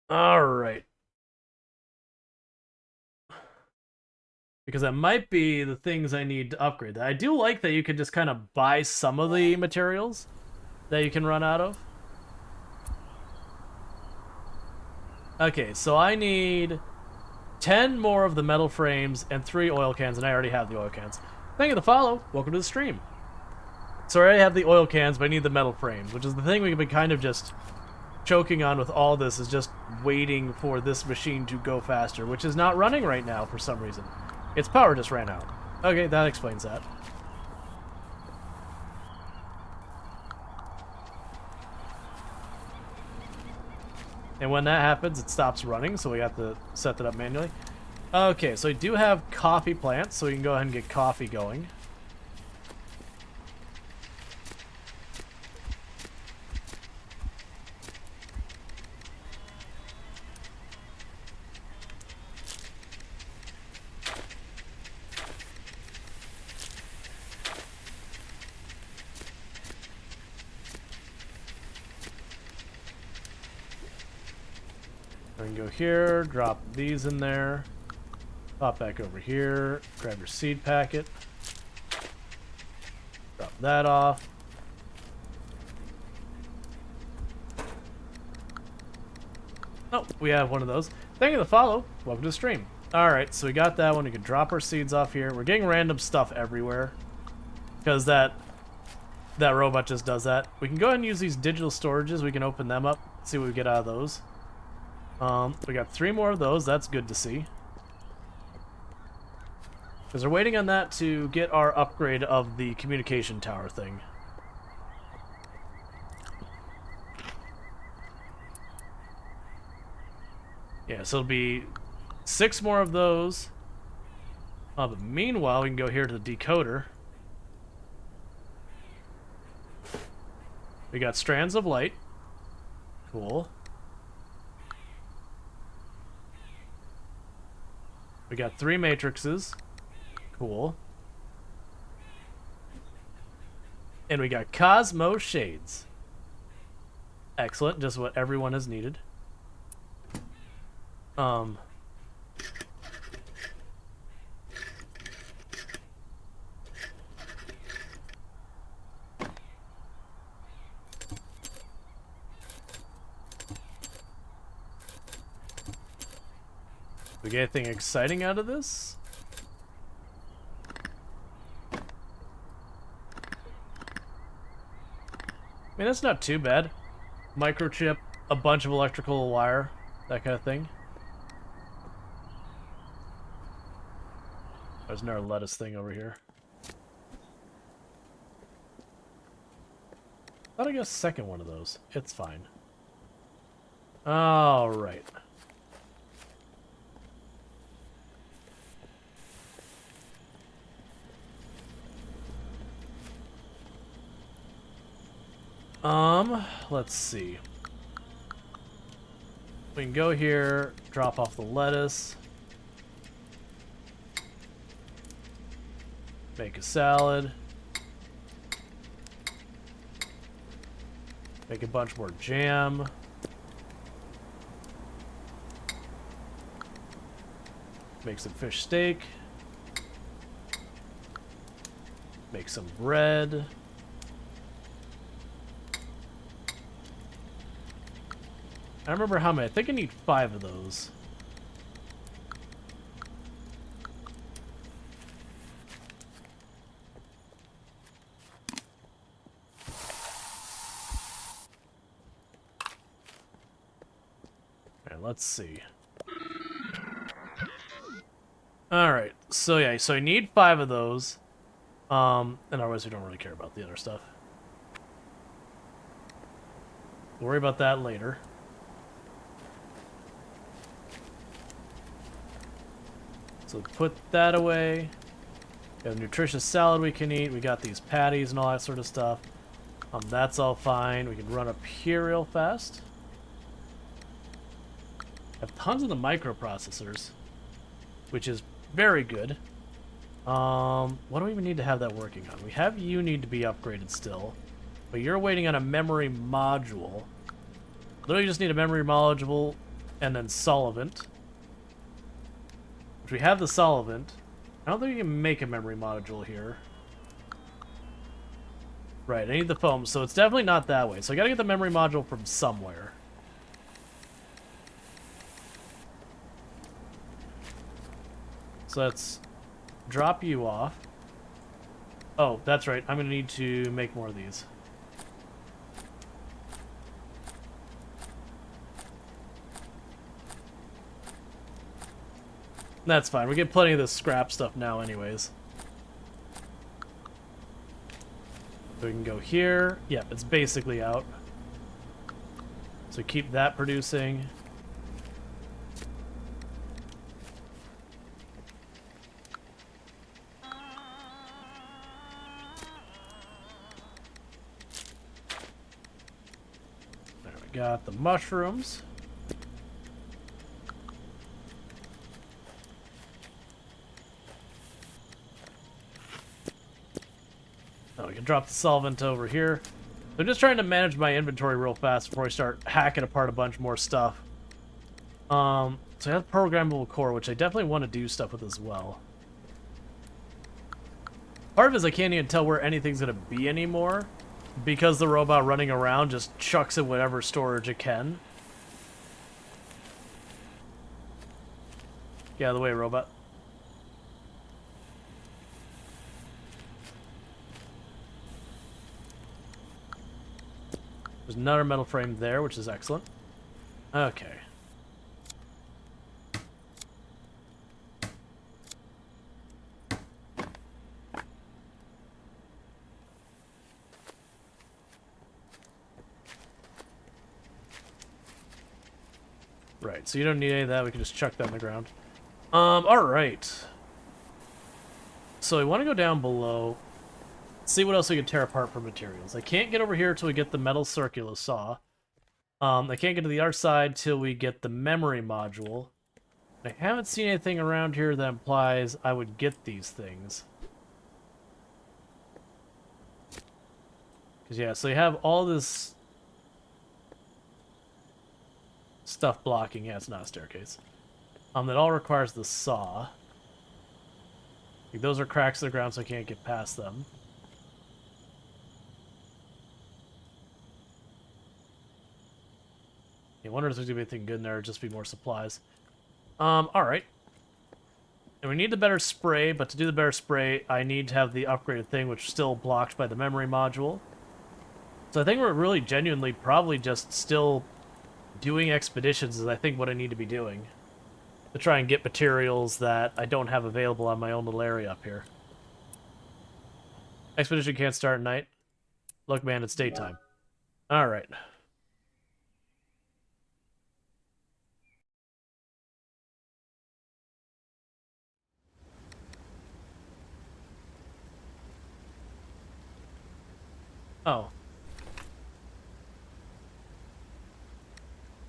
[SPEAKER 1] Alright. Because that might be the things I need to upgrade. I do like that you can just kind of buy some of the materials that you can run out of. Okay, so I need 10 more of the metal frames and 3 oil cans, and I already have the oil cans. Thank you for the follow. Welcome to the stream. So I already have the oil cans, but I need the metal frames, which is the thing we've been kind of just choking on with all this, is just waiting for this machine to go faster, which is not running right now for some reason. Its power just ran out. Okay, that explains that. And when that happens, it stops running, so we have to set that up manually. Okay, so we do have coffee plants, so we can go ahead and get coffee going. We can go here, drop these in there, pop back over here, grab your seed packet, drop that off. Oh, we have one of those. Thank you for the follow. Welcome to the stream. Alright, so we got that one. We can drop our seeds off here. We're getting random stuff everywhere, because that robot just does that. We can go ahead and use these digital storages. We can open them up, see what we get out of those. We got 3 more of those. That's good to see. Because we're waiting on that to get our upgrade of the communication tower thing. Yeah, so it'll be 6 more of those. But meanwhile, we can go here to the decoder. We got strands of light. Cool. We got 3 matrices. Cool. And we got Cosmo Shades. Excellent, just what everyone has needed. We get anything exciting out of this? I mean, that's not too bad. Microchip, a bunch of electrical wire, that kind of thing. There's another lettuce thing over here. Thought I got a second one of those. It's fine. Alright. Let's see. We can go here, drop off the lettuce. Make a salad. Make a bunch more jam. Make some fish steak. Make some bread. I don't remember how many. I think I need 5 of those. Alright, let's see. Alright, so yeah, so I need 5 of those. And otherwise we don't really care about the other stuff. We'll worry about that later. So put that away. Got a nutritious salad we can eat. We got these patties and all that sort of stuff. That's all fine. We can run up here real fast. Have tons of the microprocessors, which is very good. What do we even need to have that working on? We have you need to be upgraded still, but you're waiting on a memory module. Literally just need a memory module and then solvent. Which we have the solvent. I don't think we can make a memory module here. Right, I need the foam, so it's definitely not that way. So I gotta get the memory module from somewhere. So let's drop you off. Oh, that's right. I'm gonna need to make more of these. That's fine. We get plenty of this scrap stuff now anyways. So we can go here. Yep, it's basically out. So keep that producing. There we got the mushrooms. Oh, we can drop the solvent over here. I'm just trying to manage my inventory real fast before I start hacking apart a bunch more stuff. So I have programmable core, which I definitely want to do stuff with as well. Part of it is I can't even tell where anything's going to be anymore, because the robot running around just chucks in whatever storage it can. Get out of the way, robot. There's another metal frame there, which is excellent. Okay. Right, so you don't need any of that. We can just chuck that on the ground. Alright. So we want to go down below. See what else we can tear apart for materials. I can't get over here till we get the metal circular saw. I can't get to the other side till we get the memory module. I haven't seen anything around here that implies I would get these things. Because yeah, so you have all this stuff blocking. Yeah, it's not a staircase. That all requires the saw. Like, those are cracks in the ground, so I can't get past them. I wonder if there's gonna be anything good in there, or just be more supplies. Alright. And we need the better spray, but to do the better spray, I need to have the upgraded thing, which is still blocked by the memory module. So I think we're really genuinely probably just still doing expeditions is I think what I need to be doing. To try and get materials that I don't have available on my own little area up here. Expedition can't start at night. Look, man, it's daytime. Alright. Oh.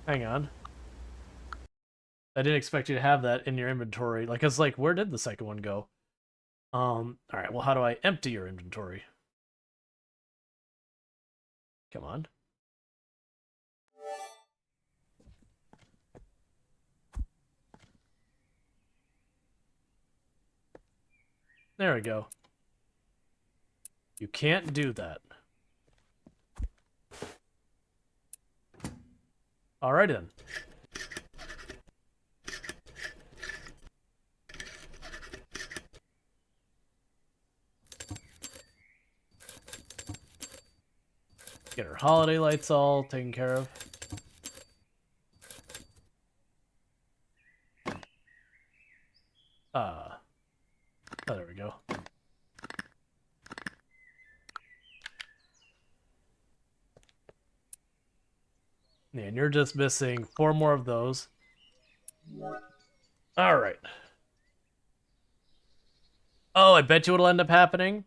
[SPEAKER 1] Hang on. I didn't expect you to have that in your inventory. Like, it's like, where did the second one go? Alright, well, how do I empty your inventory? Come on. There we go. You can't do that. Alright then. Get our holiday lights all taken care of. Oh, there we go. Yeah, and you're just missing 4 more of those. Alright. Oh, I bet you what'll end up happening?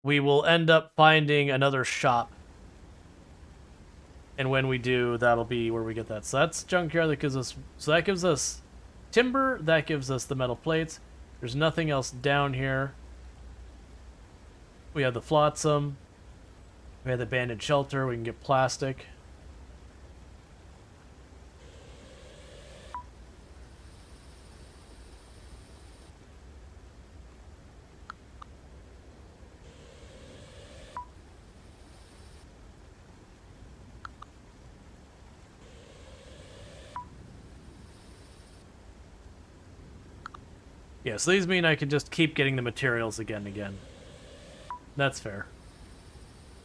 [SPEAKER 1] We will end up finding another shop. And when we do, that'll be where we get that. So that's junkyard that gives us... So that gives us timber. That gives us the metal plates. There's nothing else down here. We have the flotsam. We have the abandoned shelter. We can get plastic. Yeah, so these mean I can just keep getting the materials again and again. That's fair.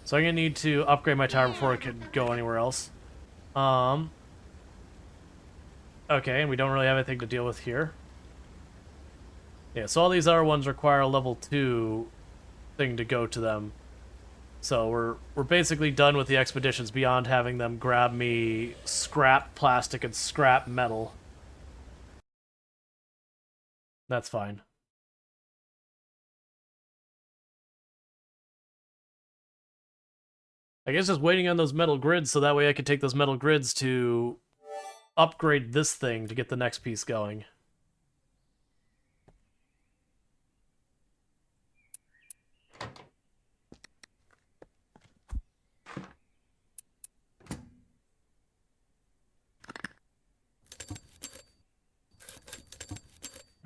[SPEAKER 1] So I'm gonna need to upgrade my tower before I can go anywhere else. Okay, and we don't really have anything to deal with here. Yeah, so all these other ones require a level 2 thing to go to them. So we're basically done with the expeditions beyond having them grab me scrap plastic and scrap metal. That's fine. I guess just waiting on those metal grids so that way I could take those metal grids to upgrade this thing to get the next piece going.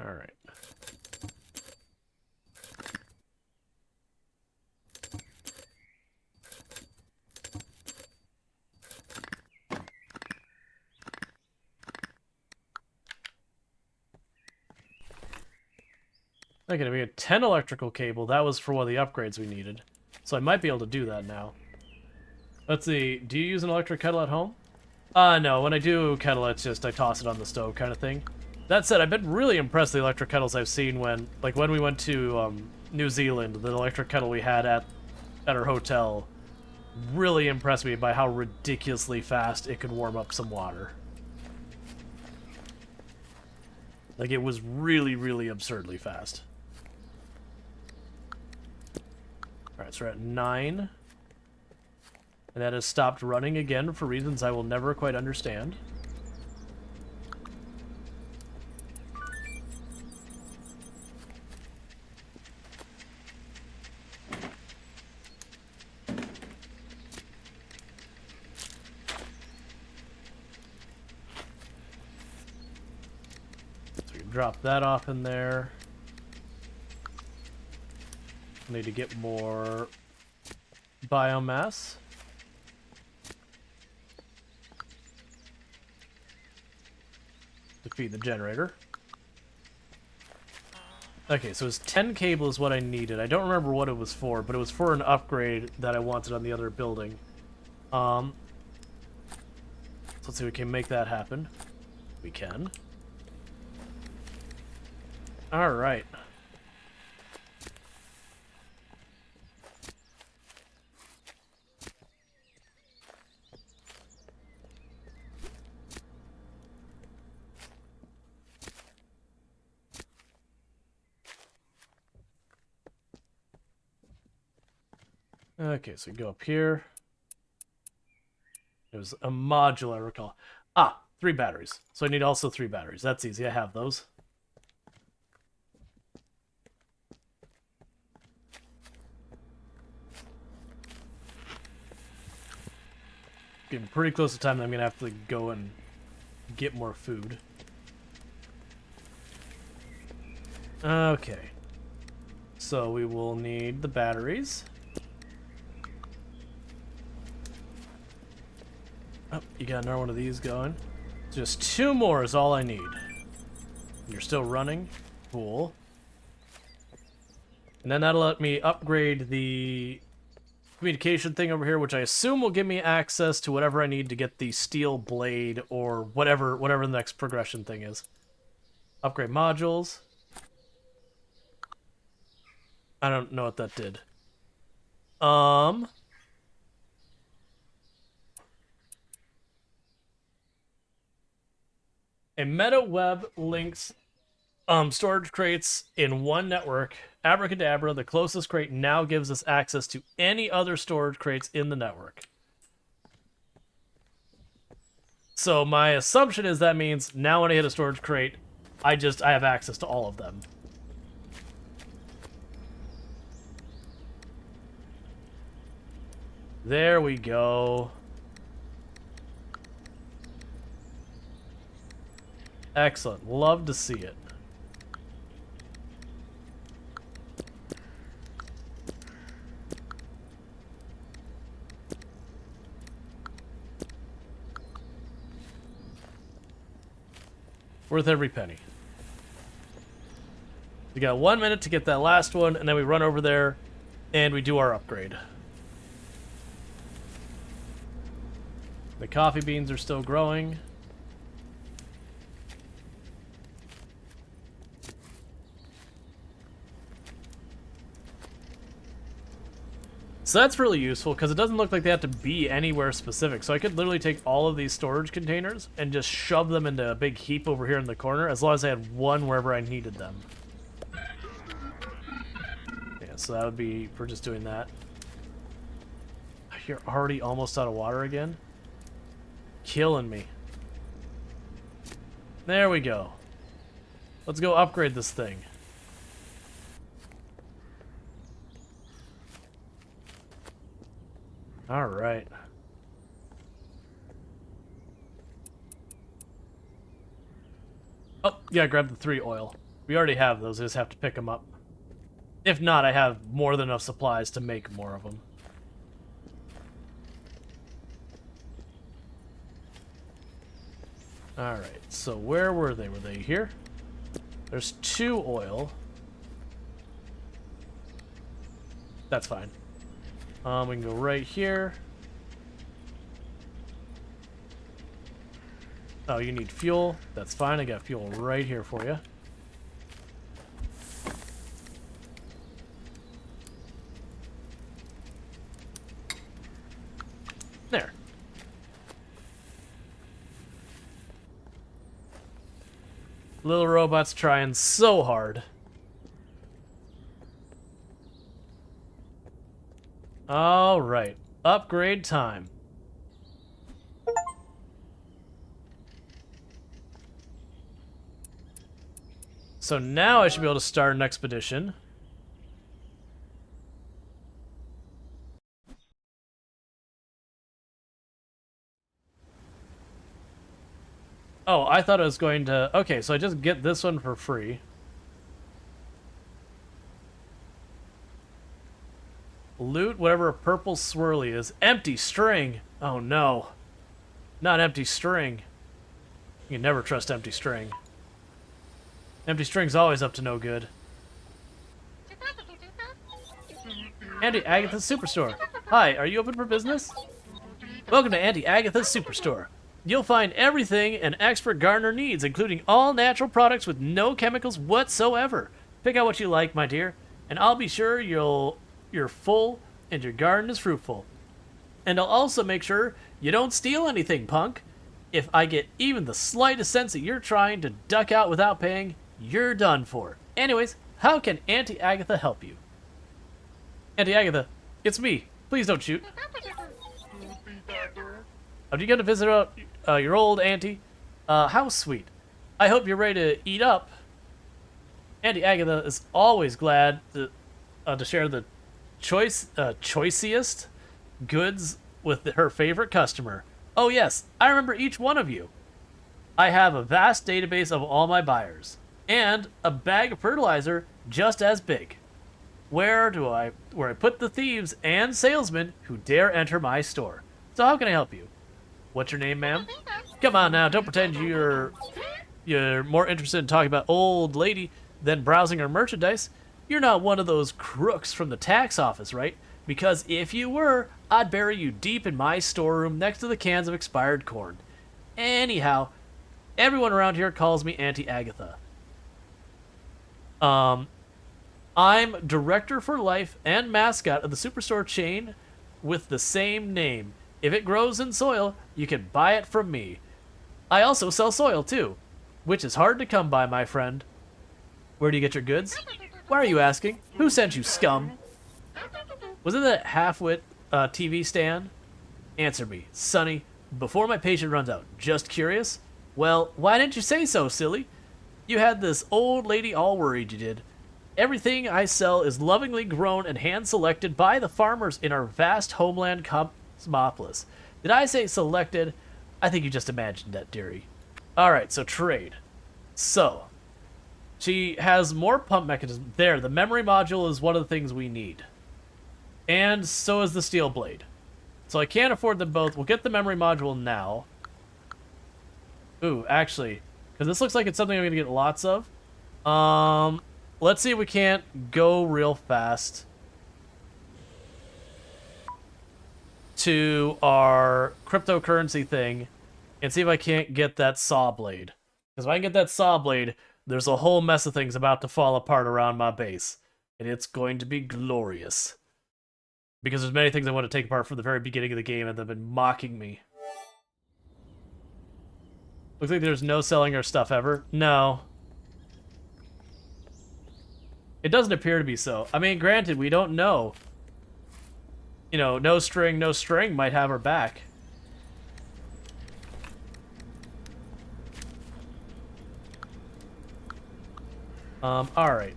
[SPEAKER 1] All right. Okay, we had 10 electrical cable. That was for one of the upgrades we needed. So I might be able to do that now. Let's see. Do you use an electric kettle at home? No. When I do kettle, it's just I toss it on the stove kind of thing. That said, I've been really impressed with the electric kettles I've seen when we went to New Zealand. The electric kettle we had at our hotel really impressed me by how ridiculously fast it could warm up some water. Like, it was really, really absurdly fast. Alright, so we're at 9. And that has stopped running again for reasons I will never quite understand. Drop that off in there. Need to get more biomass. to feed the generator. Okay, so it's 10 cable is what I needed. I don't remember what it was for, but it was for an upgrade that I wanted on the other building. So let's see if we can make that happen. We can. Alright. Okay, so we go up here. It was a module, I recall. Ah, 3 batteries. So I need also 3 batteries. That's easy. I have those. Getting pretty close to time that I'm going to have to go and get more food. Okay. So we will need the batteries. Oh, you got another one of these going. Just 2 more is all I need. You're still running? Cool. And then that'll let me upgrade the communication thing over here, which I assume will give me access to whatever I need to get the steel blade or whatever the next progression thing is. Upgrade modules. I don't know what that did. A meta web links storage crates in one network. Abracadabra, the closest crate now gives us access to any other storage crates in the network. So my assumption is that means now when I hit a storage crate, I have access to all of them. There we go. Excellent. Love to see it. Worth every penny. We got 1 minute to get that last one, and then we run over there and we do our upgrade. The coffee beans are still growing. So that's really useful, because it doesn't look like they have to be anywhere specific. So I could literally take all of these storage containers and just shove them into a big heap over here in the corner, as long as I had one wherever I needed them. Yeah, so that would be for just doing that. You're already almost out of water again? Killing me. There we go. Let's go upgrade this thing. All right. Oh, yeah, grab the 3 oil. We already have those, I just have to pick them up. If not, I have more than enough supplies to make more of them. All right, so where were they? Were they here? There's 2 oil. That's fine. We can go right here. Oh, you need fuel. That's fine. I got fuel right here for you. There. Little robot's trying so hard. All right, upgrade time. So now I should be able to start an expedition. Oh, I thought I was going to... Okay, so I just get this one for free. Loot whatever a purple swirly is. Empty string! Oh no. Not empty string. You can never trust Empty String. Empty String's always up to no good. Auntie Agatha's Superstore. Hi, are you open for business? Welcome to Auntie Agatha's Superstore. You'll find everything an expert gardener needs, including all natural products with no chemicals whatsoever. Pick out what you like, my dear, and I'll be sure you're full and your garden is fruitful. And I'll also make sure you don't steal anything, punk. If I get even the slightest sense that you're trying to duck out without paying, you're done for. Anyways, how can Auntie Agatha help you? Auntie Agatha, it's me. Please don't shoot. Are you going to visit your old auntie? How sweet. I hope you're ready to eat up. Auntie Agatha is always glad to share the choicest goods with her favorite customer. Oh yes, I remember each one of you. I have a vast database of all my buyers. And a bag of fertilizer just as big. Where I put the thieves and salesmen who dare enter my store. So how can I help you? What's your name, ma'am? Come on now, don't pretend you're more interested in talking about old lady than browsing her merchandise. You're not one of those crooks from the tax office, right? Because if you were, I'd bury you deep in my storeroom next to the cans of expired corn. Anyhow, everyone around here calls me Auntie Agatha. I'm director for life and mascot of the Superstore chain with the same name. If it grows in soil, you can buy it from me. I also sell soil too, which is hard to come by, my friend. Where do you get your goods? Why are you asking? Who sent you, scum? Was it that half-wit TV stand? Answer me, Sonny, before my patient runs out. Just curious? Well, why didn't you say so, silly? You had this old lady all worried, you did. Everything I sell is lovingly grown and hand-selected by the farmers in our vast homeland Cosmopolis. Did I say selected? I think you just imagined that, dearie. Alright, so trade. So, she has more pump mechanism. There, the memory module is one of the things we need. And so is the steel blade. So I can't afford them both. We'll get the memory module now. Ooh, actually, because this looks like it's something I'm going to get lots of. Let's see if we can't go real fast to our cryptocurrency thing and see if I can't get that saw blade. Because if I can get that saw blade, there's a whole mess of things about to fall apart around my base. And it's going to be glorious. Because there's many things I want to take apart from the very beginning of the game and they've been mocking me. Looks like there's no selling our stuff ever. No. It doesn't appear to be so. I mean, granted, we don't know. You know, no string might have her back. Alright.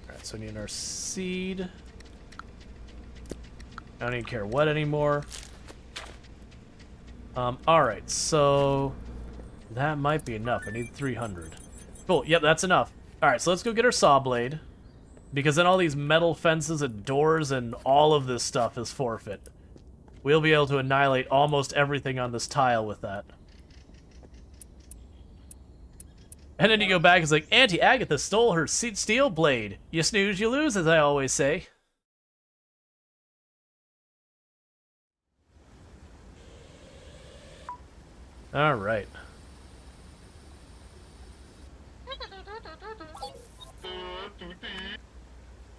[SPEAKER 1] Alright, so we need our seed. I don't even care what anymore. Alright, so that might be enough. I need 300. Cool, yep, that's enough. Alright, so let's go get our saw blade. Because then all these metal fences and doors and all of this stuff is forfeit. We'll be able to annihilate almost everything on this tile with that. And then you go back, it's like, Auntie Agatha stole her steel blade. You snooze, you lose, as I always say. Alright.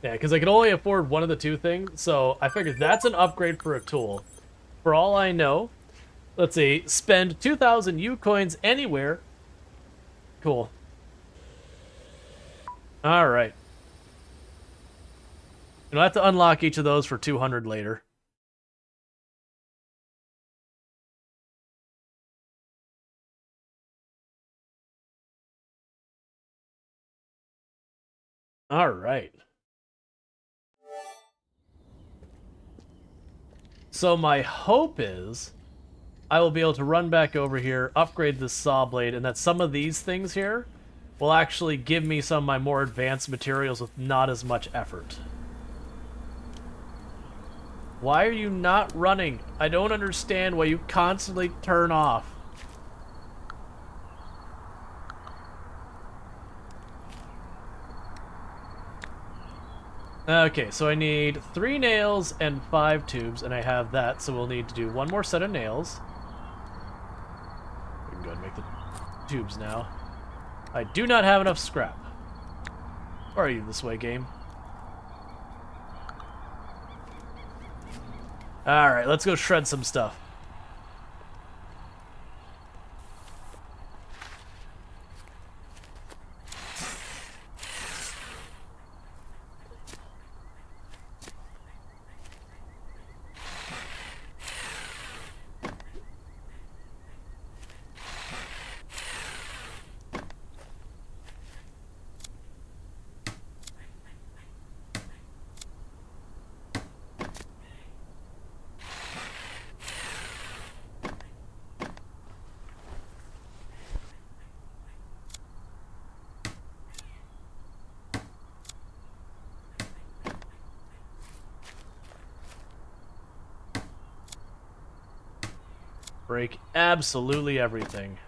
[SPEAKER 1] Yeah, because I can only afford one of the two things, so I figured that's an upgrade for a tool. For all I know, let's see, spend 2,000 U coins anywhere. Cool. Alright. You'll have to unlock each of those for 200 later. Alright. So my hope is I will be able to run back over here, upgrade this saw blade, and that some of these things here will actually give me some of my more advanced materials with not as much effort. Why are you not running? I don't understand why you constantly turn off. Okay, so I need 3 nails and 5 tubes, and I have that, so we'll need to do 1 more set of nails. We can go ahead and make the tubes now. I do not have enough scrap. Where are you this way, game? Alright, let's go shred some stuff. Break absolutely everything.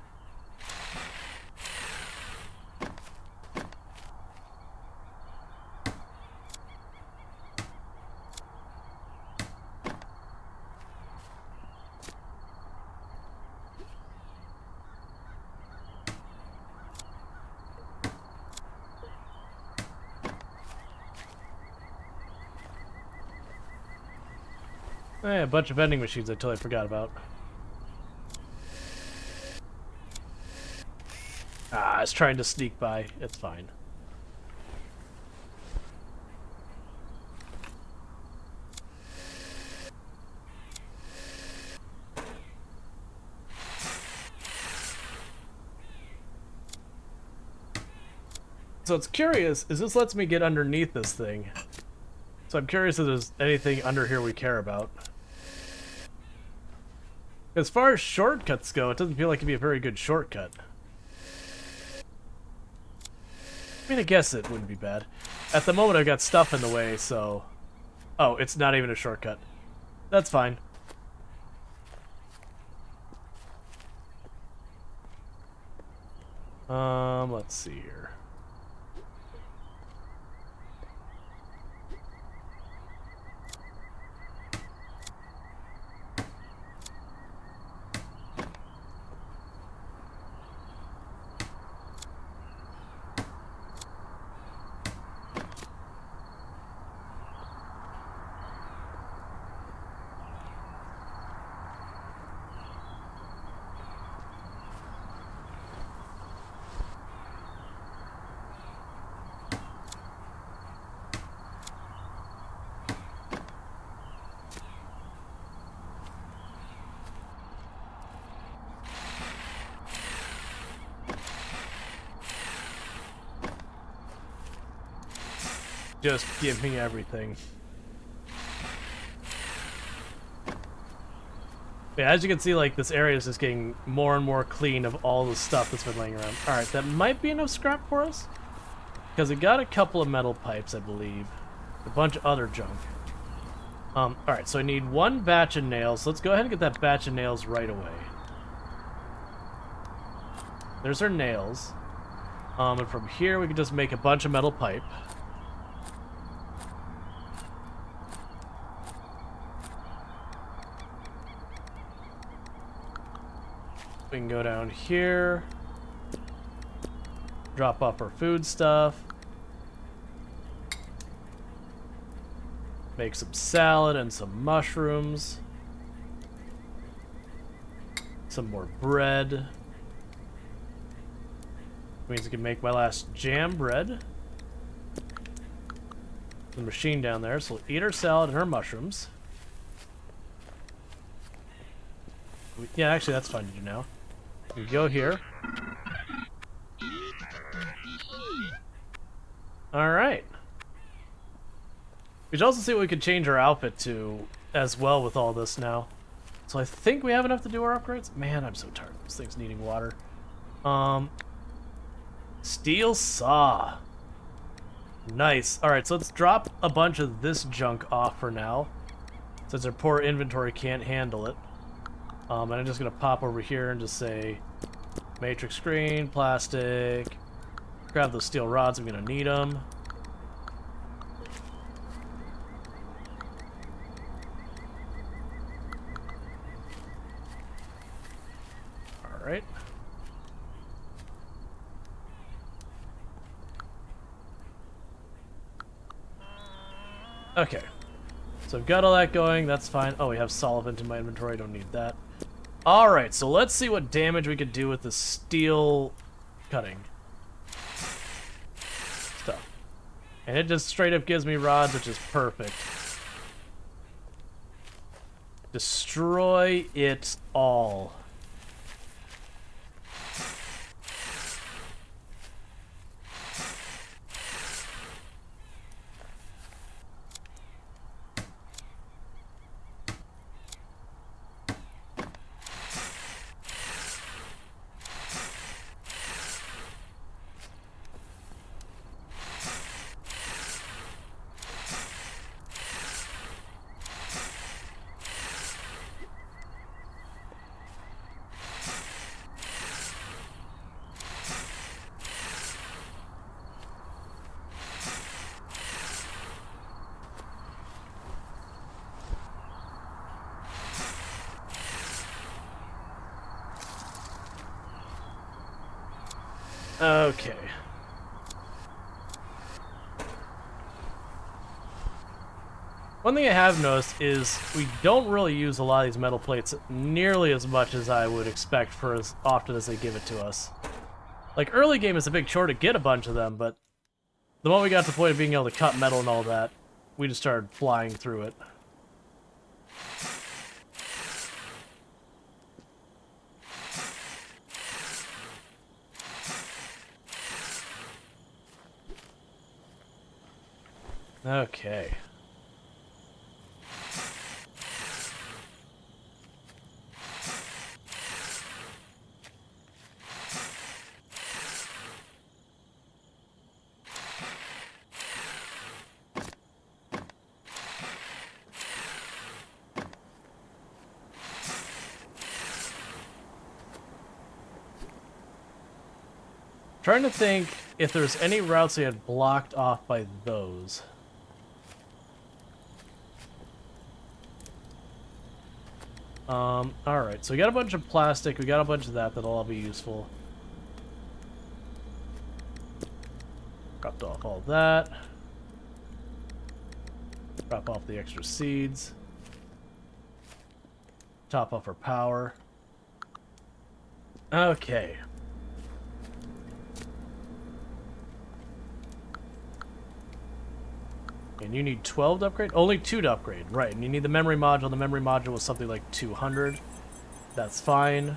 [SPEAKER 1] A bunch of vending machines I totally forgot about. I was trying to sneak by. It's fine. So it's curious, is this lets me get underneath this thing. So I'm curious if there's anything under here we care about. As far as shortcuts go, it doesn't feel like it'd be a very good shortcut. I mean, I guess it wouldn't be bad. At the moment, I've got stuff in the way, so... Oh, it's not even a shortcut. That's fine. Let's see here. Just give me everything. Yeah, as you can see, like, this area is just getting more and more clean of all the stuff that's been laying around. Alright, that might be enough scrap for us. Because we got a couple of metal pipes, I believe. A bunch of other junk. Alright, so I need 1 batch of nails. Let's go ahead and get that batch of nails right away. There's our nails. And from here, we can just make a bunch of metal pipe. We can go down here, drop off our food stuff, make some salad and some mushrooms, some more bread. Means I can make my last jam bread. The machine down there, so we'll eat our salad and our mushrooms. Yeah, actually that's fine to do now. We go here. Alright. We should also see what we could change our outfit to as well with all this now. So I think we have enough to do our upgrades. Man, I'm so tired of those things needing water. Steel saw. Nice. Alright, so let's drop a bunch of this junk off for now. since our poor inventory can't handle it. And I'm just gonna pop over here and just say matrix screen, plastic, grab those steel rods, I'm gonna need them. Alright. Okay. So I've got all that going, that's fine. Oh, we have solvent in my inventory, don't need that. Alright, so let's see what damage we could do with the steel cutting stuff. And it just straight up gives me rods, which is perfect. Destroy it all. Okay. One thing I have noticed is we don't really use a lot of these metal plates nearly as much as I would expect for as often as they give it to us. Like, early game is a big chore to get a bunch of them, but the moment we got to the point of being able to cut metal and all that, we just started flying through it. Okay. Trying to think if there's any routes they had blocked off by those. Alright, so we got a bunch of plastic, we got a bunch of that'll all be useful. Dropped off all that. Drop off the extra seeds. Top off our power. Okay. And you need 12 to upgrade? Only 2 to upgrade, right. And you need the memory module. The memory module was something like 200. That's fine.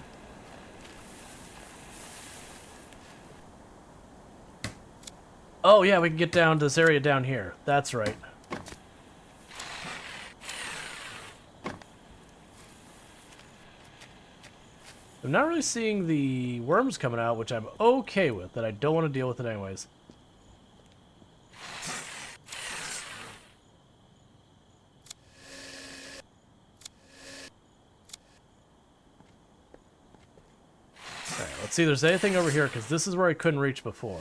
[SPEAKER 1] Oh yeah, we can get down to this area down here. That's right. I'm not really seeing the worms coming out, which I'm okay with, that I don't want to deal with it anyways. Alright, let's see if there's anything over here, because this is where I couldn't reach before.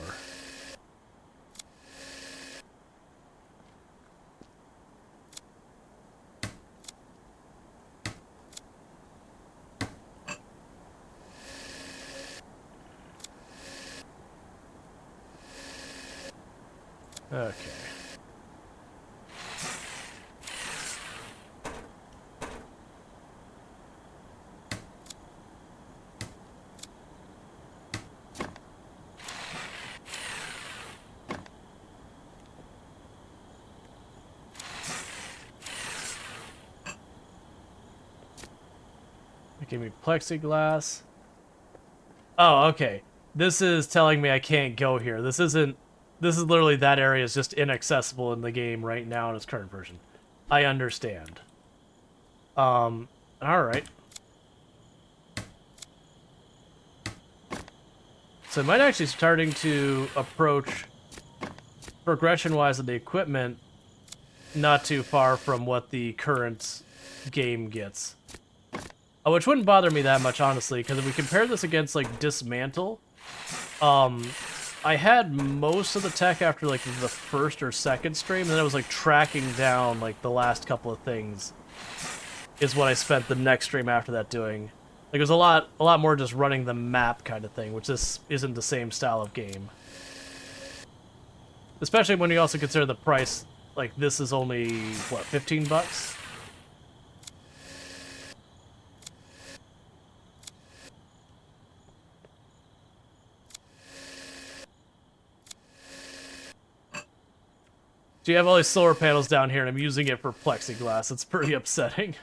[SPEAKER 1] Okay. Give me plexiglass. Oh, okay. This is telling me I can't go here. This isn't... This is literally that area is just inaccessible in the game right now in its current version. I understand. Alright. So I might actually starting to approach progression-wise of the equipment not too far from what the current stealth game gets. Which wouldn't bother me that much, honestly, because if we compare this against, like, Dismantle, I had most of the tech after, like, the first or second stream, and then I was, like, tracking down, like, the last couple of things is what I spent the next stream after that doing. Like, it was a lot more just running the map kind of thing, which this isn't the same style of game. Especially when you also consider the price, like, this is only, what, 15 bucks? So you have all these solar panels down here, and I'm using it for plexiglass. It's pretty upsetting.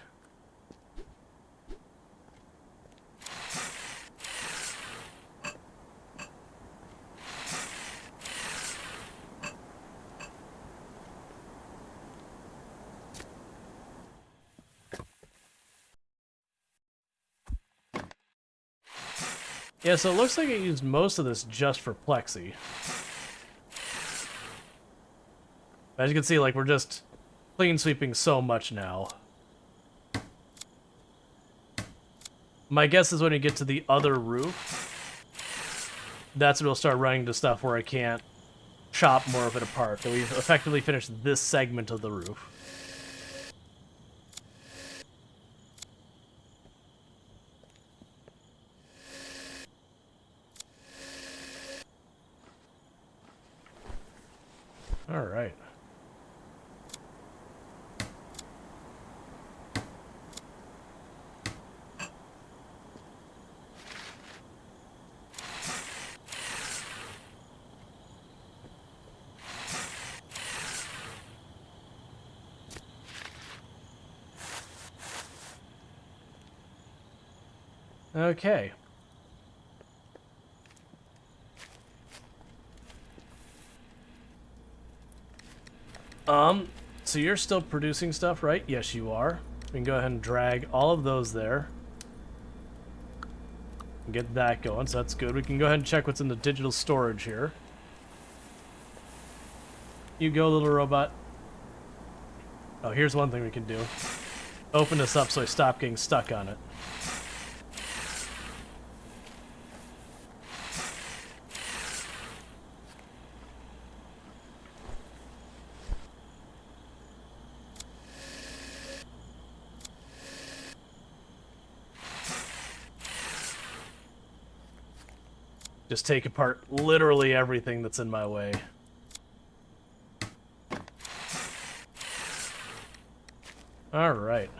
[SPEAKER 1] Yeah, so it looks like I used most of this just for plexi. As you can see, like, we're just clean sweeping so much now. My guess is when you get to the other roof, that's when we'll start running into stuff where I can't chop more of it apart. That we've effectively finished this segment of the roof. All right. Okay. So you're still producing stuff, right? Yes, you are. We can go ahead and drag all of those there. And get that going, so that's good. We can go ahead and check what's in the digital storage here. You go, little robot. Oh, here's one thing we can do. Open this up so I stop getting stuck on it. Just take apart literally everything that's in my way. All right.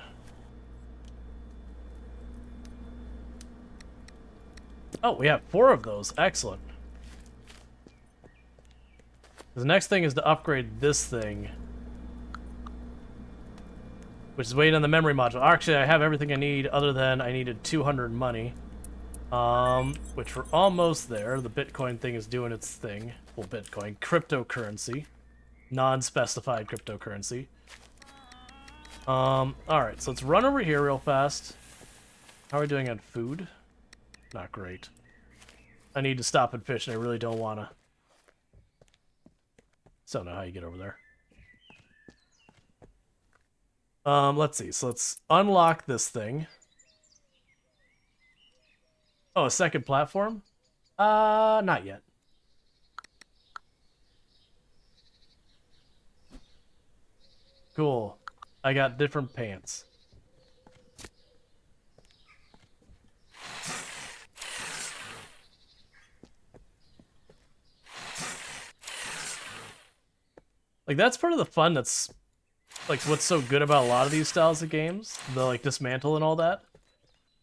[SPEAKER 1] Oh, we have 4 of those. Excellent. The next thing is to upgrade this thing, which is waiting on the memory module. Actually, I have everything I need other than I needed 200 money. Which we're almost there. The Bitcoin thing is doing its thing. Well, Bitcoin. Cryptocurrency. Non-specified cryptocurrency. Alright, so let's run over here real fast. How are we doing on food? Not great. I need to stop and fish, and I really don't wanna. Still don't know how you get over there. Let's see. So let's unlock this thing. Oh, a second platform? Not yet. Cool. I got different pants. Like, that's part of the fun that's, like, what's so good about a lot of these styles of games, the, like, Dismantle and all that,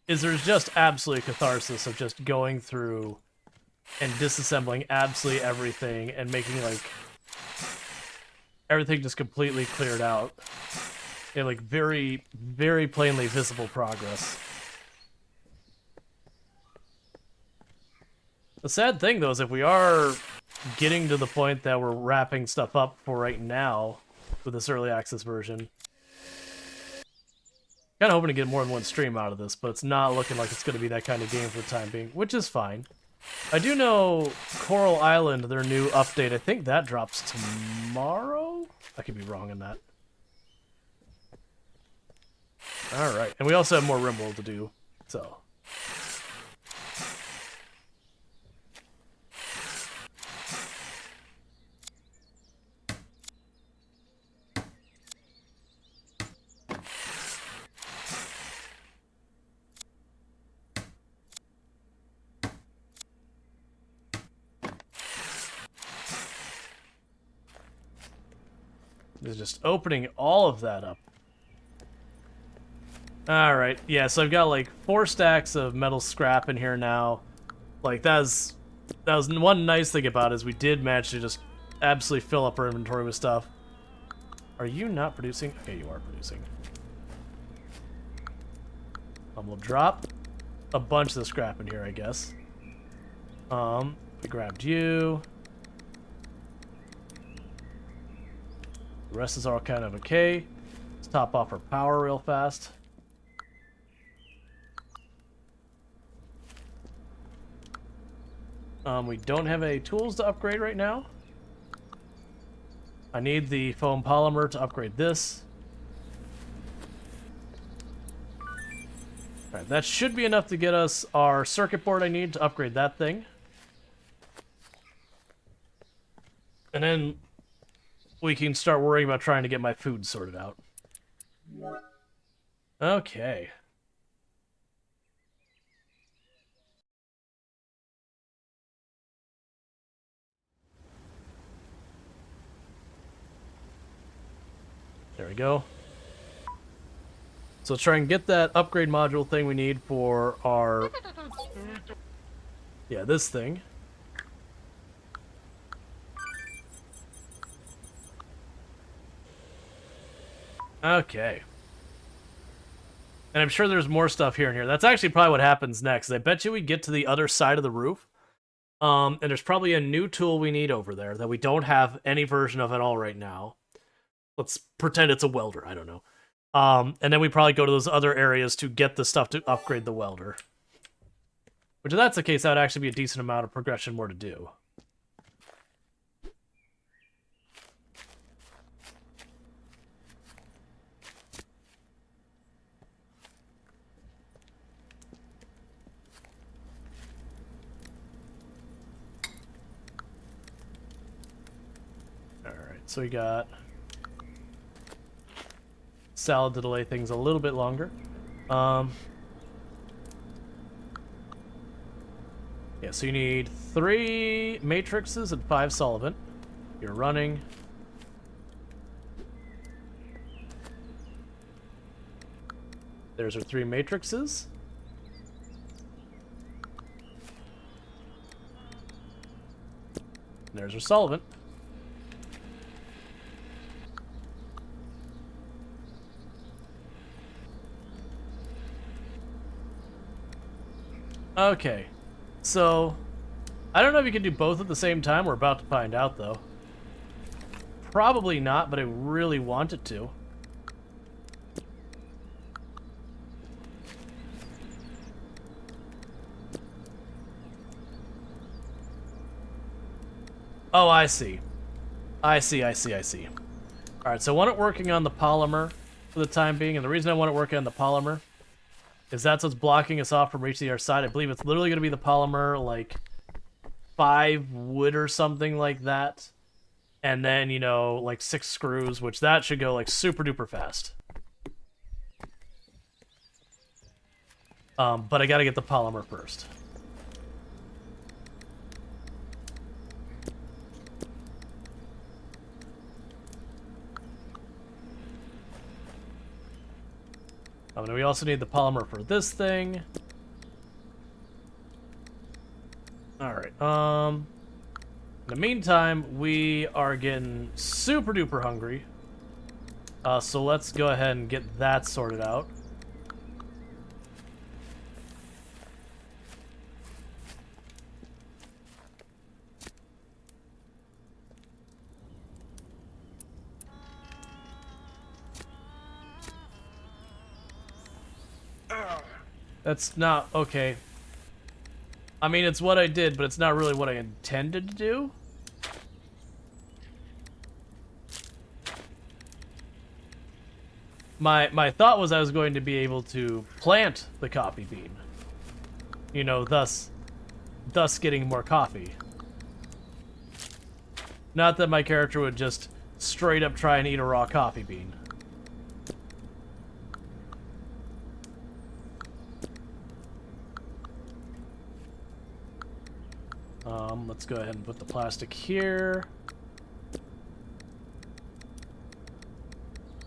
[SPEAKER 1] is there's just absolute catharsis of just going through and disassembling absolutely everything and making, like, everything just completely cleared out. And, like, very, very plainly visible progress. The sad thing, though, is if we are getting to the point that we're wrapping stuff up for right now with this early access version, kind of hoping to get more than one stream out of this, but it's not looking like it's going to be that kind of game for the time being, which is fine. I do know Coral Island, their new update, I think that drops tomorrow? I could be wrong on that. Alright, and we also have more Rimworld to do, so... Is just opening all of that up. Alright, yeah, so I've got like 4 stacks of metal scrap in here now. Like, that was one nice thing about it, is we did manage to just absolutely fill up our inventory with stuff. Are you not producing? Okay, you are producing. We'll drop a bunch of the scrap in here, I guess. We grabbed you. The rest is all kind of okay. Let's top off our power real fast. We don't have any tools to upgrade right now. I need the foam polymer to upgrade this. Alright, that should be enough to get us our circuit board I need to upgrade that thing. And then we can start worrying about trying to get my food sorted out. Okay. There we go. So let's try and get that upgrade module thing we need for our... Yeah, this thing. Okay. And I'm sure there's more stuff here and here. That's actually probably what happens next. I bet you we get to the other side of the roof. And there's probably a new tool we need over there that we don't have any version of at all right now. Let's pretend it's a welder. I don't know. And then we probably go to those other areas to get the stuff to upgrade the welder. Which, if that's the case, that would actually be a decent amount of progression more to do. So we got salad to delay things a little bit longer. Yeah, so you need 3 matrices and 5 solvent. You're running. There's our 3 matrices. And there's our solvent. Okay, so I don't know if you can do both at the same time. We're about to find out, though. Probably not, but I really want it to. Oh, I see. I see. Alright, so I want it working on the polymer for the time being, and the reason I want it working on the polymer is that's what's blocking us off from reaching the other side. I believe it's literally going to be the polymer, like 5 wood or something like that. And then, you know, like 6 screws, which that should go like super duper fast. But I got to get the polymer first. And we also need the polymer for this thing. Alright, in the meantime, we are getting super duper hungry. So let's go ahead and get that sorted out. That's not okay. I mean, it's what I did, but it's not really what I intended to do. My thought was I was going to be able to plant the coffee bean. You know, thus getting more coffee. Not that my character would just straight up try and eat a raw coffee bean. Let's go ahead and put the plastic here.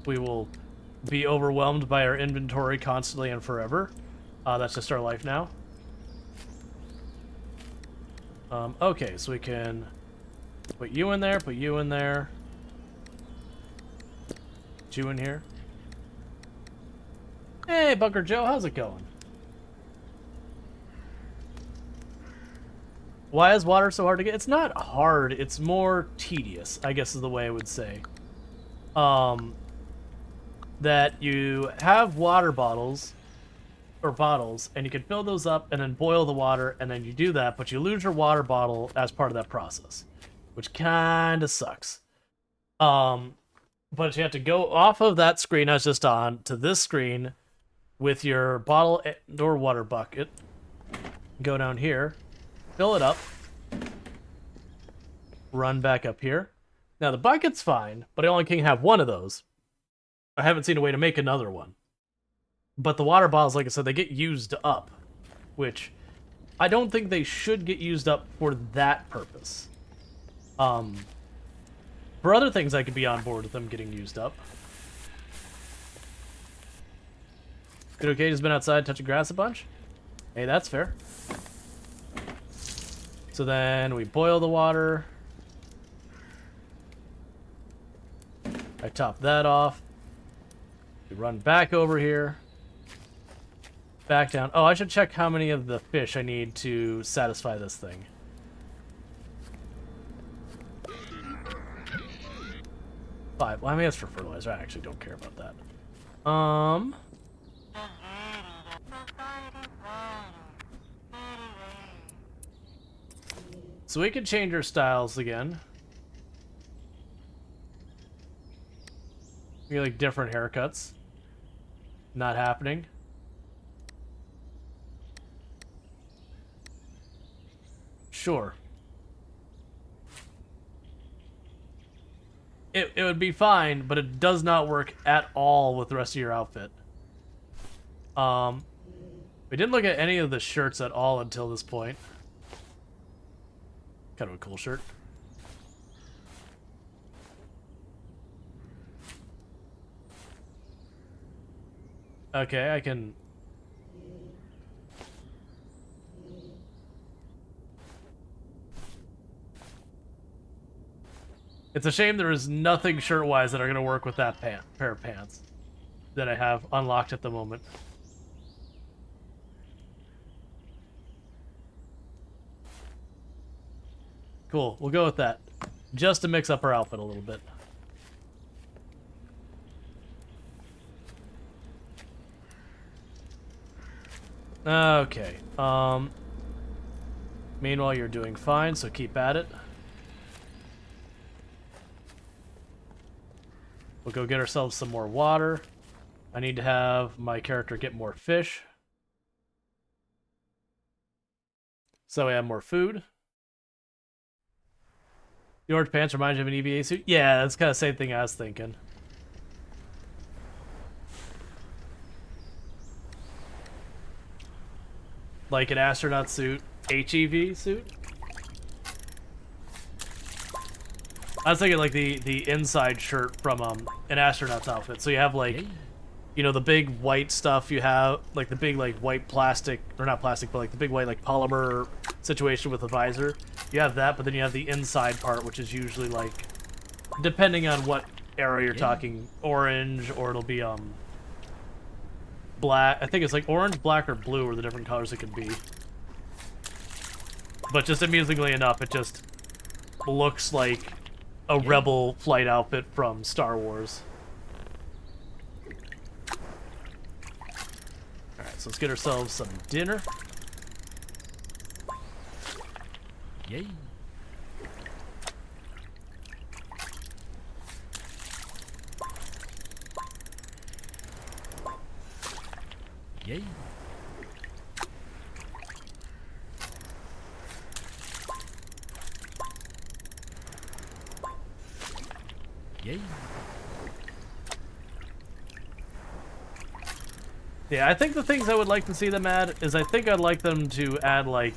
[SPEAKER 1] We will be overwhelmed by our inventory constantly and forever. That's just our life now. Okay, so we can put you in there, put you in there. Put you in here. Hey, Bunker Joe, how's it going? Why is water so hard to get? It's not hard, it's more tedious, I guess is the way I would say. That you have water bottles, and you can fill those up and then boil the water, and then you do that, but you lose your water bottle as part of that process, which kind of sucks. But you have to go off of that screen I was just on to this screen with your bottle or water bucket. Go down here, fill it up, run back up here. Now the bucket's fine, but I only can have one of those. I haven't seen a way to make another one. But the water bottles, like I said, they get used up, which I don't think they should get used up for that purpose. For other things, I could be on board with them getting used up. Good, okay, just been outside touching grass a bunch? Hey, that's fair. So then we boil the water. I top that off. We run back over here. Back down. Oh, I should check how many of the fish I need to satisfy this thing. 5. Well, I mean, that's for fertilizer. I actually don't care about that. So we can change our styles again. We get, like, different haircuts. Not happening. Sure. It would be fine, but it does not work at all with the rest of your outfit. We didn't look at any of the shirts at all until this point. Kind of a cool shirt. Okay, I can... It's a shame there is nothing shirt-wise that are going to work with that pair of pants that I have unlocked at the moment. Cool, we'll go with that. Just to mix up our outfit a little bit. Okay, meanwhile, you're doing fine, so keep at it. We'll go get ourselves some more water. I need to have my character get more fish. So we have more food. The orange pants remind you of an EVA suit? Yeah, that's kind of the same thing I was thinking. Like an astronaut suit, HEV suit? I was thinking like the inside shirt from an astronaut's outfit. So you have like, you know, the big white stuff you have, like the big like white plastic, or not plastic, but like the big white like polymer situation with the visor. You have that, but then you have the inside part, which is usually like, depending on what era you're talking, orange, or it'll be black. I think it's like orange, black, or blue are the different colors it can be. But just amusingly enough, it just looks like a rebel flight outfit from Star Wars. Alright, so let's get ourselves some dinner.
[SPEAKER 3] Yay. Yay. Yay.
[SPEAKER 1] Yeah, I think the things I would like to see them add is I think I'd like them to add, like,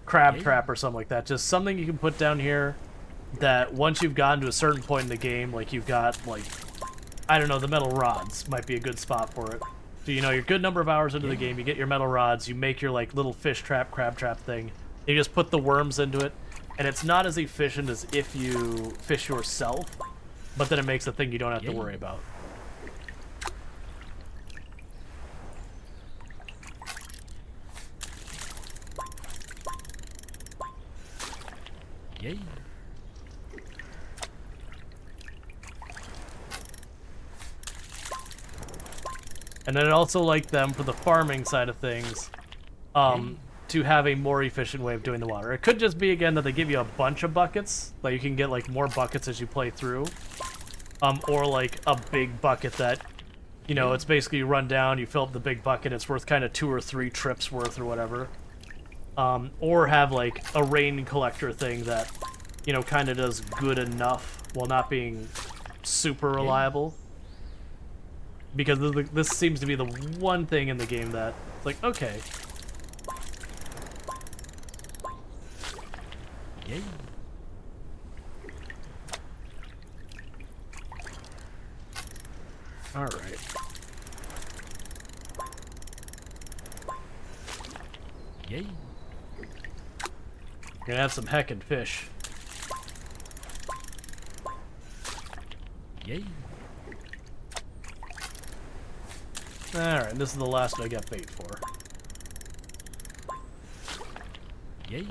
[SPEAKER 1] crab trap or something like that. Just something you can put down here that once you've gotten to a certain point in the game, like, you've got, like, I don't know, the metal rods might be a good spot for it. So, you know, you're a good number of hours into the game, you get your metal rods, you make your, like, little fish trap, crab trap thing, you just put the worms into it, and it's not as efficient as if you fish yourself, but then it makes a thing you don't have to worry about.
[SPEAKER 3] Yay.
[SPEAKER 1] And then I'd also like them, for the farming side of things, to have a more efficient way of doing the water. It could just be, again, that they give you a bunch of buckets, like you can get, like, more buckets as you play through. Or, like, a big bucket that, you know, it's basically you run down, you fill up the big bucket, it's worth kind of 2 or 3 trips worth or whatever. Or have, like, a rain collector thing that, you know, kind of does good enough while not being super reliable. Because this seems to be the one thing in the game that, it's like, okay.
[SPEAKER 3] Yay.
[SPEAKER 1] Alright.
[SPEAKER 3] Yay.
[SPEAKER 1] You're gonna have some heckin' fish.
[SPEAKER 3] Yay.
[SPEAKER 1] Alright, this is the last one I got bait for.
[SPEAKER 3] Yay.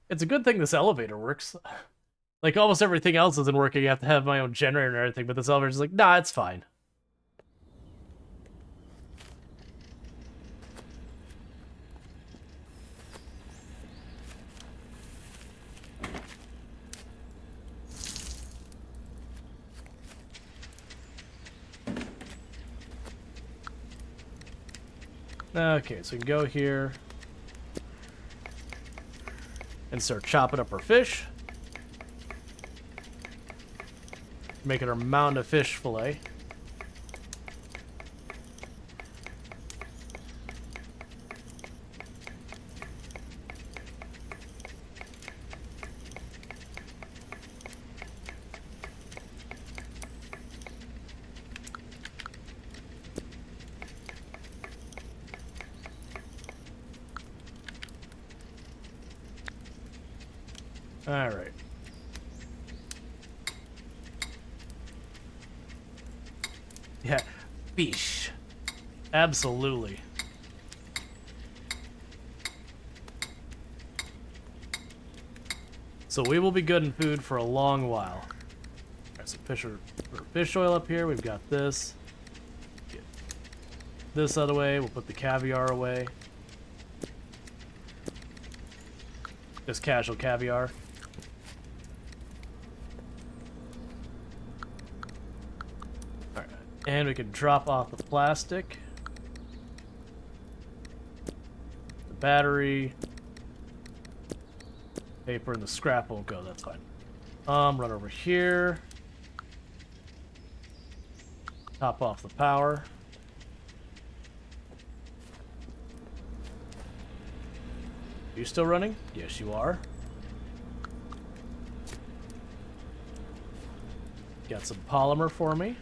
[SPEAKER 1] It's a good thing this elevator works. Like, almost everything else isn't working. I have to have my own generator and everything, but this elevator's like, nah, it's fine. Okay, so we can go here and start chopping up our fish. Making our mountain of fish fillet. All right. Yeah, fish. Absolutely. So we will be good in food for a long while. Alright, so fish oil up here. We've got this. Get this out of the way. We'll put the caviar away. Just casual caviar. Alright, and we can drop off the plastic. The battery. Paper and the scrap won't go, that's fine. Run over here. Top off the power. Are you still running? Yes, you are. Got some polymer for me.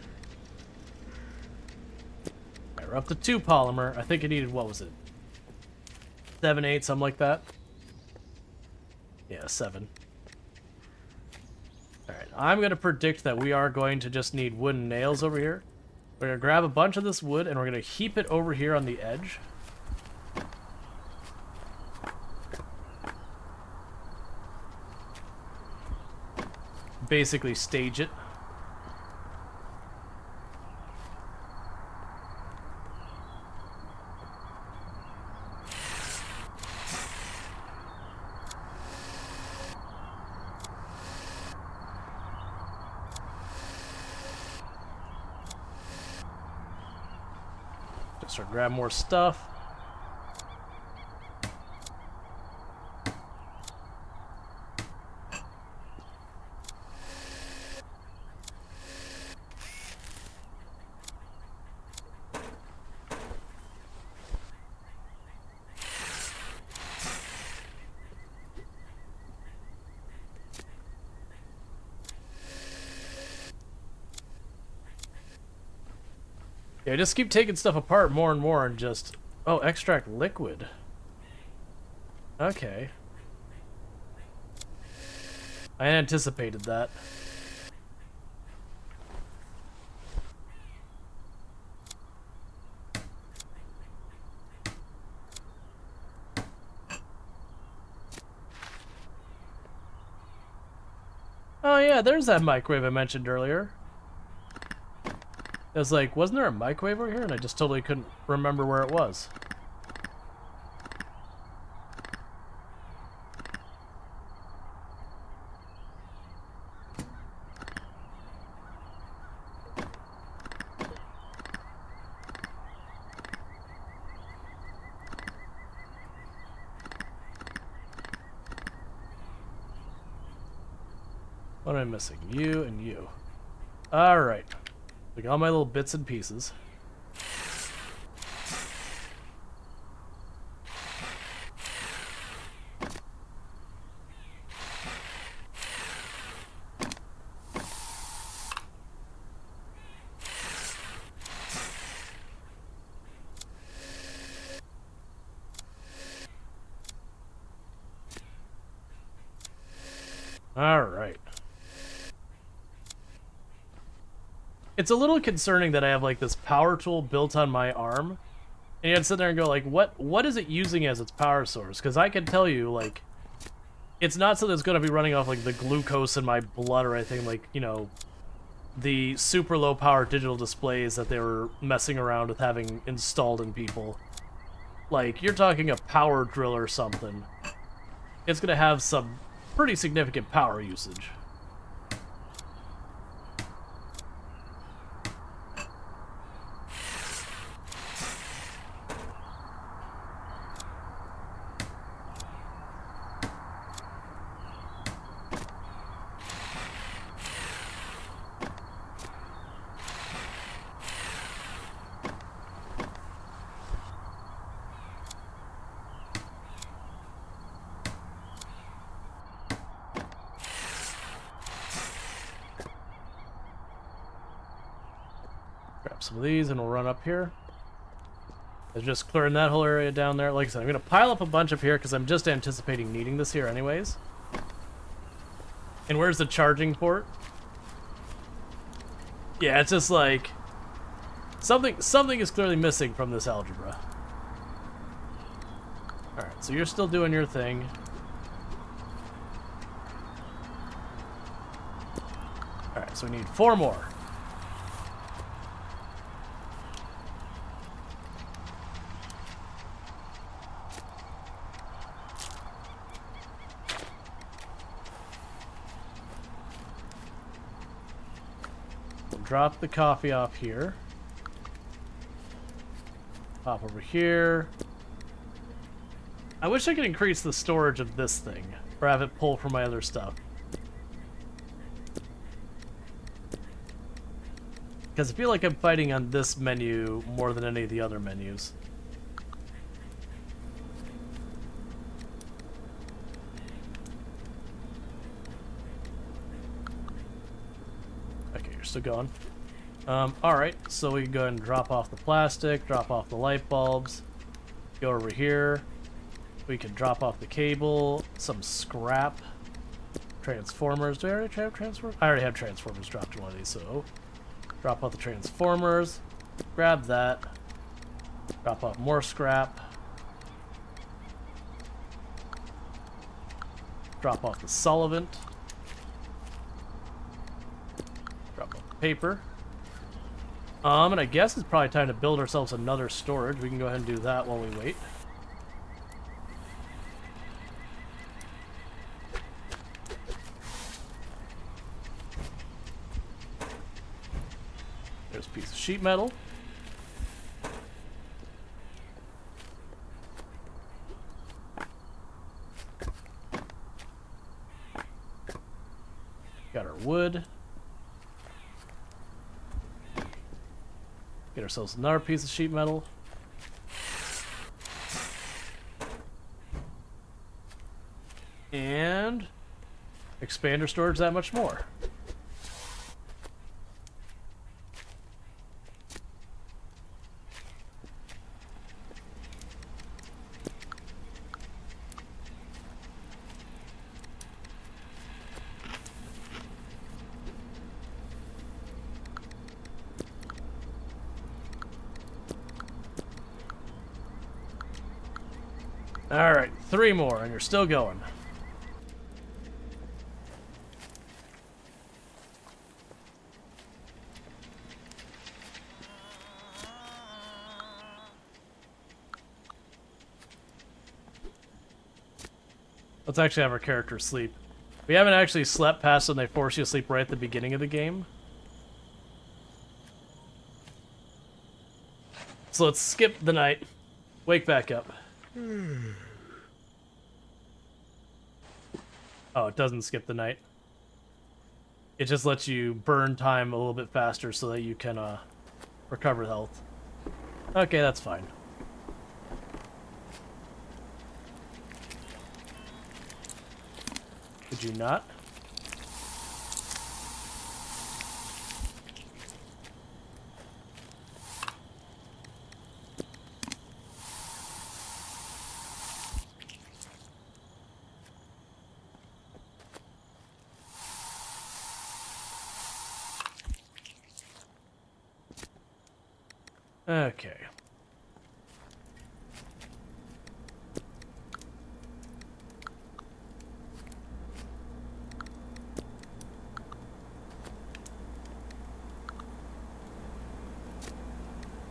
[SPEAKER 1] Alright, we're up to 2 polymer. I think I needed, what was it? 7, 8, something like that. Yeah, 7. Alright, I'm going to predict that we are going to just need wooden nails over here. We're going to grab a bunch of this wood and we're going to heap it over here on the edge. Basically stage it. Start grabbing more stuff. Yeah, just keep taking stuff apart more and more and just... Oh, extract liquid. Okay. I anticipated that. Oh yeah, there's that microwave I mentioned earlier. I was like, wasn't there a microwave over here? And I just totally couldn't remember where it was. What am I missing? You and you. Alright. Like all my little bits and pieces. Alright. It's a little concerning that I have like this power tool built on my arm, and you have to sit there and go like, what is it using as its power source? Because I can tell you, like, it's not something that's going to be running off like the glucose in my blood or anything, like, you know, the super low power digital displays that they were messing around with having installed in people. Like, you're talking a power drill or something. It's going to have some pretty significant power usage. Grab some of these and we'll run up here. I'm just clearing that whole area down there. Like I said, I'm going to pile up a bunch up here because I'm just anticipating needing this here anyways. And where's the charging port? Yeah, it's just like... Something is clearly missing from this algebra. Alright, so you're still doing your thing. Alright, so we need 4 more. Drop the coffee off here. Pop over here. I wish I could increase the storage of this thing, or have it pull from my other stuff. Because I feel like I'm fighting on this menu more than any of the other menus. Still going. Alright, so we can go ahead and drop off the plastic, drop off the light bulbs, go over here. We can drop off the cable, some scrap, transformers. Do I already have transformers? I already have transformers dropped in one of these, so drop off the transformers, grab that, drop off more scrap, drop off the solvent. Paper. And I guess it's probably time to build ourselves another storage. We can go ahead and do that while we wait. There's a piece of sheet metal. Got our wood. Get ourselves another piece of sheet metal. And expand our storage that much more. Alright, 3 more, and you're still going. Let's actually have our character sleep. We haven't actually slept past when they force you to sleep right at the beginning of the game. So let's skip the night. Wake back up. Oh, it doesn't skip the night. It just lets you burn time a little bit faster so that you can recover health. Okay, that's fine. Could you not? Okay.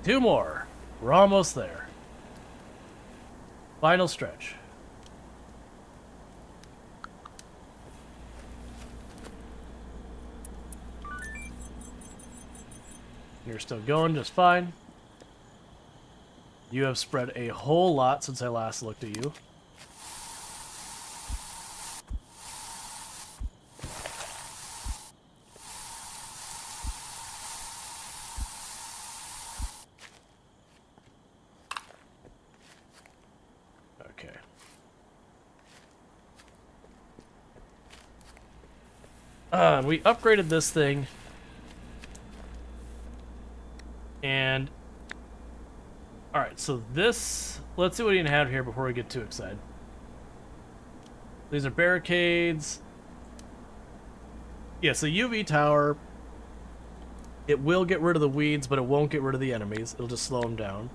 [SPEAKER 1] Two more. We're almost there. Final stretch. You're still going just fine. You have spread a whole lot since I last looked at you. Okay. We upgraded this thing. And alright, so this, let's see what we can have here before we get too excited. These are barricades. Yeah, so UV tower, it will get rid of the weeds, but it won't get rid of the enemies. It'll just slow them down.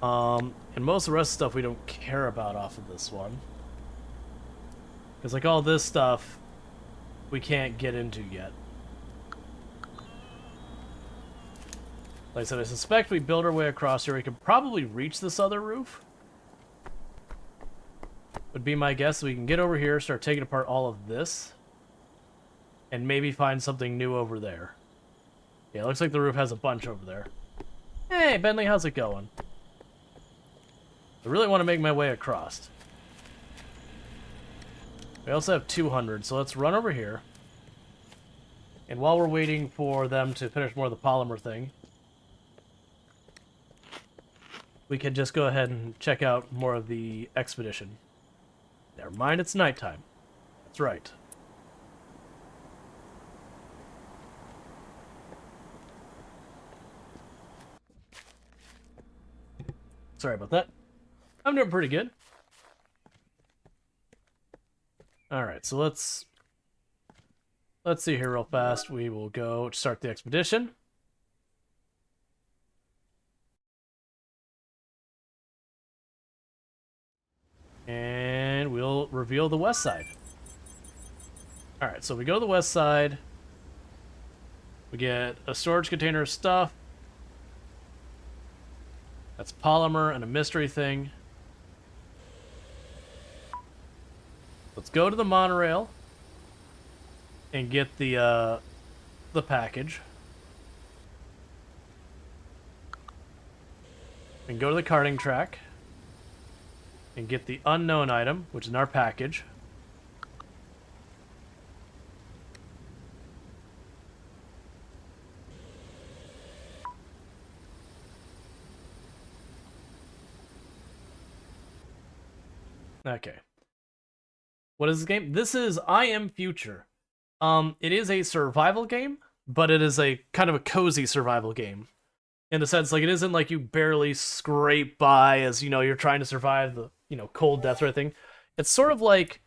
[SPEAKER 1] And most of the rest of the stuff we don't care about off of this one. Because like all this stuff, we can't get into yet. Like I said, I suspect we build our way across here. We could probably reach this other roof. Would be my guess. We can get over here, start taking apart all of this. And maybe find something new over there. Yeah, it looks like the roof has a bunch over there. Hey, Bentley, how's it going? I really want to make my way across. We also have 200, so let's run over here. And while we're waiting for them to finish more of the polymer thing, we can just go ahead and check out more of the expedition. Never mind, it's nighttime. That's right. Sorry about that. I'm doing pretty good. Alright, so let's see here real fast. We will go start the expedition. And we'll reveal the west side. Alright, so we go to the west side. We get a storage container of stuff. That's polymer and a mystery thing. Let's go to the monorail and get the package. And go to the karting track and get the unknown item, which is in our package. Okay. What is this game? This is I Am Future. It is a survival game, but it is a kind of a cozy survival game. In the sense, like, it isn't like you barely scrape by as, you're trying to survive the, cold death or anything. It's sort of like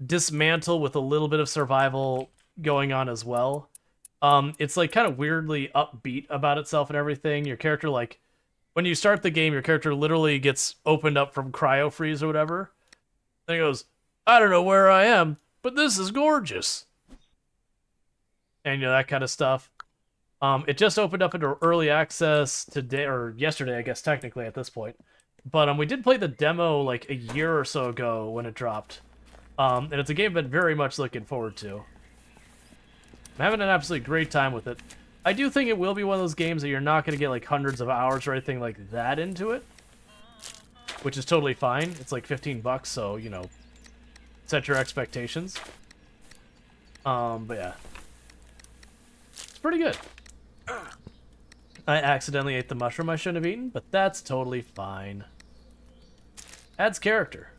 [SPEAKER 1] Dismantle with a little bit of survival going on as well. It's like kind of weirdly upbeat about itself and everything. Your character, like, when you start the game, your character literally gets opened up from cryo freeze or whatever. Then he goes, I don't know where I am, but this is gorgeous. And, that kind of stuff. It just opened up into early access today, or yesterday, I guess, technically, at this point. But we did play the demo, like, a year or so ago when it dropped. And it's a game I've been very much looking forward to. I'm having an absolutely great time with it. I do think it will be one of those games that you're not going to get, like, hundreds of hours or anything like that into it. Which is totally fine. It's like $15, so, set your expectations. But yeah. It's pretty good. I accidentally ate the mushroom I shouldn't have eaten, but that's totally fine. Adds character.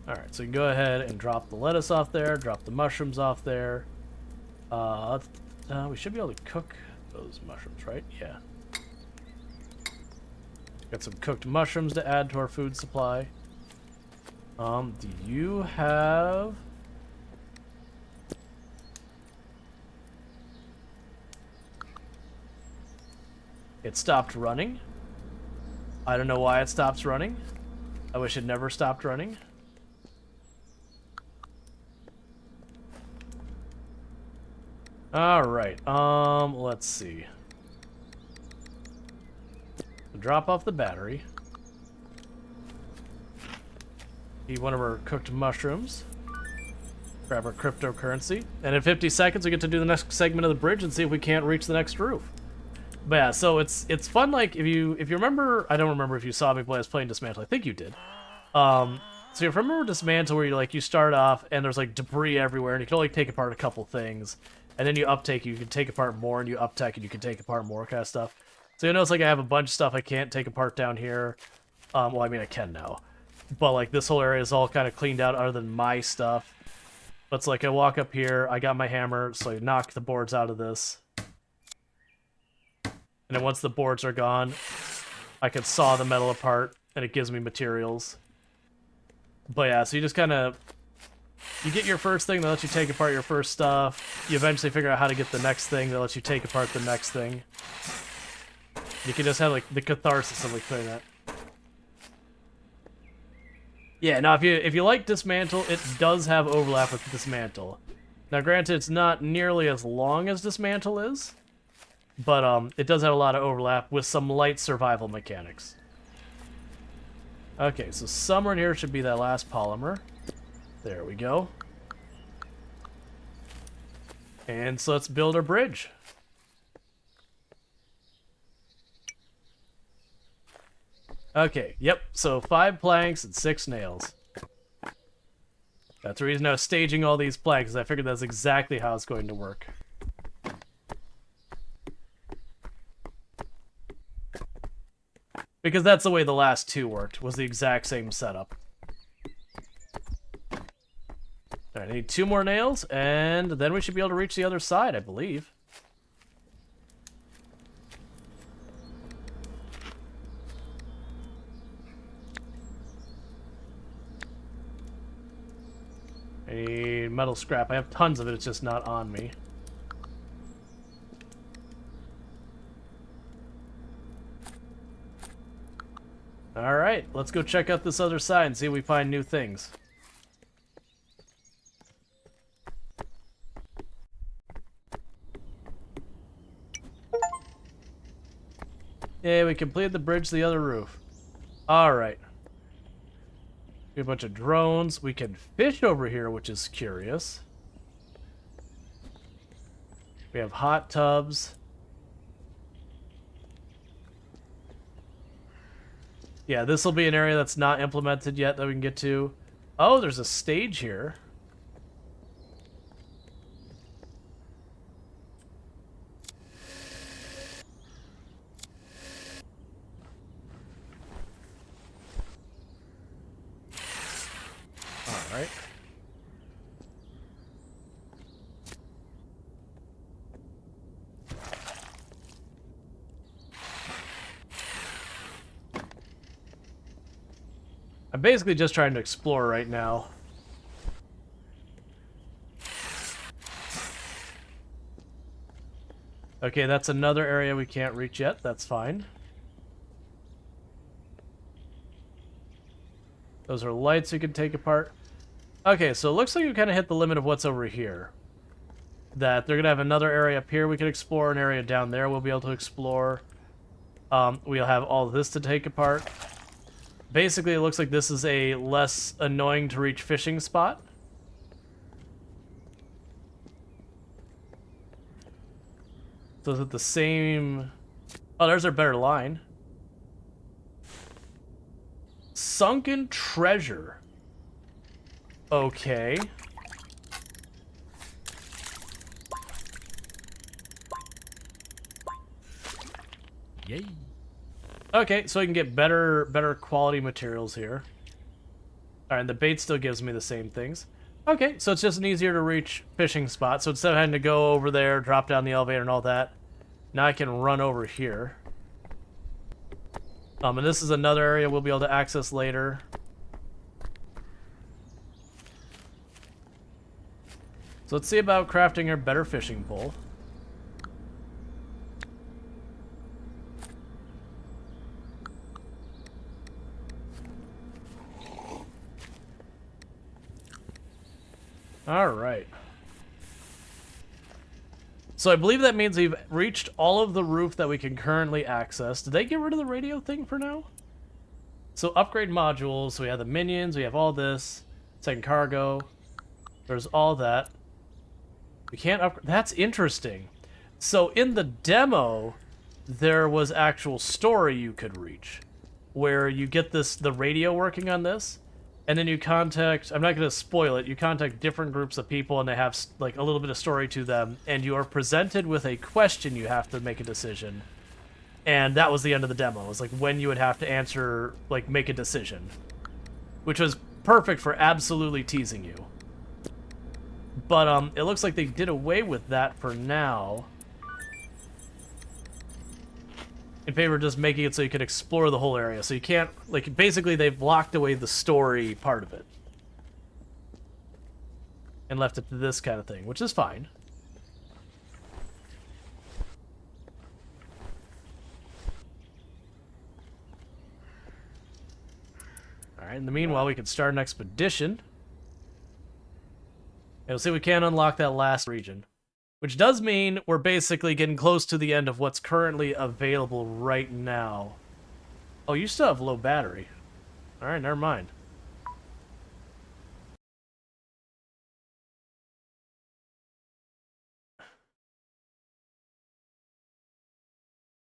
[SPEAKER 1] Alright, so you can go ahead and drop the lettuce off there, drop the mushrooms off there. We should be able to cook those mushrooms, right? Yeah. Got some cooked mushrooms to add to our food supply. Do you have... It stopped running. I don't know why it stops running. I wish it never stopped running. Alright, let's see. Drop off the battery. Eat one of our cooked mushrooms. Grab our cryptocurrency. And in 50 seconds we get to do the next segment of the bridge and see if we can't reach the next roof. But yeah, so it's fun, like, if you remember, I don't remember if you saw me play, I was playing Dismantle, I think you did. So if you remember Dismantle where you start off and there's like debris everywhere and you can only take apart a couple things. And then you uptake, you can take apart more, and you uptake and you can take apart more kind of stuff. So you notice, like, I have a bunch of stuff I can't take apart down here. Well, I mean, I can now. But, like, this whole area is all kind of cleaned out other than my stuff. But it's like, I walk up here, I got my hammer, so I knock the boards out of this. And then once the boards are gone, I can saw the metal apart, and it gives me materials. But yeah, so you just kind of... You get your first thing that lets you take apart your first stuff. You eventually figure out how to get the next thing that lets you take apart the next thing. You can just have, like, the catharsis of, like, playing that. Yeah, now, if you like Dismantle, it does have overlap with Dismantle. Now, granted, it's not nearly as long as Dismantle is, but it does have a lot of overlap with some light survival mechanics. Okay, so somewhere in here should be that last polymer. There we go. And so let's build our bridge. Okay, yep, so 5 planks and 6 nails. That's the reason I was staging all these planks, I figured that's exactly how it's going to work. Because that's the way the last 2 worked, was the exact same setup. Alright, I need 2 more nails, and then we should be able to reach the other side, I believe. I need metal scrap. I have tons of it, it's just not on me. Alright, let's go check out this other side and see if we find new things. Yeah, we completed the bridge to the other roof. Alright. We have a bunch of drones. We can fish over here, which is curious. We have hot tubs. Yeah, this will be an area that's not implemented yet that we can get to. Oh, there's a stage here. right? I'm basically just trying to explore right now. Okay, that's another area we can't reach yet. That's fine. Those are lights you can take apart. Okay, so it looks like you kind of hit the limit of what's over here. That they're going to have another area up here we can explore, an area down there we'll be able to explore. We'll have all this to take apart. Basically, it looks like this is a less annoying to reach fishing spot. So is it the same... Oh, there's our better line. Sunken treasure. Okay.
[SPEAKER 3] Yay.
[SPEAKER 1] Okay, so I can get better quality materials here. Alright, and the bait still gives me the same things. Okay, so it's just an easier to reach fishing spot. So instead of having to go over there, drop down the elevator and all that, now I can run over here. And this is another area we'll be able to access later. So let's see about crafting our better fishing pole. Alright. So I believe that means we've reached all of the roof that we can currently access. Did they get rid of the radio thing for now? So upgrade modules, so we have the minions, we have all this. Second cargo. There's all that. We can't upgrade. That's interesting. So in the demo, there was actual story you could reach. Where you get the radio working on this. And then you contact, I'm not going to spoil it, you contact different groups of people and they have like a little bit of story to them. And you are presented with a question you have to make a decision. And that was the end of the demo. It was like when you would have to answer, like make a decision. Which was perfect for absolutely teasing you. But it looks like they did away with that for now. In favor of just making it so you can explore the whole area. So you can't, like, basically they've blocked away the story part of it. And left it to this kind of thing, which is fine. Alright, in the meanwhile, we can start an expedition. And we'll see if we can unlock that last region. Which does mean we're basically getting close to the end of what's currently available right now. Oh, you still have low battery. Alright, never mind.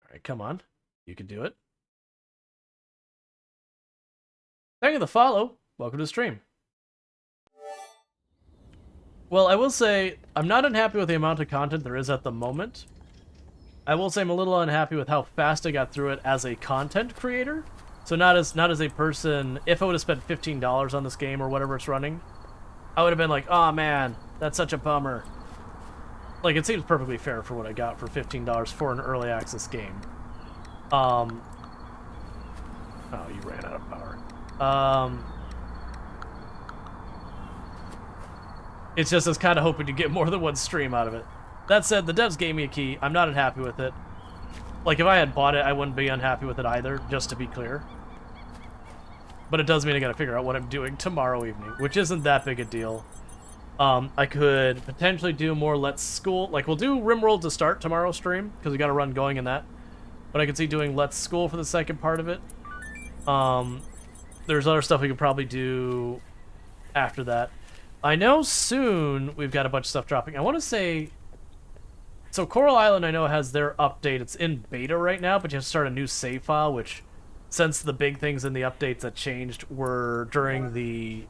[SPEAKER 1] Alright, come on. You can do it. Thank you for the follow. Welcome to the stream. Well, I will say, I'm not unhappy with the amount of content there is at the moment. I will say I'm a little unhappy with how fast I got through it as a content creator. So not as a person, if I would have spent $15 on this game or whatever it's running, I would have been like, oh man, that's such a bummer. Like, it seems perfectly fair for what I got for $15 for an early access game. Oh, you ran out of power. It's just I was kind of hoping to get more than one stream out of it. That said, the devs gave me a key. I'm not unhappy with it. Like, if I had bought it, I wouldn't be unhappy with it either, just to be clear. But it does mean I gotta figure out what I'm doing tomorrow evening, which isn't that big a deal. I could potentially do more Let's School. Like, we'll do RimWorld to start tomorrow's stream, because we got a run going in that. But I could see doing Let's School for the second part of it. There's other stuff we could probably do after that. I know soon we've got a bunch of stuff dropping. I want to say... So Coral Island, I know, has their update. It's in beta right now, but you have to start a new save file, which, since the big things in the updates that changed were during the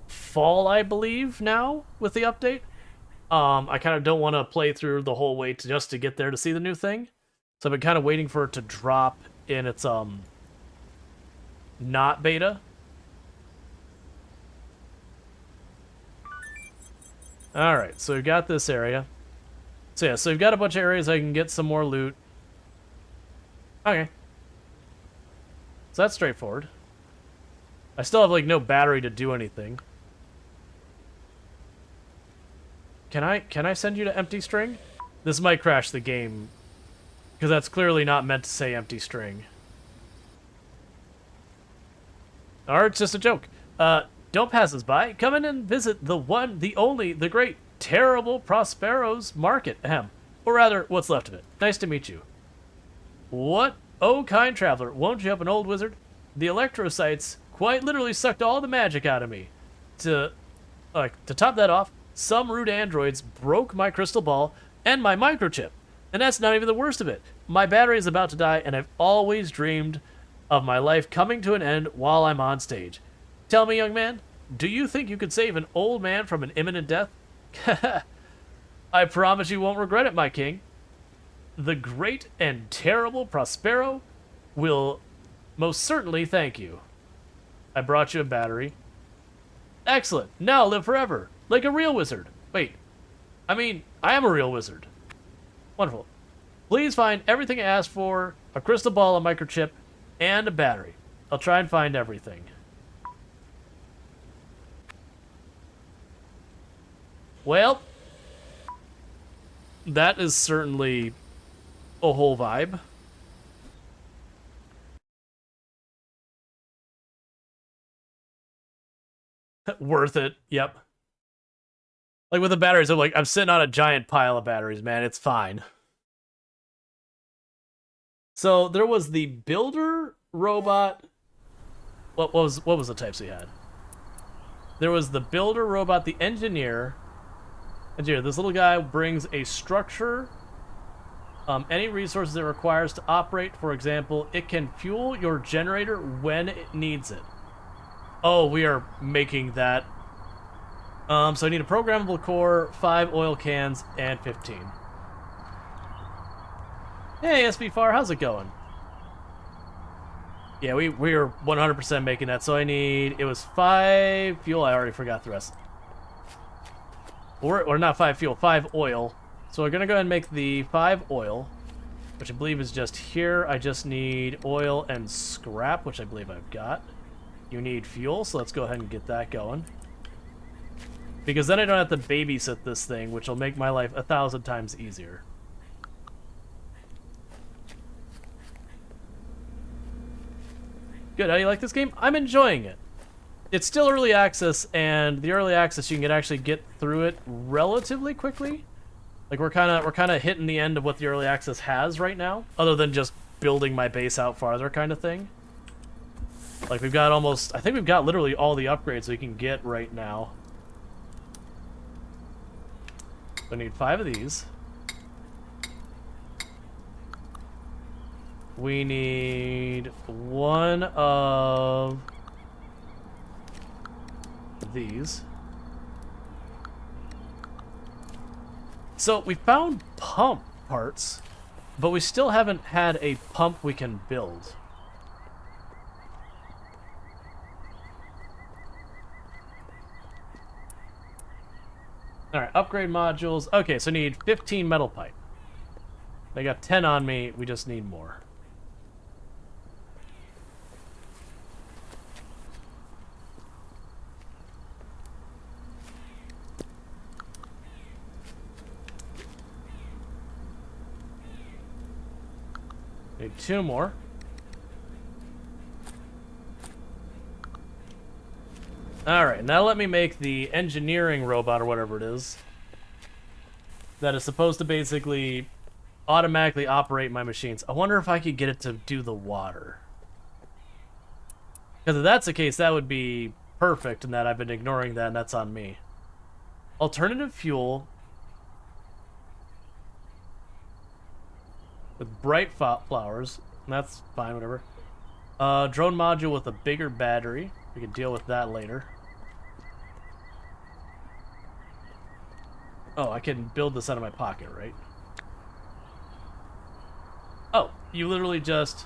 [SPEAKER 1] fall, I believe, now, with the update. I kind of don't want to play through the whole way just to get there to see the new thing. So I've been kind of waiting for it to drop in its, not beta. Alright, so we've got this area. So yeah, so we've got a bunch of areas I can get some more loot. Okay. So that's straightforward. I still have, like, no battery to do anything. Can I send you to empty string? This might crash the game, because that's clearly not meant to say empty string. Or it's just a joke. Don't pass us by. Come in and visit the one, the only, the great, terrible Prospero's market. Ahem. Or rather, what's left of it. Nice to meet you. What? Oh, kind traveler, won't you up an old wizard? The electrocytes quite literally sucked all the magic out of me. To top that off, some rude androids broke my crystal ball and my microchip. And that's not even the worst of it. My battery is about to die, and I've always dreamed of my life coming to an end while I'm on stage. Tell me, young man, do you think you could save an old man from an imminent death? I promise you won't regret it, my king. The great and terrible Prospero will most certainly thank you. I brought you a battery. Excellent. Now live forever, like a real wizard. Wait, I mean, I am a real wizard. Wonderful. Please find everything I asked for, a crystal ball, a microchip, and a battery. I'll try and find everything. Well, that is certainly a whole vibe. Worth it, yep. Like with the batteries, I'm sitting on a giant pile of batteries, man. It's fine. So there was the builder robot. What was the types we had? There was the builder robot, the engineer. Engineer, this little guy brings a structure, any resources it requires to operate. For example, it can fuel your generator when it needs it. Oh, we are making that. So I need a programmable core, 5 oil cans, and 15. Hey, SB4, how's it going? Yeah, we are 100% making that. So it was 5 fuel. I already forgot the rest. Or not 5 fuel, 5 oil. So we're gonna go ahead and make the 5 oil, which I believe is just here. I just need oil and scrap, which I believe I've got. You need fuel, so let's go ahead and get that going. Because then I don't have to babysit this thing, which will make my life 1,000 times easier. Good, how do you like this game? I'm enjoying it. It's still early access, and the early access you can actually get through it relatively quickly. Like we're kind of hitting the end of what the early access has right now, other than just building my base out farther kind of thing. Like we've got I think we've got literally all the upgrades we can get right now. I need 5 of these. We need 1 of these. So we found pump parts, but we still haven't had a pump we can build. Alright, upgrade modules. Okay, so I need 15 metal pipe. I got 10 on me, we just need more. Need 2 more. Alright, now let me make the engineering robot, or whatever it is, that is supposed to basically automatically operate my machines. I wonder if I could get it to do the water. Because if that's the case, that would be perfect, and that I've been ignoring that, and that's on me. Alternative fuel with bright flowers. That's fine, whatever. Drone module with a bigger battery. We can deal with that later. Oh, I can build this out of my pocket, right? Oh, you literally just...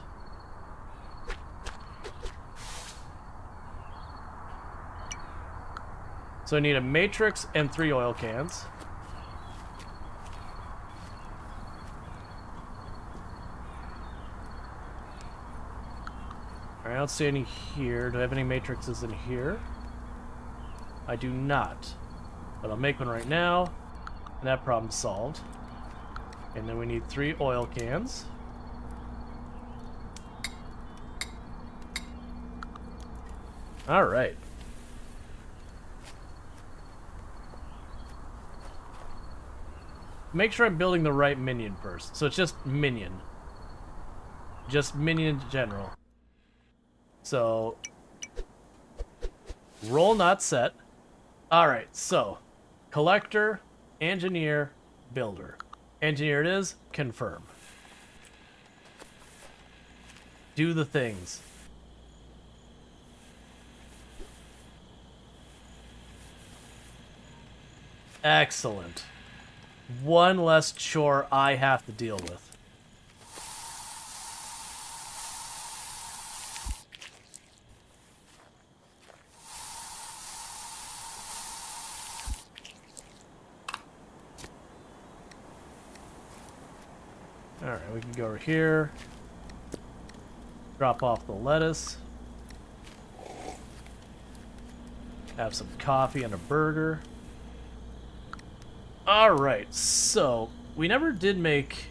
[SPEAKER 1] So I need a matrix and 3 oil cans. Alright, I don't see any here. Do I have any matrices in here? I do not. But I'll make one right now. And that problem's solved. And then we need 3 oil cans. Alright. Make sure I'm building the right minion first. So it's just minion. Just minion in general. So, roll not set. Alright, so, collector, engineer, builder. Engineer it is, confirm. Do the things. Excellent. One less chore I have to deal with. Alright, we can go over here. Drop off the lettuce. Have some coffee and a burger. Alright, so we never did make...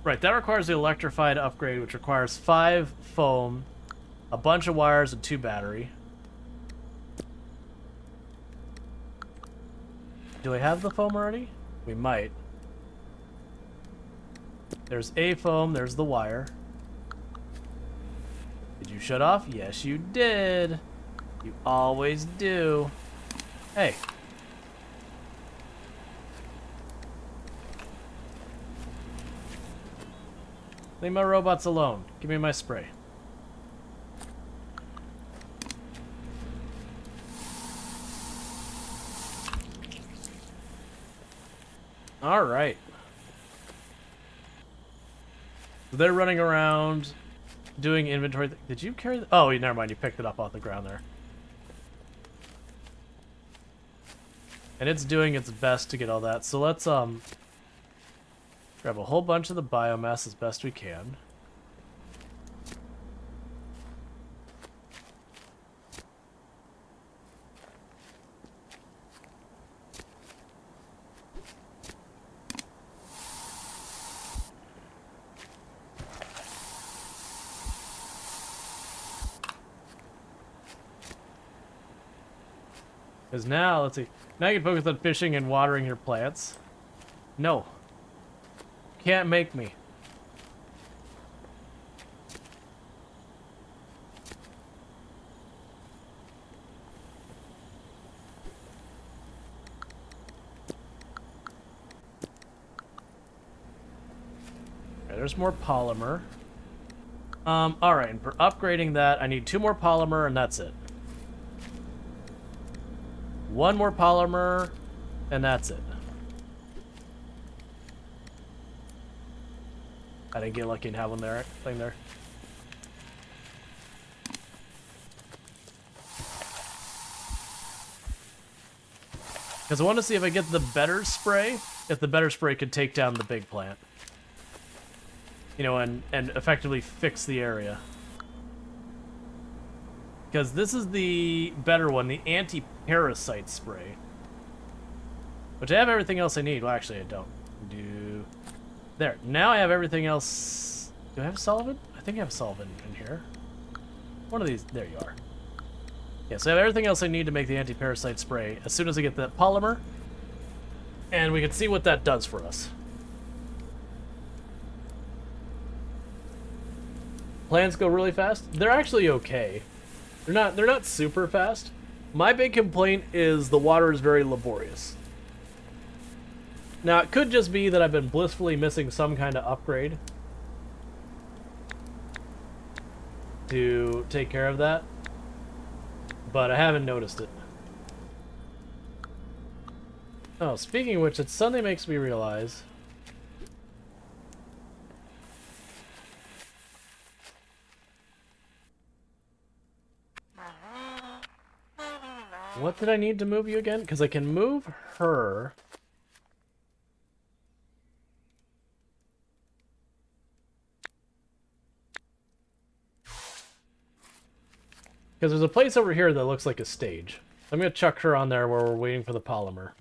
[SPEAKER 1] Right, that requires the electrified upgrade, which requires 5 foam, a bunch of wires, and 2 battery. Do I have the foam already? We might. There's a foam, there's the wire. Did you shut off? Yes, you did. You always do. Hey. Leave my robots alone. Give me my spray. All right. They're running around doing inventory. Did you carry? Oh, never mind. You picked it up off the ground there. And it's doing its best to get all that. So let's grab a whole bunch of the biomass as best we can. Because now, let's see. Now you can focus on fishing and watering your plants. No. Can't make me. Okay, there's more polymer. Alright, and for upgrading that, I need 2 more polymer, and that's it. 1 more polymer, and that's it. I didn't get lucky and have one there. Thing there. Because I want to see if I get the better spray. If the better spray could take down the big plant. You know, and effectively fix the area. Because this is the better one, the anti-parasite spray. Which I have everything else I need. Well, actually, I don't. There. Now I have everything else. Do I have solvent? I think I have solvent in here. One of these. There you are. Yeah, so I have everything else I need to make the anti-parasite spray as soon as I get that polymer. And we can see what that does for us. Plants go really fast? They're actually okay. They're not super fast. My big complaint is the water is very laborious. Now, it could just be that I've been blissfully missing some kind of upgrade to take care of that, but I haven't noticed it. Oh, speaking of which, it suddenly makes me realize... What did I need to move you again? Because I can move her. Because there's a place over here that looks like a stage. I'm going to chuck her on there where we're waiting for the polymer.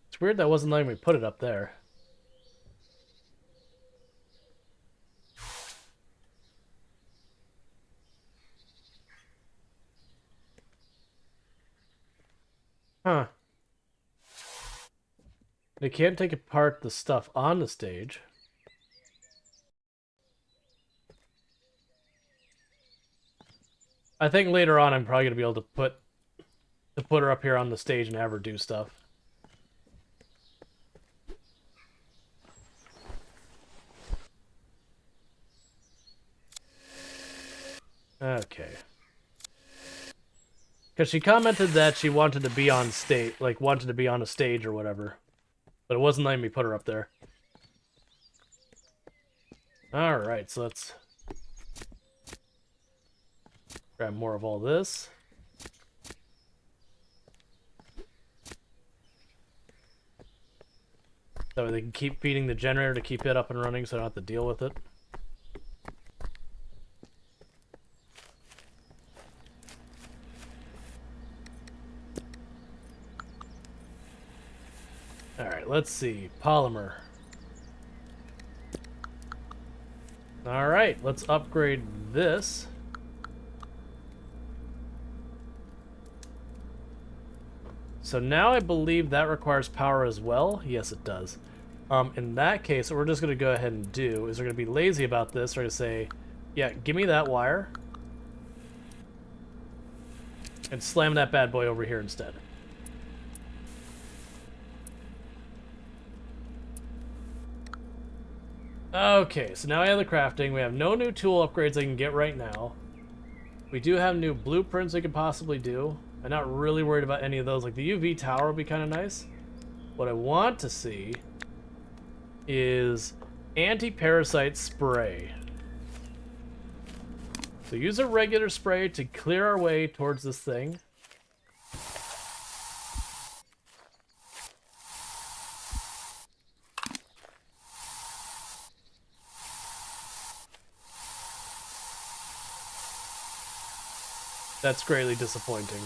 [SPEAKER 1] It's weird that wasn't letting me put it up there. Huh. They can't take apart the stuff on the stage. I think later on I'm probably gonna be able to put her up here on the stage and have her do stuff. Okay. Because she commented that she wanted to be on stage, like wanted to be on a stage or whatever, but it wasn't letting me put her up there. All right, so let's grab more of all this. That way they can keep feeding the generator to keep it up and running so I don't have to deal with it. Alright, let's see. Polymer. Alright, let's upgrade this. So now I believe that requires power as well. Yes, it does. In that case, what we're just going to go ahead and do is we're going to be lazy about this. We're going to say, yeah, give me that wire. And slam that bad boy over here instead. Okay, so now I have the crafting. We have no new tool upgrades I can get right now. We do have new blueprints we could possibly do. I'm not really worried about any of those. Like the UV tower would be kind of nice. What I want to see is anti-parasite spray. So use a regular spray to clear our way towards this thing. That's greatly disappointing.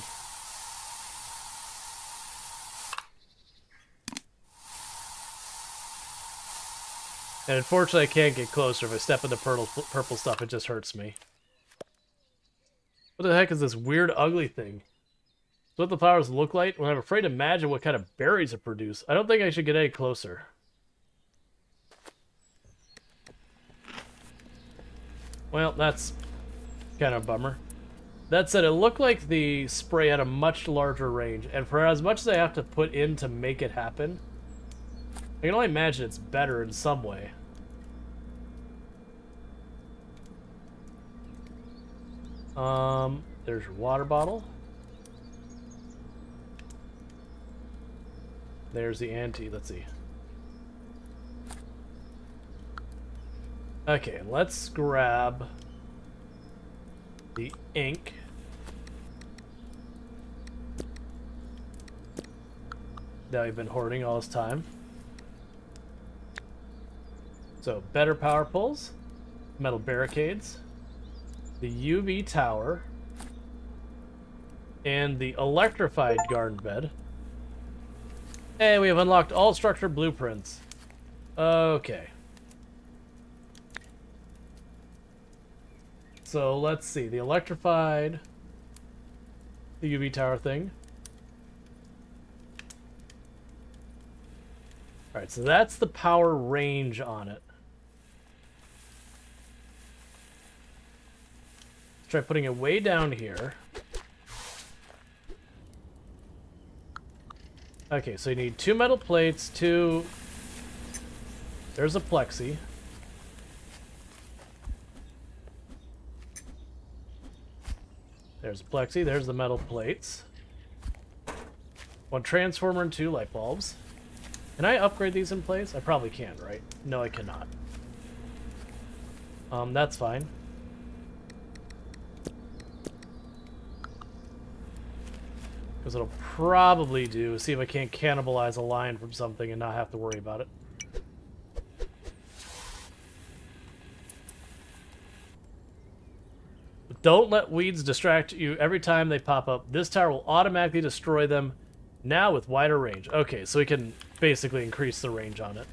[SPEAKER 1] And unfortunately, I can't get closer. If I step in the purple stuff, it just hurts me. What the heck is this weird, ugly thing? So what the flowers look like? Well, I'm afraid to imagine what kind of berries it produce. I don't think I should get any closer. Well, that's kind of a bummer. That said, it looked like the spray had a much larger range, and for as much as I have to put in to make it happen, I can only imagine it's better in some way. There's your water bottle. There's the anti, let's see. Okay, let's grab the ink. That we've been hoarding all this time. So, better power poles, metal barricades, the UV tower, and the electrified garden bed. And we have unlocked all structure blueprints. Okay. So let's see, the electrified, the UV tower thing. Alright, so that's the power range on it. Let's try putting it way down here. Okay, so you need 2 metal plates, 2... There's a plexi. There's a plexi, there's the metal plates. 1 transformer and 2 light bulbs. Can I upgrade these in place? I probably can, right? No, I cannot. That's fine. Because it'll probably do, see if I can't cannibalize a line from something and not have to worry about it. But don't let weeds distract you every time they pop up. This tower will automatically destroy them now with wider range. Okay, so we can basically increase the range on it.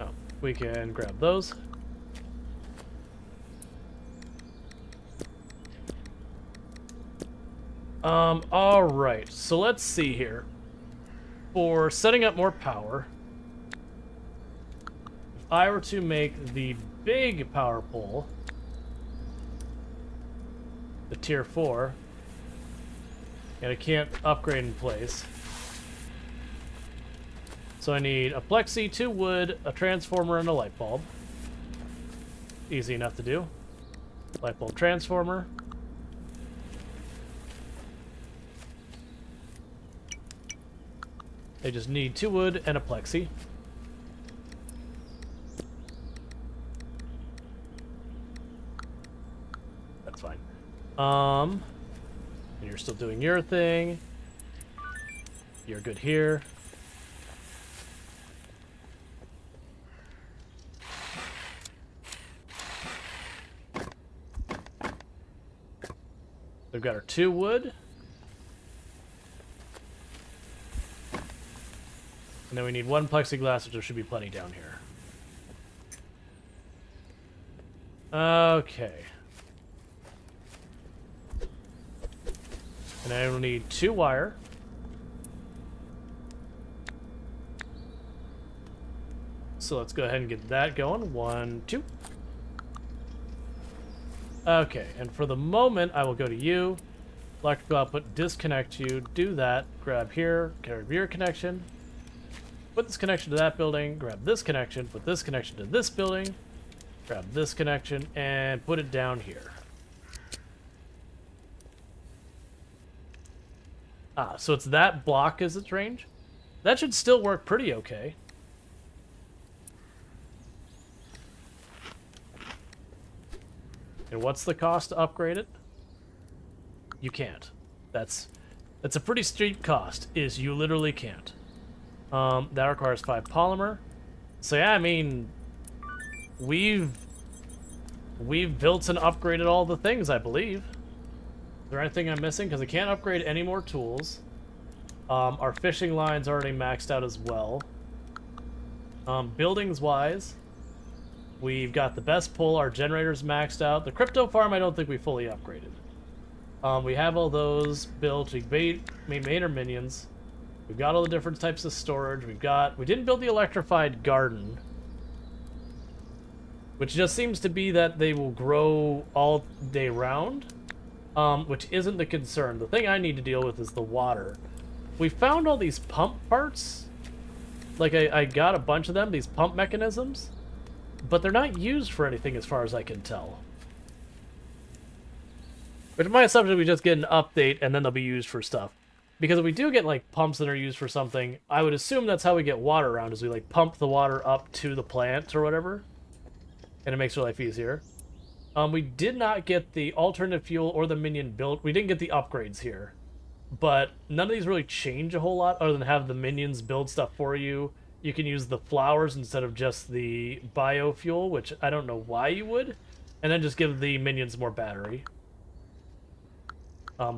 [SPEAKER 1] Oh, we can grab those. Alright, so let's see here. For setting up more power, if I were to make the big power pole, the tier 4, and I can't upgrade in place. So I need a plexi, 2 wood, a transformer, and a light bulb. Easy enough to do. Light bulb transformer. They just need 2 wood and a plexi. That's fine. And you're still doing your thing. You're good here. We've got our 2 wood. And then we need 1 plexiglass, which there should be plenty down here. Okay. And I will need 2 wire. So let's go ahead and get that going. 1, 2. Okay, and for the moment, I will go to you. Electrical output, disconnect you. Do that. Grab here. Grab your connection. Put this connection to that building, grab this connection, put this connection to this building, grab this connection, and put it down here. Ah, so it's that block as its range? That should still work pretty okay. And what's the cost to upgrade it? You can't. That's a pretty steep cost, is you literally can't. That requires 5 polymer. So yeah, I mean, we've built and upgraded all the things, I believe. Is there anything I'm missing? Because I can't upgrade any more tools. Our fishing line's already maxed out as well. Buildings-wise, we've got the best pull. Our generator's maxed out. The crypto farm, I don't think we fully upgraded. We have all those built. We made our minions. We've got all the different types of storage. We didn't build the electrified garden, which just seems to be that they will grow all day round, which isn't the concern. The thing I need to deal with is the water. We found all these pump parts. Like, I got a bunch of them, these pump mechanisms, but they're not used for anything as far as I can tell. Which my assumption we just get an update and then they'll be used for stuff. Because if we do get, like, pumps that are used for something, I would assume that's how we get water around, is we, like, pump the water up to the plant or whatever. And it makes our life easier. We did not get the alternative fuel or the minion built. We didn't get the upgrades here. But none of these really change a whole lot other than have the minions build stuff for you. You can use the flowers instead of just the biofuel, which I don't know why you would. And then just give the minions more battery.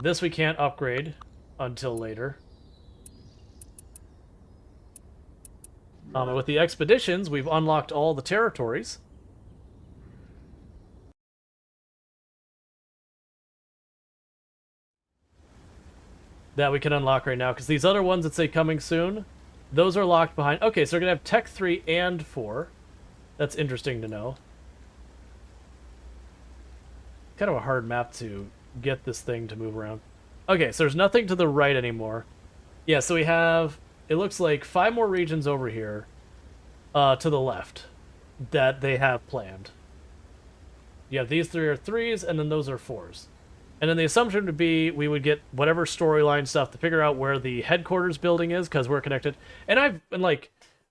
[SPEAKER 1] This we can't upgrade until later. With the expeditions, we've unlocked all the territories. That we can unlock right now, because these other ones that say coming soon, those are locked behind. Okay, so we're going to have Tech 3 and 4. That's interesting to know. kind of a hard map to get this thing to move around. Okay, so there's nothing to the right anymore. Yeah, so we have, it looks like 5 more regions over here to the left that they have planned. Yeah, these 3 are 3s, and then those are 4s. And then the assumption would be we would get whatever storyline stuff to figure out where the headquarters building is, because we're connected. And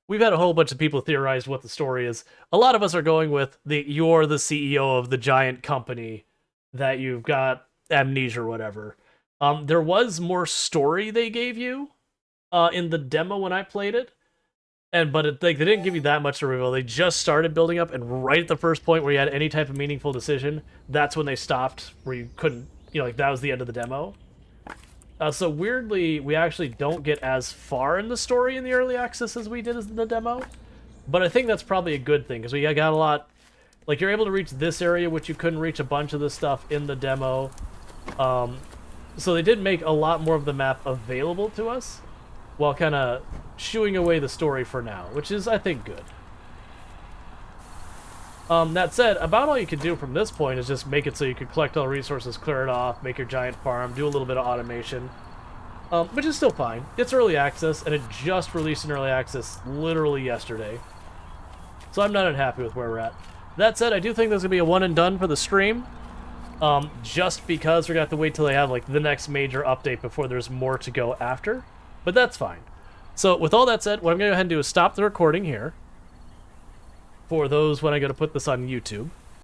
[SPEAKER 1] we've had a whole bunch of people theorize what the story is. A lot of us are going with you're the CEO of the giant company, that you've got amnesia or whatever. There was more story they gave you in the demo when I played it. But they didn't give you that much to reveal. They just started building up, and right at the first point where you had any type of meaningful decision, that's when they stopped, where you couldn't, that was the end of the demo. So weirdly, we actually don't get as far in the story in the early access as we did in the demo. But I think that's probably a good thing, because we got a lot, you're able to reach this area, which you couldn't reach a bunch of the stuff in the demo. So they did make a lot more of the map available to us, while kind of shooing away the story for now, which is, I think, good. That said, about all you can do from this point is just make it so you can collect all the resources, clear it off, make your giant farm, do a little bit of automation, which is still fine. It's early access, and it just released in early access literally yesterday. So I'm not unhappy with where we're at. That said, I do think there's going to be a one and done for the stream, just because we're going to have to wait till they have the next major update before there's more to go after. But that's fine. So with all that said, what I'm going to go ahead and do is stop the recording here for those when I go to put this on YouTube.